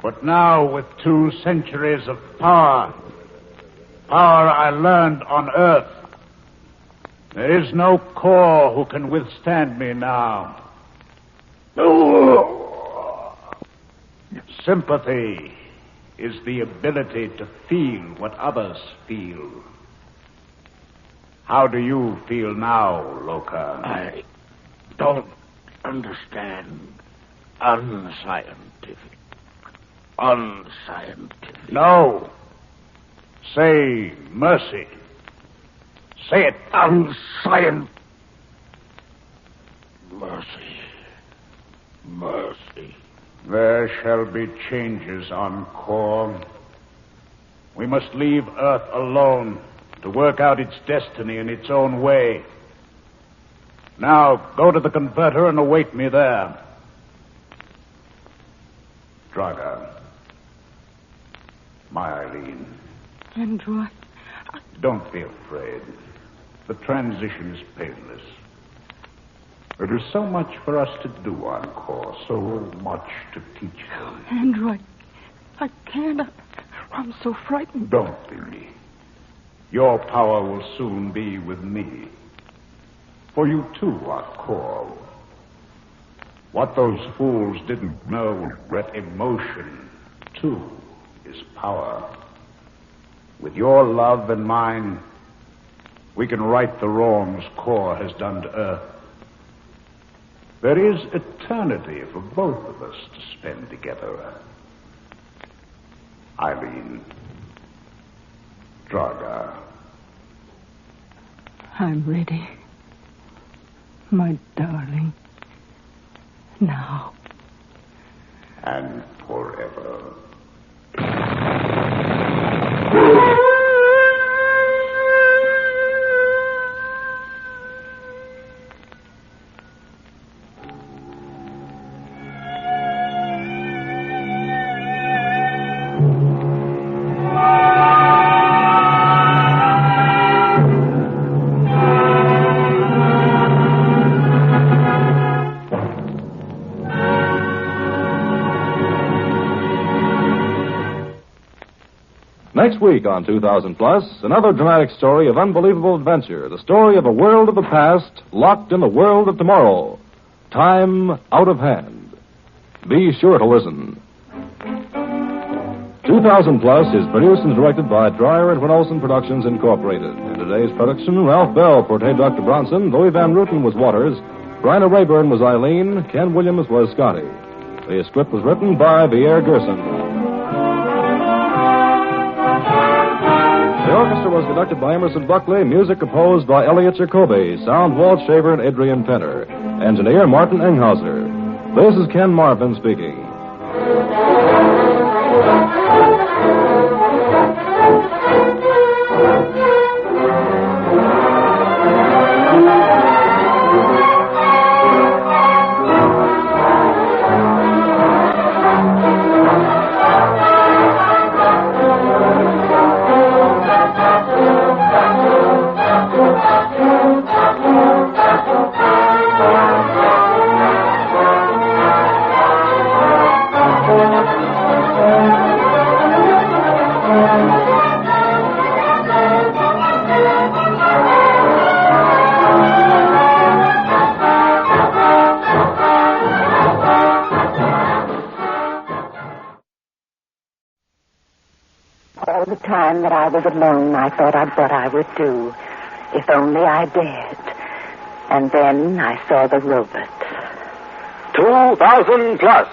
But now with 2 centuries of power I learned on Earth, there is no core who can withstand me now. Sympathy is the ability to feel what others feel. How do you feel now, Loka? I don't understand. Unscientific. No. Say mercy. Say it. Unscientific. Mercy. There shall be changes on Core. We must leave Earth alone to work out its destiny in its own way. Now, go to the converter and await me there. Draga. My Eileen. Andrew, Don't be afraid. The transition is painless. There is so much for us to do on Core, so much to teach them. Andrew, I can't. I'm so frightened. Don't be. Your power will soon be with me. For you, too, are Core. What those fools didn't know, that emotion, too, is power. With your love and mine, we can right the wrongs Core has done to Earth. There is eternity for both of us to spend together. Eileen. Draga. I'm ready. My darling. Now. And forever. Next week on 2000 Plus, another dramatic story of unbelievable adventure. The story of a world of the past locked in the world of tomorrow. Time out of hand. Be sure to listen. 2000 Plus is produced and directed by Dryer Weenolsen Productions Incorporated. In today's production, Ralph Bell portrayed Dr. Bronson, Louis Van Ruten was Waters, Bryna Rayburn was Eileen, Ken Williams was Scotty. The script was written by Pierre Gerson. The orchestra was conducted by Emerson Buckley, music composed by Elliot Jacoby, sound Walt Shaver and Adrian Penner, engineer Martin Enghauser. This is Ken Marvin speaking. All the time that I was alone, I thought of what I would do, if only I dared. And then I saw the robot. 2000 Plus.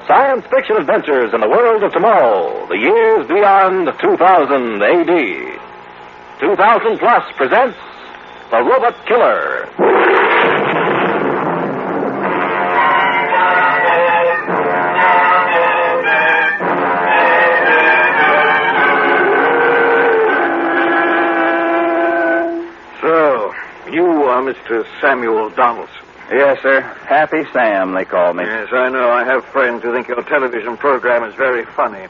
Science fiction adventures in the world of tomorrow. The years beyond 2000 AD. 2000 Plus presents The Robot Killer. Mr. Samuel Donaldson. Yes, sir. Happy Sam, they call me. Yes, I know. I have friends who think your television program is very funny.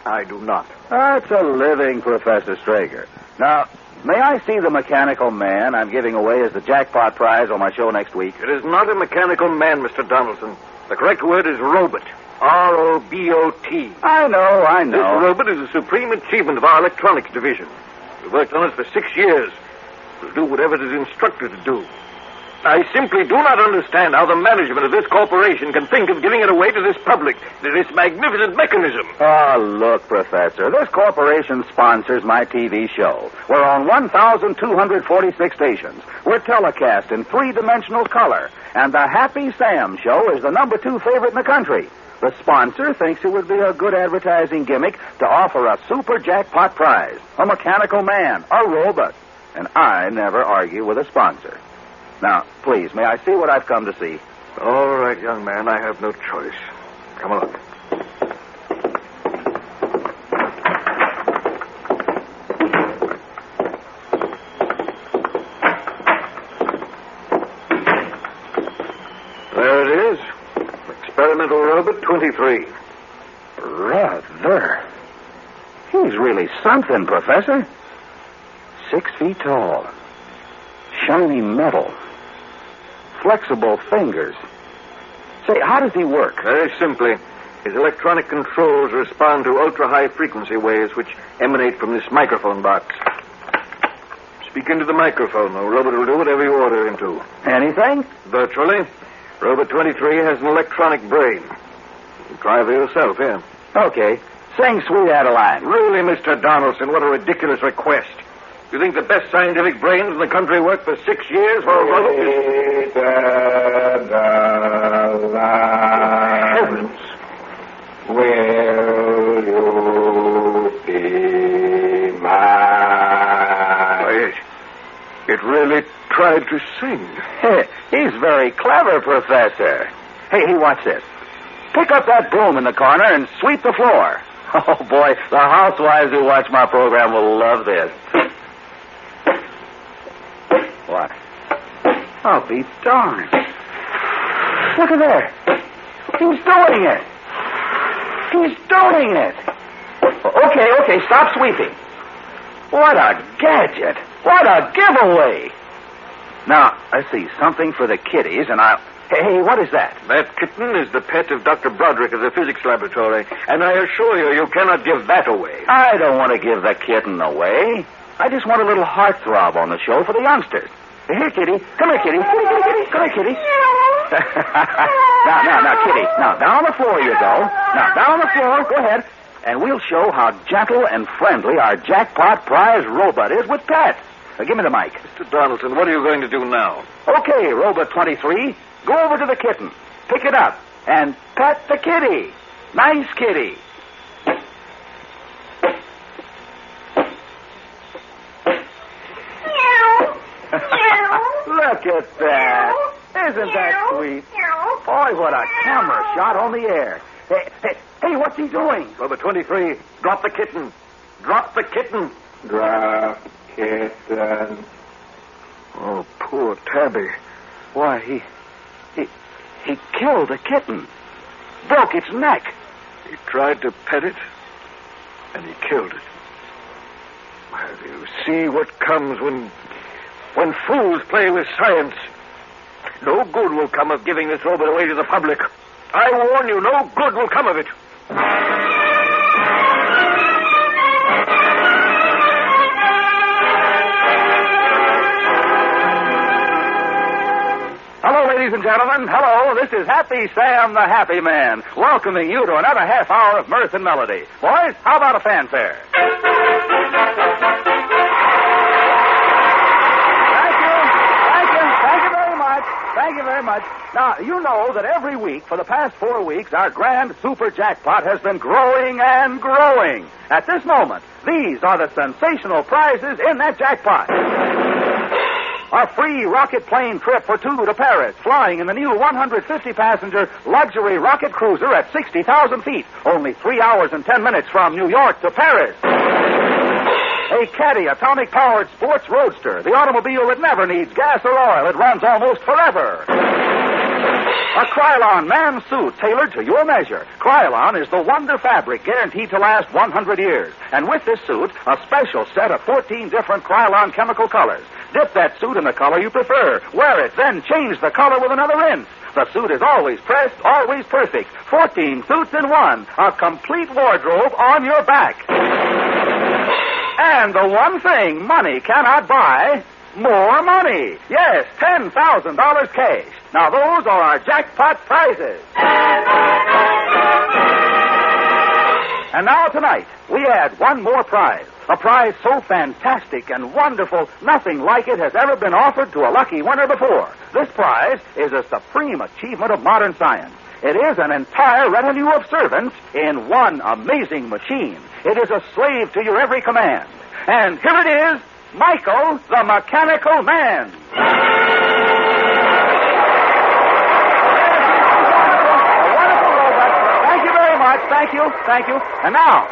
I do not. That's a living Professor Strager. Now, may I see the mechanical man I'm giving away as the jackpot prize on my show next week? It is not a mechanical man, Mr. Donaldson. The correct word is robot. R-O-B-O-T. I know. This robot is a supreme achievement of our electronics division. We worked on it for 6 years. We'll do whatever it is instructed to do. I simply do not understand how the management of this corporation can think of giving it away to this public, to this magnificent mechanism. Oh, look, Professor, this corporation sponsors my TV show. We're on 1,246 stations. We're telecast in three-dimensional color. And the Happy Sam show is the number 2 favorite in the country. The sponsor thinks it would be a good advertising gimmick to offer a super jackpot prize, a mechanical man, a robot. And I never argue with a sponsor. Now, please, may I see what I've come to see? All right, young man, I have no choice. Come along. There it is. Experimental robot 23. Rather. He's really something, Professor. 6 feet tall. Shiny metal. Flexible fingers. Say, how does he work? Very simply. His electronic controls respond to ultra-high frequency waves which emanate from this microphone box. Speak into the microphone. The robot will do whatever you order him to. Anything? Virtually. Robot 23 has an electronic brain. You can try for yourself, yeah. Okay. Sing Sweet Adeline. Really, Mr. Donaldson, what a ridiculous request. You think the best scientific brains in the country worked for 6 years for a robot? Heavens. Will you be mine? It really tried to sing. He's very clever, Professor. Hey, watch this. Pick up that broom in the corner and sweep the floor. Oh, boy, the housewives who watch my program will love this. What? I'll be darned. Look at there. He's doing it. He's doing it. Okay, stop sweeping. What a gadget. What a giveaway. Now, let's see, something for the kiddies, and I'll... Hey, what is that? That kitten is the pet of Dr. Broderick of the physics laboratory, and I assure you cannot give that away. I don't want to give the kitten away. I just want a little heartthrob on the show for the youngsters. Here, Kitty. Come here, Kitty. Come here, Kitty. Now, Kitty. Now, down on the floor you go. Now, down on the floor. Go ahead. And we'll show how gentle and friendly our jackpot prize robot is with Pat. Give me the mic. Mr. Donaldson, what are you going to do now? Okay, Robot 23. Go over to the kitten. Pick it up. And pet the kitty. Nice kitty. Look at that. Isn't that sweet? Boy, what a camera shot on the air. Hey, what's he doing? Robot 23, drop the kitten. Drop the kitten. Drop kitten. Oh, poor Tabby. Why, he killed the kitten. Broke its neck. He tried to pet it, and he killed it. Well, you see what comes when fools play with science. No good will come of giving this robot away to the public. I warn you, no good will come of it. Hello, ladies and gentlemen. Hello, this is Happy Sam the Happy Man, welcoming you to another half hour of mirth and melody. Boys, how about a fanfare? Thank you very much. Now, you know that every week for the past 4 weeks, our grand super jackpot has been growing and growing. At this moment, these are the sensational prizes in that jackpot. A free rocket plane trip for 2 to Paris, flying in the new 150-passenger luxury rocket cruiser at 60,000 feet, only 3 hours and 10 minutes from New York to Paris. A Caddy atomic-powered sports roadster, the automobile that never needs gas or oil. It runs almost forever. A Krylon man suit tailored to your measure. Krylon is the wonder fabric guaranteed to last 100 years. And with this suit, a special set of 14 different Krylon chemical colors. Dip that suit in the color you prefer. Wear it, then change the color with another rinse. The suit is always pressed, always perfect. 14 suits in one. A complete wardrobe on your back. And the one thing money cannot buy, more money. Yes, $10,000 cash. Now those are our jackpot prizes. And now tonight, we add one more prize. A prize so fantastic and wonderful, nothing like it has ever been offered to a lucky winner before. This prize is a supreme achievement of modern science. It is an entire retinue of servants in one amazing machine. It is a slave to your every command. And here it is, Michael the Mechanical Man. Thank you. And now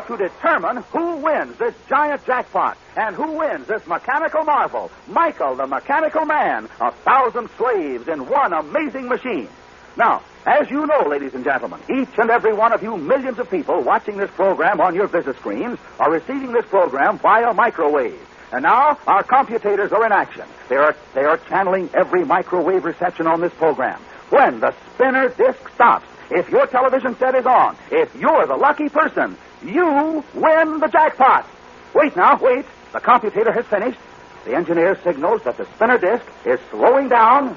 to determine who wins this giant jackpot and who wins this mechanical marvel, Michael the Mechanical Man, 1,000 slaves in one amazing machine. Now, as you know, ladies and gentlemen, each and every one of you millions of people watching this program on your visit screens are receiving this program via microwave. And now our computators are in action. They are channeling every microwave reception on this program. When the spinner disc stops, if your television set is on, if you're the lucky person, you win the jackpot. Wait. The computator has finished. The engineer signals that the spinner disc is slowing down.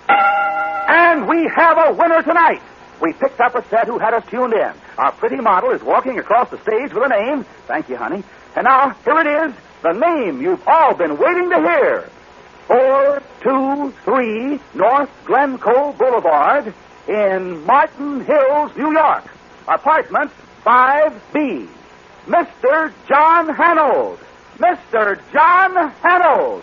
And we have a winner tonight. We picked up a set who had us tuned in. Our pretty model is walking across the stage with a name. Thank you, honey. And now, here it is, the name you've all been waiting to hear. 423 North Glencoe Boulevard in Martin Hills, New York. Apartment 5B. Mr. John Hanold. Mr. John Hanold.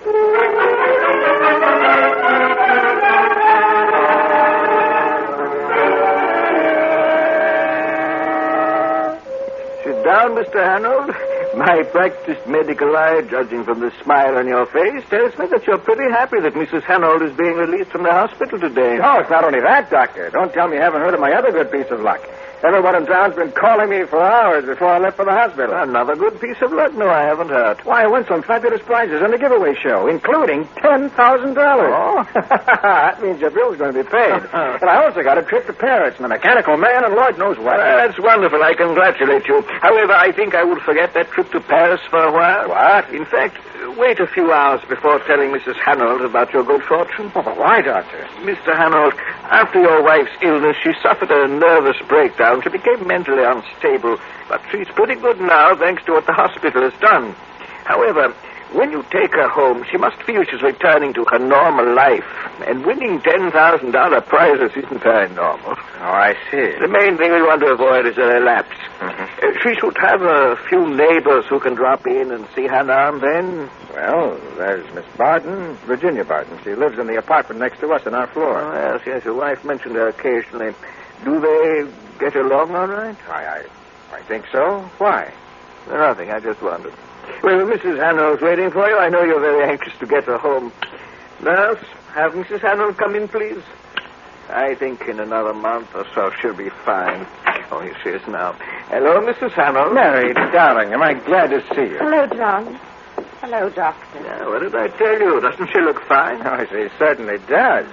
Sit down, Mr. Hanold. My practiced medical eye, judging from the smile on your face, tells me that you're pretty happy that Mrs. Hanold is being released from the hospital today. Oh, it's not only that, Doctor. Don't tell me you haven't heard of my other good piece of luck. Everyone in town's been calling me for hours before I left for the hospital. Another good piece of luck? No, I haven't heard. Why, I won some fabulous prizes in the giveaway show, including $10,000. Oh? That means your bill's going to be paid. And I also got a trip to Paris and a mechanical man and Lord knows what. That's wonderful. I congratulate you. However, I think I will forget that trip to Paris for a while. What? In fact, wait a few hours before telling Mrs. Hanold about your good fortune. Oh, why, Doctor? Mr. Hanold, after your wife's illness, she suffered a nervous breakdown. She became mentally unstable, but she's pretty good now, thanks to what the hospital has done. However, when you take her home, she must feel she's returning to her normal life, and winning $10,000 prizes isn't very normal. Oh, I see. The main thing we want to avoid is a relapse. She should have a few neighbors who can drop in and see her now and then. Well, there's Miss Barton, Virginia Barton. She lives in the apartment next to us on our floor. Oh, yes, your wife mentioned her occasionally. Do they get along all right? I think so. Why? Nothing, I just wondered. Well, Mrs. Hanold's waiting for you. I know you're very anxious to get her home. Nurse, have Mrs. Hanold come in, please. I think in another month or so she'll be fine. Oh, here she is now. Hello, Mrs. Hanold. Mary, darling, am I glad to see you? Hello, John. Hello, Doctor. Yeah, what did I tell you? Doesn't she look fine? Oh, she certainly does.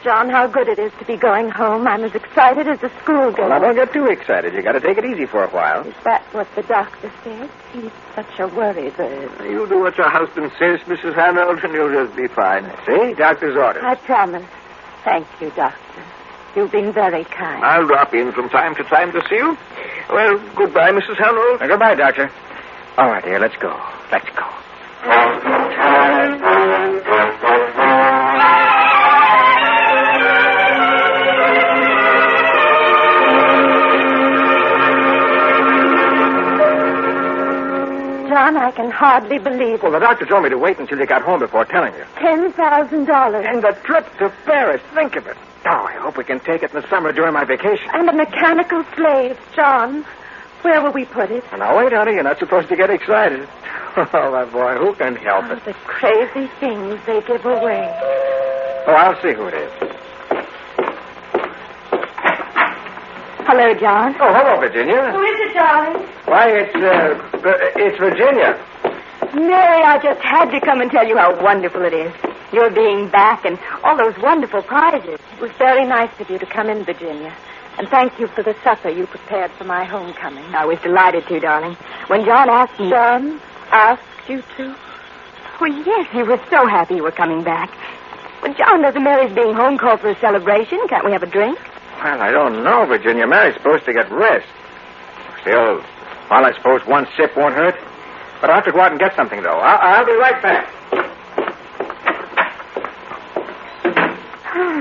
John, how good it is to be going home. I'm as excited as a schoolgirl. Well, now, don't get too excited. You got to take it easy for a while. Is that what the doctor said? He's such a worry bird. You do what your husband says, Mrs. Hanold, and you'll just be fine. See? Doctor's orders. I promise. Thank you, Doctor. You've been very kind. I'll drop in from time to time to see you. Well, goodbye, Mrs. Hanold. Goodbye, Doctor. All right, dear, let's go. Let's go. John, I can hardly believe it. Well, the doctor told me to wait until you got home before telling you. $10,000. And the trip to Paris. Think of it. Oh, I hope we can take it in the summer during my vacation. And a mechanical slave, John. Where will we put it? Now, wait, honey. You're not supposed to get excited. Oh, my boy, who can help it? The crazy things they give away. Oh, I'll see who it is. Hello, John. Oh, hello, Virginia. Who is it, darling? Why, it's Virginia. Mary, I just had to come and tell you how wonderful it is. Your being back and all those wonderful prizes. It was very nice of you to come in, Virginia. And thank you for the supper you prepared for my homecoming. I was delighted to, darling. When John asked me... John asked you to? Well, yes, he was so happy you were coming back. When John doesn't Mary's being home called for a celebration, can't we have a drink? Well, I don't know, Virginia. Mary's supposed to get rest. Still, well, I suppose one sip won't hurt. But I'll have to go out and get something, though. I'll be right back.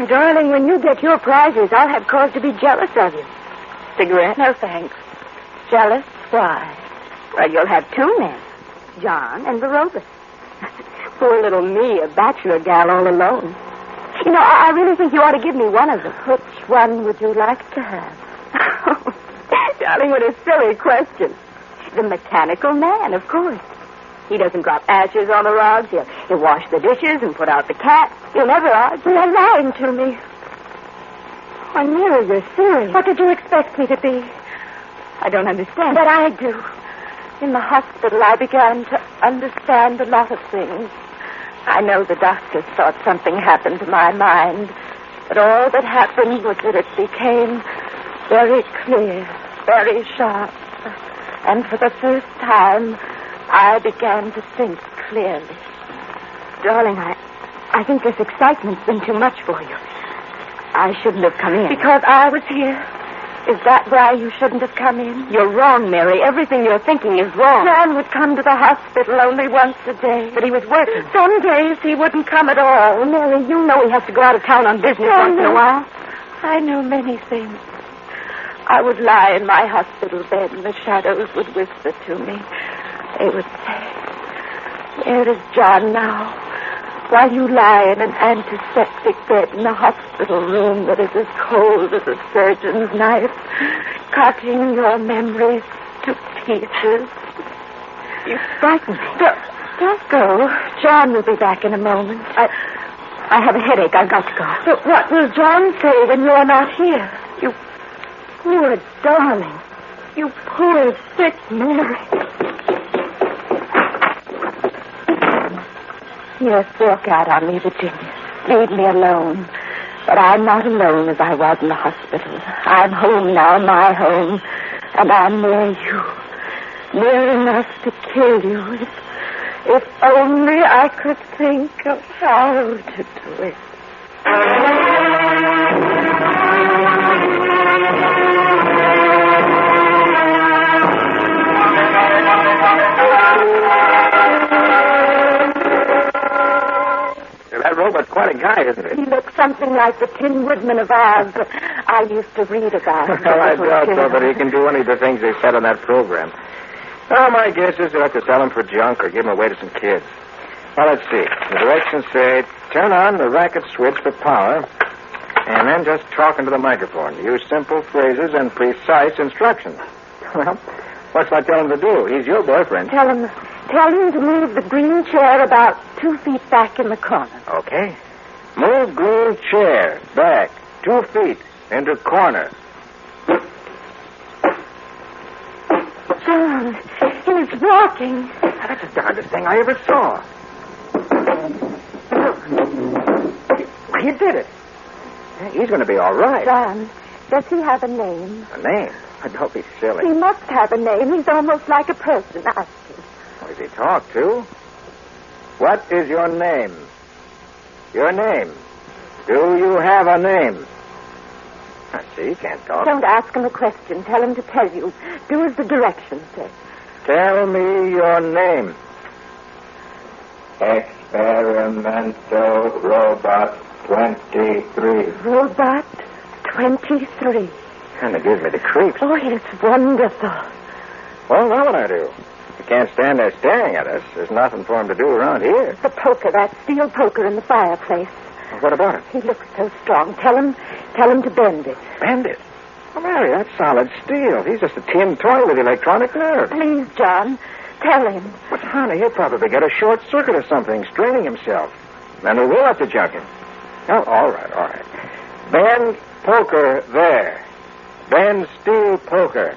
Darling, when you get your prizes, I'll have cause to be jealous of you. Cigarette? No, thanks. Jealous? Why? Well, you'll have two men, John and Robert. Poor little me, a bachelor gal all alone. You know, I really think you ought to give me one of them. Which one would you like to have? Darling, what a silly question. The mechanical man, of course. He doesn't drop ashes on the rugs. He'll wash the dishes and put out the cat. He'll never argue. You're lying to me. Why, Mary, you're serious. What did you expect me to be? I don't understand. But I do. In the hospital, I began to understand a lot of things. I know the doctors thought something happened to my mind, but all that happened was that it became very clear, very sharp. And for the first time, I began to think clearly. Darling, I think this excitement's been too much for you. I shouldn't have come in. Because I was here? Is that why you shouldn't have come in? You're wrong, Mary. Everything you're thinking is wrong. John would come to the hospital only once a day. But he was working. Some days he wouldn't come at all. Mary, you know he has to go out of town on business once in a while. I know many things. I would lie in my hospital bed and the shadows would whisper to me. They would say, "Where is John now?" While you lie in an antiseptic bed in a hospital room that is as cold as a surgeon's knife, cutting your memories to pieces. You frighten me. Don't go. John will be back in a moment. I have a headache. I've got to go. But what will John say when you're not here? You poor darling. You poor sick Mary. Yes, walk out on me, Virginia. Leave me alone. But I'm not alone as I was in the hospital. I'm home now, my home. And I'm near you. Near enough to kill you. If only I could think of how to do it. That Robert's quite a guy, isn't he? He looks something like the Tin Woodman of Oz that I used to read about. Well, I doubt so that he can do any of the things they said on that program. Well, my guess is they'll have to sell him for junk or give him away to some kids. Well, let's see. The directions say, turn on the racket switch for power, and then just talk into the microphone. Use simple phrases and precise instructions. Well, what's I tell him to do? He's your boyfriend. Tell him to move the green chair about 2 feet back in the corner. Okay. Move green chair back 2 feet into corner. John, he's walking. That's the darndest thing I ever saw. He did it. He's going to be all right. John, does he have a name? A name? Don't be silly. He must have a name. He's almost like a person. Ask him. What does he talk to? What is your name? Your name. Do you have a name? I see, he can't talk. Don't ask him a question. Tell him to tell you. Do as the directions say. Tell me your name. Experimental Robot 23. Robot 23. Kind of gives me the creeps. Oh, it's wonderful. Well, now what I do? He can't stand there staring at us. There's nothing for him to do around here. The poker, that steel poker in the fireplace. Well, what about it? He looks so strong. Tell him to bend it. Bend it? Well, Mary, that's solid steel. He's just a tin toy with electronic nerves. Please, John, tell him. But, honey, he'll probably get a short circuit or something, straining himself. Then we will have to junk him. Oh, all right. Bend poker there. Ben Steel Poker.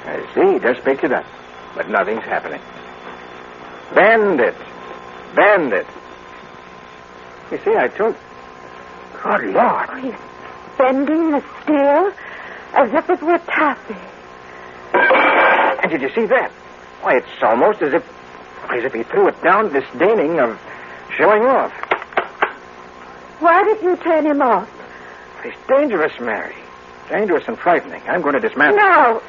I see. Just picked it up. But nothing's happening. Bandit. You see, I told... Good Lord. Oh, he's bending the steel as if it were taffy. And did you see that? Why, it's almost as if he threw it down, disdaining of showing off. Why did you turn him off? He's dangerous, Mary. Dangerous and frightening. I'm going to dismantle... No.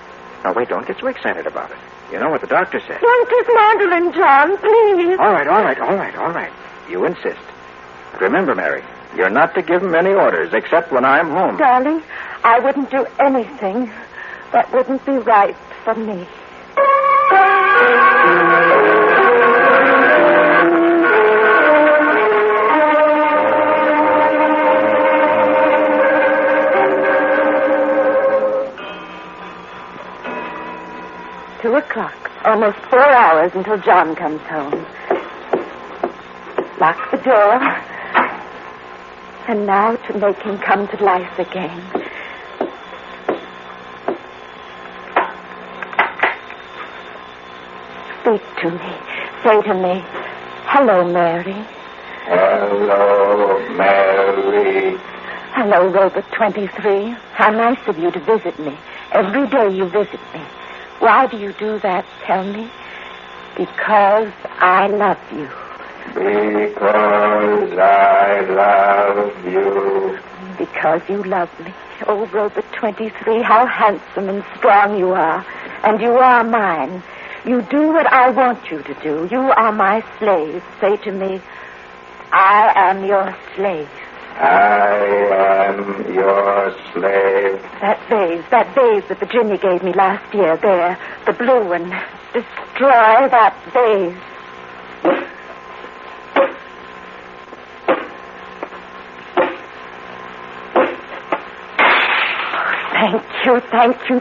Now, wait, don't get so excited about it. You know what the doctor said. Don't dismantle him, John, please. All right. You insist. But remember, Mary, you're not to give him any orders except when I'm home. Darling, I wouldn't do anything that wouldn't be right for me. 2 o'clock. Almost 4 hours until John comes home. Lock the door. And now to make him come to life again. Speak to me. Say to me, hello, Mary. Hello, Mary. Hello, Robert 23. How nice of you to visit me. Every day you visit me. Why do you do that, tell me? Because I love you. Because I love you. Because you love me. Oh, Robert 23, how handsome and strong you are. And you are mine. You do what I want you to do. You are my slave. Say to me, I am your slave. I am your slave. That vase that Virginia gave me last year, there, the blue one. Destroy that vase.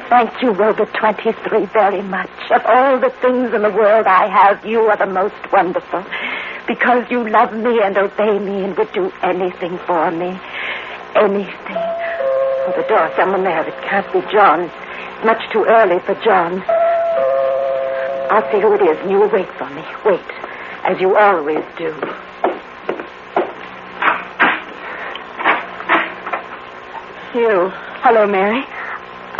Thank you, Robert 23, very much. Of all the things in the world I have, you are the most wonderful. Because you love me and obey me and would do anything for me. Anything. Oh, the door, someone there. It can't be John. It's much too early for John. I'll see who it is, and you will wait for me. Wait, as you always do. You. Hello, Mary.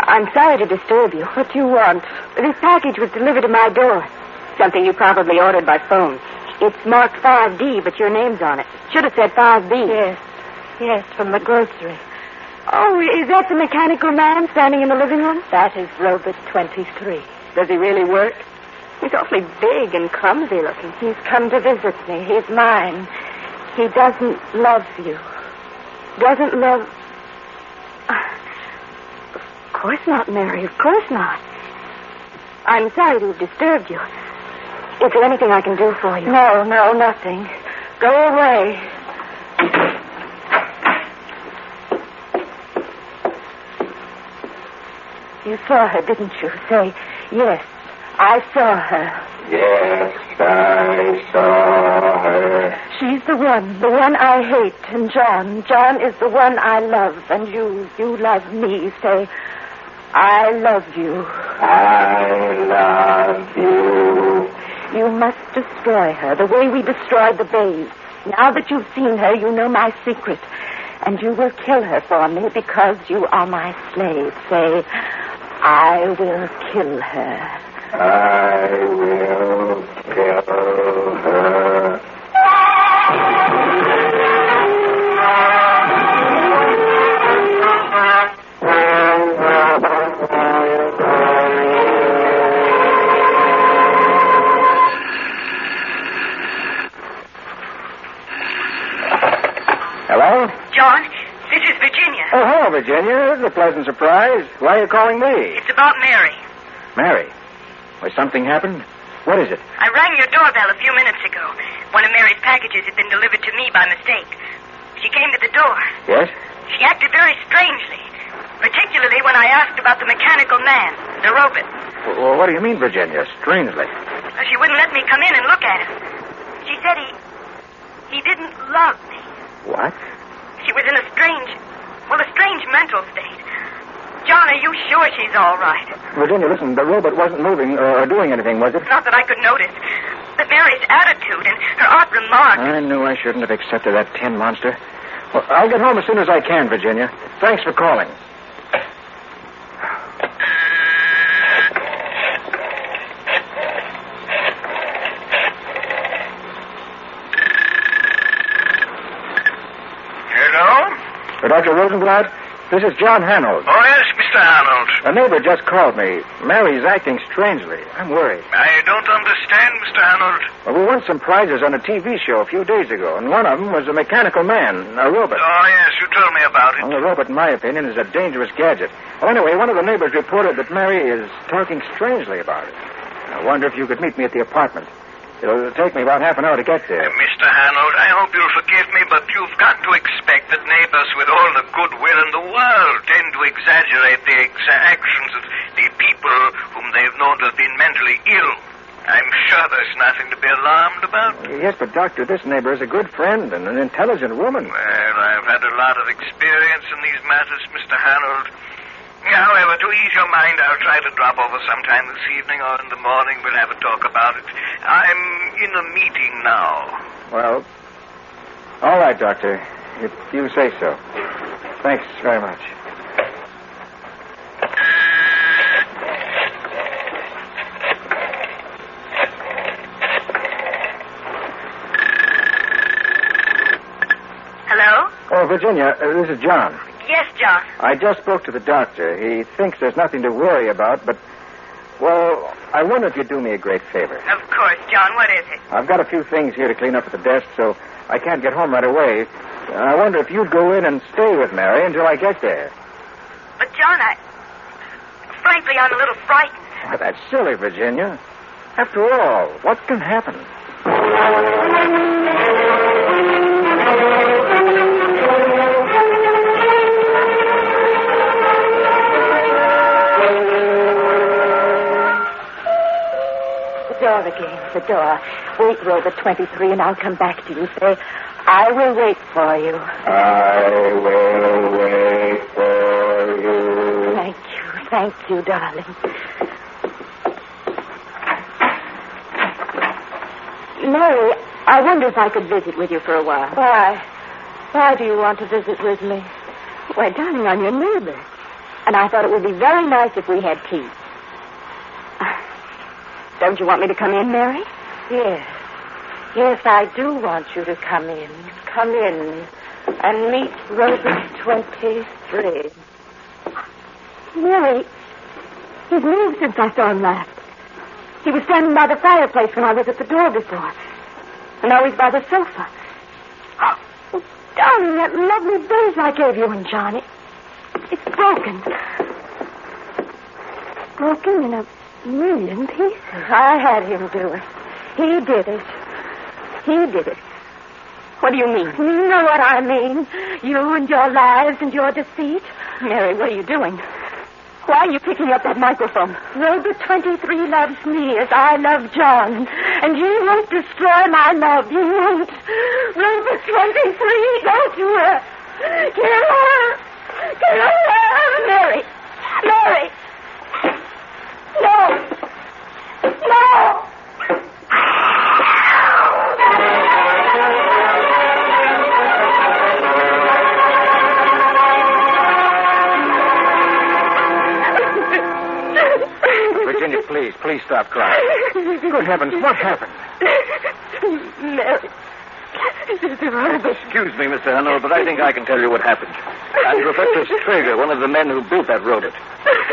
I'm sorry to disturb you. What do you want? This package was delivered to my door. Something you probably ordered by phone. It's marked 5D, but your name's on it. Should have said 5B. Yes, from the grocery. Oh, is that the mechanical man standing in the living room? That is Robert 23. Does he really work? He's awfully big and clumsy looking. He's come to visit me. He's mine. He doesn't love you. Doesn't love... Of course not, Mary. Of course not. I'm sorry to have disturbed you. Is there anything I can do for you? No, nothing. Go away. You saw her, didn't you? Say, yes, I saw her. Yes, I saw her. She's the one I hate. And John is the one I love. And you love me. Say, I love you. I love you. You must destroy her the way we destroyed the vase. Now that you've seen her, you know my secret. And you will kill her for me because you are my slave. Say, I will kill her. I will kill her. Hello? John, this is Virginia. Oh, hello, Virginia. This is a pleasant surprise. Why are you calling me? It's about Mary. Mary? Why, something happened? What is it? I rang your doorbell a few minutes ago. One of Mary's packages had been delivered to me by mistake. She came to the door. Yes? She acted very strangely, particularly when I asked about the mechanical man, the robot. Well, what do you mean, Virginia? Strangely. She wouldn't let me come in and look at him. She said he didn't love me. What? She was in a strange mental state. John, are you sure she's all right? Virginia, listen, the robot wasn't moving or doing anything, was it? Not that I could notice. But Mary's attitude and her odd remarks. I knew I shouldn't have accepted that tin monster. Well, I'll get home as soon as I can, Virginia. Thanks for calling. Hello? Dr. Rosenblatt, this is John Hanold. Oh, yes, Mr. Arnold. A neighbor just called me. Mary's acting strangely. I'm worried. I don't understand, Mr. Arnold. Well, we won some prizes on a TV show a few days ago, and one of them was a mechanical man, a robot. Oh, yes, you told me about it. Well, the robot, in my opinion, is a dangerous gadget. Well, anyway, one of the neighbors reported that Mary is talking strangely about it. I wonder if you could meet me at the apartment. It'll take me about half an hour to get there. Mr. Hanold, I hope you'll forgive me, but you've got to expect that neighbors with all the goodwill in the world tend to exaggerate the actions of the people whom they've known to have been mentally ill. I'm sure there's nothing to be alarmed about. Yes, but, Doctor, this neighbor is a good friend and an intelligent woman. Well, I've had a lot of experience in these matters, Mr. Hanold. However, to ease your mind, I'll try to drop over sometime this evening or in the morning. We'll have a talk about it. I'm in a meeting now. Well, all right, Doctor. If you say so. Thanks very much. Hello? Oh, Virginia, this is John. Yes, John. I just spoke to the doctor. He thinks there's nothing to worry about, but, well, I wonder if you'd do me a great favor. Of course, John. What is it? I've got a few things here to clean up at the desk, so I can't get home right away. I wonder if you'd go in and stay with Mary until I get there. But, John, frankly, I'm a little frightened. Oh, that's silly, Virginia. After all, what can happen? Door again, the door. Wait, Robert 23, and I'll come back to you. Say, I will wait for you. I will wait for you. Thank you, darling. Mary, I wonder if I could visit with you for a while. Why? Why do you want to visit with me? Why, darling, I'm your neighbor. And I thought it would be very nice if we had tea. Don't you want me to come in, Mary? Yes. Yes, I do want you to come in. Come in and meet Robert 23. Mary, he's moved since I saw him last. He was standing by the fireplace when I was at the door before. And now he's by the sofa. Oh, darling, that lovely vase I gave you and Johnny. It's broken. Broken in a million pieces. I had him do it. He did it. He did it. What do you mean? You know what I mean. You and your lies and your deceit. Mary, what are you doing? Why are you picking up that microphone? Robert 23 loves me as I love John. And he won't destroy my love. He won't. Robert 23, don't you her. Kill her. Kill her. Mary. Mary. No. No. Virginia, please stop crying. Good heavens, what happened? Mary. Excuse me, Mr. Hanold, but I think I can tell you what happened. I'm Professor Strager, one of the men who built that robot.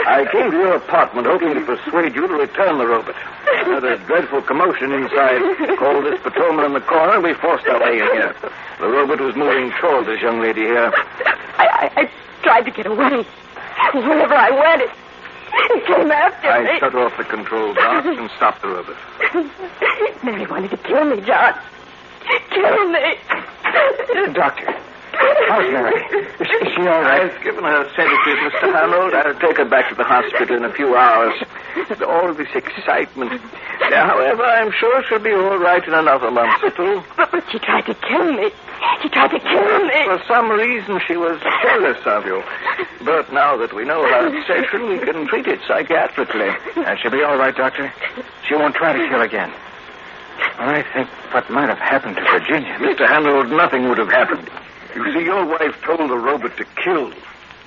I came to your apartment hoping to persuade you to return the robot. I heard a dreadful commotion inside. Called this patrolman in the corner, and we forced our way in here. The robot was moving toward this young lady here. I tried to get away. Wherever I went, it came after me. I shut off the control box and stopped the robot. Mary wanted to kill me, John. Kill me. Doctor, how's Mary? Is she all right? I've given her sedatives, Mr. Hanold. I'll take her back to the hospital in a few hours. All this excitement. However, I'm sure she'll be all right in another month or two. But she tried to kill me. He tried to kill me. For some reason, she was jealous of you. But now that we know her obsession, we can treat it psychiatrically. And she'll be all right, Doctor. She won't try to kill again. I think what might have happened to Virginia... Mr. Hanold, nothing would have happened. You see, your wife told the robot to kill.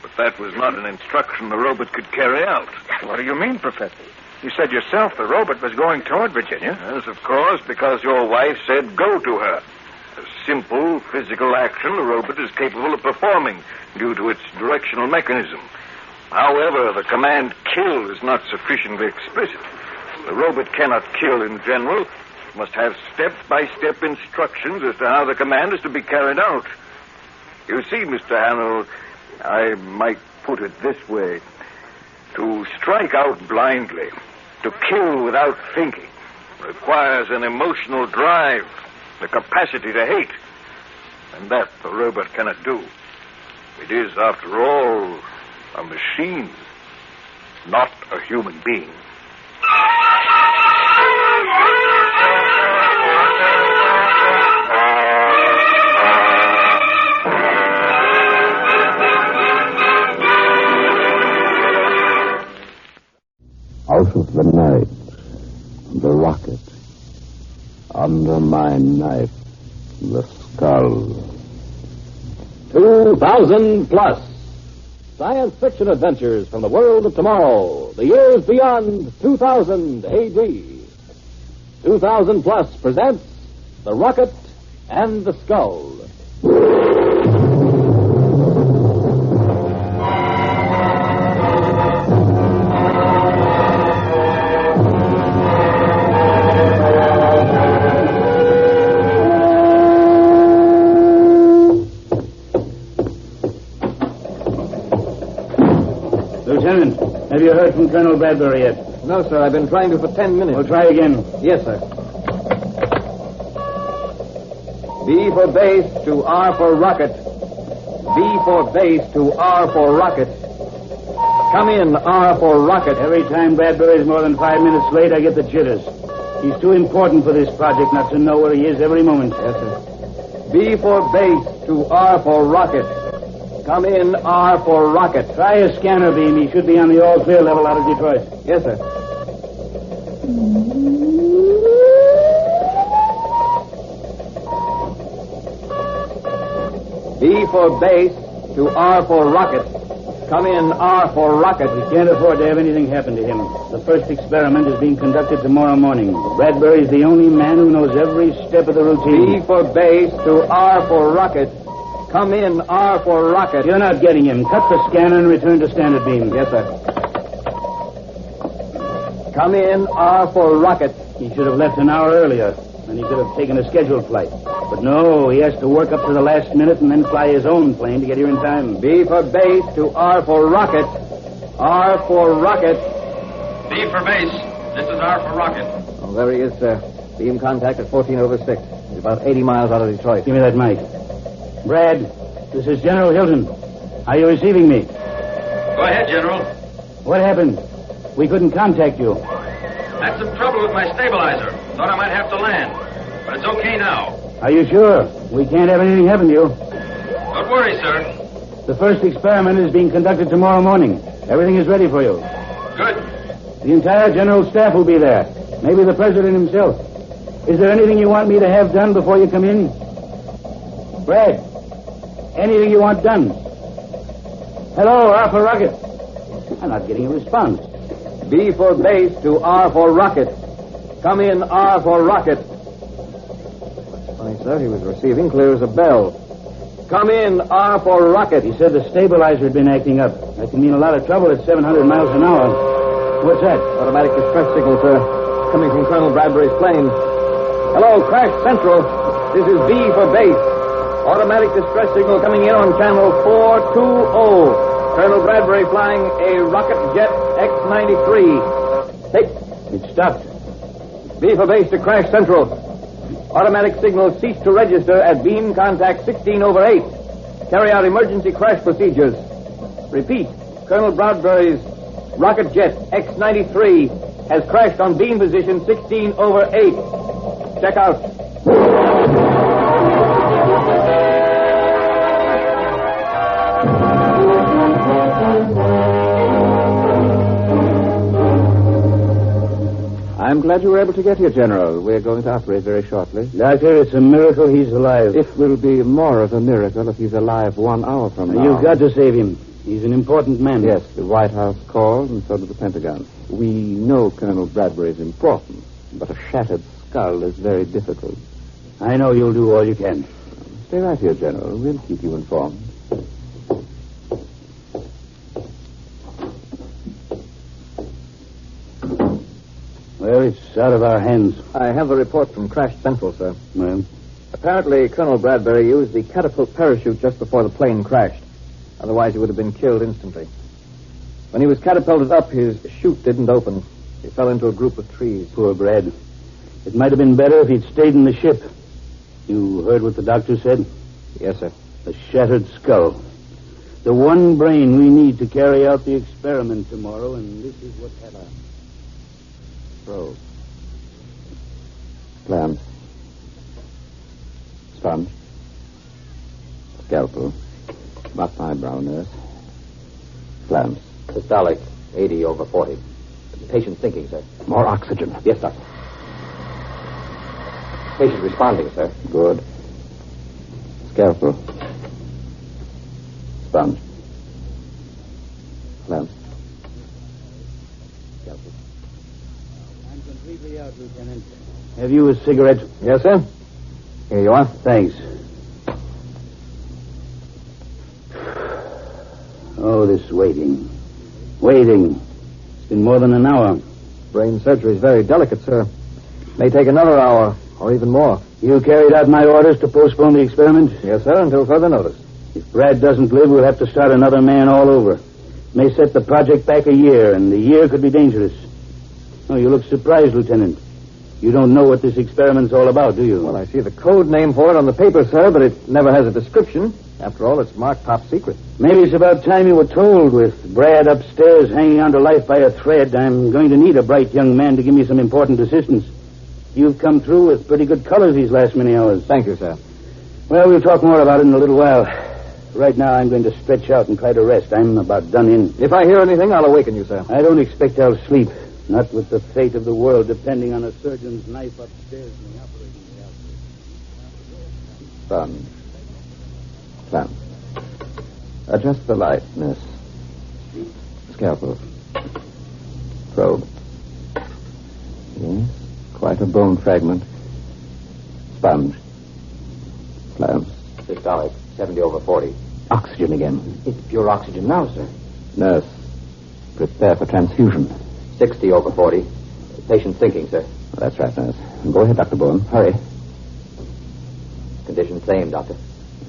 But that was not an instruction the robot could carry out. What do you mean, Professor? You said yourself the robot was going toward Virginia. Yes, of course, because your wife said go to her. A simple physical action the robot is capable of performing due to its directional mechanism. However, the command kill is not sufficiently explicit. The robot cannot kill in general. It must have step-by-step instructions as to how the command is to be carried out. You see, Mr. Hanold, I might put it this way. To strike out blindly, to kill without thinking, requires an emotional drive, the capacity to hate. And that the robot cannot do. It is, after all, a machine, not a human being. Out of the night, the rocket. Under my knife, the skull. 2000 plus. Science fiction adventures from the world of tomorrow. The years beyond 2000 AD. 2000 plus presents The Rocket and the Skull. Lieutenant, have you heard from Colonel Bradbury yet? No, sir. I've been trying to for 10 minutes. Well, try again. Yes, sir. B for base to R for rocket. B for base to R for rocket. Come in, R for rocket. Every time Bradbury's more than 5 minutes late, I get the jitters. He's too important for this project not to know where he is every moment. Yes, sir. B for base to R for rocket. Come in, R for rocket. Try a scanner beam. He should be on the all-clear level out of Detroit. Yes, sir. B for base to R for rocket. Come in, R for rocket. We can't afford to have anything happen to him. The first experiment is being conducted tomorrow morning. Bradbury's the only man who knows every step of the routine. B for base to R for rocket. Come in, R for rocket. You're not getting him. Cut the scanner and return to standard beam. Yes, sir. Come in, R for rocket. He should have left an hour earlier, and he could have taken a scheduled flight. But no, he has to work up to the last minute and then fly his own plane to get here in time. B for base to R for rocket. R for rocket. B for base. This is R for rocket. Oh, there he is, sir. Beam contact at 14 over 6. He's about 80 miles out of Detroit. Give me that mic. Brad, this is General Hilton. Are you receiving me? Go ahead, General. What happened? We couldn't contact you. Had some trouble with my stabilizer. Thought I might have to land. But it's okay now. Are you sure? We can't have anything happen to you. Don't worry, sir. The first experiment is being conducted tomorrow morning. Everything is ready for you. Good. The entire general staff will be there. Maybe the president himself. Is there anything you want me to have done before you come in? Brad, anything you want done? Hello, R for rocket. I'm not getting a response. B for base to R for rocket. Come in, R for rocket. Funny, sir. He was receiving clear as a bell. Come in, R for rocket. He said the stabilizer had been acting up. That can mean a lot of trouble at 700 miles an hour. What's that? Automatic distress signal, sir. Coming from Colonel Bradbury's plane. Hello, Crash Central. This is B for base. Automatic distress signal coming in on channel 420. Colonel Bradbury flying a rocket jet X-93. Take. It stopped. B for base to Crash Central. Automatic signal ceased to register at beam contact 16 over 8. Carry out emergency crash procedures. Repeat. Colonel Bradbury's rocket jet X-93 has crashed on beam position 16 over 8. Check out. I'm glad you were able to get here, General. We're going to operate very shortly. Doctor, it's a miracle he's alive. It will be more of a miracle if he's alive 1 hour from now. You've got to save him. He's an important man. Yes, the White House called, and so did the Pentagon. We know Colonel Bradbury is important, but a shattered skull is very difficult. I know you'll do all you can. Stay right here, General. We'll keep you informed. Well, it's out of our hands. I have a report from Crash Central, sir. Well? Apparently, Colonel Bradbury used the catapult parachute just before the plane crashed. Otherwise, he would have been killed instantly. When he was catapulted up, his chute didn't open. He fell into a group of trees. Poor Brad. It might have been better if he'd stayed in the ship. You heard what the doctor said? Yes, sir. A shattered skull. The one brain we need to carry out the experiment tomorrow, and this is what happened. Probe. Clamps. Sponge. Scalpel. Mark my brow, nurse. Clamps. Systolic, 80/40. Patient thinking, sir. More oxygen. Yes, doctor. Patient responding, sir. Good. Scalpel. Sponge. Clamps. Scalpel. I'm completely out, Lieutenant. Have you a cigarette? Yes, sir. Here you are. Thanks. Oh, this waiting. Waiting. It's been more than an hour. Brain surgery is very delicate, sir. May take another hour, or even more. You carried out my orders to postpone the experiment? Yes, sir, until further notice. If Brad doesn't live, we'll have to start another man all over. May set the project back a year, and the year could be dangerous. Oh, you look surprised, Lieutenant. You don't know what this experiment's all about, do you? Well, I see the code name for it on the paper, sir, but it never has a description. After all, it's marked top secret. Maybe it's about time you were told. With Brad upstairs hanging on to life by a thread, I'm going to need a bright young man to give me some important assistance. You've come through with pretty good colors these last many hours. Thank you, sir. Well, we'll talk more about it in a little while. Right now, I'm going to stretch out and try to rest. I'm about done in. If I hear anything, I'll awaken you, sir. I don't expect I'll sleep. Not with the fate of the world depending on a surgeon's knife upstairs in the operating theater. Sponge. Clamp. Adjust the light, nurse. Scalpel. Probe. Yes, quite a bone fragment. Sponge. Clamps. Systolic, 70/40. Oxygen again. It's pure oxygen now, sir. Nurse, prepare for transfusion. 60/40. Patient thinking, sir. That's right, nurse. Go ahead, Dr. Bowen. Hurry. Condition same, doctor.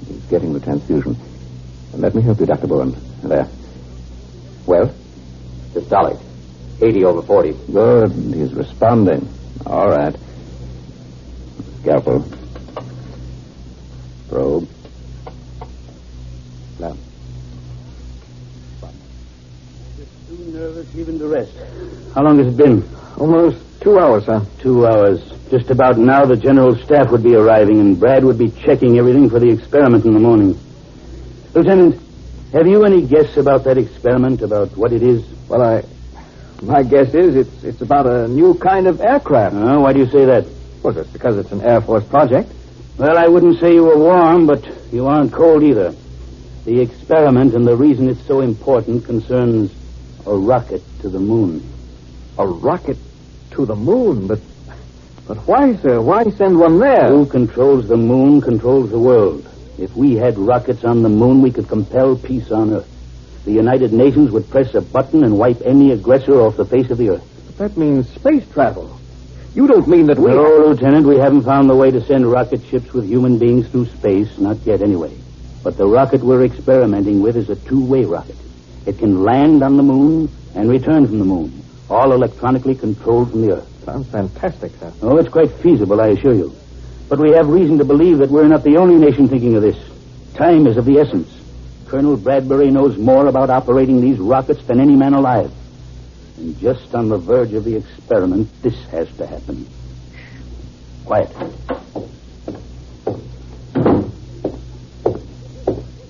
He's getting the transfusion. Let me help you, Dr. Bowen. There. Well? Systolic, 80/40. Good. He's responding. All right. Scalpel. Probe. Clamp. Too nervous even to rest. How long has it been? Almost 2 hours, sir. 2 hours. Just about now, the general staff would be arriving, and Brad would be checking everything for the experiment in the morning. Lieutenant, have you any guess about that experiment, about what it is? Well, my guess is it's about a new kind of aircraft. Oh, why do you say that? Well, just because it's an Air Force project. Well, I wouldn't say you were warm, but you aren't cold either. The experiment and the reason it's so important concerns a rocket to the moon. A rocket to the moon? But why, sir? Why send one there? Who controls the moon controls the world. If we had rockets on the moon, we could compel peace on Earth. The United Nations would press a button and wipe any aggressor off the face of the Earth. But that means space travel. You don't mean that we... No, Lieutenant, we haven't found the way to send rocket ships with human beings through space, not yet anyway. But the rocket we're experimenting with is a two-way rocket. It can land on the moon and return from the moon, all electronically controlled from the Earth. Sounds fantastic, sir. Oh, it's quite feasible, I assure you. But we have reason to believe that we're not the only nation thinking of this. Time is of the essence. Colonel Bradbury knows more about operating these rockets than any man alive. And just on the verge of the experiment, this has to happen. Shh. Quiet.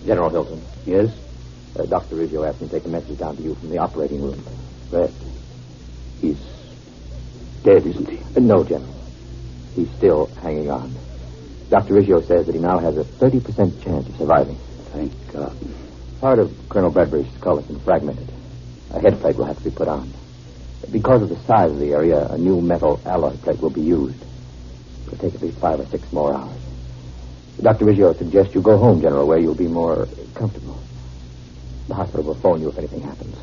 General Hilton. Yes? Dr. Riggio asked me to take a message down to you from the operating room. Brad. He's dead, isn't he? No, General. He's still hanging on. Dr. Riggio says that he now has a 30% chance of surviving. Thank God. Part of Colonel Bradbury's skull has been fragmented. A head plate will have to be put on. Because of the size of the area, a new metal alloy plate will be used. It'll take at least 5 or 6 more hours. Dr. Riggio suggests you go home, General, where you'll be more comfortable. The hospital will phone you if anything happens.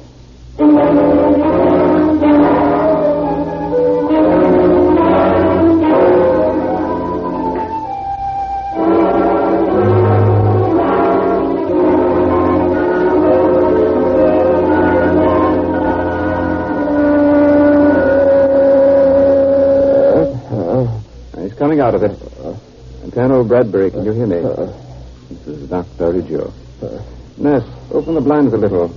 He's coming out of it. Colonel Bradbury, can you hear me? This is Dr. Riggio. Nurse, open the blinds a little.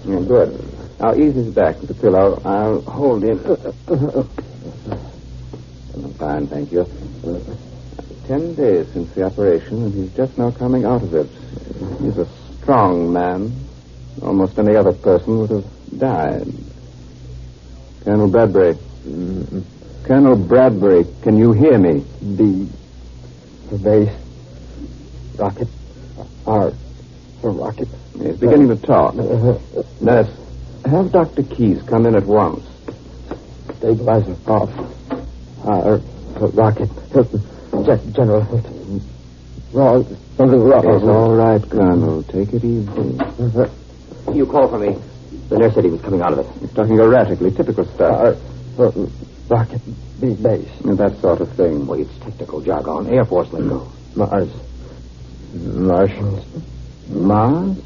Yeah, good. Now ease his back with the pillow. I'll hold him. Fine, thank you. 10 days since the operation, and he's just now coming out of it. He's a strong man. Almost any other person would have died. Colonel Bradbury. Colonel Bradbury, can you hear me? The base rocket. Our rocket. He's beginning to talk. Nurse, have Dr. Keyes come in at once. Stabilizer off. Our rocket. General Hilton. Wrong. Something wrong. It's all right, Colonel. Take it easy. You called for me. The nurse said he was coming out of it. He's talking erratically. Typical stuff. Rocket. Base. That sort of thing. Well, it's technical jargon. Air Force lingo. Mars. Martians. Mars?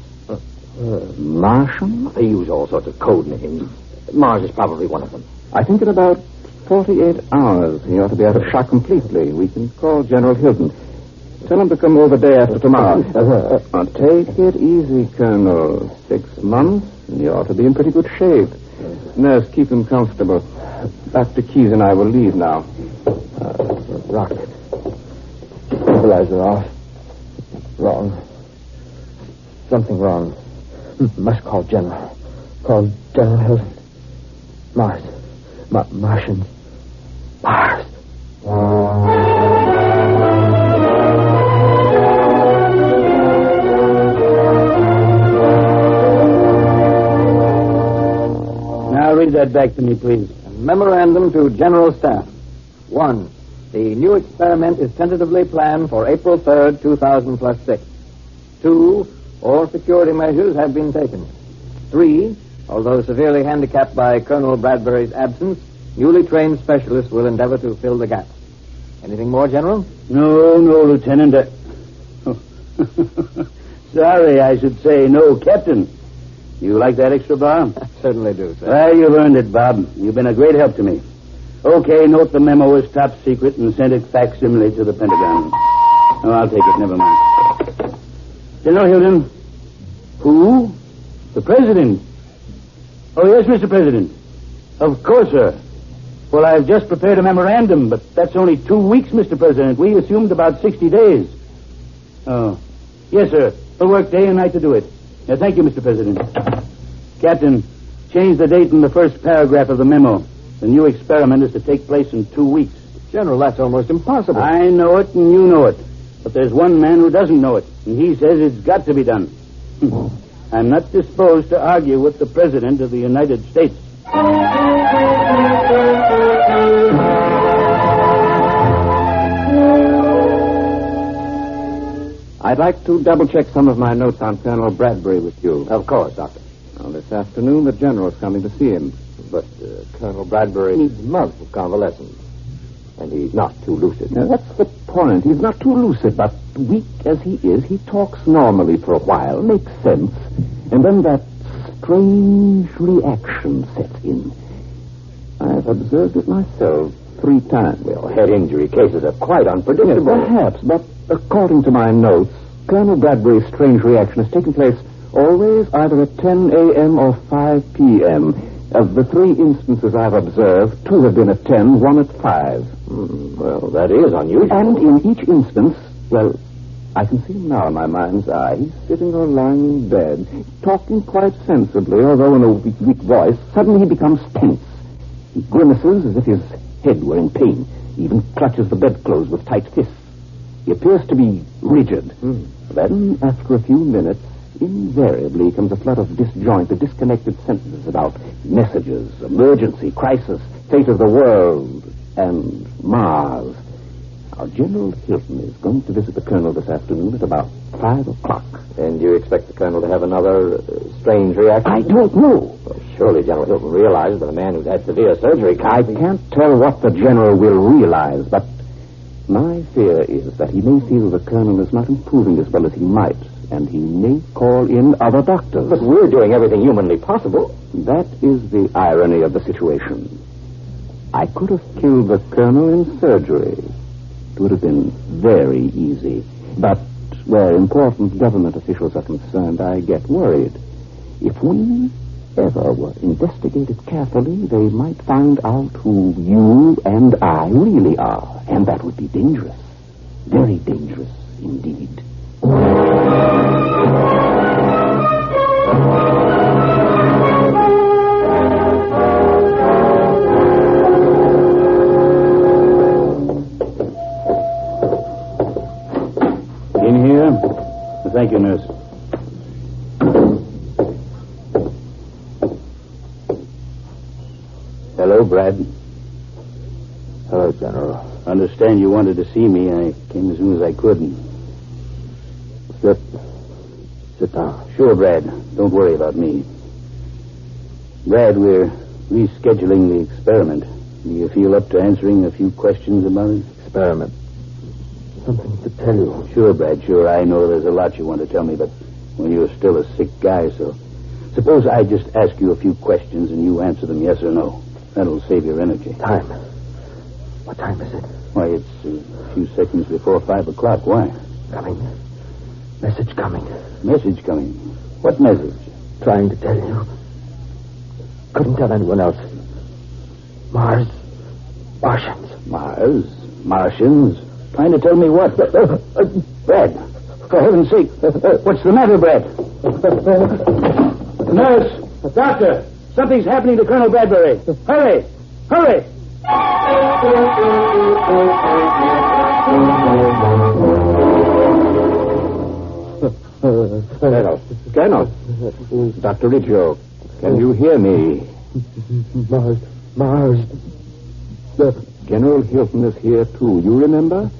Martian? They use all sorts of code names. Mars is probably one of them. I think in about 48 hours he ought to be out of shock completely. We can call General Hilton. Tell him to come over day after tomorrow. Now, take it easy, Colonel. 6 months, and you ought to be in pretty good shape. Nurse, keep him comfortable. Dr. Keyes and I will leave now. Rocket. Stabilizer off. Wrong. Something wrong. Must call General. Call General Hilton. Mars. Martians. Mars. Now read that back to me, please. Memorandum to General Staff. 1. The new experiment is tentatively planned for April 3rd, 2000 plus 6. 2. All security measures have been taken. 3. Although severely handicapped by Colonel Bradbury's absence, newly trained specialists will endeavor to fill the gaps. Anything more, General? No, Lieutenant. Sorry, I should say no, Captain. You like that extra bar? I certainly do, sir. Well, you've earned it, Bob. You've been a great help to me. Okay, note the memo is top secret and send it facsimile to the Pentagon. Oh, I'll take it. Never mind. General Hilton. Who? The President. Oh, yes, Mr. President. Of course, sir. Well, I've just prepared a memorandum, but that's only 2 weeks, Mr. President. We assumed about 60 days. Oh. Yes, sir. We'll work day and night to do it. Thank you, Mr. President. Captain, change the date in the first paragraph of the memo. The new experiment is to take place in 2 weeks. General, that's almost impossible. I know it, and you know it. But there's one man who doesn't know it, and he says it's got to be done. I'm not disposed to argue with the President of the United States. I'd like to double-check some of my notes on Colonel Bradbury with you. Of course, Doctor. Well, this afternoon, the General's coming to see him. But Colonel Bradbury needs months of convalescence. And he's not too lucid. Now, that's the point. He's not too lucid, but weak as he is, he talks normally for a while, makes sense, and then that strange reaction sets in. I've observed it myself 3 times. Well, head injury cases are quite unpredictable. Perhaps, but according to my notes, Colonel Bradbury's strange reaction has taken place always either at 10 a.m. or 5 p.m. Of the 3 instances I've observed, 2 have been at 10, 1 at 5. Well, that is unusual. And in each instance, well, I can see him now in my mind's eye. He's sitting or lying in bed, talking quite sensibly, although in a weak voice. Suddenly he becomes tense. He grimaces as if his head were in pain. He even clutches the bedclothes with tight fists. He appears to be rigid. Then, after a few minutes, invariably comes a flood of disjointed, disconnected sentences about messages, emergency, crisis, fate of the world, and Mars. Now, General Hilton is going to visit the Colonel this afternoon at about 5 o'clock. And you expect the Colonel to have another strange reaction? I don't know. Well, surely General Hilton realizes that a man who's had severe surgery I can't tell what the General will realize, but my fear is that he may feel the Colonel is not improving as well as he might, and he may call in other doctors. But we're doing everything humanly possible. That is the irony of the situation. I could have killed the Colonel in surgery. It would have been very easy. But where important government officials are concerned, I get worried. If we ever were investigated carefully, they might find out who you and I really are. And that would be dangerous. Very dangerous indeed. In here? Thank you, nurse. Hello, Brad. Hello, General. Understand you wanted to see me. I came as soon as I could. Sit down. Sure, Brad. Don't worry about me. Brad, we're rescheduling the experiment. Do you feel up to answering a few questions about it? Experiment? Something to tell you. Sure, Brad, sure. I know there's a lot you want to tell me, but well, you're still a sick guy, so suppose I just ask you a few questions and you answer them yes or no. That'll save your energy. Time? What time is it? Why, it's a few seconds before 5 o'clock. Why? Coming. Message coming. Message coming? What message? Trying to tell you. Couldn't tell anyone else. Mars. Martians. Mars? Martians? Trying to tell me what? Brad, for heaven's sake, what's the matter, Brad? Nurse! Doctor! Something's happening to Colonel Bradbury. Hurry! Hurry! Colonel. Dr. Riggio, can you hear me? Mars. General Hilton is here, too. You remember?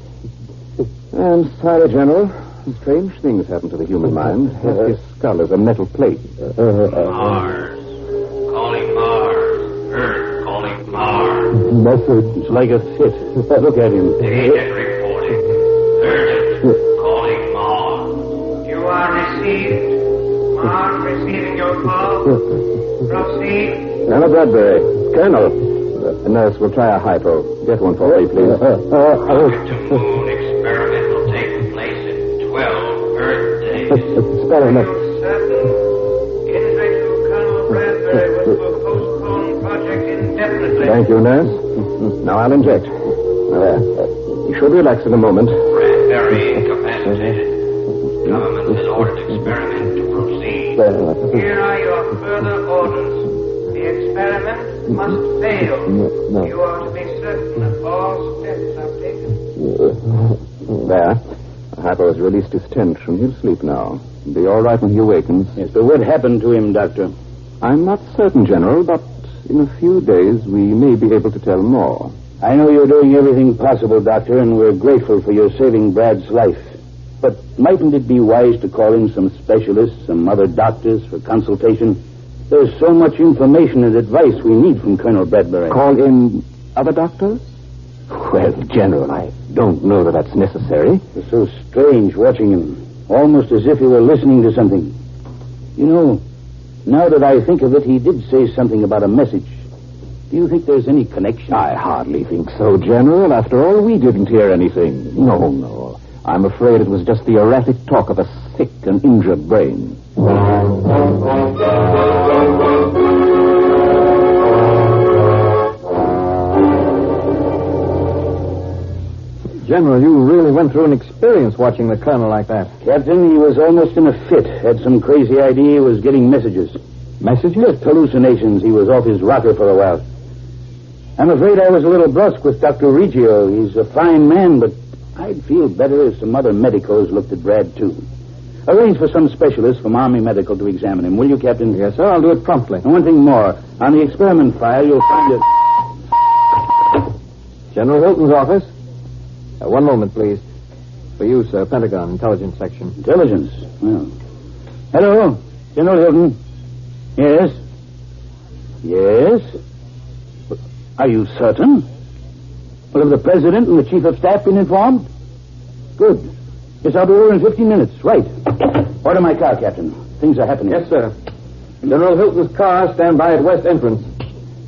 I'm sorry, General. Strange things happen to the human mind. His skull is a metal plate. Mars. Calling Mars. Earth calling Mars. Message. It's like a fit. Look at him. Agent reporting. Urgent. Calling Mars. You are received. Mars receiving your call. Proceed. Colonel Bradbury. Colonel. The nurse will try a hypo. Get one for me, please. Moon experiment will take place in 12 Earth days. Experiment. Individual Colonel Bradbury was to postpone project indefinitely. Thank you, nurse. Now I'll inject. There. You should relax in a moment. Bradbury incapacitated. Government has ordered experiment to proceed. Here are your further orders. The experiment must fail. No. You are to be certain that all steps are taken. There. The hypo has released his tension. He'll sleep now. He'll be all right when he awakens. Yes, but what happened to him, Doctor? I'm not certain, General, but in a few days we may be able to tell more. I know you're doing everything possible, Doctor, and we're grateful for your saving Brad's life. But mightn't it be wise to call in some specialists, some other doctors for consultation? There's so much information and advice we need from Colonel Bradbury. Call in other doctors? Well, General, I don't know that that's necessary. It's so strange watching him, almost as if he were listening to something. You know, now that I think of it, he did say something about a message. Do you think there's any connection? I hardly think so, General. After all, we didn't hear anything. No. I'm afraid it was just the erratic talk of a sick and injured brain. General, you really went through an experience watching the colonel like that. Captain, he was almost in a fit. Had some crazy idea he was getting messages. Messages? Just hallucinations. He was off his rocker for a while. I'm afraid I was a little brusque with Dr. Reggio. He's a fine man, but I'd feel better if some other medicos looked at Brad, too. Arrange for some specialist from Army Medical to examine him, will you, Captain? Yes, sir. I'll do it promptly. And one thing more. On the experiment file, you'll find a... General Hilton's office. One moment, please. For you, sir. Pentagon, Intelligence Section. Intelligence? Well. Hello, General Hilton. Yes? Yes? Are you certain? Well, have the President and the Chief of Staff been informed? Good. Yes, I'll be over in 15 minutes. Right. Order my car, Captain. Things are happening. Yes, sir. General Hilton's car, stand by at west entrance.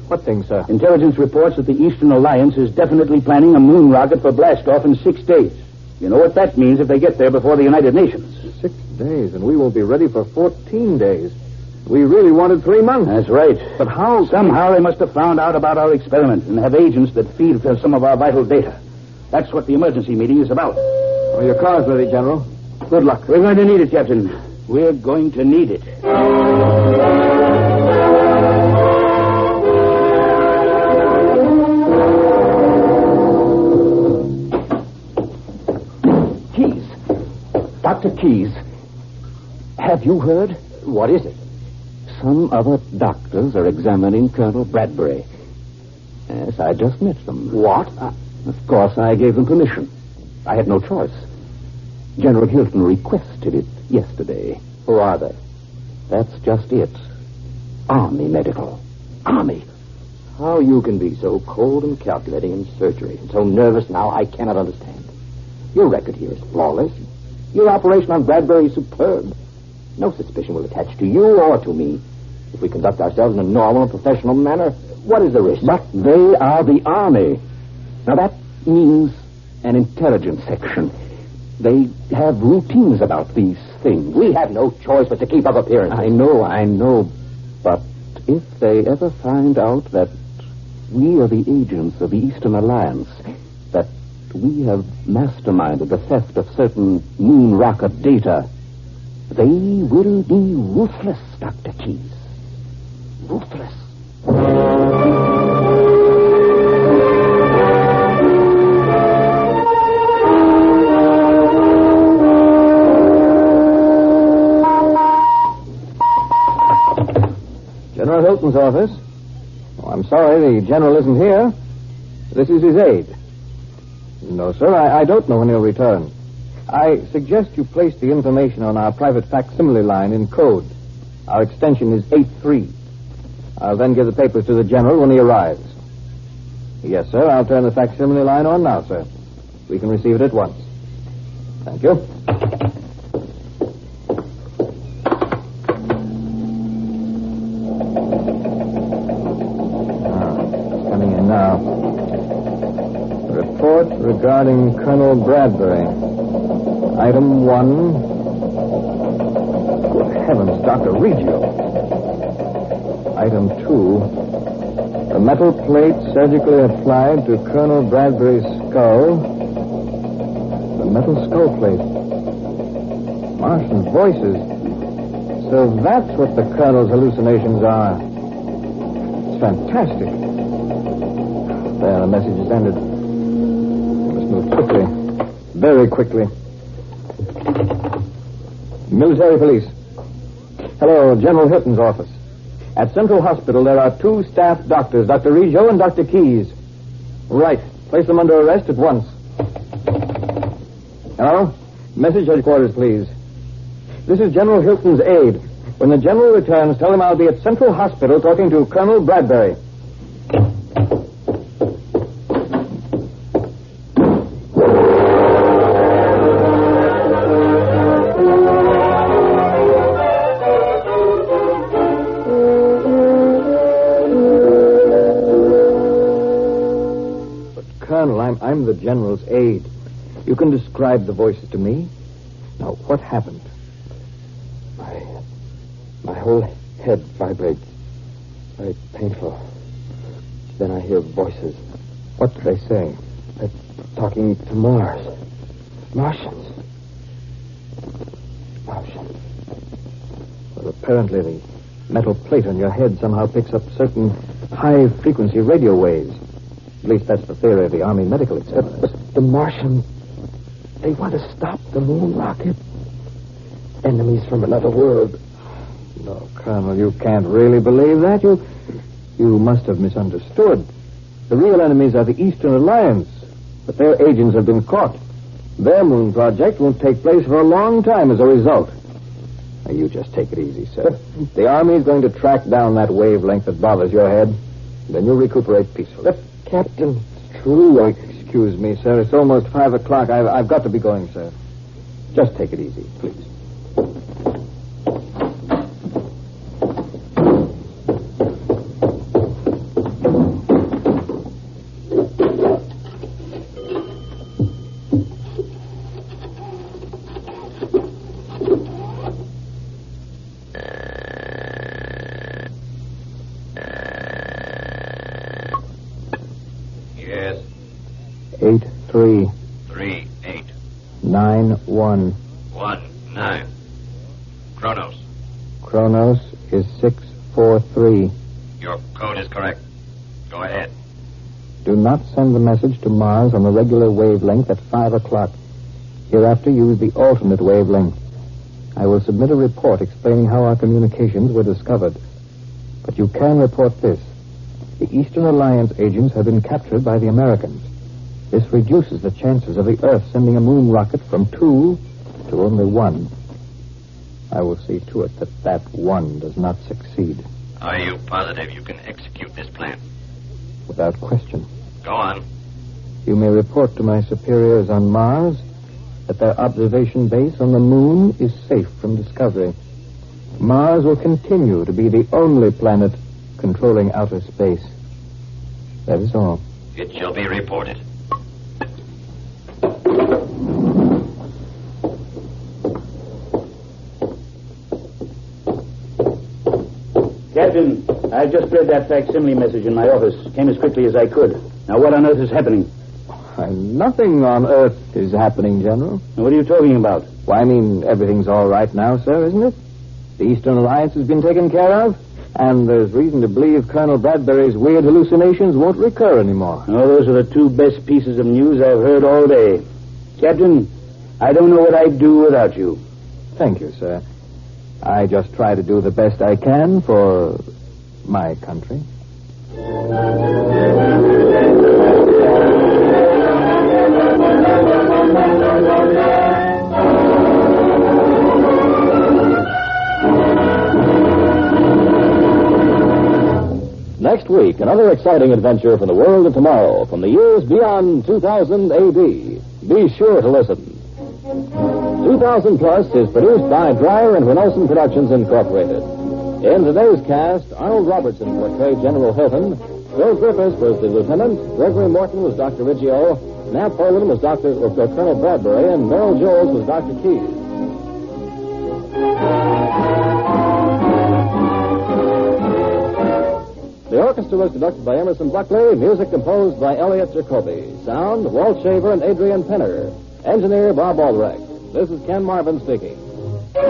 What thing, sir? Intelligence reports that the Eastern Alliance is definitely planning a moon rocket for blastoff in 6 days. You know what that means if they get there before the United Nations. 6 days, and we won't be ready for 14 days. We really wanted 3 months. That's right. But how? Somehow they must have found out about our experiment and have agents that feed for some of our vital data. That's what the emergency meeting is about. Well, your car's ready, General. Good luck. We're going to need it, Captain. We're going to need it. Dr. Keyes, have you heard? What is it? Some other doctors are examining Colonel Bradbury. Yes, I just met them. What? Of course, I gave them permission. I had no choice. General Hilton requested it yesterday. Who are they? That's just it. Army Medical. Army. How you can be so cold and calculating in surgery and so nervous now, I cannot understand. Your record here is flawless. Your operation on Bradbury is superb. No suspicion will attach to you or to me. If we conduct ourselves in a normal and professional manner, what is the risk? But they are the Army. Now, that means an intelligence section. They have routines about these things. We have no choice but to keep up appearances. I know. But if they ever find out that we are the agents of the Eastern Alliance, that we have masterminded the theft of certain moon rocket data, they will be ruthless, Dr. Keyes. Ruthless. General Hilton's office. Oh, I'm sorry, the general isn't here. This is his aide. No, sir, I don't know when he'll return. I suggest you place the information on our private facsimile line in code. Our extension is 83. I'll then give the papers to the general when he arrives. Yes, sir, I'll turn the facsimile line on now, sir. We can receive it at once. Thank you. It's coming in now. Report regarding Colonel Bradbury. Item 1. Good heavens, Dr. Reggio. Item 2. A metal plate surgically applied to Colonel Bradbury's skull. The metal skull plate. Martian voices. So that's what the Colonel's hallucinations are. It's fantastic. There, the message is ended. We must move quickly. Very quickly. Military police. Hello, General Hilton's office. At Central Hospital, there are 2 staff doctors, Dr. Reggio and Dr. Keyes. Right. Place them under arrest at once. Hello? Message headquarters, please. This is General Hilton's aide. When the general returns, tell him I'll be at Central Hospital talking to Colonel Bradbury. I'm the general's aide. You can describe the voices to me. Now, what happened? My whole head vibrates. Very painful. Then I hear voices. What do they say? They're talking to Mars. Martians. Well, apparently the metal plate on your head somehow picks up certain high-frequency radio waves. At least that's the theory of the Army Medical Examiner. But the Martians, they want to stop the moon rocket. Enemies from another world. No, Colonel, you can't really believe that. You must have misunderstood. The real enemies are the Eastern Alliance, but their agents have been caught. Their moon project won't take place for a long time as a result. Now, you just take it easy, sir. The Army is going to track down that wavelength that bothers your head. Then you'll recuperate peacefully. Captain, it's true. Excuse me, sir. It's almost 5 o'clock. I've got to be going, sir. Just take it easy, please. Yes. 8338. 91. 19. Kronos. Kronos is 643. Your code is correct. Go ahead. Do not send the message to Mars on the regular wavelength at 5 o'clock. Hereafter, use the alternate wavelength. I will submit a report explaining how our communications were discovered. But you can report this. The Eastern Alliance agents have been captured by the Americans. This reduces the chances of the Earth sending a moon rocket from 2 to only 1. I will see to it that that 1 does not succeed. Are you positive you can execute this plan? Without question. Go on. You may report to my superiors on Mars that their observation base on the moon is safe from discovery. Mars will continue to be the only planet controlling outer space. That is all. It shall be reported. Captain, I just read that facsimile message in my office. Came as quickly as I could. Now, what on earth is happening? Nothing on Earth is happening, General. What are you talking about? Why, I mean, everything's all right now, sir, isn't it? The Eastern Alliance has been taken care of, and there's reason to believe Colonel Bradbury's weird hallucinations won't recur anymore. Oh, those are the 2 best pieces of news I've heard all day. Captain, I don't know what I'd do without you. Thank you, sir. I just try to do the best I can for my country. Next week, another exciting adventure from the world of tomorrow, from the years beyond 2000 A.D. Be sure to listen. 2000 Plus is produced by Dryer and Weenolsen Productions, Incorporated. In today's cast, Arnold Robertson portrayed General Hilton, Bill Griffiths was the lieutenant, Gregory Morton was Dr. Riggio, Nat Poland was Colonel Bradbury, and Merrill Jones was Dr. Keyes. The orchestra was conducted by Emerson Buckley, music composed by Elliot Jacoby, sound, Walt Shaver and Adrian Penner, engineer Bob Albrecht. This is Ken Marvin speaking. The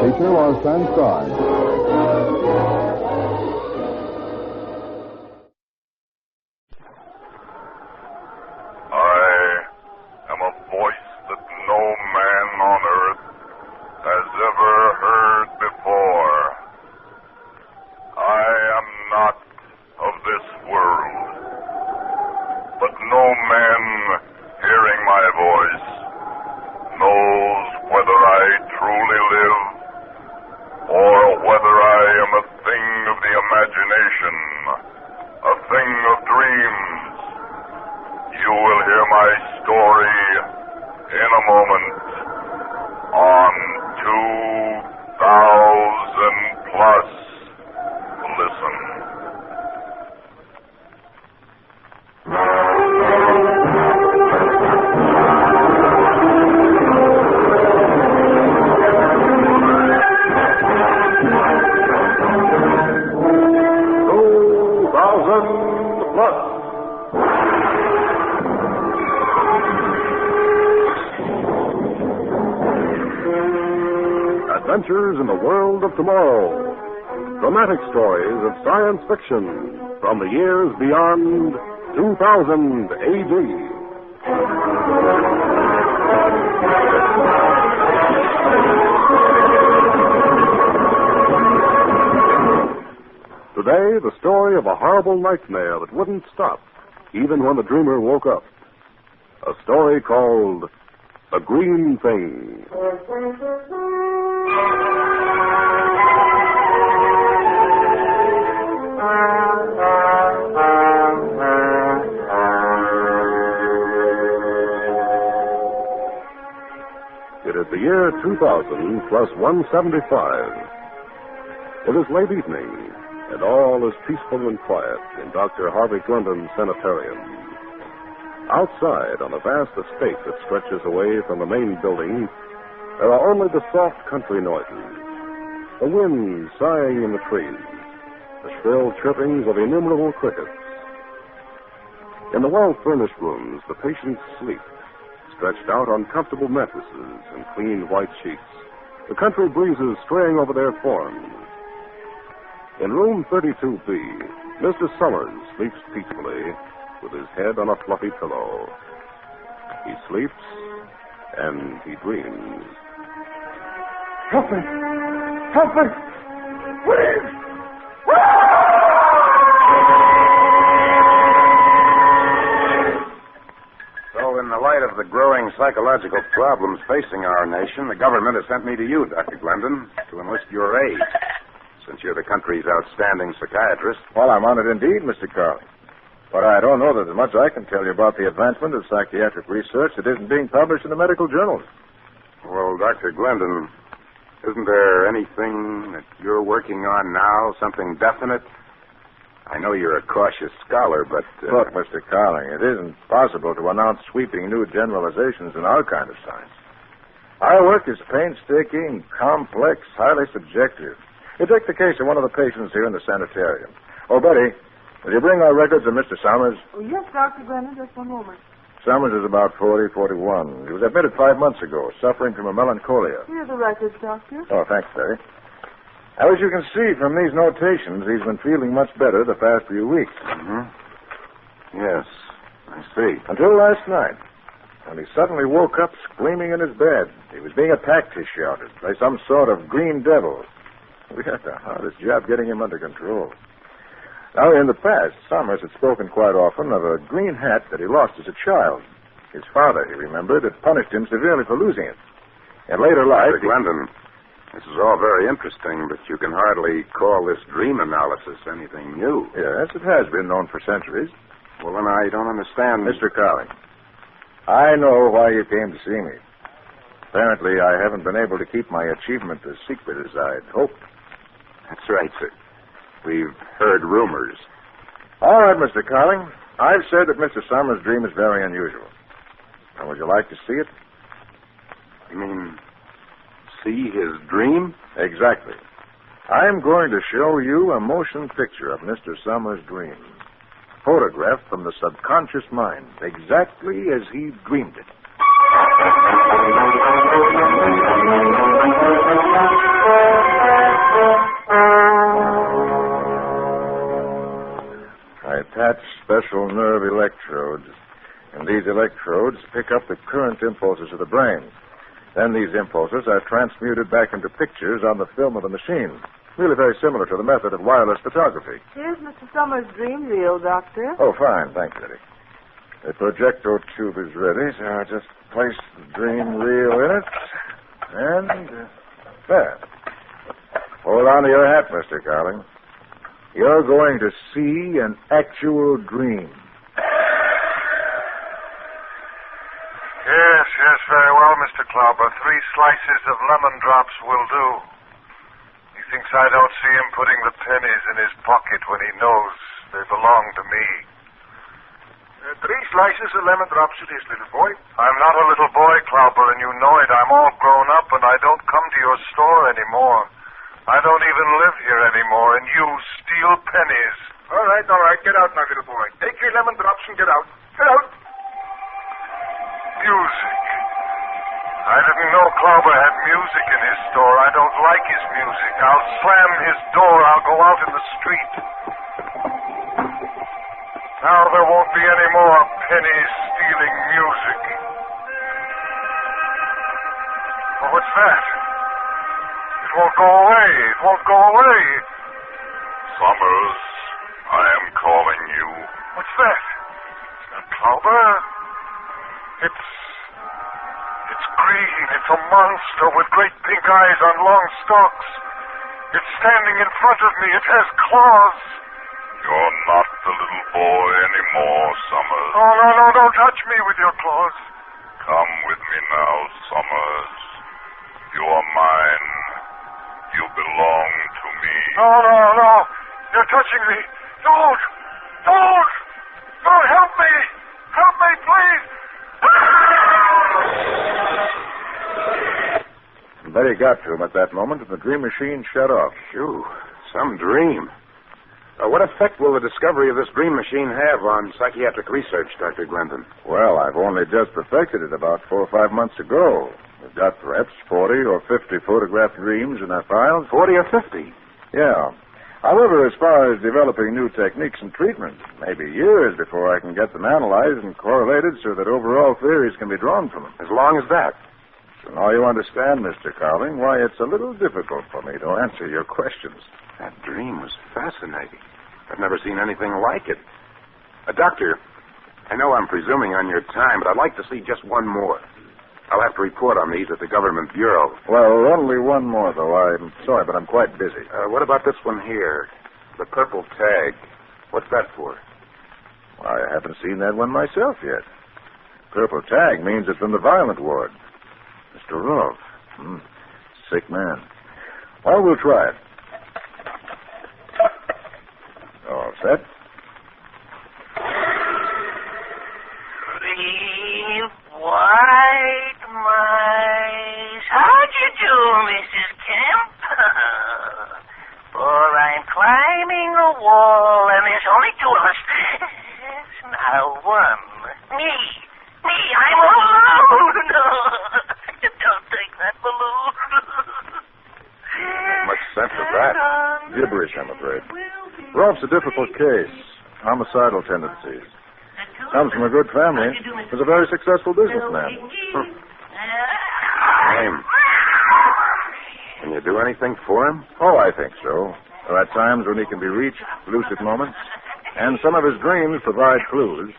teacher was transcribed. adventures in the world of tomorrow. Dramatic stories of science fiction from the years beyond 2000 AD. Today, the story of a horrible nightmare that wouldn't stop, even when the dreamer woke up. A story called The Green Thing. It is the year 2000 plus 175. It is late evening, and all is peaceful and quiet in Dr. Harvey Glendon's sanitarium. Outside, on a vast estate that stretches away from the main building, there are only the soft country noises, the wind sighing in the trees, the shrill chirpings of innumerable crickets. In the well-furnished rooms, the patients sleep, stretched out on comfortable mattresses and clean white sheets, the country breezes straying over their forms. In room 32B, Mr. Summers sleeps peacefully with his head on a fluffy pillow. He sleeps and he dreams. Help me! Help me! Please! So, in the light of the growing psychological problems facing our nation, the government has sent me to you, Dr. Glendon, to enlist your aid. Since you're the country's outstanding psychiatrist. Well, I'm honored indeed, Mr. Carley. But I don't know that there's much I can tell you about the advancement of psychiatric research that isn't being published in the medical journals. Well, Dr. Glendon, isn't there anything that you're working on now, something definite? I know you're a cautious scholar, but... Look, Mr. Carling, it isn't possible to announce sweeping new generalizations in our kind of science. Our work is painstaking, complex, highly subjective. You take the case of one of the patients here in the sanitarium. Oh, Betty, will you bring our records of Mr. Summers? Oh, yes, Dr. Glendon, just one moment. Summers is about 40, 41. He was admitted 5 months ago, suffering from a melancholia. Here are the records, Doctor. Oh, thanks, Betty. Now, as you can see from these notations, he's been feeling much better the past few weeks. Mm-hmm. Yes, I see. Until last night, when he suddenly woke up screaming in his bed. He was being attacked, he shouted, by some sort of green devil. We had the hardest job getting him under control. Now, in the past, Summers had spoken quite often of a green hat that he lost as a child. His father, he remembered, had punished him severely for losing it. In later life... Mr. Glendon, this is all very interesting, but you can hardly call this dream analysis anything new. Yes, it has been known for centuries. Well, then I don't understand... Mr. Carling, I know why you came to see me. Apparently, I haven't been able to keep my achievement as secret as I'd hoped. That's right, sir. We've heard rumors. All right, Mr. Carling. I've said that Mr. Summers' dream is very unusual. Now, would you like to see it? You mean see his dream? Exactly. I'm going to show you a motion picture of Mr. Summers' dream. Photographed from the subconscious mind, exactly as he dreamed it. I attach special nerve electrodes, and these electrodes pick up the current impulses of the brain. Then these impulses are transmuted back into pictures on the film of the machine. Really very similar to the method of wireless photography. Here's Mr. Summers' dream reel, Doctor. Oh, fine. Thanks, Eddie. The projector tube is ready, so I'll just place the dream reel in it. And there. Hold on to your hat, Mr. Carling. You're going to see an actual dream. Yes, very well, Mr. Klauber. 3 slices of lemon drops will do. He thinks I don't see him putting the pennies in his pocket when he knows they belong to me. 3 slices of lemon drops it is, little boy. I'm not a little boy, Klauber, and you know it. I'm all grown up, and I don't come to your store anymore. I don't even live here anymore, and you steal pennies. All right. Get out now, little boy. Take your lemon drops and get out. Get out. Music. I didn't know Klauber had music in his store. I don't like his music. I'll slam his door. I'll go out in the street. Now there won't be any more penny-stealing music. Oh, what's that? It won't go away. It won't go away. Summers, I am calling you. What's that? It's not Klauber. It's green. It's a monster with great pink eyes on long stalks. It's standing in front of me. It has claws. You're not the little boy anymore, Summers. Oh, no, don't touch me with your claws. Come with me now, Summers. You are mine. You belong to me. No. You're touching me. Don't. Help me. Help me, please. Betty got to him at that moment, and the dream machine shut off. Phew, some dream. What effect will the discovery of this dream machine have on psychiatric research, Dr. Glendon? Well, I've only just perfected it about 4 or 5 months ago. We've got perhaps 40 or 50 photographed dreams in our files. 40 or 50? Yeah. However, as far as developing new techniques and treatment, maybe years before I can get them analyzed and correlated so that overall theories can be drawn from them. As long as that? So now you understand, Mr. Cowling, why it's a little difficult for me to answer your questions. That dream was fascinating. I've never seen anything like it. Doctor, I know I'm presuming on your time, but I'd like to see just one more. I'll have to report on these at the Government Bureau. Well, only one more, though. I'm sorry, but I'm quite busy. What about this one here? The purple tag. What's that for? Well, I haven't seen that one myself yet. Purple tag means it's in the violent ward. Mr. Rolfe. Sick man. Well, we'll try it. All set? White mice. How'd you do, Mrs. Kemp? For I'm climbing a wall, and there's only 2 of us. Now 1. Me, I'm alone. Don't take that balloon. Much sense of that. Gibberish, I'm afraid. Rolfe's a difficult case. Homicidal tendencies. Comes from a good family. Was a very successful businessman. Can you do anything for him? Oh, I think so. There are times when he can be reached, lucid moments, and some of his dreams provide clues.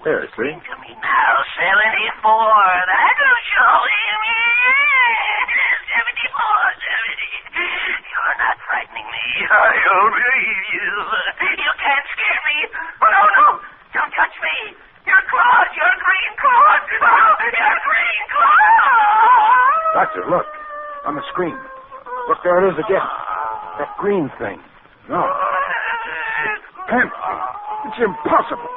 Here, see? Now, 74. That'll show him. 74, 70. You're not frightening me. I don't believe you. You can't scare me. Oh, no. Don't touch me. Your claws, your green claws. Oh, your green claws. Doctor, look. On the screen. Look, there it is again. That green thing. No. It can't be. It's impossible.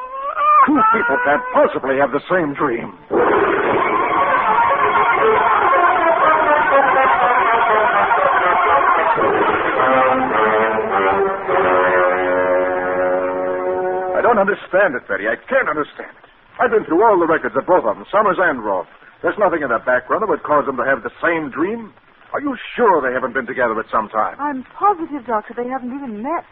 2 people can't possibly have the same dream. I don't understand it, Betty. I can't understand it. I've been through all the records of both of them, Summers and Rolfe. There's nothing in their background that would cause them to have the same dream. Are you sure they haven't been together at some time? I'm positive, Doctor, they haven't even met.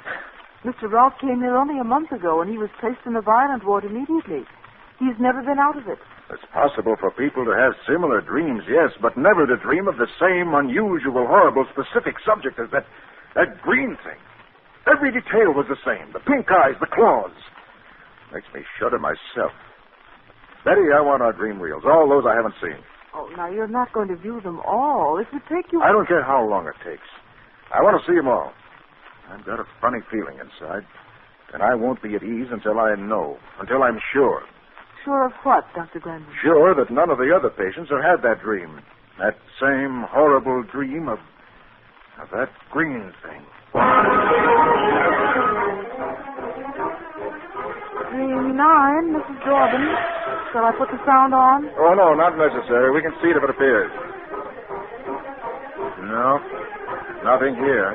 Mr. Rolfe came here only a month ago, and he was placed in the violent ward immediately. He's never been out of it. It's possible for people to have similar dreams, yes, but never to dream of the same unusual, horrible, specific subject as that green thing. Every detail was the same. The pink eyes, the claws. Makes me shudder myself. Betty, I want our dream reels. All those I haven't seen. Oh, now, you're not going to view them all. It would take you... I don't care how long it takes. I want to see them all. I've got a funny feeling inside. And I won't be at ease until I know. Until I'm sure. Sure of what, Dr. Glendon? Sure that none of the other patients have had that dream. That same horrible dream of that green thing. Dream 9, Mrs. Jordan. Shall I put the sound on? Oh, no, not necessary. We can see it if it appears. No, nothing here.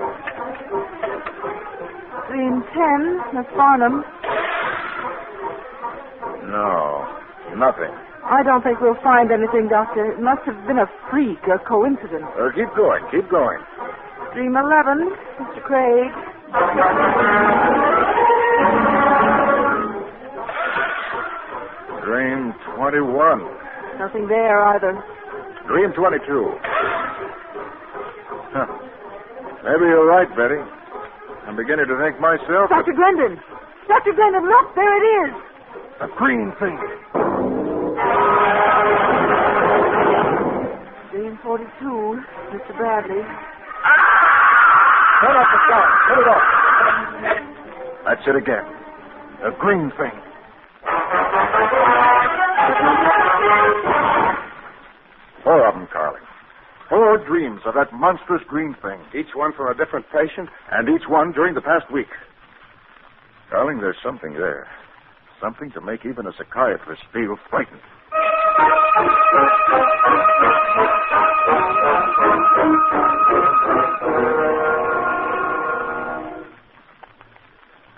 Dream 10, Miss Farnham. No, nothing. I don't think we'll find anything, Doctor. It must have been a freak, a coincidence. Keep going, keep going. Dream 11, Mr. Craig. Dream 21. Nothing there either. Dream 22. Huh. Maybe you're right, Betty. I'm beginning to think myself. Dr. Glendon! Dr. Glendon, look, there it is. A green thing. Dream 42, Mr. Bradley. Turn off the sound. Turn it off. That's it again. A green thing. Four of them, Carly. 4 dreams of that monstrous green thing. Each one from a different patient? And each one during the past week. Darling, there's something there. Something to make even a psychiatrist feel frightened.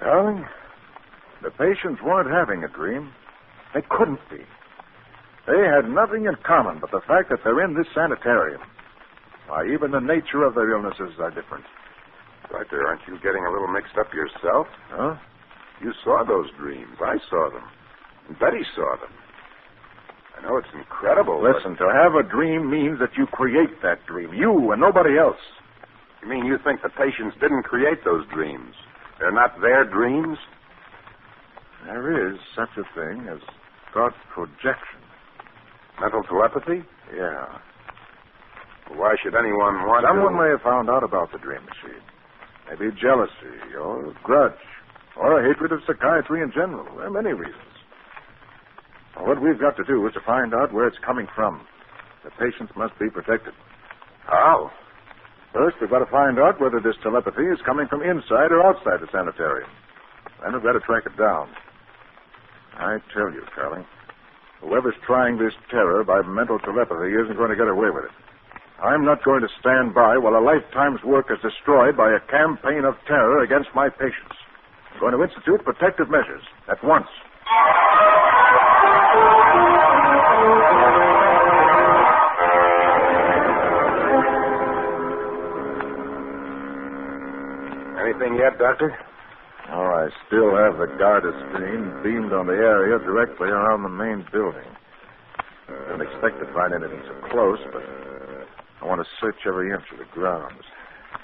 Darling, the patients weren't having a dream. They couldn't be. They had nothing in common but the fact that they're in this sanitarium. Why, even the nature of their illnesses are different. Doctor, aren't you getting a little mixed up yourself? Huh? You saw those dreams. I saw them. And Betty saw them. I know it's incredible. Listen, to have a dream means that you create that dream. You and nobody else. You mean you think the patients didn't create those dreams? They're not their dreams? There is such a thing as thought projection. Mental telepathy? Yeah. Why should anyone want Someone to... may have found out about the dream machine. Maybe jealousy or grudge or a hatred of psychiatry in general. There are many reasons. What we've got to do is to find out where it's coming from. The patients must be protected. How? First, we've got to find out whether this telepathy is coming from inside or outside the sanitarium. Then we've got to track it down. I tell you, Carly, whoever's trying this terror by mental telepathy isn't going to get away with it. I'm not going to stand by while a lifetime's work is destroyed by a campaign of terror against my patients. I'm going to institute protective measures at once. Anything yet, Doctor? Oh, I still have the Garda screen beamed on the area directly around the main building. I didn't expect to find anything so close, but I want to search every inch of the grounds.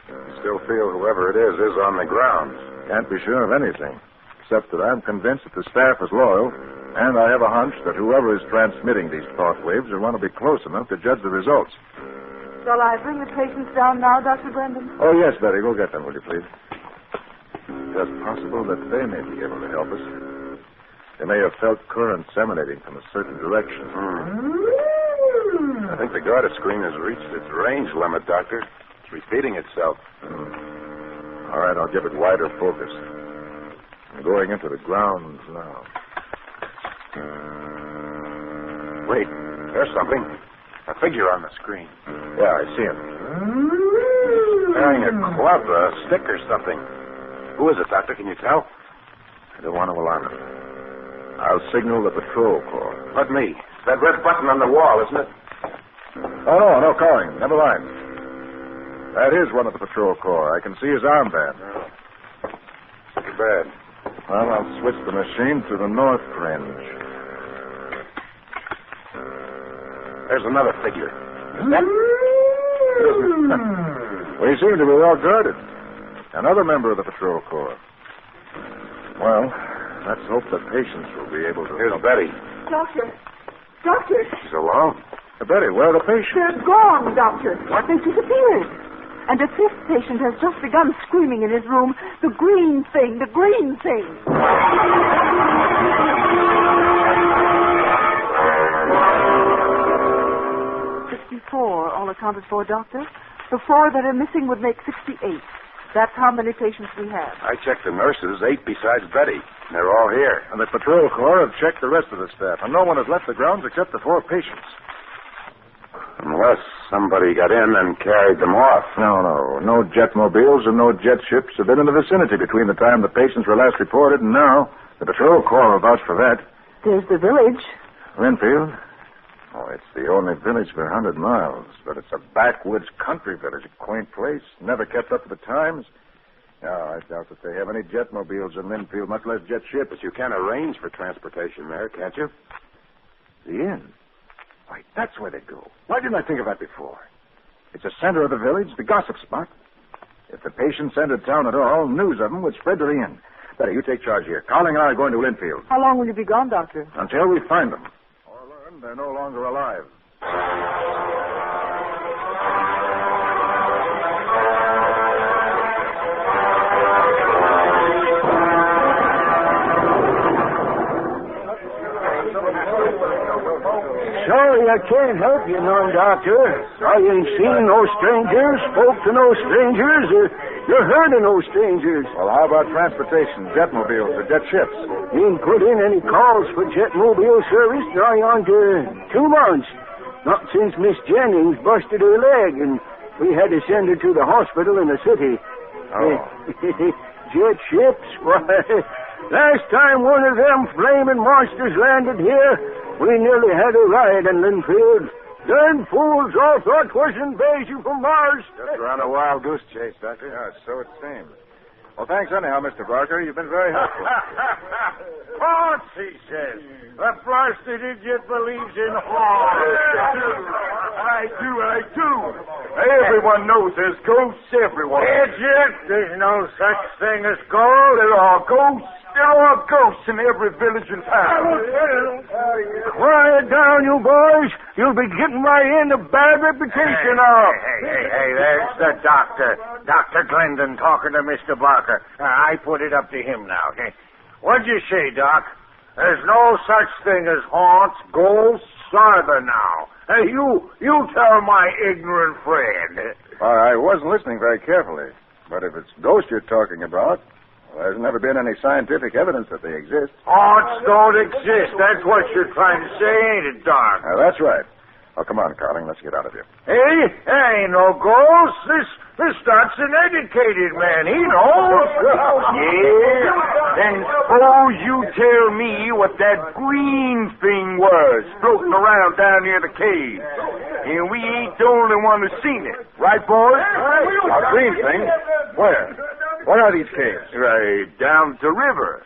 You still feel whoever it is on the grounds? Can't be sure of anything, except that I'm convinced that the staff is loyal, and I have a hunch that whoever is transmitting these thought waves will want to be close enough to judge the results. Shall I bring the patients down now, Dr. Glendon? Oh, yes, Betty. Go get them, will you, please? It's possible that they may be able to help us. They may have felt currents emanating from a certain direction. I think the Garda screen has reached its range limit, Doctor. It's repeating itself. All right, I'll give it wider focus. I'm going into the grounds now. Wait, there's something. A figure on the screen. Yeah, I see him. Carrying a club, a stick or something. Who is it, Doctor? Can you tell? I don't want to alarm him. I'll signal the patrol corps. Let me. It's that red button on the wall, isn't it? Oh, no calling. Never mind. That is one of the patrol corps. I can see his armband. Too bad. Well, I'll switch the machine to the north fringe. There's another figure. Is that... We seem to be well guarded. Another member of the patrol corps. Well, let's hope the patients will be able to... Here's Betty. Doctor. Doctor. She's alone. Betty, where are the patients? They're gone, Doctor. What? They disappeared. And a fifth patient has just begun screaming in his room, the green thing, the green thing. 64, all accounted for, Doctor. The 4 that are missing would make 68. That's how many patients we have. I checked the nurses, 8 besides Betty. And they're all here. And the patrol corps have checked the rest of the staff. And no one has left the grounds except the 4 patients. Unless somebody got in and carried them off. No. No jetmobiles and no jet ships have been in the vicinity between the time the patients were last reported and now. The patrol corps will vouch for that. There's the village. Renfield, Oh, it's the only village for 100 miles, but it's a backwoods country village, a quaint place, never kept up with the times. No, I doubt that they have any jetmobiles in Linfield, much less jet ships. But you can arrange for transportation there, can't you? The inn? Why, that's where they go. Why didn't I think of that before? It's the center of the village, the gossip spot. If the patients entered town at all, news of them would spread to the inn. Better, you take charge here. Carling and I are going to Linfield. How long will you be gone, Doctor? Until we find them. Or learn they're no longer alive. Sorry, I can't help you none, Doctor. I ain't seen no strangers, spoke to no strangers, or heard of no strangers. Well, how about transportation, jetmobiles, or jet ships? Ain't put in any calls for jetmobile service nigh on to 2 months. Not since Miss Jennings busted her leg, and we had to send her to the hospital in the city. Oh. Jet ships? Why, last time one of them flaming monsters landed here, we nearly had a riot in Linfield. Darn fools all thought 'twas invasion from Mars. Just ran a wild goose chase, Doctor. Yeah, so it seems. Well, thanks anyhow, Mr. Barker. You've been very helpful. Haunts, he says. The blasted idiot believes in haunts. I do. Everyone knows there's ghosts everywhere. Idiot, there's no such thing as gold. There are ghosts. There are ghosts in every village and town. Quiet down, you boys. You'll be getting my end a bad reputation now. Hey, there's the doctor. Dr. Glendon talking to Mr. Barker. I put it up to him now. What'd you say, Doc? There's no such thing as haunts, ghosts, either now. Hey, you tell my ignorant friend. I wasn't listening very carefully. But if it's ghosts you're talking about, well, there's never been any scientific evidence that they exist. Haunts don't exist. That's what you're trying to say, ain't it, Doc? That's right. Oh, come on, Carling. Let's get out of here. Hey, ain't no ghosts. This Doc's an educated man. He knows. Yeah. Then suppose you tell me what that green thing was floating around down near the cave. And we ain't the only one who's seen it. Right, boys? A green thing? Where? Where are these caves? Right down the river.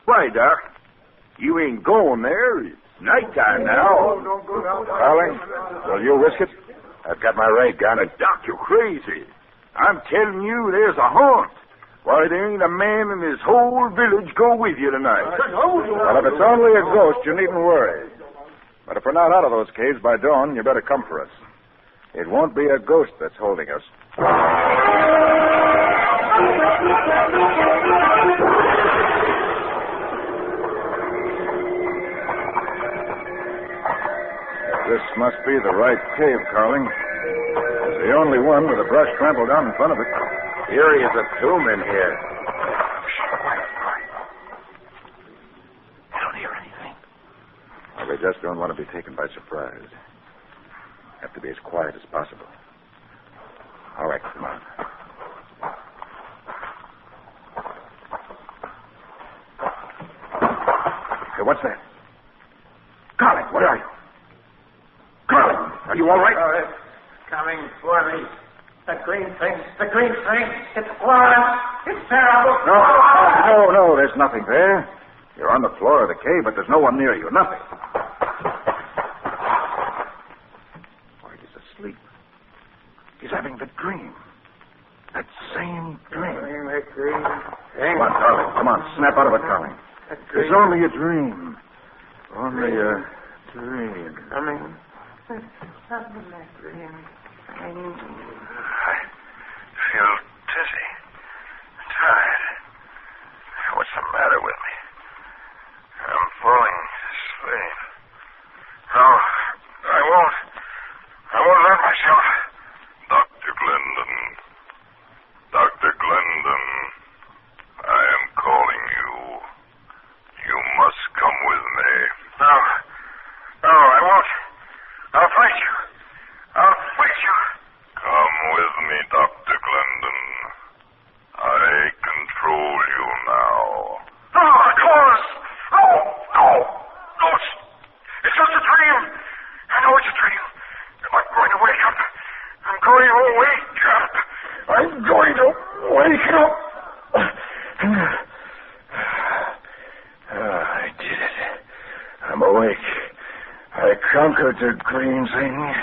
Why, Doc? You ain't going there. It's nighttime now. Carling, will you risk it? I've got my ray gun. Doc, you're crazy. I'm telling you, there's a haunt. Why, there ain't a man in this whole village go with you tonight. Well, if it's only a ghost, you needn't worry. But if we're not out of those caves by dawn, you better come for us. It won't be a ghost that's holding us. This must be the right cave, Carling. It's the only one with the brush trampled down in front of it. Here is a tomb in here. I don't hear anything. Well, we just don't want to be taken by surprise. Have to be as quiet as possible. All right, come on. Hey, what's that? Carling, where are you? Carling, are you all right? Oh, it's coming for me. The green thing. It's flying. It's terrible. No, there's nothing there. You're on the floor of the cave, but there's no one near you. Nothing. Boy, he's asleep. He's having the dream. That same dream. Come on, Carling. Come on, snap out of it, Carling. It's only a dream. Only a dream. I feel dizzy, tired. What's the matter with me? I'm falling asleep. No, I won't hurt myself. Dr. Glendon, I am calling you. You must come with me. No, I won't. I'll fight you. Come with me, Dr. Glendon. I did it. I'm awake. I conquered the green thing.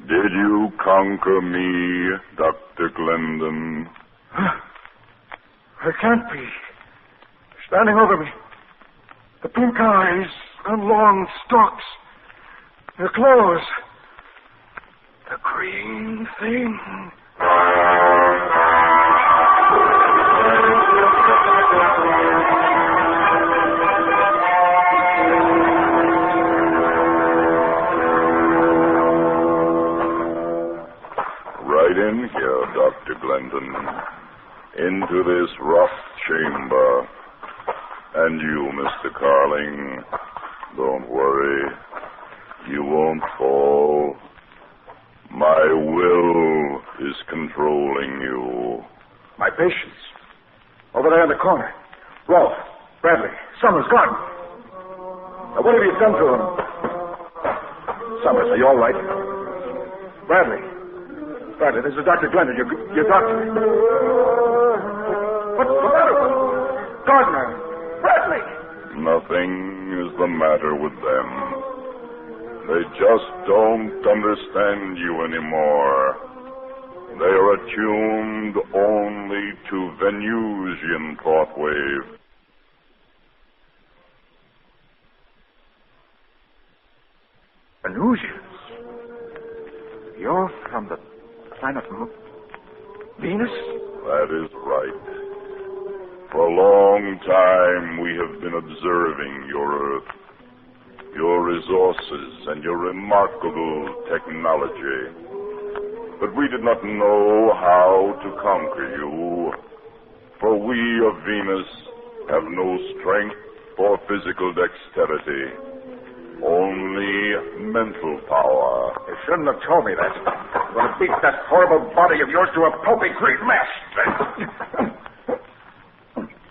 Did you conquer me, Dr. Glendon? It can't be. Standing over me. The pink eyes, the long stalks, the clothes. The green thing. Right in here, Dr. Glendon. Into this rough chamber. And you, Mr. Carling, don't worry. You won't fall. My will is controlling you. My patients. Over there in the corner. Rolf, Bradley, Summers, gone. Now, what have you done to him? Summers, are you all right? Bradley, this is Dr. Glendon, your doctor. What's the matter with him? Gardner, Bradley! Nothing is the matter with them. They just don't understand you anymore. They are attuned only to Venusian thought wave. Venusians? You're from the planet Venus? That is right. For a long time, we have been observing your Earth, your resources, and your remarkable technology. But we did not know how to conquer you, for we of Venus have no strength or physical dexterity, only mental power. You shouldn't have told me that. I'm going to beat that horrible body of yours to a pulpy great mess.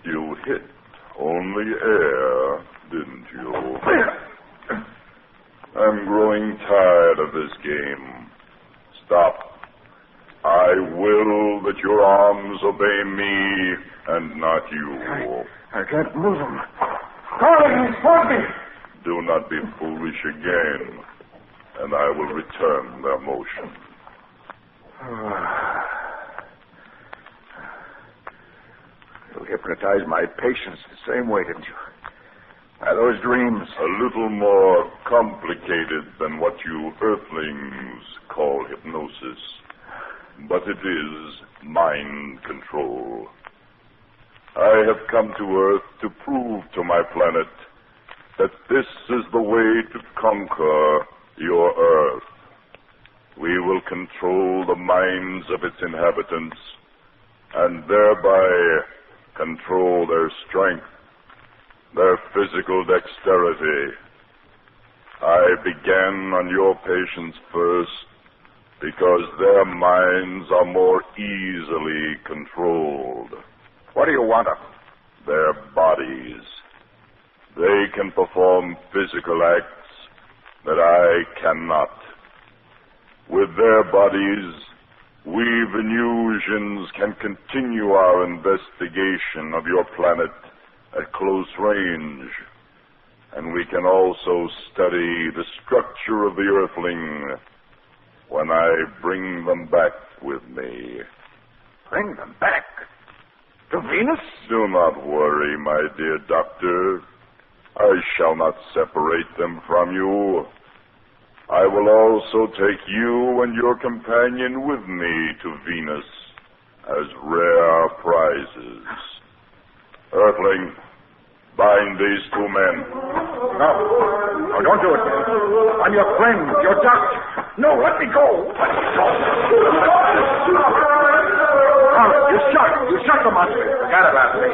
You hit only air, didn't you? I'm growing tired of this game. Stop. I will that your arms obey me and not you. I can't move them. Carling, support me! Do not be foolish again, and I will return their motion. You hypnotized my patients the same way, didn't you? Those dreams. A little more complicated than what you Earthlings call hypnosis. But it is mind control. I have come to Earth to prove to my planet that this is the way to conquer your Earth. We will control the minds of its inhabitants and thereby control their strength, their physical dexterity. I began on your patients first because their minds are more easily controlled. What do you want of them? Their bodies. They can perform physical acts that I cannot. With their bodies, we Venusians can continue our investigation of your planet at close range. And we can also study the structure of the Earthling when I bring them back with me. Bring them back? To Venus? Do not worry, my dear doctor. I shall not separate them from you. I will also take you and your companion with me to Venus as rare prizes. Earthling, bind these two men. No, don't do it. I'm your friend, your doctor. No, let me go. Let me go. You shot the monster. Forgot about me.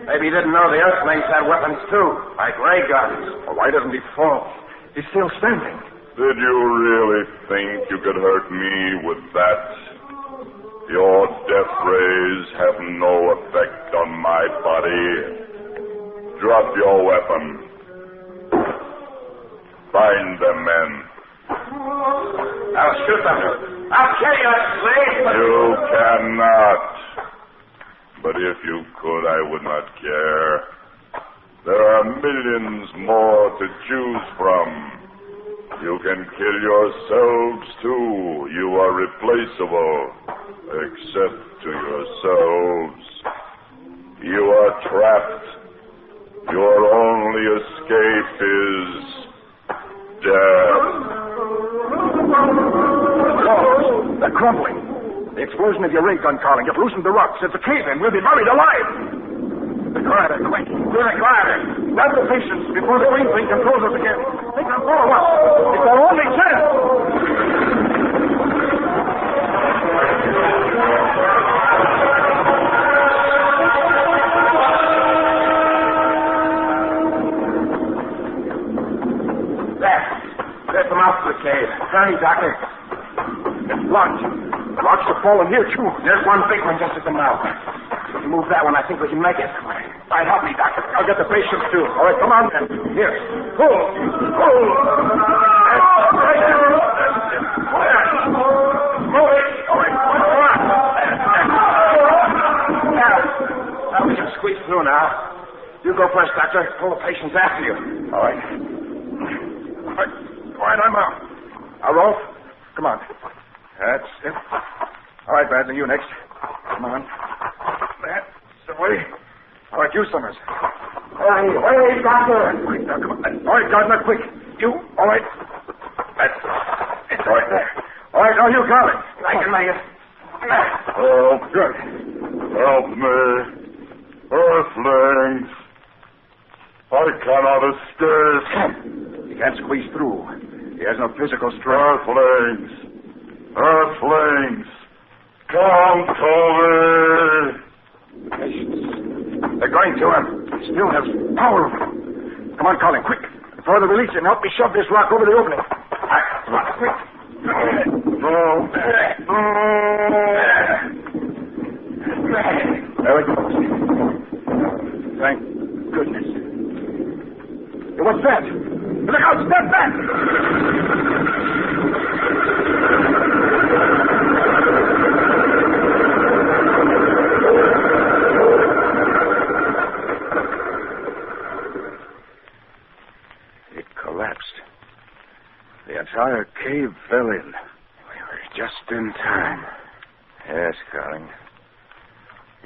Maybe he didn't know the Earthlings had weapons, too, like ray guns. Well, why doesn't he fall? He's still standing. Did you really think you could hurt me with that? Your death rays have no effect on my body. Drop your weapon. Bind them, men. I'll shoot them. I'll kill you, slave. You cannot. But if you could, I would not care. There are millions more to choose from. You can kill yourselves, too. You are replaceable, except to yourselves. You are trapped. Your only escape is death. They're crumbling. The explosion of your ray gun, Carling. You've loosened the rocks. It's a cave-in. We'll be buried alive. The glider, quick. To the glider. Grab the patients before the green thing can close us again. They can follow us. It's our only chance. There's the mouth of the cave. Hurry, Doctor. It's blocked. The rocks have fallen here, too. There's one big one just at the mouth. If you move that one, I think we can make it. All right, help me, Doctor. I'll get the patients, too. All right, come on, then. Here. Pull. Pull. That's right. Move it. All right. Come on. Now we can squeeze through now. You go first, Doctor. Pull the patients after you. All right. All right, I'm out. Now, Rolf, come on. That's it. All right, Bradley, you next. Come on. That's the way. All right, you, Summers. Hurry, Doctor. Quick, now, come on. All right, Gardner, quick. You, all right. That's it's all right there. All right, now you, Carling. I can make it. Oh, good. Help me. Earthlings. I cannot escape. He can't squeeze through. He has no physical strength. Earthlings. Come to me. They're going to him. He still has power. Come on, Colin, quick. Before they release him, help me shove this rock over the opening. Come on, quick. There it goes. Thank goodness. Hey, what's that? Look out, step back! It collapsed. The entire cave fell in. We were just in time. Yes, Carling.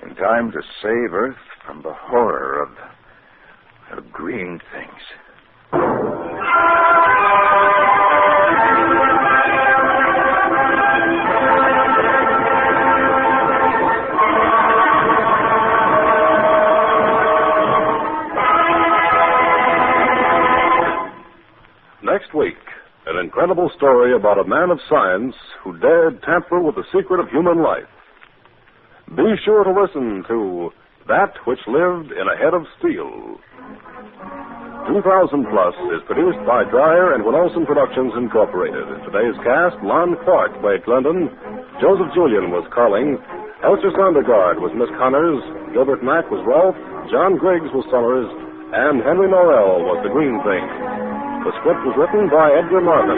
In time to save Earth from the horror of green things. Next week, an incredible story about a man of science who dared tamper with the secret of human life. Be sure to listen to That Which Lived in a Head of Steel. 2000 Plus is produced by Dryer and Weenolsen Productions, Incorporated. In today's cast, Lon Clark played Glendon, Joseph Julian was Carling, Elsa Sondergaard was Miss Connors, Gilbert Mack was Rolf, John Griggs was Summers, and Henry Norrell was the Green Thing. The script was written by Edgar Marvin.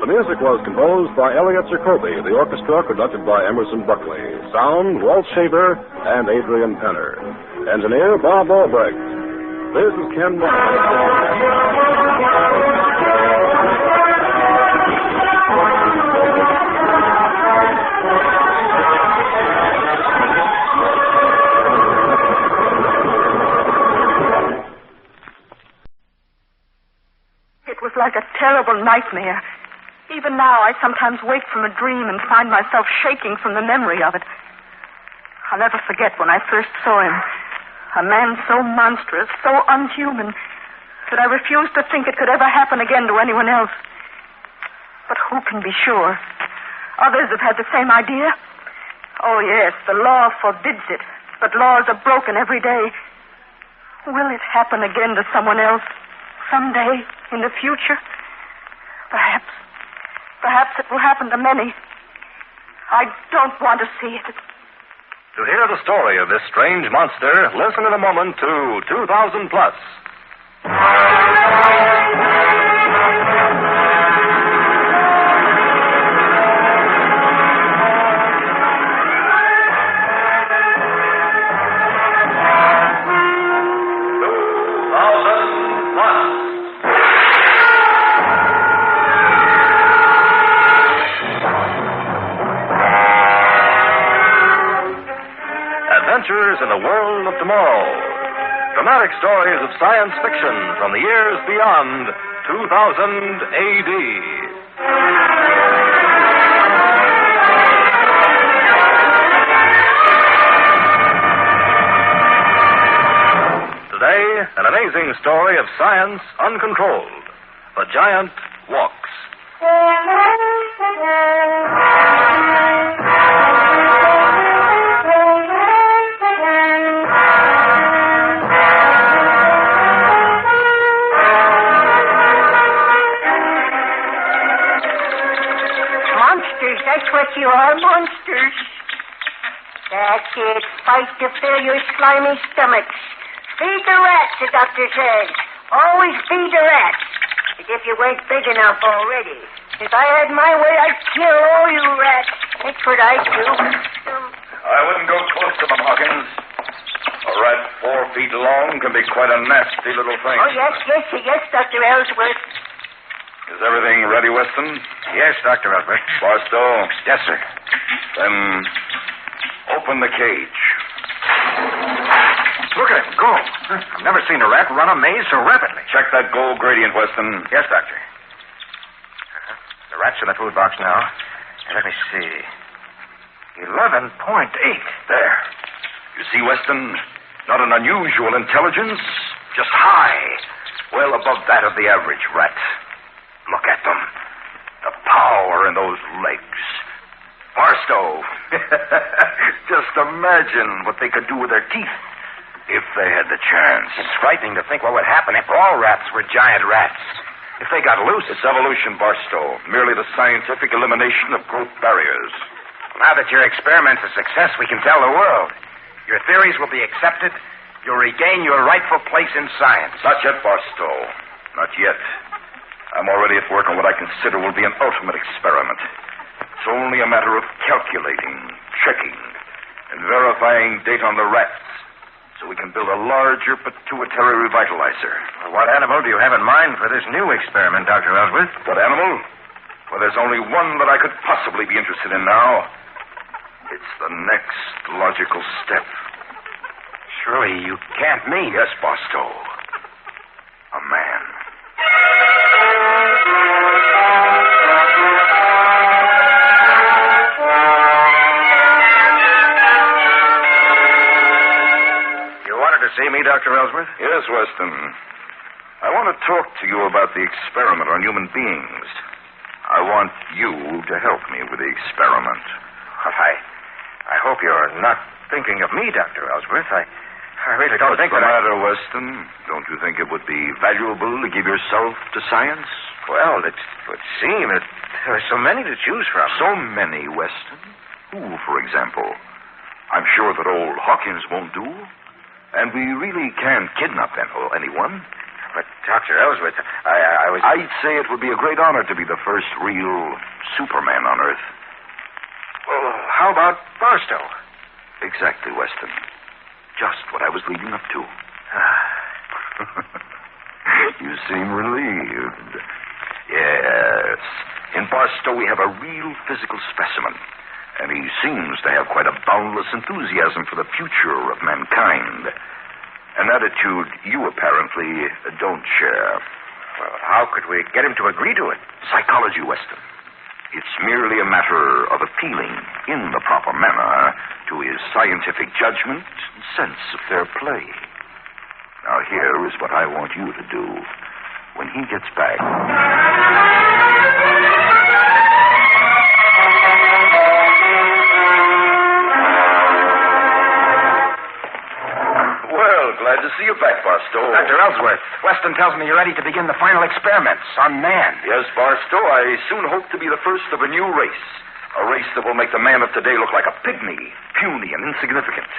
The music was composed by Elliot Jacoby. The orchestra conducted by Emerson Buckley. Sound, Walt Shaver and Adrian Penner. Engineer, Bob Albrecht. This is Ken It was like a terrible nightmare. Even now, I sometimes wake from a dream and find myself shaking from the memory of it. I'll never forget when I first saw him. A man so monstrous, so unhuman, that I refused to think it could ever happen again to anyone else. But who can be sure? Others have had the same idea. Oh, yes, the law forbids it, but laws are broken every day. Will it happen again to someone else? Someday, in the future? Perhaps. Perhaps it will happen to many. I don't want to see it. To hear the story of this strange monster, listen in a moment to 2000 Plus. Adventures in the world of tomorrow. Dramatic stories of science fiction from the years beyond 2000 AD. Today, an amazing story of science uncontrolled. The giant walks. That's what you are, monsters. That's it. Fight to fill your slimy stomachs. Feed the rats, the doctor says. Always feed the rats. As if you weren't big enough already. If I had my way, I'd kill all you rats. That's what I'd do. I wouldn't go close to them, Hawkins. A rat 4 feet long can be quite a nasty little thing. Oh, yes, Dr. Ellsworth. Is everything ready, Weston? Yes, Dr. Ellsworth. Barstow? Yes, sir. Then open the cage. Look at him go. I've never seen a rat run a maze so rapidly. Check that gold gradient, Weston. Yes, Doctor. The rat's in the food box now. Let me see. 11.8. There. You see, Weston? Not an unusual intelligence, just high. Well above that of the average rat. Look at them. The power in those legs. Barstow. Just imagine what they could do with their teeth if they had the chance. It's frightening to think what would happen if all rats were giant rats. If they got loose. It's evolution, Barstow. Merely the scientific elimination of growth barriers. Now that your experiment's a success, we can tell the world. Your theories will be accepted. You'll regain your rightful place in science. Not yet, Barstow. Not yet. I'm already at work on what I consider will be an ultimate experiment. It's only a matter of calculating, checking, and verifying data on the rats so we can build a larger pituitary revitalizer. Well, what animal do you have in mind for this new experiment, Dr. Ellsworth? What animal? Well, there's only one that I could possibly be interested in now. It's the next logical step. Surely you can't mean... Yes, Barstow. A man. See me, Dr. Ellsworth? Yes, Weston. I want to talk to you about the experiment on human beings. I want you to help me with the experiment. Well, I hope you're not thinking of me, Dr. Ellsworth. I really don't think that... What's the matter, Weston? Don't you think it would be valuable to give yourself to science? Well, it would seem that there are so many to choose from. So many, Weston? Who, for example? I'm sure that old Hawkins won't do. And we really can't kidnap anyone. But, Dr. Ellsworth, I was... I'd say it would be a great honor to be the first real Superman on Earth. Well, how about Barstow? Exactly, Weston. Just what I was leading up to. You seem relieved. Yes. In Barstow, we have a real physical specimen. And he seems to have quite a boundless enthusiasm for the future of mankind. An attitude you apparently don't share. Well, how could we get him to agree to it? Psychology, Weston. It's merely a matter of appealing in the proper manner to his scientific judgment and sense of fair play. Now, here is what I want you to do when he gets back. Glad to see you back, Barstow. Dr. Ellsworth, Weston tells me you're ready to begin the final experiments on man. Yes, Barstow. I soon hope to be the first of a new race. A race that will make the man of today look like a pygmy, puny and insignificant.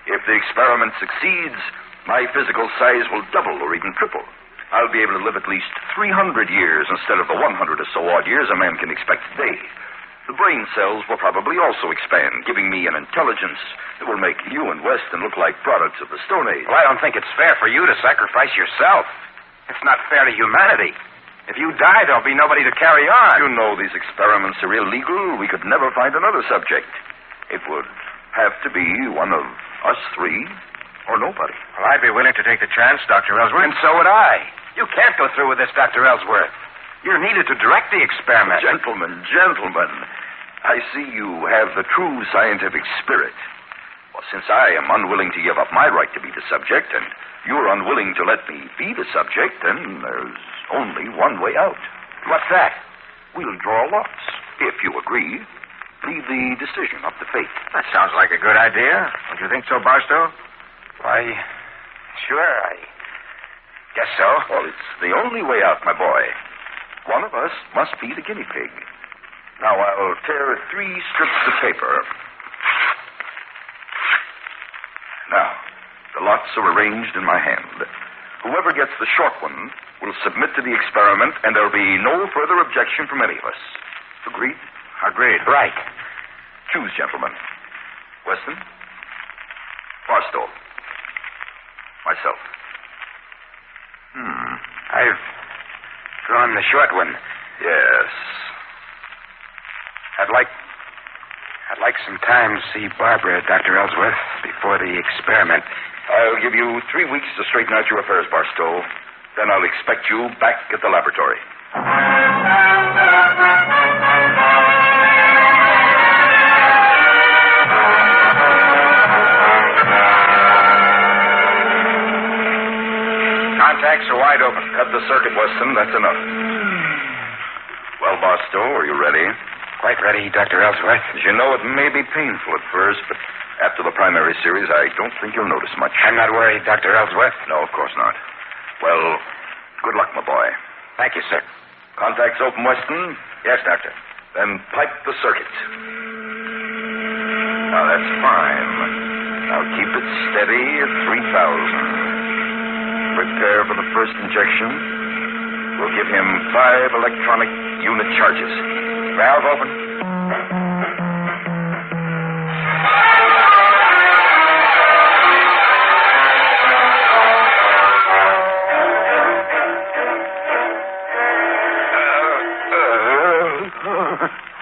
If the experiment succeeds, my physical size will double or even triple. I'll be able to live at least 300 years instead of the 100 or so odd years a man can expect today. The brain cells will probably also expand, giving me an intelligence that will make you and Weston look like products of the Stone Age. Well, I don't think it's fair for you to sacrifice yourself. It's not fair to humanity. If you die, there'll be nobody to carry on. You know these experiments are illegal. We could never find another subject. It would have to be one of us three or nobody. Well, I'd be willing to take the chance, Dr. Ellsworth. And so would I. You can't go through with this, Dr. Ellsworth. You're needed to direct the experiment. Gentlemen, I see you have the true scientific spirit. Well, since I am unwilling to give up my right to be the subject, and you're unwilling to let me be the subject, then there's only one way out. What's that? We'll draw lots. If you agree, leave the decision up to fate. That sounds like a good idea. Don't you think so, Barstow? Why, sure, I guess so. Well, it's the only way out, my boy. One of us must be the guinea pig. Now, I'll tear 3 strips of paper. Now, the lots are arranged in my hand. Whoever gets the short one will submit to the experiment, and there'll be no further objection from any of us. Agreed? Agreed. Right. Choose, gentlemen. Weston? Barstow? Myself. I've drawn the short one. Yes. I'd like some time to see Barbara, Dr. Ellsworth, before the experiment. I'll give you 3 weeks to straighten out your affairs, Barstow. Then I'll expect you back at the laboratory. Contacts are wide open. Cut the circuit, Weston. That's enough. Well, Barstow, are you ready? Quite ready, Dr. Ellsworth. As you know, it may be painful at first, but after the primary series, I don't think you'll notice much. I'm not worried, Dr. Ellsworth. No, of course not. Well, good luck, my boy. Thank you, sir. Contacts open, Weston? Yes, Doctor. Then pipe the circuit. Now, that's fine. Now, keep it steady at 3,000. Prepare for the first injection. We'll give him 5 electronic unit charges. Valve open.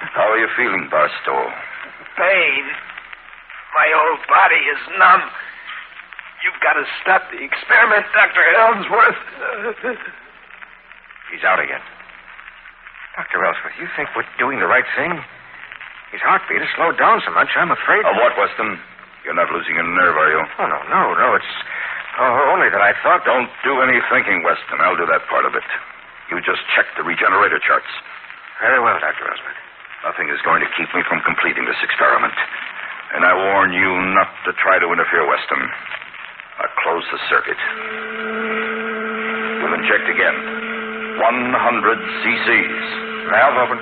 How are you feeling, Barstow? Pain. My whole body is numb. You've got to stop the experiment, Dr. Ellsworth. He's out again. Dr. Ellsworth, you think we're doing the right thing? His heartbeat has slowed down so much, I'm afraid. What, Weston? You're not losing a nerve, are you? Oh, no. It's only that I thought... Don't do any thinking, Weston. I'll do that part of it. You just check the regenerator charts. Very well, Dr. Ellsworth. Nothing is going to keep me from completing this experiment. And I warn you not to try to interfere, Weston. I'll close the circuit. We'll inject again. 100 cc's. Valve open.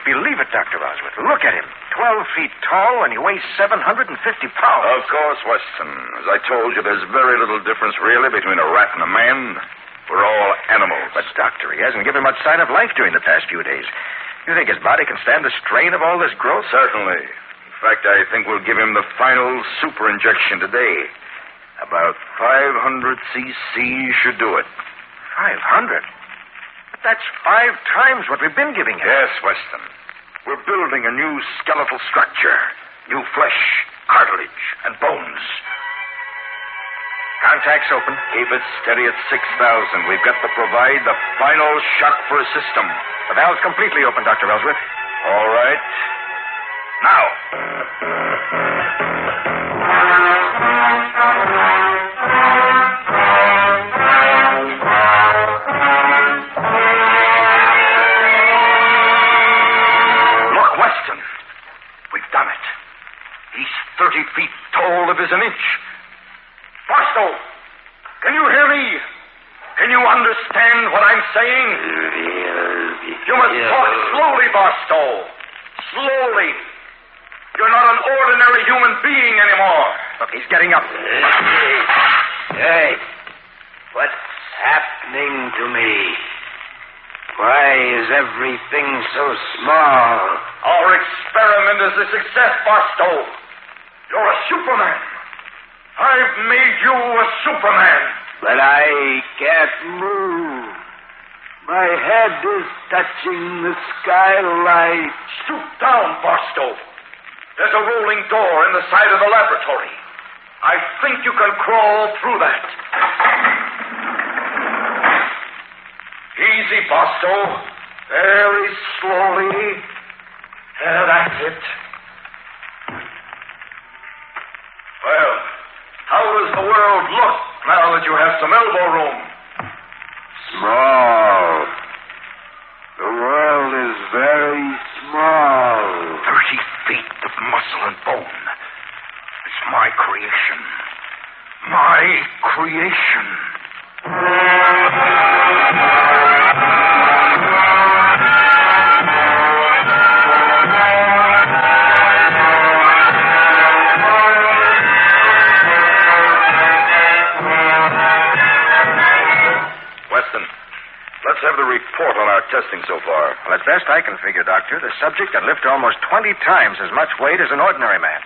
Believe it, Dr. Ellsworth. Look at him. 12 feet tall, and he weighs 750 pounds. Of course, Weston. As I told you, there's very little difference, really, between a rat and a man. We're all animals. But, Doctor, he hasn't given much sign of life during the past few days. You think his body can stand the strain of all this growth? Certainly. In fact, I think we'll give him the final super injection today. About 500 cc should do it. 500? But that's 5 times what we've been giving him. Yes, Weston. We're building a new skeletal structure. New flesh, cartilage, and bones. Contacts open. Keep it steady at 6,000. We've got to provide the final shock for a system. The valve's completely open, Dr. Ellsworth. All right. Now. you understand what I'm saying? You must talk slowly, Barstow. Slowly. You're not an ordinary human being anymore. Look, he's getting up. Hey, what's happening to me? Why is everything so small? Our experiment is a success, Barstow. You're a Superman. I've made you a Superman. But I can't move. My head is touching the skylight. Stoop down, Barstow. There's a rolling door in the side of the laboratory. I think you can crawl through that. Easy, Barstow. Very slowly. That's it. Well, how does the world look now that you have some elbow room? Small. The world is very small. 30 feet of muscle and bone. It's my creation. My creation. Let's have the report on our testing so far. Well, as best I can figure, Doctor, the subject can lift almost 20 times as much weight as an ordinary man.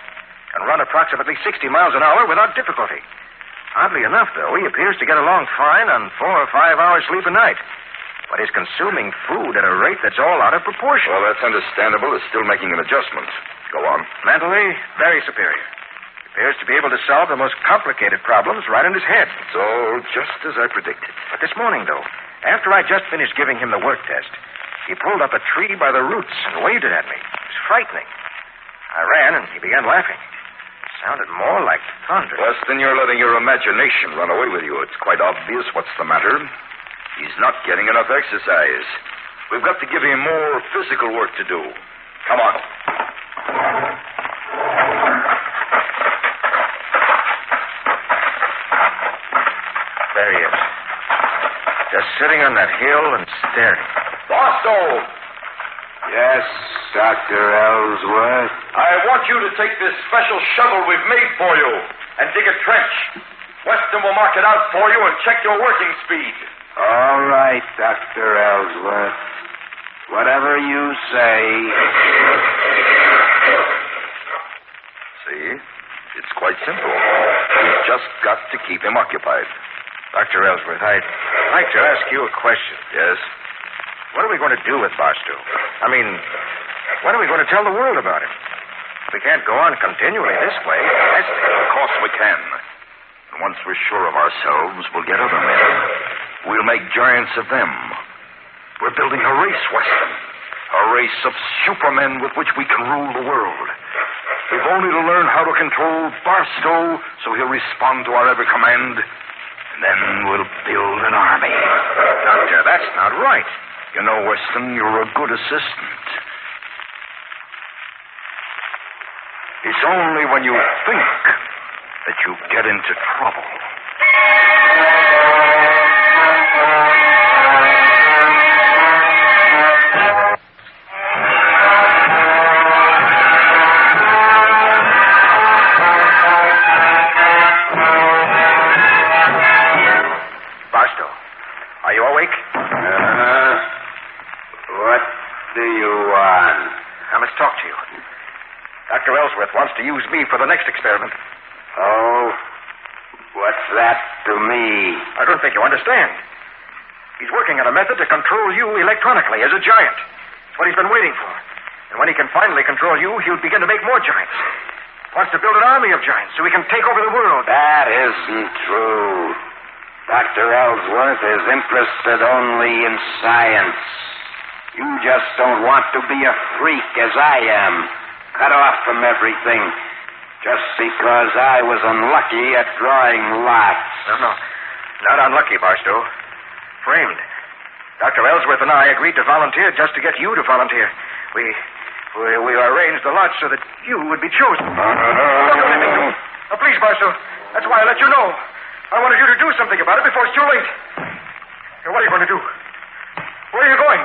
Can run approximately 60 miles an hour without difficulty. Oddly enough, though, he appears to get along fine on 4 or 5 hours sleep a night. But he's consuming food at a rate that's all out of proportion. Well, that's understandable. He's still making an adjustment. Go on. Mentally, very superior. He appears to be able to solve the most complicated problems right in his head. It's all just as I predicted. But this morning, though, after I just finished giving him the work test, he pulled up a tree by the roots and waved it at me. It was frightening. I ran, and he began laughing. It sounded more like thunder. Weston, you're letting your imagination run away with you. It's quite obvious what's the matter. He's not getting enough exercise. We've got to give him more physical work to do. Come on. There he is. Just sitting on that hill and staring. Barstow! Yes, Dr. Ellsworth? I want you to take this special shovel we've made for you and dig a trench. Weston will mark it out for you and check your working speed. All right, Dr. Ellsworth. Whatever you say. See? It's quite simple. You've just got to keep him occupied. Dr. Ellsworth, I'd like to ask you a question. Yes? What are we going to do with Barstow? I mean, when are we going to tell the world about him? We can't go on continually this way. Of course we can. And once we're sure of ourselves, we'll get other men. We'll make giants of them. We're building a race, Weston. A race of supermen with which we can rule the world. We've only to learn how to control Barstow so he'll respond to our every command. And then we'll build an army. Doctor, that's not right. You know, Weston, you're a good assistant. It's only when you think that you get into trouble. Barstow, are you awake? What do you want? I must talk to you. Dr. Ellsworth wants to use me for the next experiment. Oh, what's that to me? I don't think you understand. He's working on a method to control you electronically as a giant. It's what he's been waiting for. And when he can finally control you, he'll begin to make more giants. Wants to build an army of giants so he can take over the world. That isn't true. Dr. Ellsworth is interested only in science. You just don't want to be a freak as I am. Cut off from everything. Just because I was unlucky at drawing lots. No. Not unlucky, Barstow. Framed. Dr. Ellsworth and I agreed to volunteer just to get you to volunteer. We arranged the lots so that you would be chosen. Don't do anything to him. Please, Barstow. That's why I let you know. I wanted you to do something about it before it's too late. What are you going to do? Where are you going?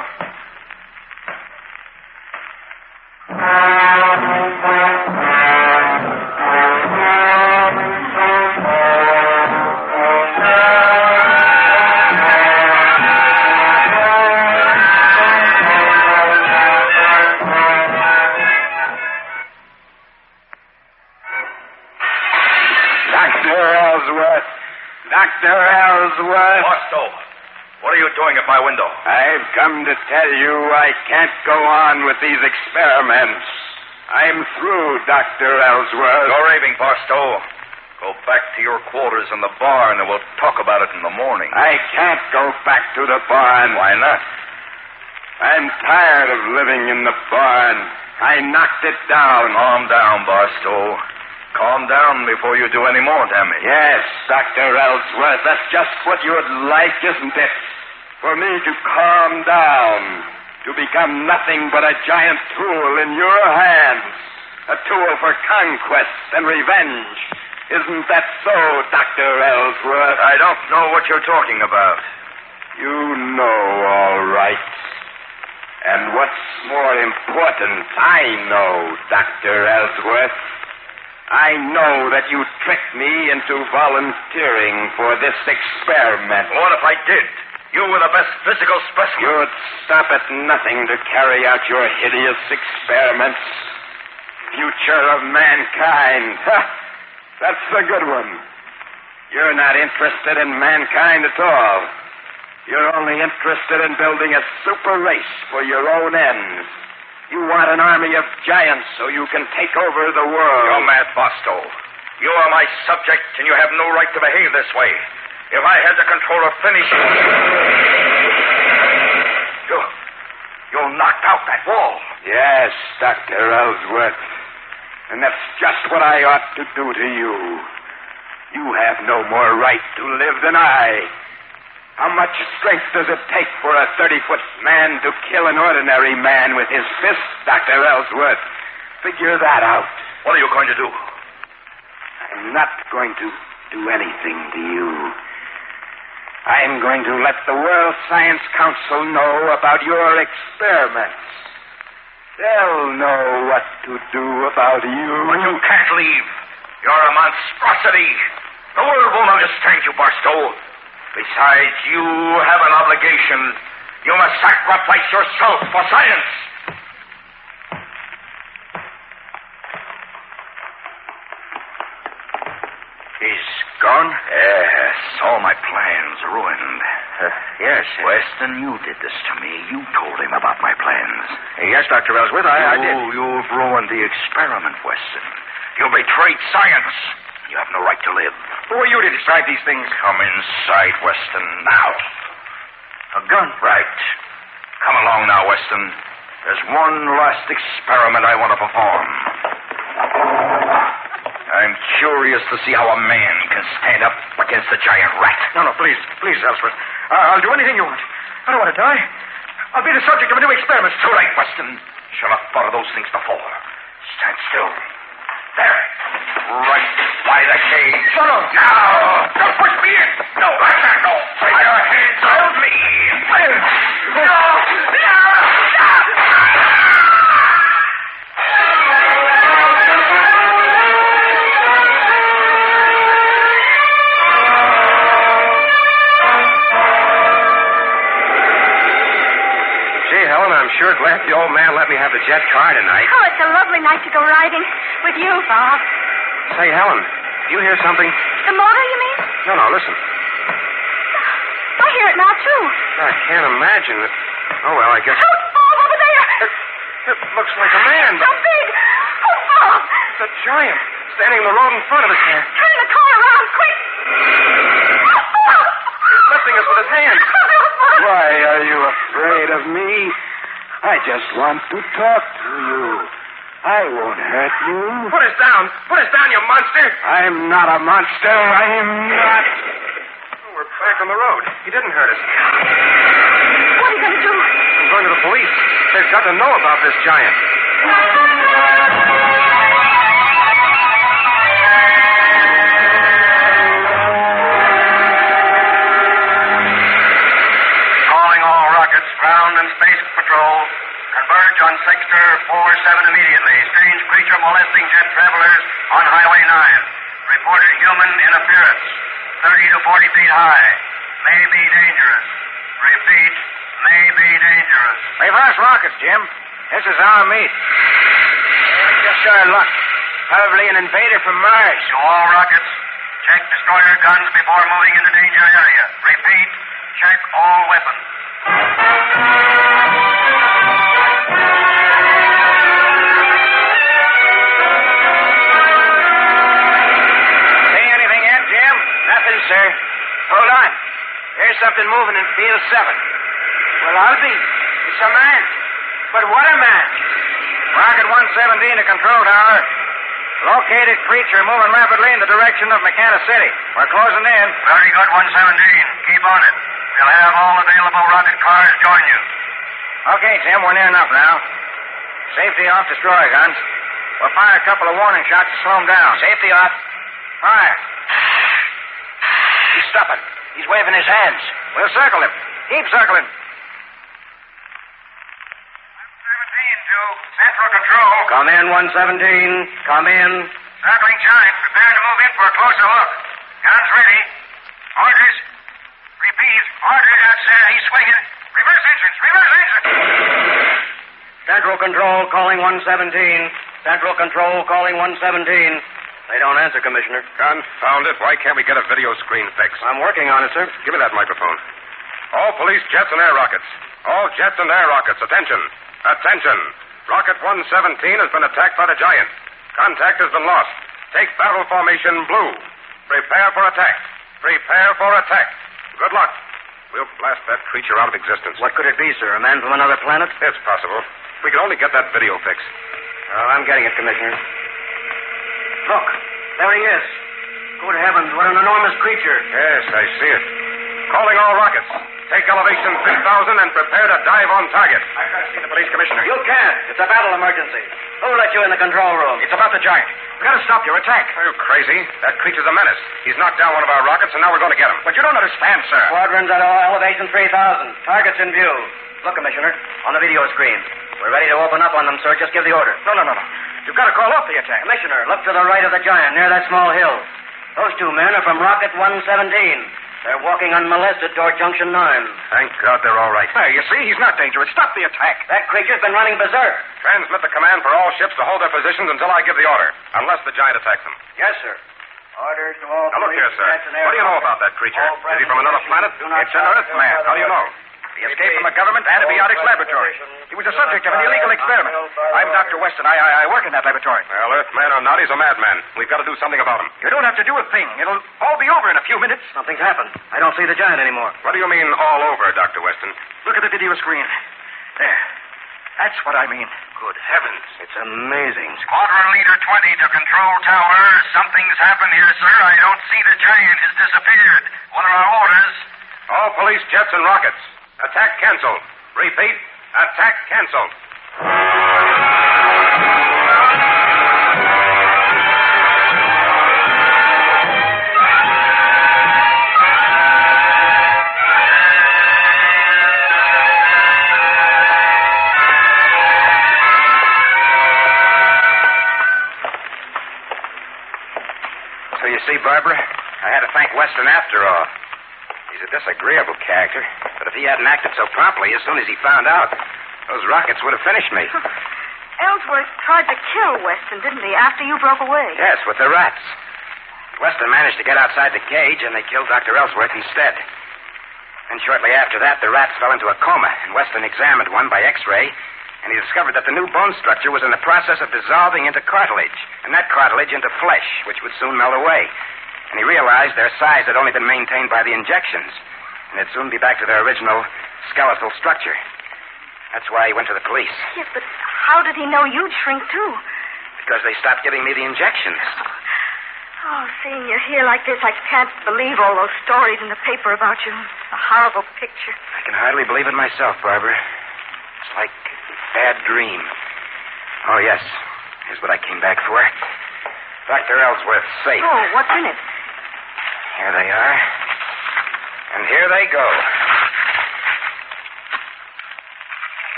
Dr. Ellsworth. Barstow, what are you doing at my window? I've come to tell you I can't go on with these experiments. I'm through, Dr. Ellsworth. You're raving, Barstow. Go back to your quarters in the barn and we'll talk about it in the morning. I can't go back to the barn. Why not? I'm tired of living in the barn. I knocked it down. Calm down, Barstow. Calm down before you do any more damage. Yes, Dr. Ellsworth, that's just what you'd like, isn't it? For me to calm down, to become nothing but a giant tool in your hands, a tool for conquest and revenge. Isn't that so, Dr. Ellsworth? I don't know what you're talking about. You know, all right. And what's more important, I know, Dr. Ellsworth. I know that you tricked me into volunteering for this experiment. What if I did? You were the best physical specimen. You'd stop at nothing to carry out your hideous experiments. Future of mankind. Ha! That's the good one. You're not interested in mankind at all. You're only interested in building a super race for your own ends. You want an army of giants so you can take over the world. You're mad, Barstow. You are my subject, and you have no right to behave this way. If I had the control of finish... You knocked out that wall. Yes, Dr. Ellsworth. And that's just what I ought to do to you. You have no more right to live than I. How much strength does it take for a 30-foot man to kill an ordinary man with his fist, Dr. Ellsworth? Figure that out. What are you going to do? I'm not going to do anything to you. I'm going to let the World Science Council know about your experiments. They'll know what to do about you. But you can't leave. You're a monstrosity. The world won't understand you, Barstow. Besides, you have an obligation. You must sacrifice yourself for science. He's gone? Yes, all my plans ruined. Yes. Weston, you did this to me. You told him about my plans. Yes, Dr. Ellsworth, I did. You've ruined the experiment, Weston. You betrayed science. You have no right to live. Who are you to decide these things? Come inside, Weston, now. A gun? Right. Come along now, Weston. There's one last experiment I want to perform. I'm curious to see how a man can stand up against a giant rat. No, please, Ellsworth. I'll do anything you want. I don't want to die. I'll be the subject of a new experiment. Too late, Weston. Should have thought of those things before. Stand still. There. Right by the cage. No. Now, don't push me in. No, I can't go. Put your hands on me. No. I'm sure glad the old man let me have the jet car tonight. Oh, it's a lovely night to go riding with you, Bob. Say, Helen, do you hear something? The motor, you mean? No, listen. I hear it now, too. I can't imagine it. Oh, well, I guess... Oh, Bob, over there! It looks like a man, but... So big! Oh, Bob! It's a giant standing in the road in front of us here. Turn the car around, quick! He's lifting us with his hands. Why are you afraid of me? I just want to talk to you. I won't hurt you. Put us down. Put us down, you monster. I'm not a monster. I am not. Oh, we're back on the road. He didn't hurt us. What are you going to do? I'm going to the police. They've got to know about this giant. on sector 47 immediately. Strange creature molesting jet travelers on Highway 9. Reported human in appearance. 30 to 40 feet high. May be dangerous. Repeat, may be dangerous. Reverse rockets, Jim. This is our meet. Just our luck. Probably an invader from Mars. To all rockets, check destroyer guns before moving into danger area. Repeat, check all weapons. See anything yet, Jim? Nothing, sir. Hold on. There's something moving in field 7. Well, I'll be. It's a man. But what a man. Rocket 117 to control tower. Located creature moving rapidly in the direction of McKenna City. We're closing in. Very good, 117. Keep on it. We'll have all available rocket cars join you. Okay, Jim, we're near enough now. Safety off destroyer guns. We'll fire a couple of warning shots to slow him down. Safety off. Fire. He's stopping. He's waving his hands. We'll circle him. Keep circling. Central control. Come in, 117. Come in. Circling giant. Prepare to move in for a closer look. Guns ready. Orders. Repeat. Orders. He's swinging. Reverse engines. Reverse engines. Central control calling 117. Central control calling 117. They don't answer, Commissioner. Confound it. Why can't we get a video screen fix? I'm working on it, sir. Give me that microphone. All police jets and air rockets. All jets and air rockets. Attention. Attention. Rocket 117 has been attacked by the giant. Contact has been lost. Take battle formation blue. Prepare for attack. Prepare for attack. Good luck. We'll blast that creature out of existence. What could it be, sir? A man from another planet? It's possible. We can only get that video fixed. Oh, I'm getting it, Commissioner. Look, there he is. Good heavens, what an enormous creature. Yes, I see it. Calling all rockets. Take elevation 3,000 and prepare to dive on target. I've got to see the police commissioner. You can't. It's a battle emergency. Who let you in the control room? It's about the giant. We've got to stop your attack. Are you crazy? That creature's a menace. He's knocked down one of our rockets, and now we're going to get him. But you don't understand, sir. Squadrons at elevation 3,000. Targets in view. Look, Commissioner, on the video screen. We're ready to open up on them, sir. Just give the order. No. You've got to call off the attack. Commissioner, look to the right of the giant, near that small hill. Those two men are from Rocket 117. They're walking unmolested toward Junction 9. Thank God they're all right. Hey, you see, he's not dangerous. Stop the attack. That creature's been running berserk. Transmit the command for all ships to hold their positions until I give the order, unless the giant attacks them. Yes, sir. Orders to all Now, look here, sir. What do you know about that creature? Is he from another planet? It's an Earthman. How do you know? He escaped from a government antibiotics laboratory. He was the subject of an illegal experiment. I'm Dr. Weston. I work in that laboratory. Well, Earthman or not, he's a madman. We've got to do something about him. You don't have to do a thing. It'll all be over in a few minutes. Something's happened. I don't see the giant anymore. What do you mean, all over, Dr. Weston? Look at the video screen. There. That's what I mean. Good heavens. It's amazing. Squadron Leader 20 to control tower. Something's happened here, sir. I don't see the giant has disappeared. What are our orders? All police jets and rockets. Attack canceled. Repeat, attack canceled. So you see, Barbara, I had to thank Weston after all. He's a disagreeable character, but if he hadn't acted so promptly as soon as he found out, those rockets would have finished me. Ellsworth tried to kill Weston, didn't he, after you broke away? Yes, with the rats. Weston managed to get outside the cage, and they killed Dr. Ellsworth instead. And shortly after that, the rats fell into a coma, and Weston examined one by X-ray, and he discovered that the new bone structure was in the process of dissolving into cartilage, and that cartilage into flesh, which would soon melt away. And he realized their size had only been maintained by the injections, and it'd soon be back to their original skeletal structure. That's why he went to the police. Yes, but how did he know you'd shrink, too? Because they stopped giving me the injections. Oh, seeing you here like this, I can't believe all those stories in the paper about you. It's a horrible picture. I can hardly believe it myself, Barbara. It's like a bad dream. Oh, yes. Here's what I came back for. Dr. Ellsworth's safe. Oh, what's in it? Here they are. And here they go.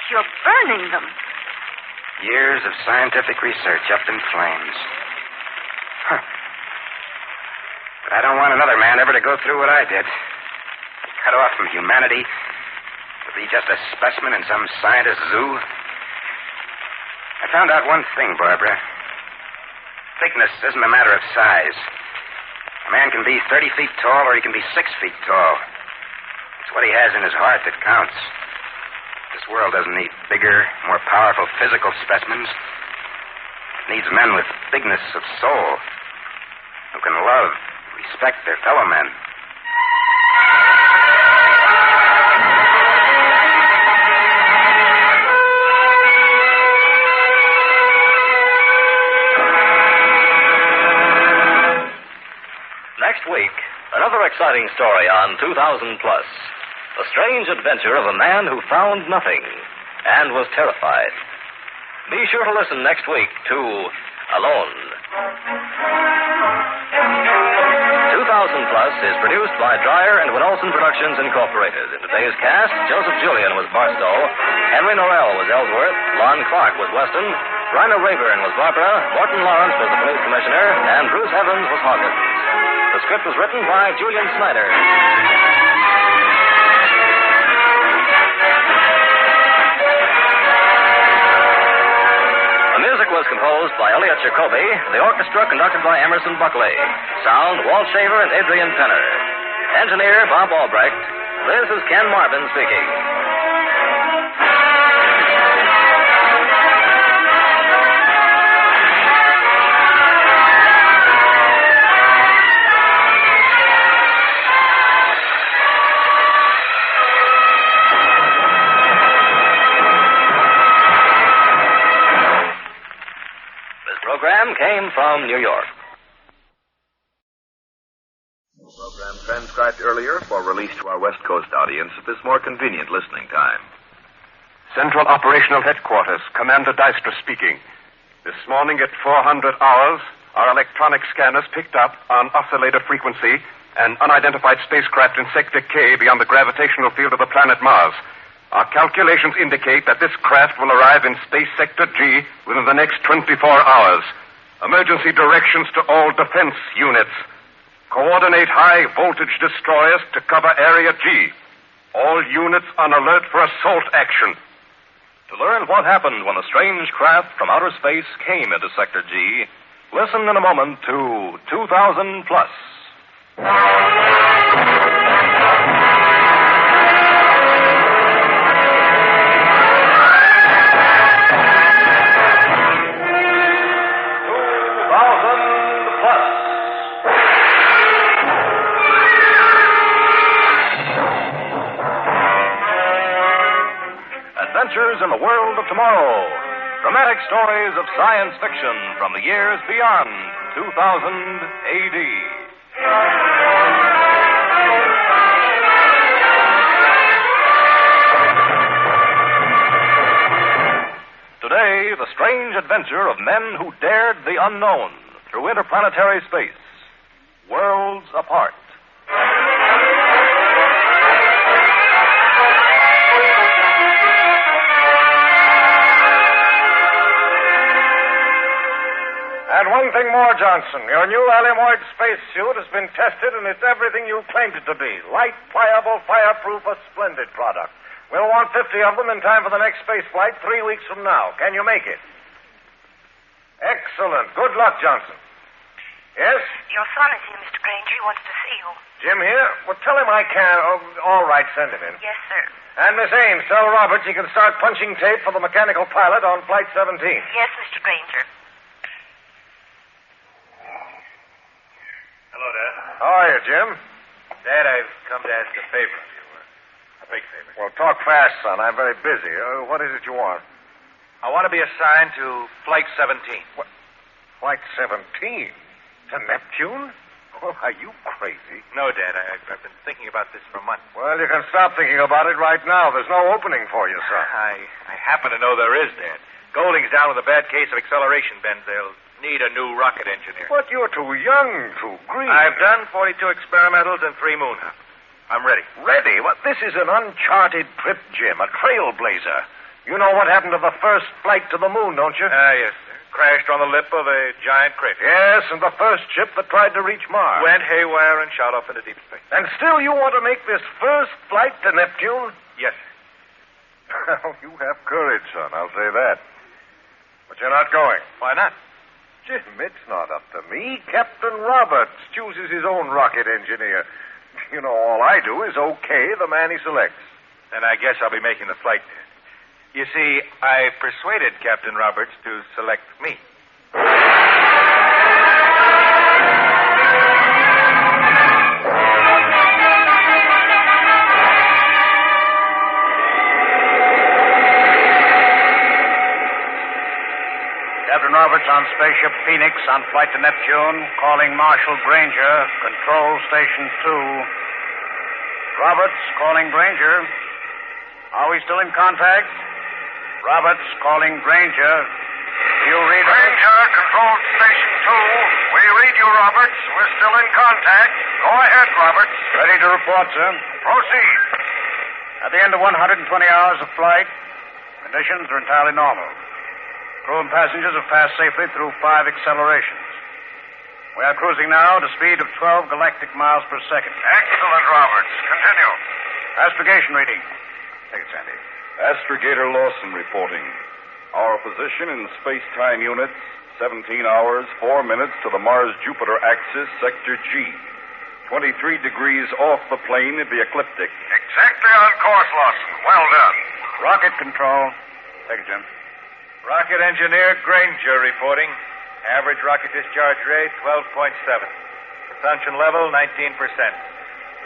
You're burning them. Years of scientific research up in flames. Huh. But I don't want another man ever to go through what I did. Cut off from humanity to be just a specimen in some scientist zoo. I found out one thing, Barbara. Thickness isn't a matter of size. A man can be 30 feet tall or he can be 6 feet tall. It's what he has in his heart that counts. This world doesn't need bigger, more powerful physical specimens. It needs men with bigness of soul who can love, respect their fellow men. Next week, another exciting story on 2000 Plus. The strange adventure of a man who found nothing and was terrified. Be sure to listen next week to Alone. 2000 Plus is produced by Dryer and Weenolsen Productions Incorporated. In today's cast, Joseph Julian was Barstow, Henry Norrell was Ellsworth, Lon Clark was Weston, Bryna Rayburn was Barbara, Morton Lawrence was the police commissioner, and Bruce Evans was Hawkins. The script was written by Julian Snyder. The music was composed by Elliot Jacoby, the orchestra conducted by Emerson Buckley. Sound, Walt Shaver and Adrian Penner. Engineer, Bob Albrecht. This is Ken Marvin speaking. Program came from New York. Program transcribed earlier for release to our West Coast audience at this more convenient listening time. Central Operational Headquarters, Commander Dystra speaking. This morning at 400 hours, our electronic scanners picked up on oscillator frequency an unidentified spacecraft in Sector K beyond the gravitational field of the planet Mars. Our calculations indicate that this craft will arrive in Space Sector G within the next 24 hours. Emergency directions to all defense units. Coordinate high-voltage destroyers to cover Area G. All units on alert for assault action. To learn what happened when a strange craft from outer space came into Sector G, listen in a moment to 2000 Plus. Adventures in the world of tomorrow. Dramatic stories of science fiction from the years beyond 2000 AD. Today, the strange adventure of men who dared the unknown through interplanetary space. Worlds apart. And one thing more, Johnson. Your new Alimoid spacesuit has been tested, and it's everything you claimed it to be. Light, pliable, fireproof, a splendid product. We'll want 50 of them in time for the next space flight 3 weeks from now. Can you make it? Excellent. Good luck, Johnson. Yes? Your son is here, Mr. Granger. He wants to see you. Jim here? Well, tell him I can't. Oh, all right, send him in. Yes, sir. And Miss Ames, tell Robert he can start punching tape for the mechanical pilot on Flight 17. Yes, Mr. Granger. Hello, Dad. How are you, Jim? Dad, I've come to ask a favor of you. A big favor. Well, talk fast, son. I'm very busy. What is it you want? I want to be assigned to Flight 17. What? Flight 17? To Neptune? Well, are you crazy? No, Dad. I've been thinking about this for months. Well, you can stop thinking about it right now. There's no opening for you, son. I happen to know there is, Dad. Golding's down with a bad case of acceleration bends. They'll need a new rocket engineer. But you're too young, too green. I've done 42 experimentals and 3 moon hops. I'm ready. Ready? What? This is an uncharted trip, Jim. A trailblazer. You know what happened to the first flight to the moon, don't you? Yes, sir. Crashed on the lip of a giant crater. Yes, and the first ship that tried to reach Mars. Went haywire and shot off into deep space. And still you want to make this first flight to Neptune? Yes, sir. Well, you have courage, son, I'll say that. But you're not going. Why not? Jim, it's not up to me. Captain Roberts chooses his own rocket engineer. You know, all I do is okay the man he selects. Then I guess I'll be making the flight. You see, I persuaded Captain Roberts to select me. Captain Roberts on Spaceship Phoenix on flight to Neptune, calling Marshal Granger, Control Station 2. Roberts calling Granger. Are we still in contact? Roberts calling Granger. Do you read us? Granger, Control Station 2. We read you, Roberts. We're still in contact. Go ahead, Roberts. Ready to report, sir. Proceed. At the end of 120 hours of flight, conditions are entirely normal. Crew and passengers have passed safely through 5 accelerations. We are cruising now at a speed of 12 galactic miles per second. Excellent, Roberts. Continue. Astrogation reading. Take it, Sandy. Astrogator Lawson reporting. Our position in space-time units, 17 hours, 4 minutes to the Mars-Jupiter axis, sector G. 23 degrees off the plane of the ecliptic. Exactly on course, Lawson. Well done. Rocket control. Take it, Jim. Rocket engineer Granger reporting. Average rocket discharge rate, 12.7. Propulsion level, 19%.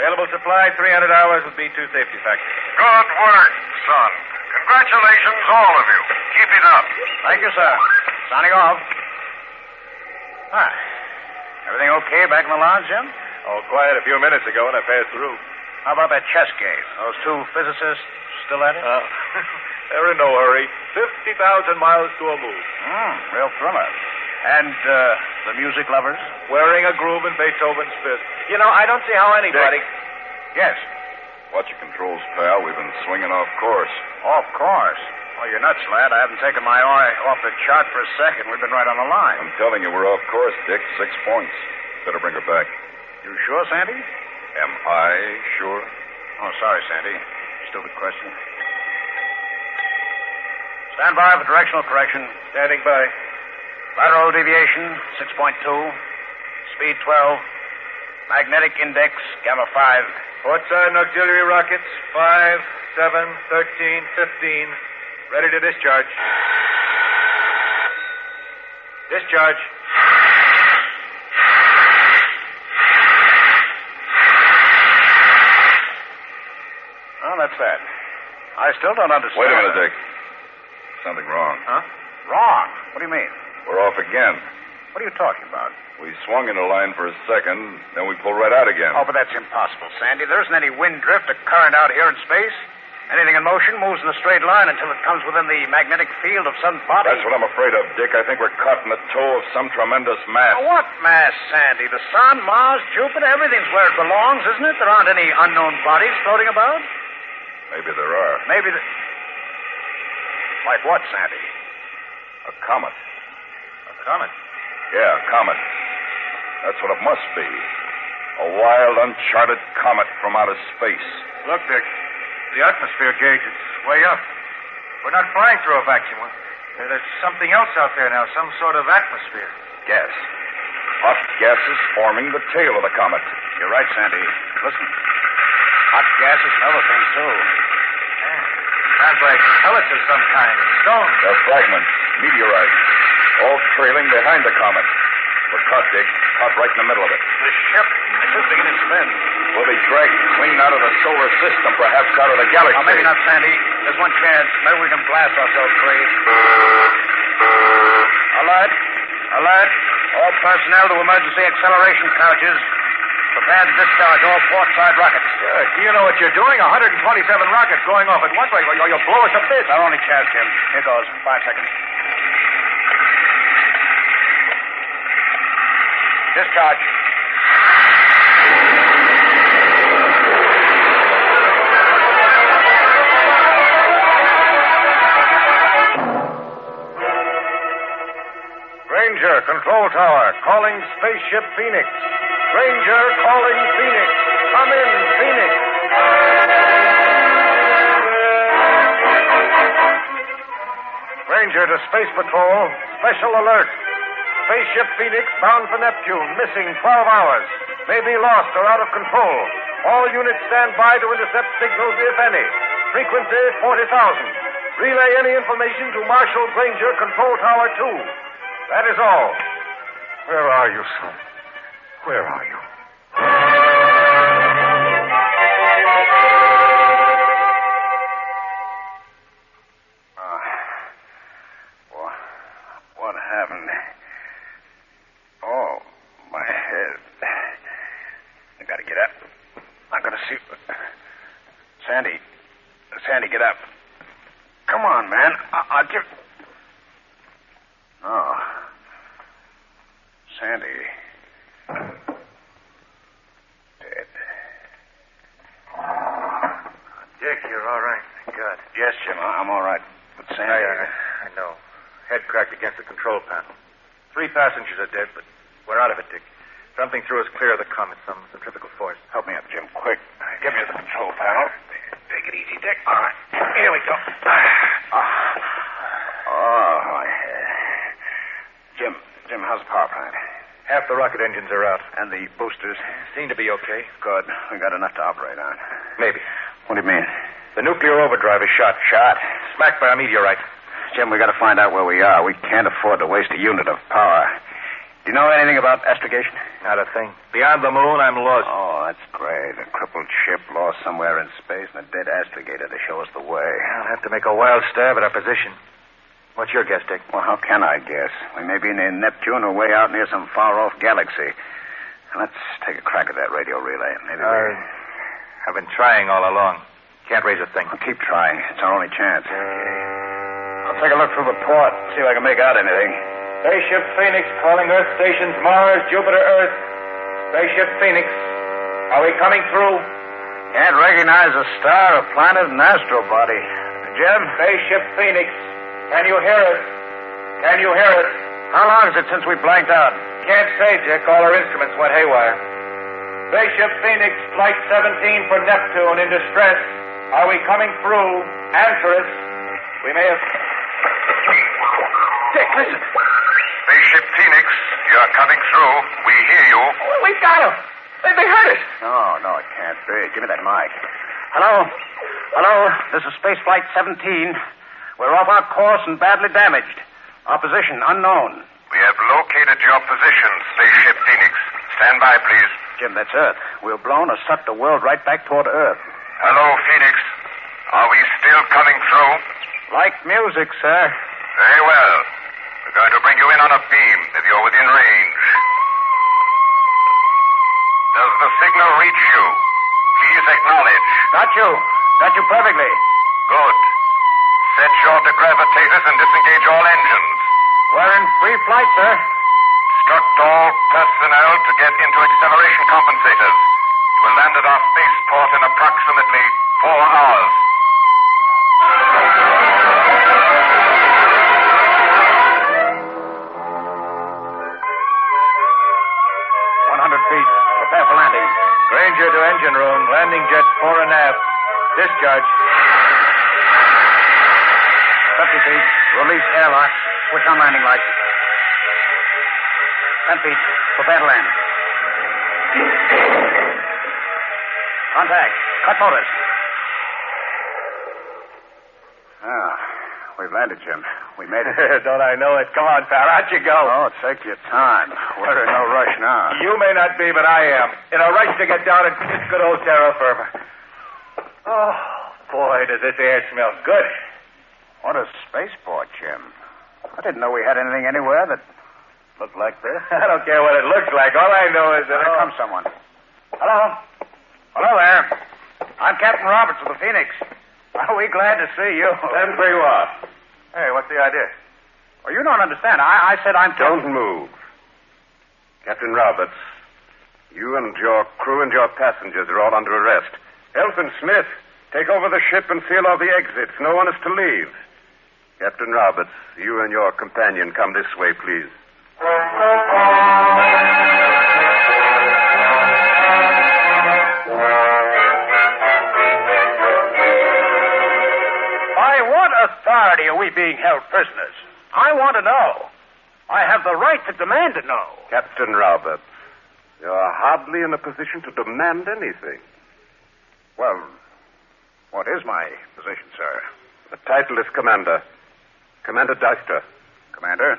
Available supply, 300 hours with B2 safety factor. Good work, son. Congratulations, all of you. Keep it up. Thank you, sir. Signing off. Hi. Everything okay back in the lounge, Jim? Oh, quiet a few minutes ago when I passed through. How about that chess game? Those 2 physicists still at it? They're in no hurry. 50,000 miles to a move. Real thriller. And the music lovers? Wearing a groove in Beethoven's Fifth. You know, I don't see how anybody... Dick. Yes. Watch your controls, pal. We've been swinging off course. Off course? Well, you're nuts, lad. I haven't taken my eye off the chart for a second. We've been right on the line. I'm telling you, we're off course, Dick. 6 points. Better bring her back. You sure, Sandy? Am I sure? Oh, sorry, Sandy. Stupid question. Stand by for directional correction. Standing by. Lateral deviation, 6.2. Speed 12. Magnetic index, gamma 5. Port side and auxiliary rockets, 5, 7, 13, 15. Ready to discharge. Discharge. Well, that's that. I still don't understand. Wait a minute, Dick. Something wrong. Huh? Wrong? What do you mean? We're off again. What are you talking about? We swung into line for a second, then we pulled right out again. Oh, but that's impossible, Sandy. There isn't any wind drift or current out here in space. Anything in motion moves in a straight line until it comes within the magnetic field of some body. That's what I'm afraid of, Dick. I think we're caught in the toe of some tremendous mass. Oh, what mass, Sandy? The sun, Mars, Jupiter, everything's where it belongs, isn't it? There aren't any unknown bodies floating about. Maybe there are. Maybe the... Like what, Sandy? A comet. A comet? Yeah, a comet. That's what it must be. A wild, uncharted comet from outer space. Look, Dick. The atmosphere gauge, it's way up. We're not flying through a vacuum. There's something else out there now, some sort of atmosphere. Gas. Hot gases forming the tail of the comet. You're right, Sandy. Listen. Hot gases and other things, too. Yeah. Sounds like pellets of some kind. Stones. They're fragments. Meteorites. All trailing behind the comet. We're caught, Dick. Caught right in the middle of it. The ship is beginning to spin. We'll be dragged clean out of the solar system, perhaps out of the galaxy. Oh, maybe not, Sandy. There's one chance. Maybe we can blast ourselves free. Alert. Alert. All personnel to emergency acceleration couches. Prepare to discharge all port side rockets. Do you know what you're doing? 127 rockets going off at once. You'll blow us up this. Our only chance, Jim. Here goes. 5 seconds. Discharge. control tower, calling Spaceship Phoenix. Granger calling Phoenix. Come in, Phoenix. Granger to Space Patrol. Special alert. Spaceship Phoenix bound for Neptune, missing 12 hours. May be lost or out of control. All units stand by to intercept signals, if any. Frequency 40,000. Relay any information to Marshal Granger, Control Tower 2. That is all. Where are you, son? Where are you? What happened? Oh, my head. I gotta get up. I'm gonna see. Sandy, get up. Come on, man. I'll give. Oh. Sandy. Dead. Dick, you're all right. Thank God. Yes, Jim, I'm all right. But Sandy. I know. Head cracked against the control panel. 3 passengers are dead, but we're out of it, Dick. Something threw us clear of the comet, some centrifugal force. Help me up, Jim, quick. Give me the control panel. Take it easy, Dick. All right. Here we go. Oh, my head. Jim, how's the power plant? Half the rocket engines are out. And the boosters? Seem to be okay. Good. We got enough to operate on. Maybe. What do you mean? The nuclear overdrive is shot. Shot? Smacked by a meteorite. Jim, we got to find out where we are. We can't afford to waste a unit of power. Do you know anything about astrogation? Not a thing. Beyond the moon, I'm lost. Oh, that's great. A crippled ship lost somewhere in space and a dead astrogator to show us the way. I'll have to make a wild stab at our position. What's your guess, Dick? Well, how can I guess? We may be near Neptune or way out near some far-off galaxy. Let's take a crack at that radio relay. Maybe I've been trying all along. Can't raise a thing. Well, keep trying. It's our only chance. I'll take a look through the port, see if I can make out anything. Spaceship Phoenix calling Earth stations Mars, Jupiter, Earth. Spaceship Phoenix. Are we coming through? Can't recognize a star, a planet, an astro body. Jim? Spaceship Phoenix. Can you hear us? Can you hear us? How long is it since we blanked out? Can't say, Dick. All our instruments went haywire. Spaceship Phoenix, Flight 17 for Neptune in distress. Are we coming through? Answer us. We may have... Dick, listen. Spaceship Phoenix, you're coming through. We hear you. We've got him. They heard us. No, it can't be. Give me that mic. Hello? This is Space Flight 17. We're off our course and badly damaged. Our position unknown. We have located your position, Spaceship Phoenix. Stand by, please. Jim, that's Earth. We're blown or sucked the world right back toward Earth. Hello, Phoenix. Are we still coming through? Like music, sir. Very well. We're going to bring you in on a beam if you're within range. Does the signal reach you? Please acknowledge. Got you perfectly. Good. Set your degravitators and disengage all engines. We're in free flight, sir. Instruct all personnel to get into acceleration compensators. You will land at our spaceport in approximately 4 hours. 100 feet. Prepare for landing. Granger to engine room. Landing jet fore and aft. Discharge. 50 feet. Release airlock. Switch on landing lights. 10 feet. Prepare to land. Contact. Cut motors. We've landed, Jim. We made it. Don't I know it? Come on, pal. Out you go. Oh, take your time. We're in no rush now. You may not be, but I am. In a rush to get down and kiss good old terra firma. Oh, boy, does this air smell good. What a spaceport, Jim. I didn't know we had anything anywhere that looked like this. I don't care what it looks like. All I know is that... Here comes someone. Hello. Hello there. I'm Captain Roberts of the Phoenix. Are we glad to see you? Then where you are. Hey, what's the idea? Well, you don't understand. I said I'm... Don't move. Captain Roberts, you and your crew and your passengers are all under arrest. Elton Smith, take over the ship and seal all the exits. No one is to leave. Captain Roberts, you and your companion come this way, please. By what authority are we being held prisoners? I want to know. I have the right to demand to know. Captain Roberts, you're hardly in a position to demand anything. Well, what is my position, sir? The title is Commander. Commander Deister. Commander?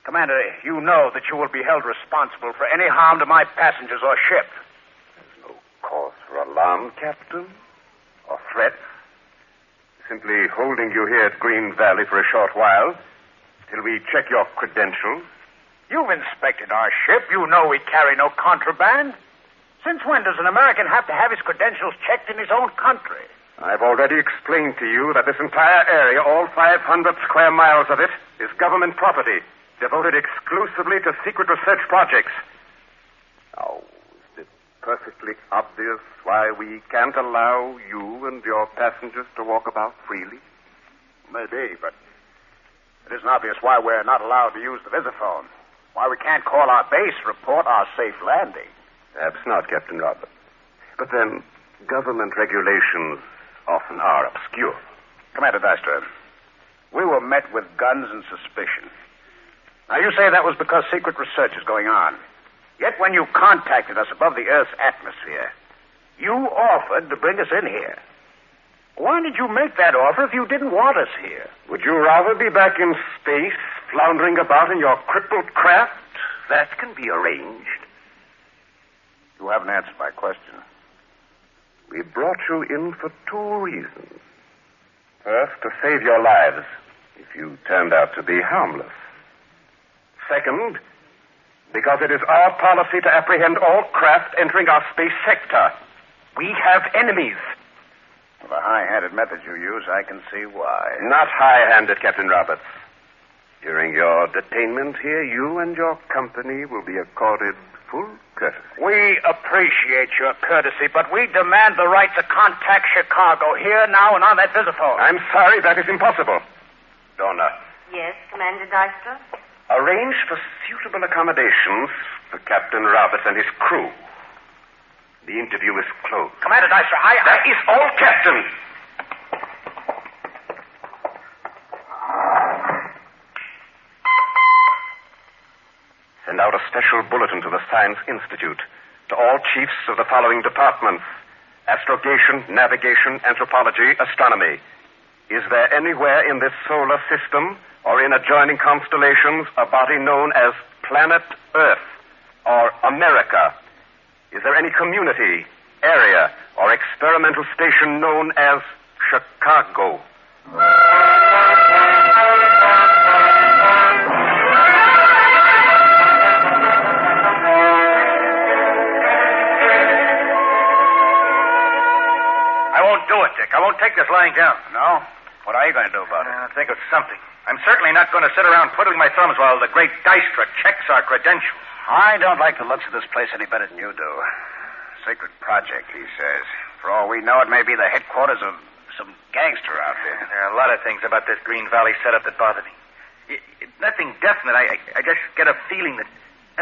Commander, you know that you will be held responsible for any harm to my passengers or ship. There's no cause for alarm, Captain, or threat. Simply holding you here at Green Valley for a short while till we check your credentials. You've inspected our ship. You know we carry no contraband. Since when does an American have to have his credentials checked in his own country? I've already explained to you that this entire area, all 500 square miles of it, is government property, devoted exclusively to secret research projects. Now, is it perfectly obvious why we can't allow you and your passengers to walk about freely? Maybe, but it isn't obvious why we're not allowed to use the visiphone. Why we can't call our base, report our safe landing. Perhaps not, Captain Roberts. But then, government regulations often are obscure. Commander Deister, we were met with guns and suspicion. Now, you say that was because secret research is going on. Yet when you contacted us above the Earth's atmosphere, you offered to bring us in here. Why did you make that offer if you didn't want us here? Would you rather be back in space, floundering about in your crippled craft? That can be arranged. You haven't answered my question. We brought you in for two reasons. First, to save your lives, if you turned out to be harmless. Second, because it is our policy to apprehend all craft entering our space sector. We have enemies. With the high-handed method you use, I can see why. Not high-handed, Captain Roberts. During your detainment here, you and your company will be accorded full courtesy. We appreciate your courtesy, but we demand the right to contact Chicago here, now, and on that visiphone. I'm sorry, that is impossible. Donna. Yes, Commander Deister? Arrange for suitable accommodations for Captain Roberts and his crew. The interview is closed. Commander Deister, That is all, Captain. Send out a special bulletin to the Science Institute, to all chiefs of the following departments: astrogation, navigation, anthropology, astronomy. Is there anywhere in this solar system or in adjoining constellations a body known as Planet Earth or America? Is there any community, area, or experimental station known as Chicago? I won't do it, Dick. I won't take this lying down. No? What are you going to do about it? Think of something. I'm certainly not going to sit around twiddling my thumbs while the great Deister checks our credentials. I don't like the looks of this place any better than you do. Secret project, he says. For all we know, it may be the headquarters of some gangster outfit. There are a lot of things about this Green Valley setup that bother me. Nothing definite. I just get a feeling that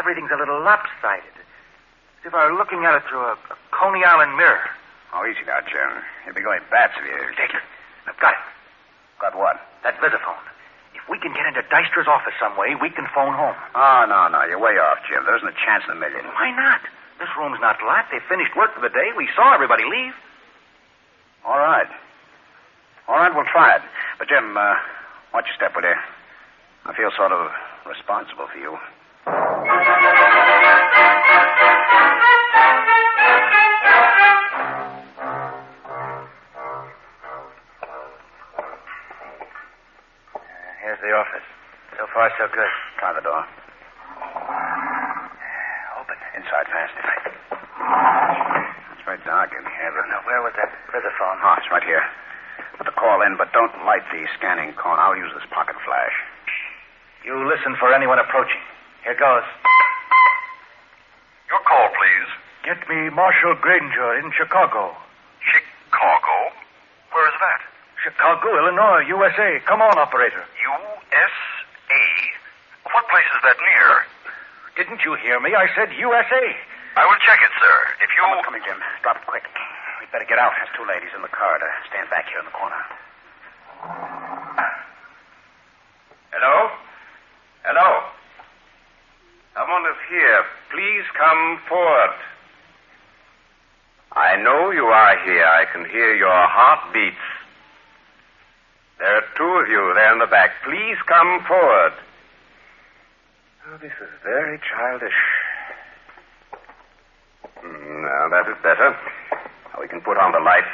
everything's a little lopsided. As if I were looking at it through a Coney Island mirror. Oh, easy now, Jim. You'll be going bats if you... Dick, I've got it. Got what? That visiphone. If we can get into Deister's office some way, we can phone home. Oh, no. You're way off, Jim. There isn't a chance in a million. Why not? This room's not locked. They finished work for the day. We saw everybody leave. All right. We'll try it. But, Jim, watch your step, will you? I feel sort of responsible for you. Here's the office. So far, so good. Try the door. Open. Inside fast. It's very dark in here, but... Now, where was that visiphone? Oh, it's right here. Put the call in, but don't light the scanning cone. I'll use this pocket flash. You listen for anyone approaching. Here goes. Your call, please. Get me Marshal Granger in Chicago. Chicago? Where is that? Chicago, Illinois, USA. Come on, operator. USA? What place is that near? Didn't you hear me? I said USA. I will check it, sir. If you... Coming, Jim. Drop it quick. We'd better get out. There's two ladies in the car to stand back here in the corner. Hello? Hello? Someone is here. Please come forward. I know you are here. I can hear your heartbeats. There are two of you there in the back. Please come forward. Oh, this is very childish. Now, that is better. Now we can put on the lights.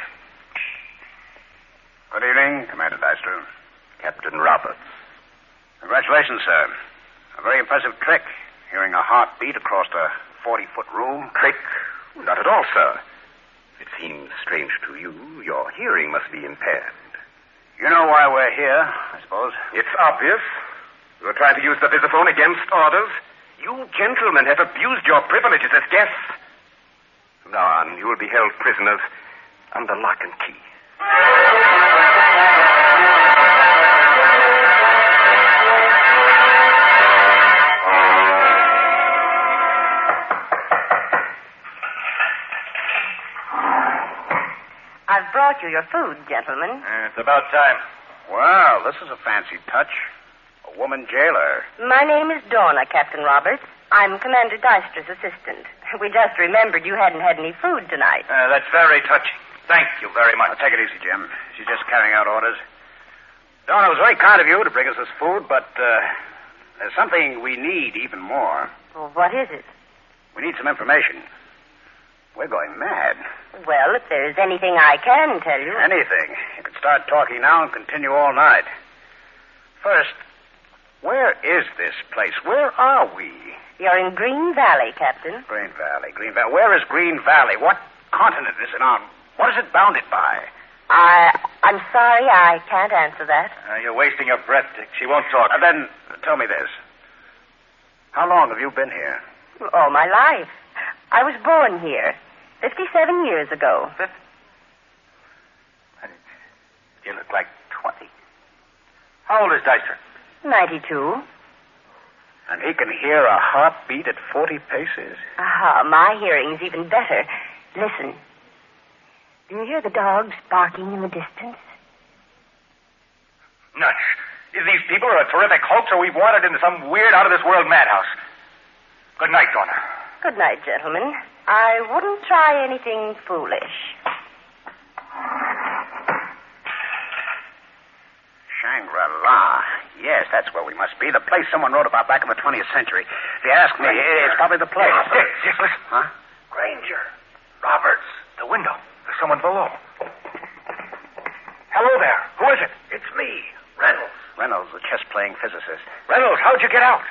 Good evening, Commander Dystro. Captain Roberts. Congratulations, sir. A very impressive trick, hearing a heartbeat across a 40-foot room. Trick? Not at all, sir. It seems strange to you. Your hearing must be impaired. You know why we're here, I suppose? It's obvious. You're trying to use the visiphone against orders. You gentlemen have abused your privileges as guests. From now on, you will be held prisoners under lock and key. I've brought you your food, gentlemen. It's about time. Well, this is a fancy touch. A woman jailer. My name is Donna, Captain Roberts. I'm Commander Dystra's assistant. We just remembered you hadn't had any food tonight. That's very touching. Thank you very much. Now, take it easy, Jim. She's just carrying out orders. Donna, it was very kind of you to bring us this food, but there's something we need even more. Well, what is it? We need some information. We're going mad. Well, if there's anything I can tell you. Anything. You can start talking now and continue all night. First, where is this place? Where are we? You're in Green Valley, Captain. Green Valley. Where is Green Valley? What continent is it on? What is it bounded by? I'm sorry, I can't answer that. You're wasting your breath, Dick. She won't talk. Then, tell me this. How long have you been here? All my life. I was born here 57 years ago. You look like 20. How old is Dystra? 92. And he can hear a heartbeat at 40 paces? Aha, my hearing's even better. Listen. Do you hear the dogs barking in the distance? Nuts. These people are a terrific hoax, or we've wandered into some weird, out-of-this-world madhouse. Good night, Donna. Good night, gentlemen. I wouldn't try anything foolish. Shangri-La. Yes, that's where we must be. The place someone wrote about back in the 20th century. If you ask me, it's probably the place. Dick, listen. Huh? Granger. Roberts. The window. There's someone below. Hello there. Who is it? It's me, Reynolds. Reynolds, the chess-playing physicist. Reynolds, how'd you get out?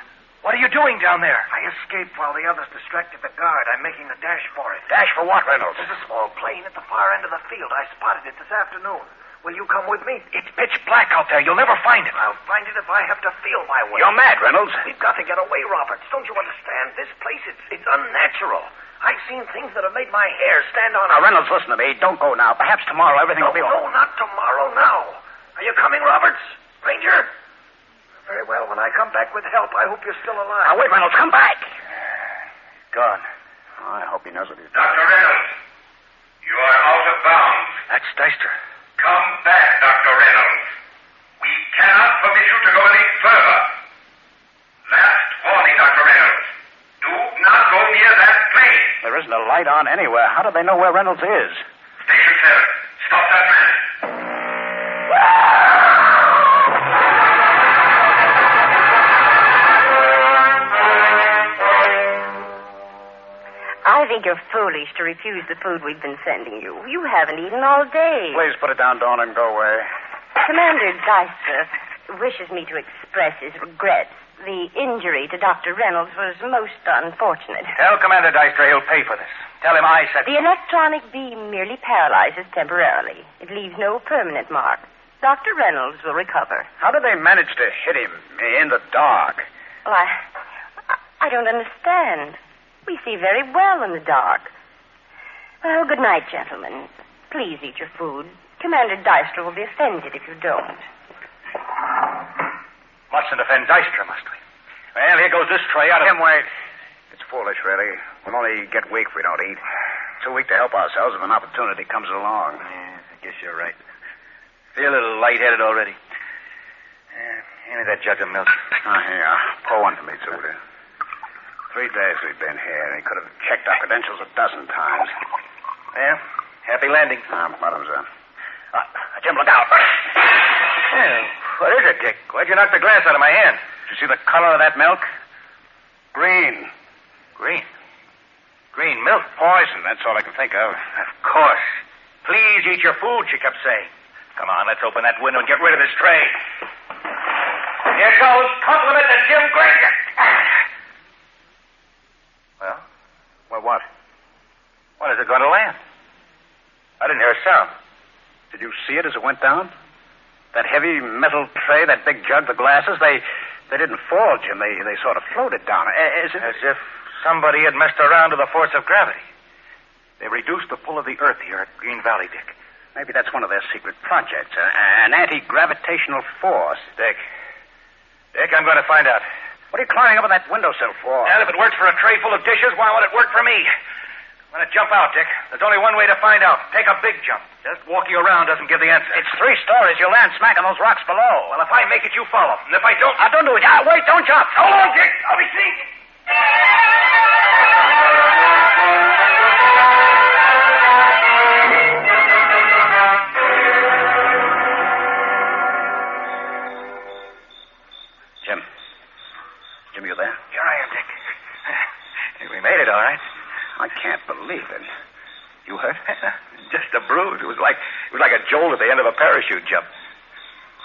What are you doing down there? I escaped while the others distracted the guard. I'm making a dash for it. Dash for what, Reynolds? There's a small plane at the far end of the field. I spotted it this afternoon. Will you come with me? It's pitch black out there. You'll never find it. I'll find it if I have to feel my way. You're mad, Reynolds. We've got to get away, Roberts. Don't you understand? This place, it's unnatural. I've seen things that have made my hair stand on Now, Reynolds, listen to me. Don't go now. Perhaps tomorrow everything will be all right. No, not tomorrow, now. Are you coming, Roberts? Ranger? Very well. When I come back with help, I hope you're still alive. Now, wait, Reynolds. Come back. Gone. Oh, I hope he knows what he's doing. Dr. Reynolds, you are out of bounds. That's Dystra. Come back, Dr. Reynolds. We cannot permit you to go any further. Last warning, Dr. Reynolds. Do not go near that plane. There isn't a light on anywhere. How do they know where Reynolds is? Station 7. Stop that man. I think you're foolish to refuse the food we've been sending you. You haven't eaten all day. Please put it down, Dawn, and go away. Commander Dystra wishes me to express his regrets. The injury to Dr. Reynolds was most unfortunate. Tell Commander Dystra he'll pay for this. Tell him I said... The electronic beam merely paralyzes temporarily. It leaves no permanent mark. Dr. Reynolds will recover. How did they manage to hit him in the dark? Well, I don't understand. We see very well in the dark. Well, good night, gentlemen. Please eat your food. Commander Dystra will be offended if you don't. Mustn't offend Dystra, must we? Well, here goes this tray out of... Tim, wait. It's foolish, really. We'll only get weak if we don't eat. Too weak to help ourselves if an opportunity comes along. Yeah, I guess you're right. Feel a little lightheaded already. Hand me that jug of milk. Oh, here. Pour one for me, too, will you? 3 days we've been here, and he could have checked our credentials a dozen times. Well, happy landing. Mademoiselle. Jim, look out. Well, what is it, Dick? Why'd you knock the glass out of my hand? Did you see the color of that milk? Green. Green? Green milk? Poison, that's all I can think of. Of course. Please eat your food, she kept saying. Come on, let's open that window and get rid of this tray. Here goes compliment to Jim Granger. Well, what? When is it going to land? I didn't hear a sound. Did you see it as it went down? That heavy metal tray, that big jug, the glasses, they didn't fall, Jim. They sort of floated down. As if somebody had messed around with the force of gravity. They reduced the pull of the earth here at Green Valley, Dick. Maybe that's one of their secret projects, an anti-gravitational force. Dick, I'm going to find out. What are you climbing up on that windowsill for? And if it works for a tray full of dishes, why won't it work for me? I'm going to jump out, Dick. There's only one way to find out. Take a big jump. Just walking around doesn't give the answer. It's 3 stories. You'll land smack on those rocks below. Well, if I make it, you follow. And if I don't... Don't do it. Wait, don't jump. Hold on, Dick. I'll be seen. Jim, you there? Here I am, Dick. We made it, all right. I can't believe it. You hurt? Just a bruise. It was like a jolt at the end of a parachute jump.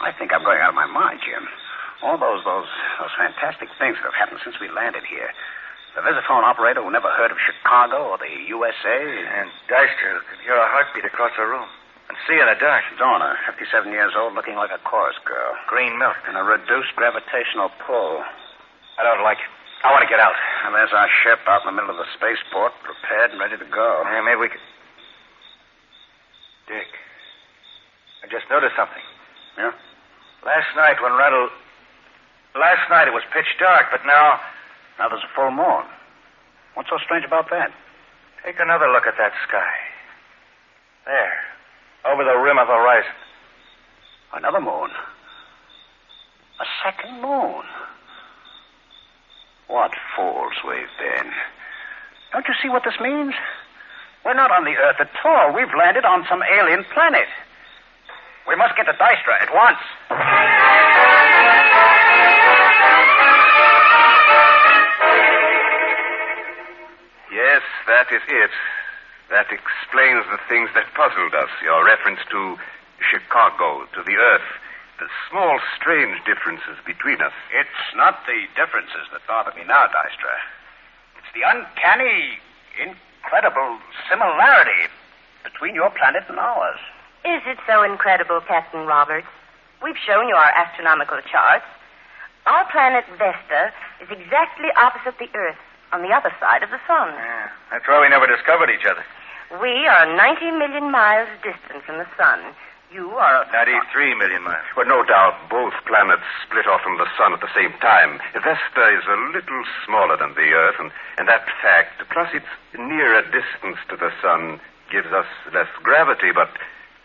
I think I'm going out of my mind, Jim. All those fantastic things that have happened since we landed here. The visiphone operator who never heard of Chicago or the USA. And Deister could hear a heartbeat across the room. And see in the dark. Donna, 57 years old, looking like a chorus girl. Green milk. And a reduced gravitational pull. I don't like it. I want to get out. And there's our ship out in the middle of the spaceport, prepared and ready to go. Yeah, maybe we could... Dick, I just noticed something. Yeah? Last night it was pitch dark, but now... Now there's a full moon. What's so strange about that? Take another look at that sky. There, over the rim of the horizon. Another moon. A second moon. What fools we've been. Don't you see what this means? We're not on the Earth at all. We've landed on some alien planet. We must get to Dystra at once. Yes, that is it. That explains the things that puzzled us. Your reference to Chicago, to the Earth. The small, strange differences between us. It's not the differences that bother me now, Dystra. It's the uncanny, incredible similarity between your planet and ours. Is it so incredible, Captain Roberts? We've shown you our astronomical charts. Our planet Vesta is exactly opposite the Earth, on the other side of the sun. Yeah, that's why we never discovered each other. We are 90 million miles distant from the sun. You are... 93 million miles. Well, no doubt both planets split off from the sun at the same time. Vesta is a little smaller than the Earth, and that fact, plus its nearer distance to the sun, gives us less gravity, but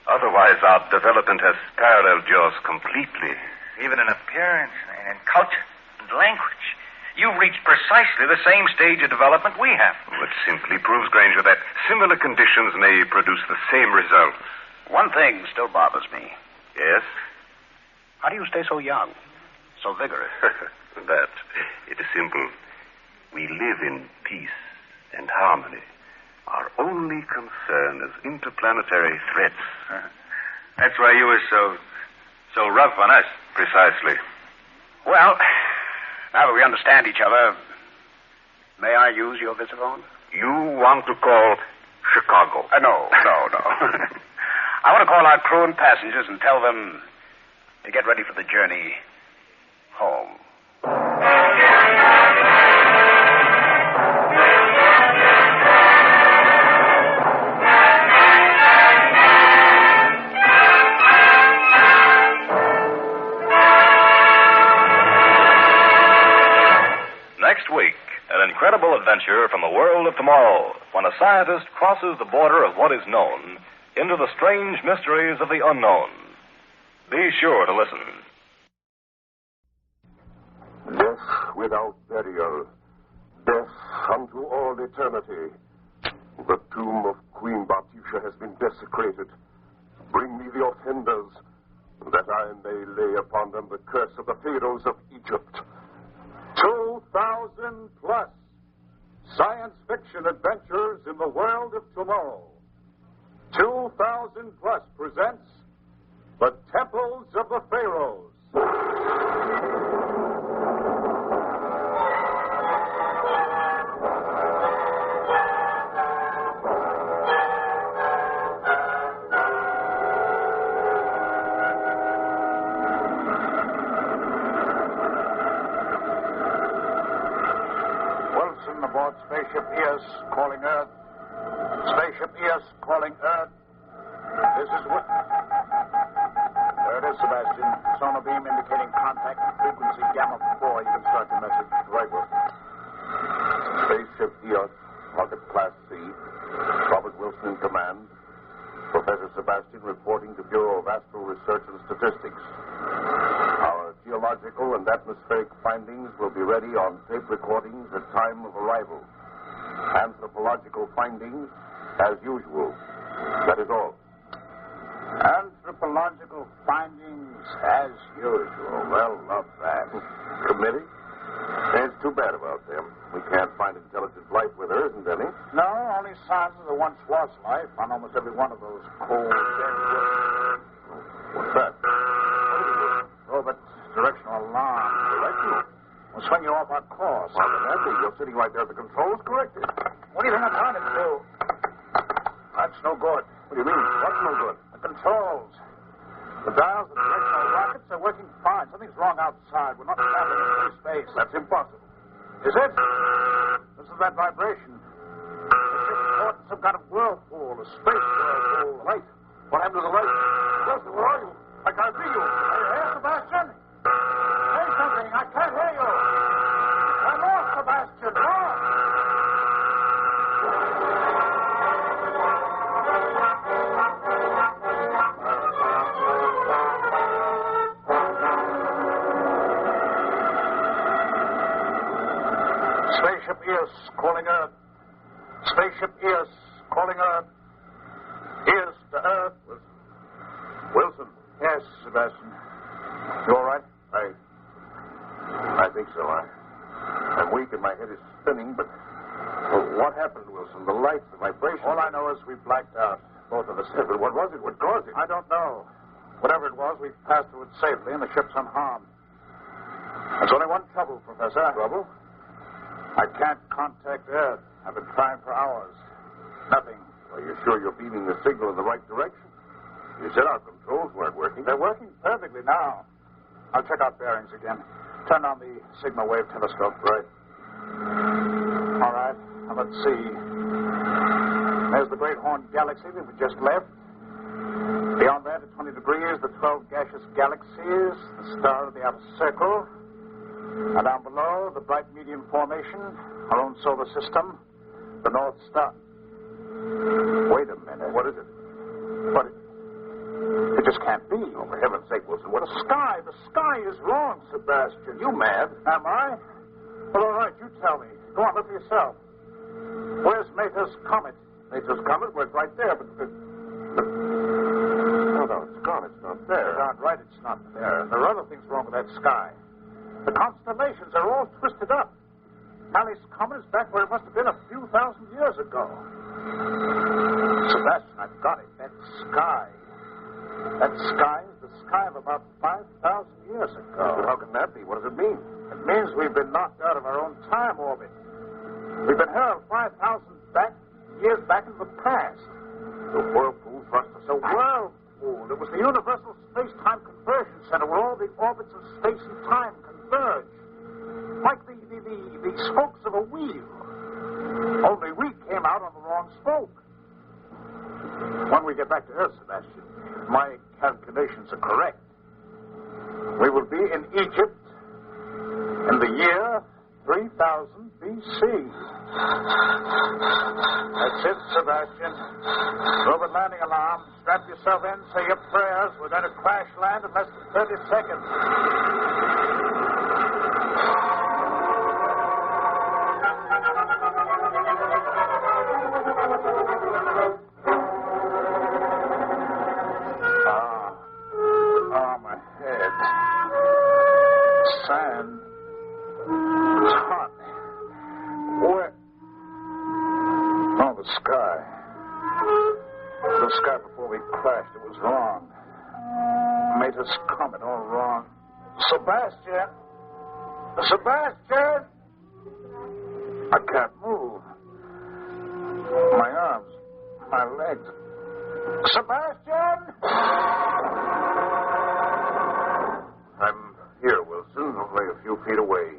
otherwise our development has paralleled yours completely. Even in appearance and in culture and language. You've reached precisely the same stage of development we have. Well, it simply proves, Granger, that similar conditions may produce the same results. One thing still bothers me. Yes? How do you stay so young? So vigorous? That. It is simple. We live in peace and harmony. Our only concern is interplanetary threats. That's why you were so rough on us. Precisely. Well, now that we understand each other, may I use your visiphone? You want to call Chicago? No. I want to call our crew and passengers and tell them to get ready for the journey home. adventure from a world of tomorrow when a scientist crosses the border of what is known into the strange mysteries of the unknown. Be sure to listen. Death without burial. Death unto all eternity. The tomb of Queen Bathsheba has been desecrated. Bring me the offenders, that I may lay upon them the curse of the Pharaohs of Egypt. 2,000 plus science fiction adventures in the world of tomorrow. 2,000 plus presents The Temples of the Pharaohs. Aboard Spaceship ES, calling Earth. Spaceship ES, calling Earth. This is what... There it is, Sebastian. Sonar beam indicating contact with frequency gamma 4. You can start your message. Right, Wilson. Spaceship ES, Rocket Class C. Robert Wilson in command. Professor Sebastian reporting to Bureau of Astral Research and Statistics. Our geological and atmospheric findings will be ready on tape recordings at time of arrival. Anthropological findings, as usual. That is all. Anthropological findings, as usual. Well, love that. Committee? It's too bad about them. We can't find intelligent life where there isn't any. No, only signs that there once was life on almost every one of those cold, dead worlds. What's that? Robert's directional alarm. Directional? We'll swing you off our course. Well, then that's it. You're sitting right there at the controls. Correct it. What do you think I'm trying to do? That's no good. What do you mean? What's no good? The controls. The dials, the directional rockets are working fine. Something's wrong outside. We're not traveling in free space. That's impossible. Is it? This is that vibration. It's caught in some kind of whirlpool, a space whirlpool. Light. What happened to the light? Wilson, where are you? I can't see you. Are you here, Sebastian? Say something. I can't hear you. I'm lost, Sebastian. Lost. Spaceship ES calling Earth. Spaceship ES calling Earth. ES to Earth. Wilson. Yes, Sebastian. You all right? I think so. I'm weak and my head is spinning, but what happened, Wilson? The lights, the vibration. All I know is we blacked out. Both of us. Yeah, but what was it? What caused it? I don't know. Whatever it was, we passed through it safely and the ship's unharmed. There's only one trouble, Professor. Trouble? I can't contact Earth. I've been trying for hours. Nothing. Are you sure you're beaming the signal in the right direction? You said our controls weren't working. They're working perfectly now. I'll check out bearings again. Turn on the signal wave telescope. Right. All right. Now let's see. There's the Great Horn Galaxy that we just left. Beyond that, at 20 degrees, the 12 gaseous galaxies, the star of the outer circle. And down below, the bright medium formation, our own solar system, the North Star. Wait a minute. What is it? What? It just can't be. Oh, for heaven's sake, Wilson, what? The sky is wrong, Sebastian. You mad? Am I? Well, all right, you tell me. Go on, look for yourself. Where's Mater's Comet? Mater's Comet? Well, it's right there, but... No, it's gone. It's not there. You're darn right it's not there. There are other things wrong with that sky. The constellations are all twisted up. Halley's Comet is back where it must have been a few thousand years ago. Sebastian, I've got it. That sky is the sky of about 5,000 years ago. How can that be? What does it mean? It means we've been knocked out of our own time orbit. We've been hurled 5,000 years back into the past. The whirlpool thrust us. The whirlpool. It was the universal space-time conversion center where all the orbits of space and time converge. Like the spokes of a wheel. Only we came out on the wrong spoke. When we get back to Earth, Sebastian, my calculations are correct. We will be in Egypt in the year 3000 B.C. That's it, Sebastian. Robot landing alarm. Strap yourself in, say your prayers. We're going to crash land in less than 30 seconds. My head. Sand. It's hot. Where? Oh, the sky. The sky before we crashed. It was wrong. Made us come it all wrong. Sebastian! Sebastian! I can't move. My arms. My legs. Sebastian! I'm here, Wilson, only a few feet away.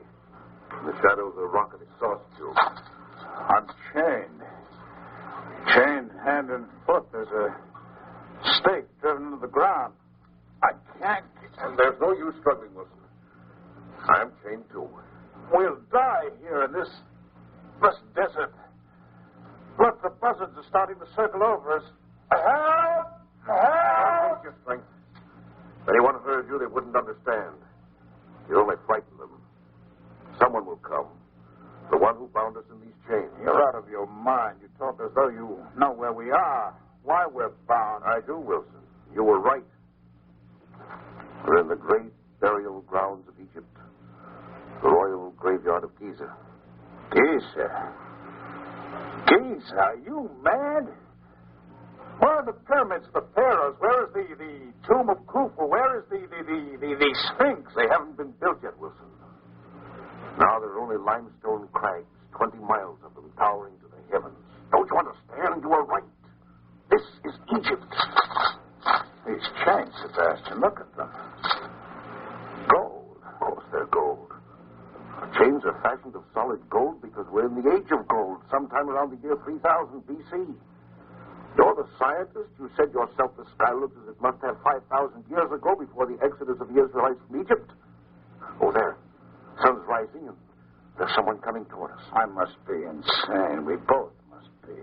In the shadow of the rocket exhaust tube. I'm chained. Chained hand and foot. There's a stake driven into the ground. I can't. And there's no use struggling, Wilson. I'm chained too. We'll die here in this desert. Look, the buzzards are starting to circle over us. Help! Help! Take your strength. If anyone heard you, they wouldn't understand. You only frighten them. Someone will come. The one who bound us in these chains. You're out of your mind. You talk as though you know where we are, why we're bound. I do, Wilson. You were right. We're in the great burial grounds of Egypt. The royal graveyard of Giza. Giza? Giza? Are you mad? Where are the pyramids, the pharaohs? Where is the tomb of Khufu? Where is the Sphinx? They haven't been built yet, Wilson. Now there are only limestone crags, 20 miles of them, towering to the heavens. Don't you understand? You are right. This is Egypt. These chains, Sebastian, look at them. Gold. Of course they're gold. Our chains are fashioned of solid gold because we're in the age of gold, sometime around the year 3000 B.C. You're the scientist. You said yourself the sky looks as it must have 5,000 years ago before the exodus of the Israelites from Egypt. Oh, there. Sun's rising, and there's someone coming toward us. I must be insane. We both must be.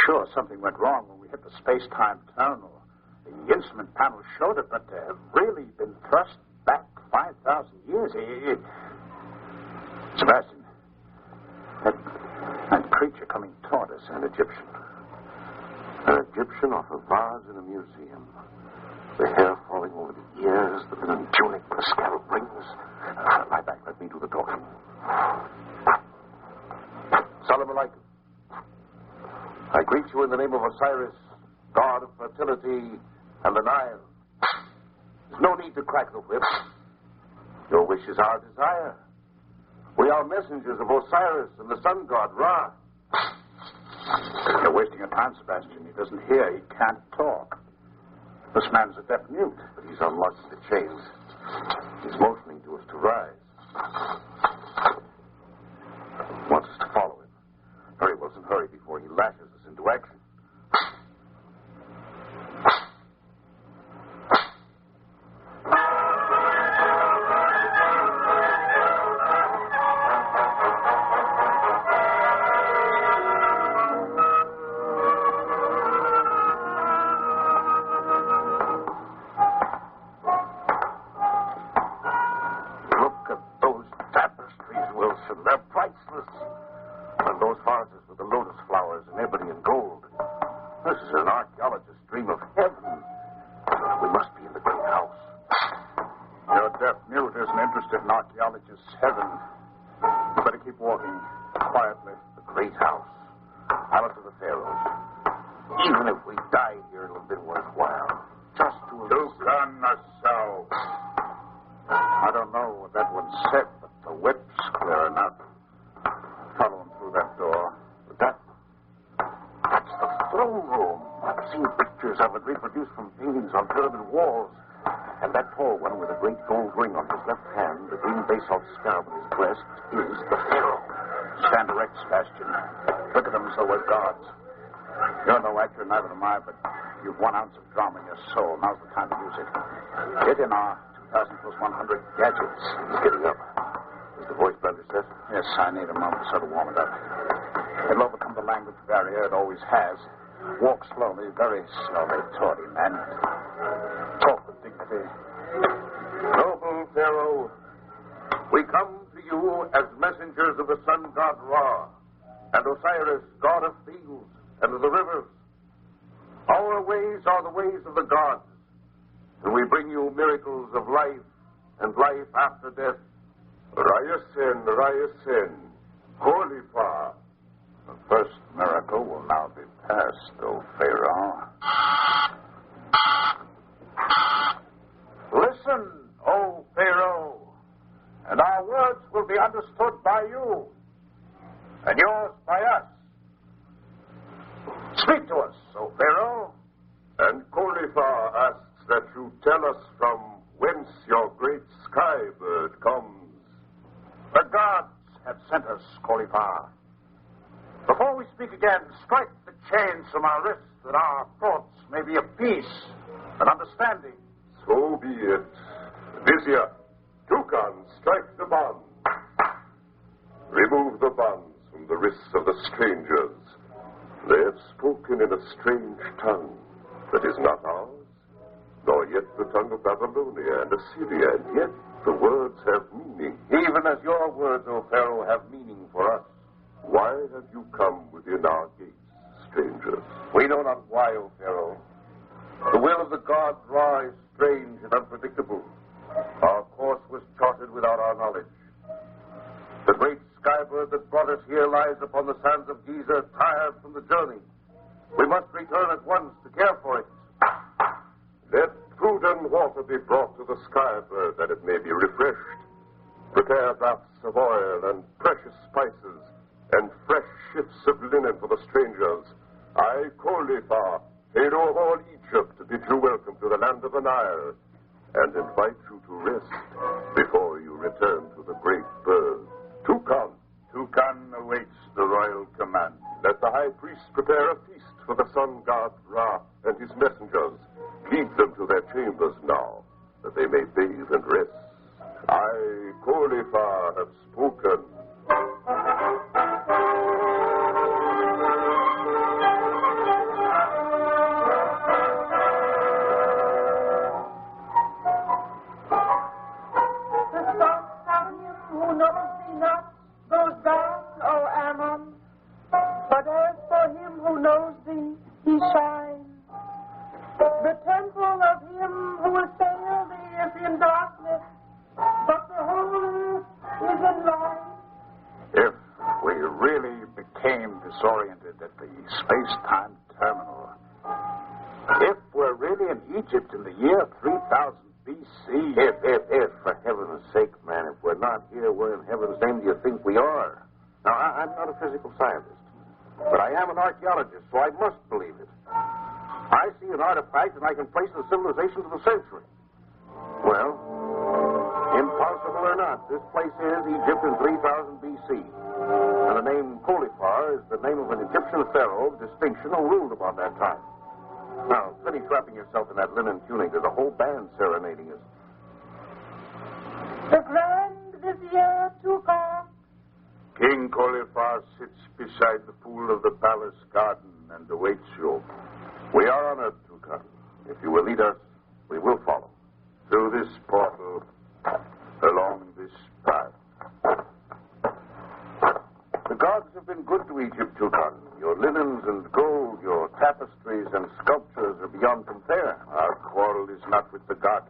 Sure, something went wrong when we hit the space-time tunnel. The instrument panel showed it, but to have really been thrust back 5,000 years. Sebastian, that creature coming toward us, an Egyptian. An Egyptian off a vase in a museum. The hair falling over the ears, the linen tunic with the scallop rings. Lie back, let me do the talking. Salam alaikum. I greet you in the name of Osiris, god of fertility and the Nile. There's no need to crack the whip. Your wish is our desire. We are messengers of Osiris and the sun god, Ra. You're wasting your time, Sebastian. He doesn't hear. He can't talk. This man's a deaf mute. But he's unlocked the chains. He's motioning to us to rise. Wants us to follow him. Hurry, Wilson, hurry before he lashes us into action. Get in our 2,000 plus 100 gadgets. He's getting up. There's the voice splendid, sir. Yes, I need a moment to sort of warm it up. It'll overcome the language barrier. It always has. Walk slowly, very slowly, toward him, and talk with dignity. Noble Pharaoh, we come to you as messengers of the sun god Ra and Osiris, god of fields and of the rivers. Our ways are the ways of the gods, and we bring you miracles of life and life after death. Ryerson, Holy Fa. The first miracle will now be past, O Pharaoh. Listen, O Pharaoh, and our words will be understood by you, and yours by us. Speak to us, O Pharaoh. And Kolifa asks that you tell us from whence your great sky bird comes. The gods have sent us, Kolifa. Before we speak again, strike the chains from our wrists that our thoughts may be of peace and understanding. So be it. Vizier, Tukan, strike the bonds. Remove the bonds from the wrists of the strangers. They have spoken in a strange tongue that is not ours, nor yet the tongue of Babylonia and Assyria, and yet the words have meaning. Even as your words, O Pharaoh, have meaning for us. Why have you come within our gates, strangers? We know not why, O Pharaoh. The will of the god Ra is strange and unpredictable. Our course was charted without our knowledge. The great skybird that brought us here lies upon the sands of Giza, tired from the journey. We must return at once to care for it. Let food and water be brought to the skybird that it may be refreshed. Prepare vats of oil and precious spices and fresh shifts of linen for the strangers. I, Kolifa, Pharaoh of all Egypt, bid you welcome to the land of the Nile and invite you to rest before you return to the great bird. Tukan. Tukan awaits the royal command. Let the high priest prepare a feast for the sun god Ra and his messengers. Lead them to their chambers now, that they may bathe and rest. I, Kolifa, have spoken. Disoriented at the space-time terminal. If we're really in Egypt in the year 3000 BC... If, for heaven's sake, man, if we're not here, where in heaven's name do you think we are? Now, I'm not a physical scientist, but I am an archaeologist, so I must believe it. I see an artifact and I can place the civilization to the century. Well, impossible or not, this place is Egypt in 3000 BC. And the name Kolifa is the name of an Egyptian pharaoh of distinction who ruled about that time. Now, finish wrapping yourself in that linen tunic. There's a whole band serenading us. The Grand Vizier Tukan. King Kolifa sits beside the pool of the palace garden and awaits you. We are honored, Tukan. If you will lead us, we will follow. Through this portal, along this path. The gods have been good to Egypt, Tukan. Your linens and gold, your tapestries and sculptures are beyond compare. Our quarrel is not with the gods.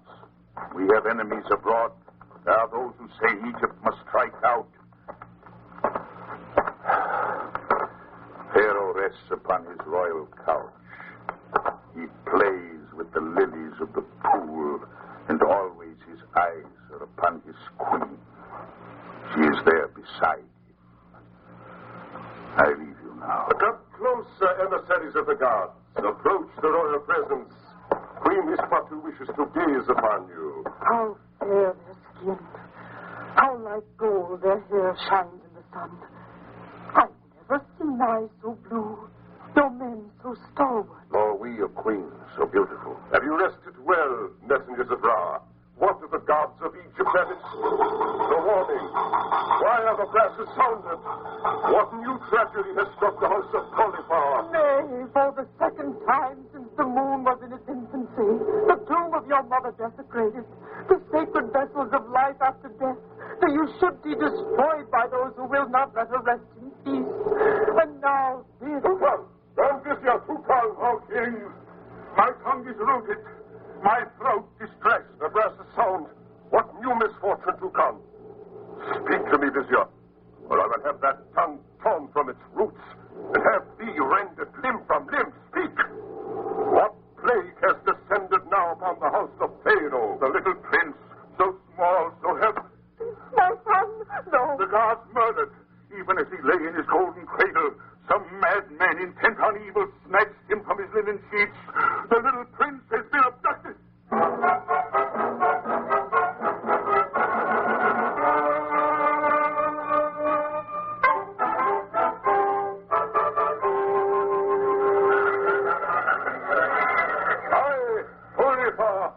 We have enemies abroad. There are those who say Egypt must strike out. Pharaoh rests upon his royal couch. He plays with the lilies of the pool, and always his eyes are upon his queen. She is there beside him. I leave you now. Come closer, emissaries of the gods. Approach the royal presence. Queen Hispatu wishes to gaze upon you. How fair their skin. How like gold their hair shines in the sun. I've never seen eyes so blue, nor men so stalwart. Nor we, your queen, so beautiful. Have you rested well, messengers of Ra? What do the gods of Egypt have it? The warning. Why are the brasses sounded? What new tragedy has struck the house of Cauliflower? Nay, for the second time since the moon was in its infancy, the tomb of your mother desecrated, the sacred vessels of life after death, that you should be destroyed by those who will not let her rest in peace. And now this... Tukan! Don't this your Tukan, O king! My tongue is rooted. My throat distressed. The brasses sound. What new misfortune, Tukan? Speak to me, Vizier, or I will have that tongue torn from its roots and have thee rended limb from limb. Speak! What plague has descended now upon the house of Pharaoh, the little prince, so small, so heavy? My son, no. The gods murdered, even as he lay in his golden cradle. Some madman intent on evil snatched him from his linen sheets. The little prince has been abducted.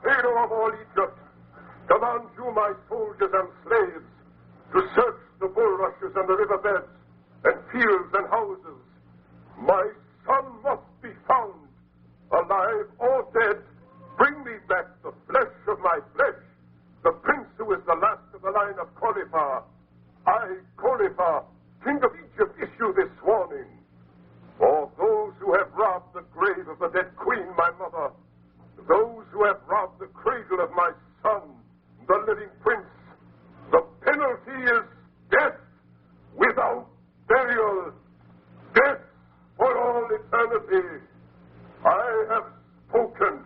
Pharaoh of all Egypt, command you, my soldiers and slaves, to search the bulrushes and the riverbeds and fields and houses. My son must be found, alive or dead. Bring me back the flesh of my flesh, the prince who is the last of the line of Cauliflower. I, Cauliflower, king of Egypt, issue this warning. For those who have robbed the grave of the dead queen, my mother, those who have robbed the cradle of my son, the living prince, the penalty is death without burial, death for all eternity. I have spoken.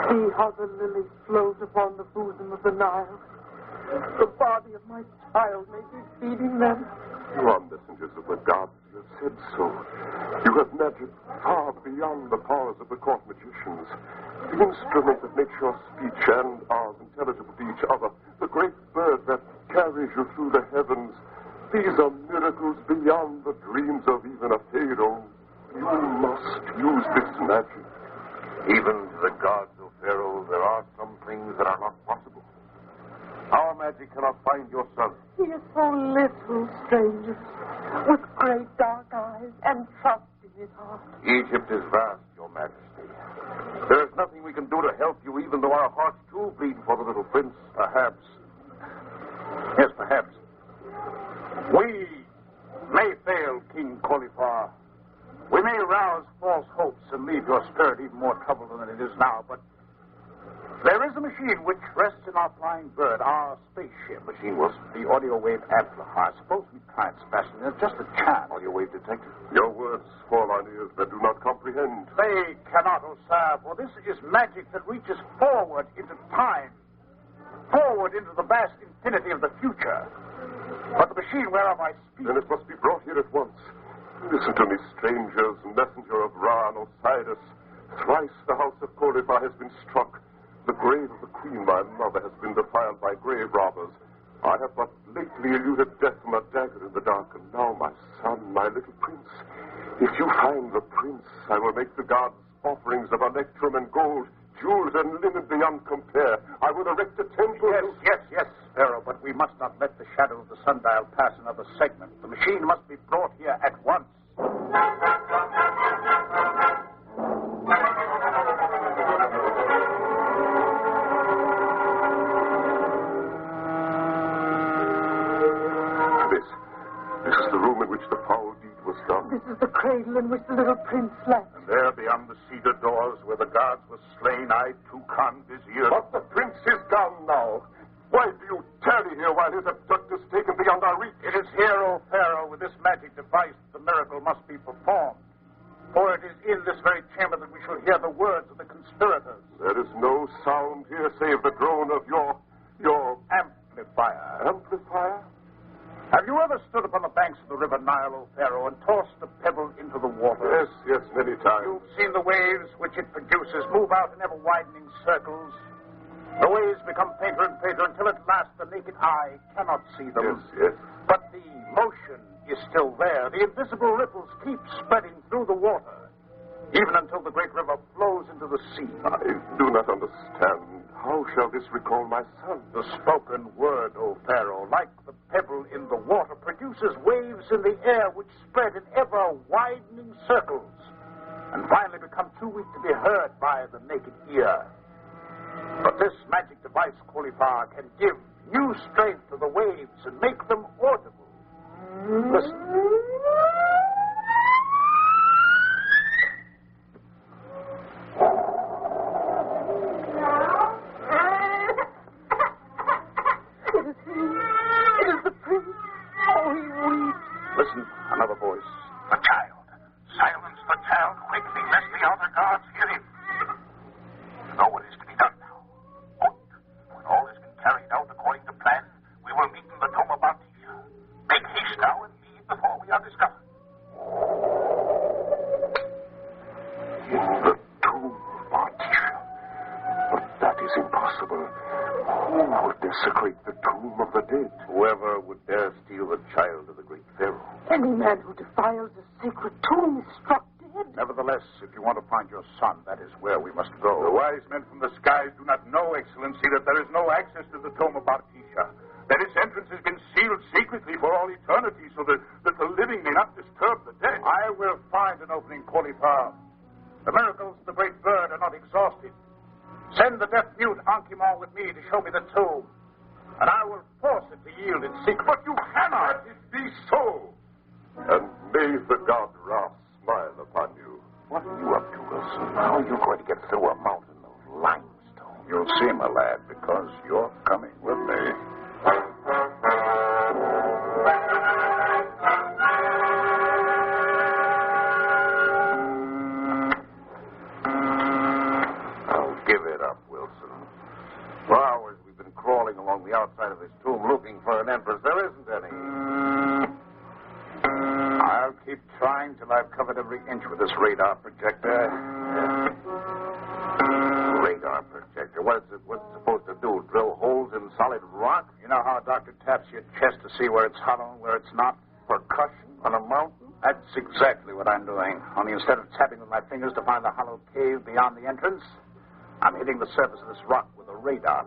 See how the lilies float upon the bosom of the Nile. The body of my child may be feeding them. You are messengers of the gods. You have said so. You have magic far beyond the powers of the court magicians. The instrument that makes your speech and ours intelligible to each other. The great bird that carries you through the heavens. These are miracles beyond the dreams of even a Pharaoh. You must use this magic. Even to the gods, O Pharaoh, there are some things that are not possible. Our magic cannot find your son. He is so little, strangers, with great dark eyes and trust in his heart. Egypt is vast, Your Majesty. There is nothing we can do to help you, even though our hearts too bleed for the little prince. Perhaps. Yes, perhaps. We may fail, King Cauliflower. We may rouse false hopes and leave your spirit even more troubled than it is now, but there is a machine which rests in our flying bird, our spaceship machine, the audio wave amplifier. Suppose we try and smash it. There's just a chance. Audio wave detected. Your words fall on ears that do not comprehend. They cannot, O sire, for this is magic that reaches forward into time, forward into the vast infinity of the future. But the machine whereof I speak... Then it must be brought here at once. Listen to me, strangers, messenger of Ra and Osiris. Thrice the house of Cauliflower has been struck. The grave of the queen, my mother, has been defiled by grave robbers. I have but lately eluded death from a dagger in the dark, and now my son, my little prince. If you find the prince, I will make the gods offerings of electrum and gold, jewels and linen beyond compare. I will erect a temple. Yes, Pharaoh, but we must not let the shadow of the sundial pass another segment. The machine must be brought here at once. This is the room in which the foul deed was done. This is the cradle in which the little prince slept. And there, beyond the cedar doors where the guards were slain, I, Tukan, Vizier... But the prince is gone now. Why do you tarry here while his abductor's taken beyond our reach? It is here, O Pharaoh, with this magic device, the miracle must be performed. For it is in this very chamber that we shall hear the words of the conspirators. There is no sound here save the drone of your amplifier. Amplifier? Have you ever stood upon the banks of the river Nile, O Pharaoh, and tossed a pebble into the water? Yes, many times. You've seen the waves which it produces move out in ever-widening circles. The waves become fainter and fainter until at last the naked eye cannot see them. Yes. But the motion is still there. The invisible ripples keep spreading through the water, even until the great river flows into the sea. I do not understand. How shall this recall my son? The spoken word, O Pharaoh, like the pebble in the water, produces waves in the air which spread in ever-widening circles and finally become too weak to be heard by the naked ear. But this magic device, Cauliflower, can give new strength to the waves and make them audible. Listen. It is the prince. Oh, he weeps. Listen, another voice. The child. Silence the child quickly, lest the outer guards hear him. You know what is to be done now. Good. When all has been carried out according to plan, we will meet in the tomb of Artesia. Make haste now and leave before we are discovered. In the tomb of Artesia. But that is impossible. Who would desecrate the tomb of the dead? Whoever would dare steal the child of the great Pharaoh. Any man who defiles the sacred tomb is struck dead. Nevertheless, if you want to find your son, that is where we must go. The wise men from the skies do not know, Excellency, that there is no access to the tomb of Artesia. That its entrance has been sealed secretly for all eternity so that the living may not disturb the dead. I will find an opening, Cauliflower. The miracles of the great bird are not exhausted. Send the deaf-mute Ankimon with me to show me the tomb, and I will force it to yield its secret. But you cannot! Let it be so. And may the god Ra smile upon you. What are you up to, Wilson? How are you going to get through a mountain of limestone? You'll see, my lad, because you're coming with me. I'll give it up, Wilson. For hours we've been crawling along the outside of this tomb looking for an entrance. There isn't any. I'll keep trying till I've covered every inch with this radar projector. Radar projector? What's it supposed to do? Drill holes in solid rock? You know how a doctor taps your chest to see where it's hollow and where it's not? Percussion on a mountain? That's exactly what I'm doing. Only instead of tapping with my fingers to find the hollow cave beyond the entrance, I'm hitting the surface of this rock with a radar.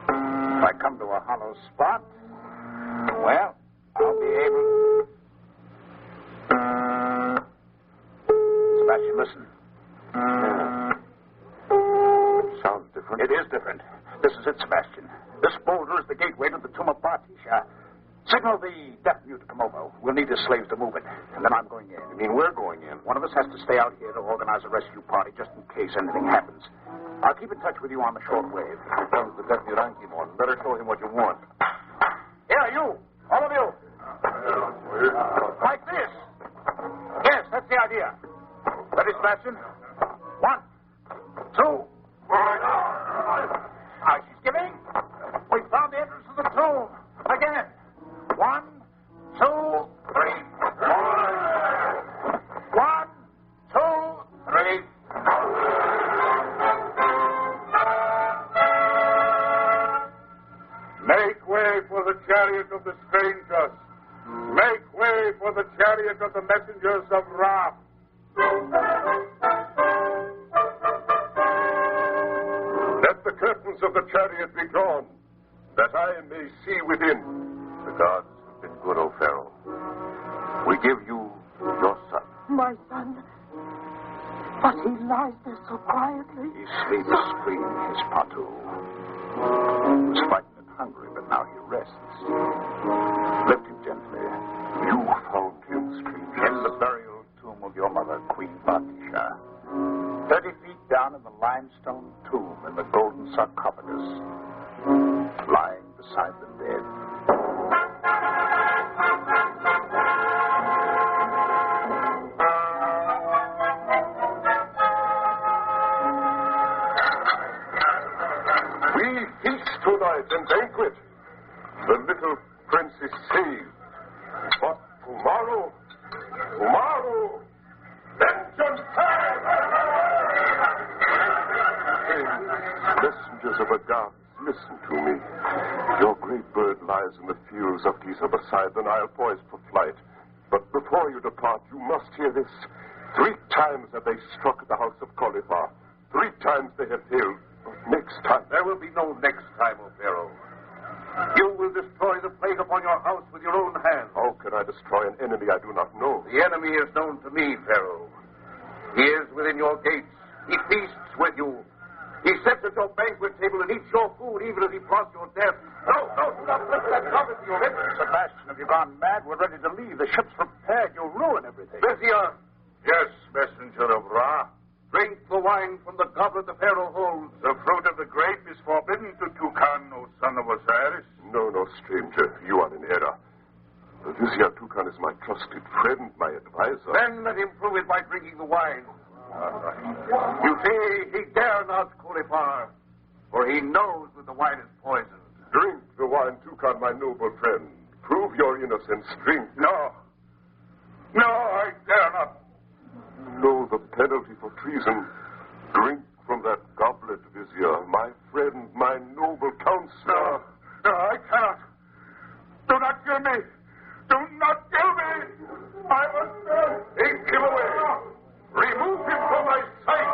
If I come to a hollow spot, well, I'll be able... Sebastian, listen. Sounds different. It is different. This is it, Sebastian. This boulder is the gateway to the tomb of Artesia. Signal the deaf-mute to come over. We'll need his slaves to move it. And then I'm going in. You mean we're going in? One of us has to stay out here to organize a rescue party just in case anything happens. I'll keep in touch with you on the shortwave. Here comes the deaf-mute Ankimon. Better show him what you want. Here, you. All of you. Like this. Yes, that's the idea. Ready, Sebastian? 1, 2. She's giving. We found the entrance to the tomb. Again. 1, 2, 3. 1, 2, 3. Make way for the chariot of the strangers. Make way for the chariot of the messengers of Ra. Let the curtains of the chariot be drawn, that I may see within. The gods have been good, O Pharaoh. We give you your son. My son. But he lies there so quietly. He sleeps screaming his patu. He was frightened and hungry, but now he rests. Lift him gently. You found him screaming. In the burial tomb of your mother, Queen Artesia. 30 feet down in the limestone tomb in the golden sarcophagus, lying beside the dead. We feast tonight and banquet. The little listen to me. Your great bird lies in the fields of Giza beside the Nile, poised for flight. But before you depart, you must hear this. 3 times have they struck at the house of Cauliflower. 3 times they have failed. But next time... There will be no next time, O Pharaoh. You will destroy the plague upon your house with your own hands. How can I destroy an enemy I do not know? The enemy is known to me, Pharaoh. He is within your gates. He feasts with you. He sits at your banquet table and eats your food even as he plots your death. No, do not lift that trumpet to your lips. Sebastian, have you gone mad? We're ready to leave. The ship's prepared. You'll ruin everything. Vizier, Yes, messenger of Ra. drink the wine from the goblet the Pharaoh holds. The fruit of the grape is forbidden to Toucan, O son of Osiris. No, stranger. You are in error. Vizier Toucan is my trusted friend, my advisor. Then let him prove it by drinking the wine. You see, he dare not Cauliflower, for he knows that the wine is poisoned. Drink the wine, Toucan, my noble friend. Prove your innocence. Drink. No, I dare not. Know the penalty for treason. Drink from that goblet, Vizier, my friend, my noble counselor. No, I cannot. Do not kill me. Do not kill me. I must Take him away. Remove him from my sight.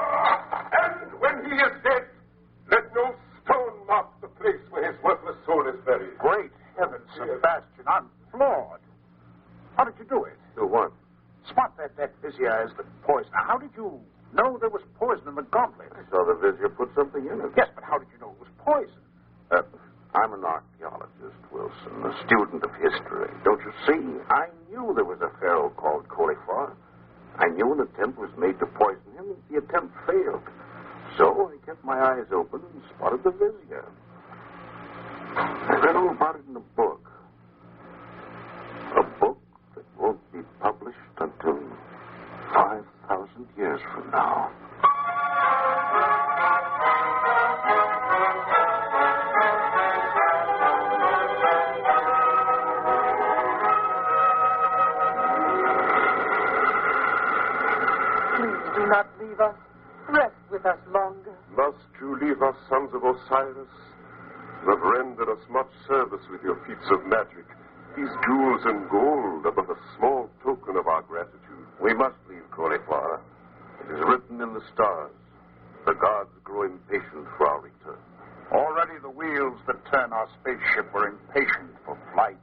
And when he is dead, let no stone mark the place where his worthless soul is buried. Great heavens, Sebastian, I'm floored. How did you do it? Do what? Spot that vizier as the poison. How did you know there was poison in the goblet? I saw the vizier put something in it. Yes, but how did you know it was poison? I'm an archaeologist, Wilson, a student of history. Don't you see? I knew there was a pharaoh called Cauliflower. I knew an attempt was made to poison him, and the attempt failed. So I kept my eyes open and spotted the vizier. I read all about it in a book. A book that won't be published until 5,000 years from now. Please do not leave us. Rest with us longer. Must you leave us, sons of Osiris? You have rendered us much service with your feats of magic. These jewels and gold are but a small token of our gratitude. We must leave Cauliflower. It is written in the stars. The gods grow impatient for our return. Already the wheels that turn our spaceship were impatient for flight.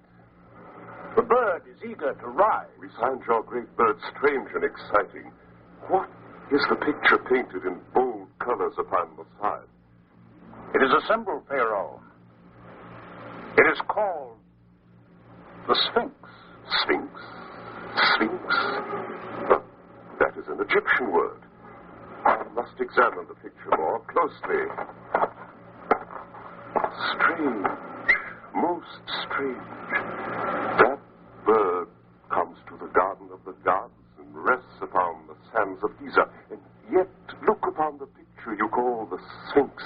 The bird is eager to rise. We find your great bird strange and exciting. What is the picture painted in bold colors upon the side? It is a symbol, Pharaoh. It is called the Sphinx. Sphinx? Sphinx? But that is an Egyptian word. I must examine the picture more closely. Strange. Most strange. That bird comes to the garden of the gods and rests upon the sands of Giza. And yet, look upon the picture you call the Sphinx.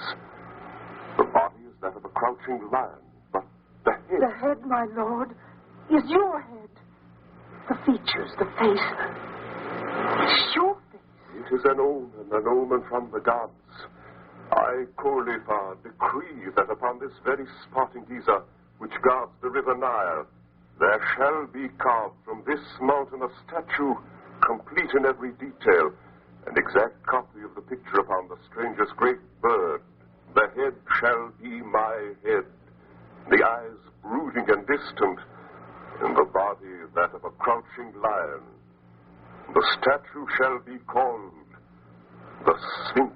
The body is that of a crouching lion, but the head... The head, my lord, is your head. The features, the face. It's your face. It is an omen from the gods. I, Cauliflower, decree that upon this very spot in Giza, which guards the river Nile, there shall be carved from this mountain a statue, complete in every detail, an exact copy of the picture upon the stranger's great bird. The head shall be my head, the eyes brooding and distant, and the body that of a crouching lion. The statue shall be called the Sphinx.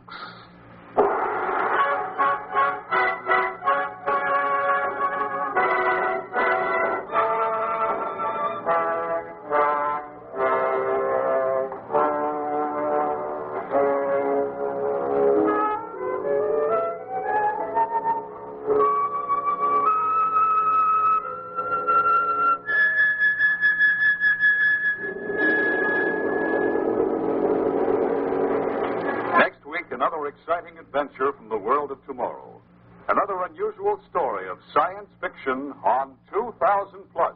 Another exciting adventure from the world of tomorrow. Another unusual story of science fiction on 2000 Plus.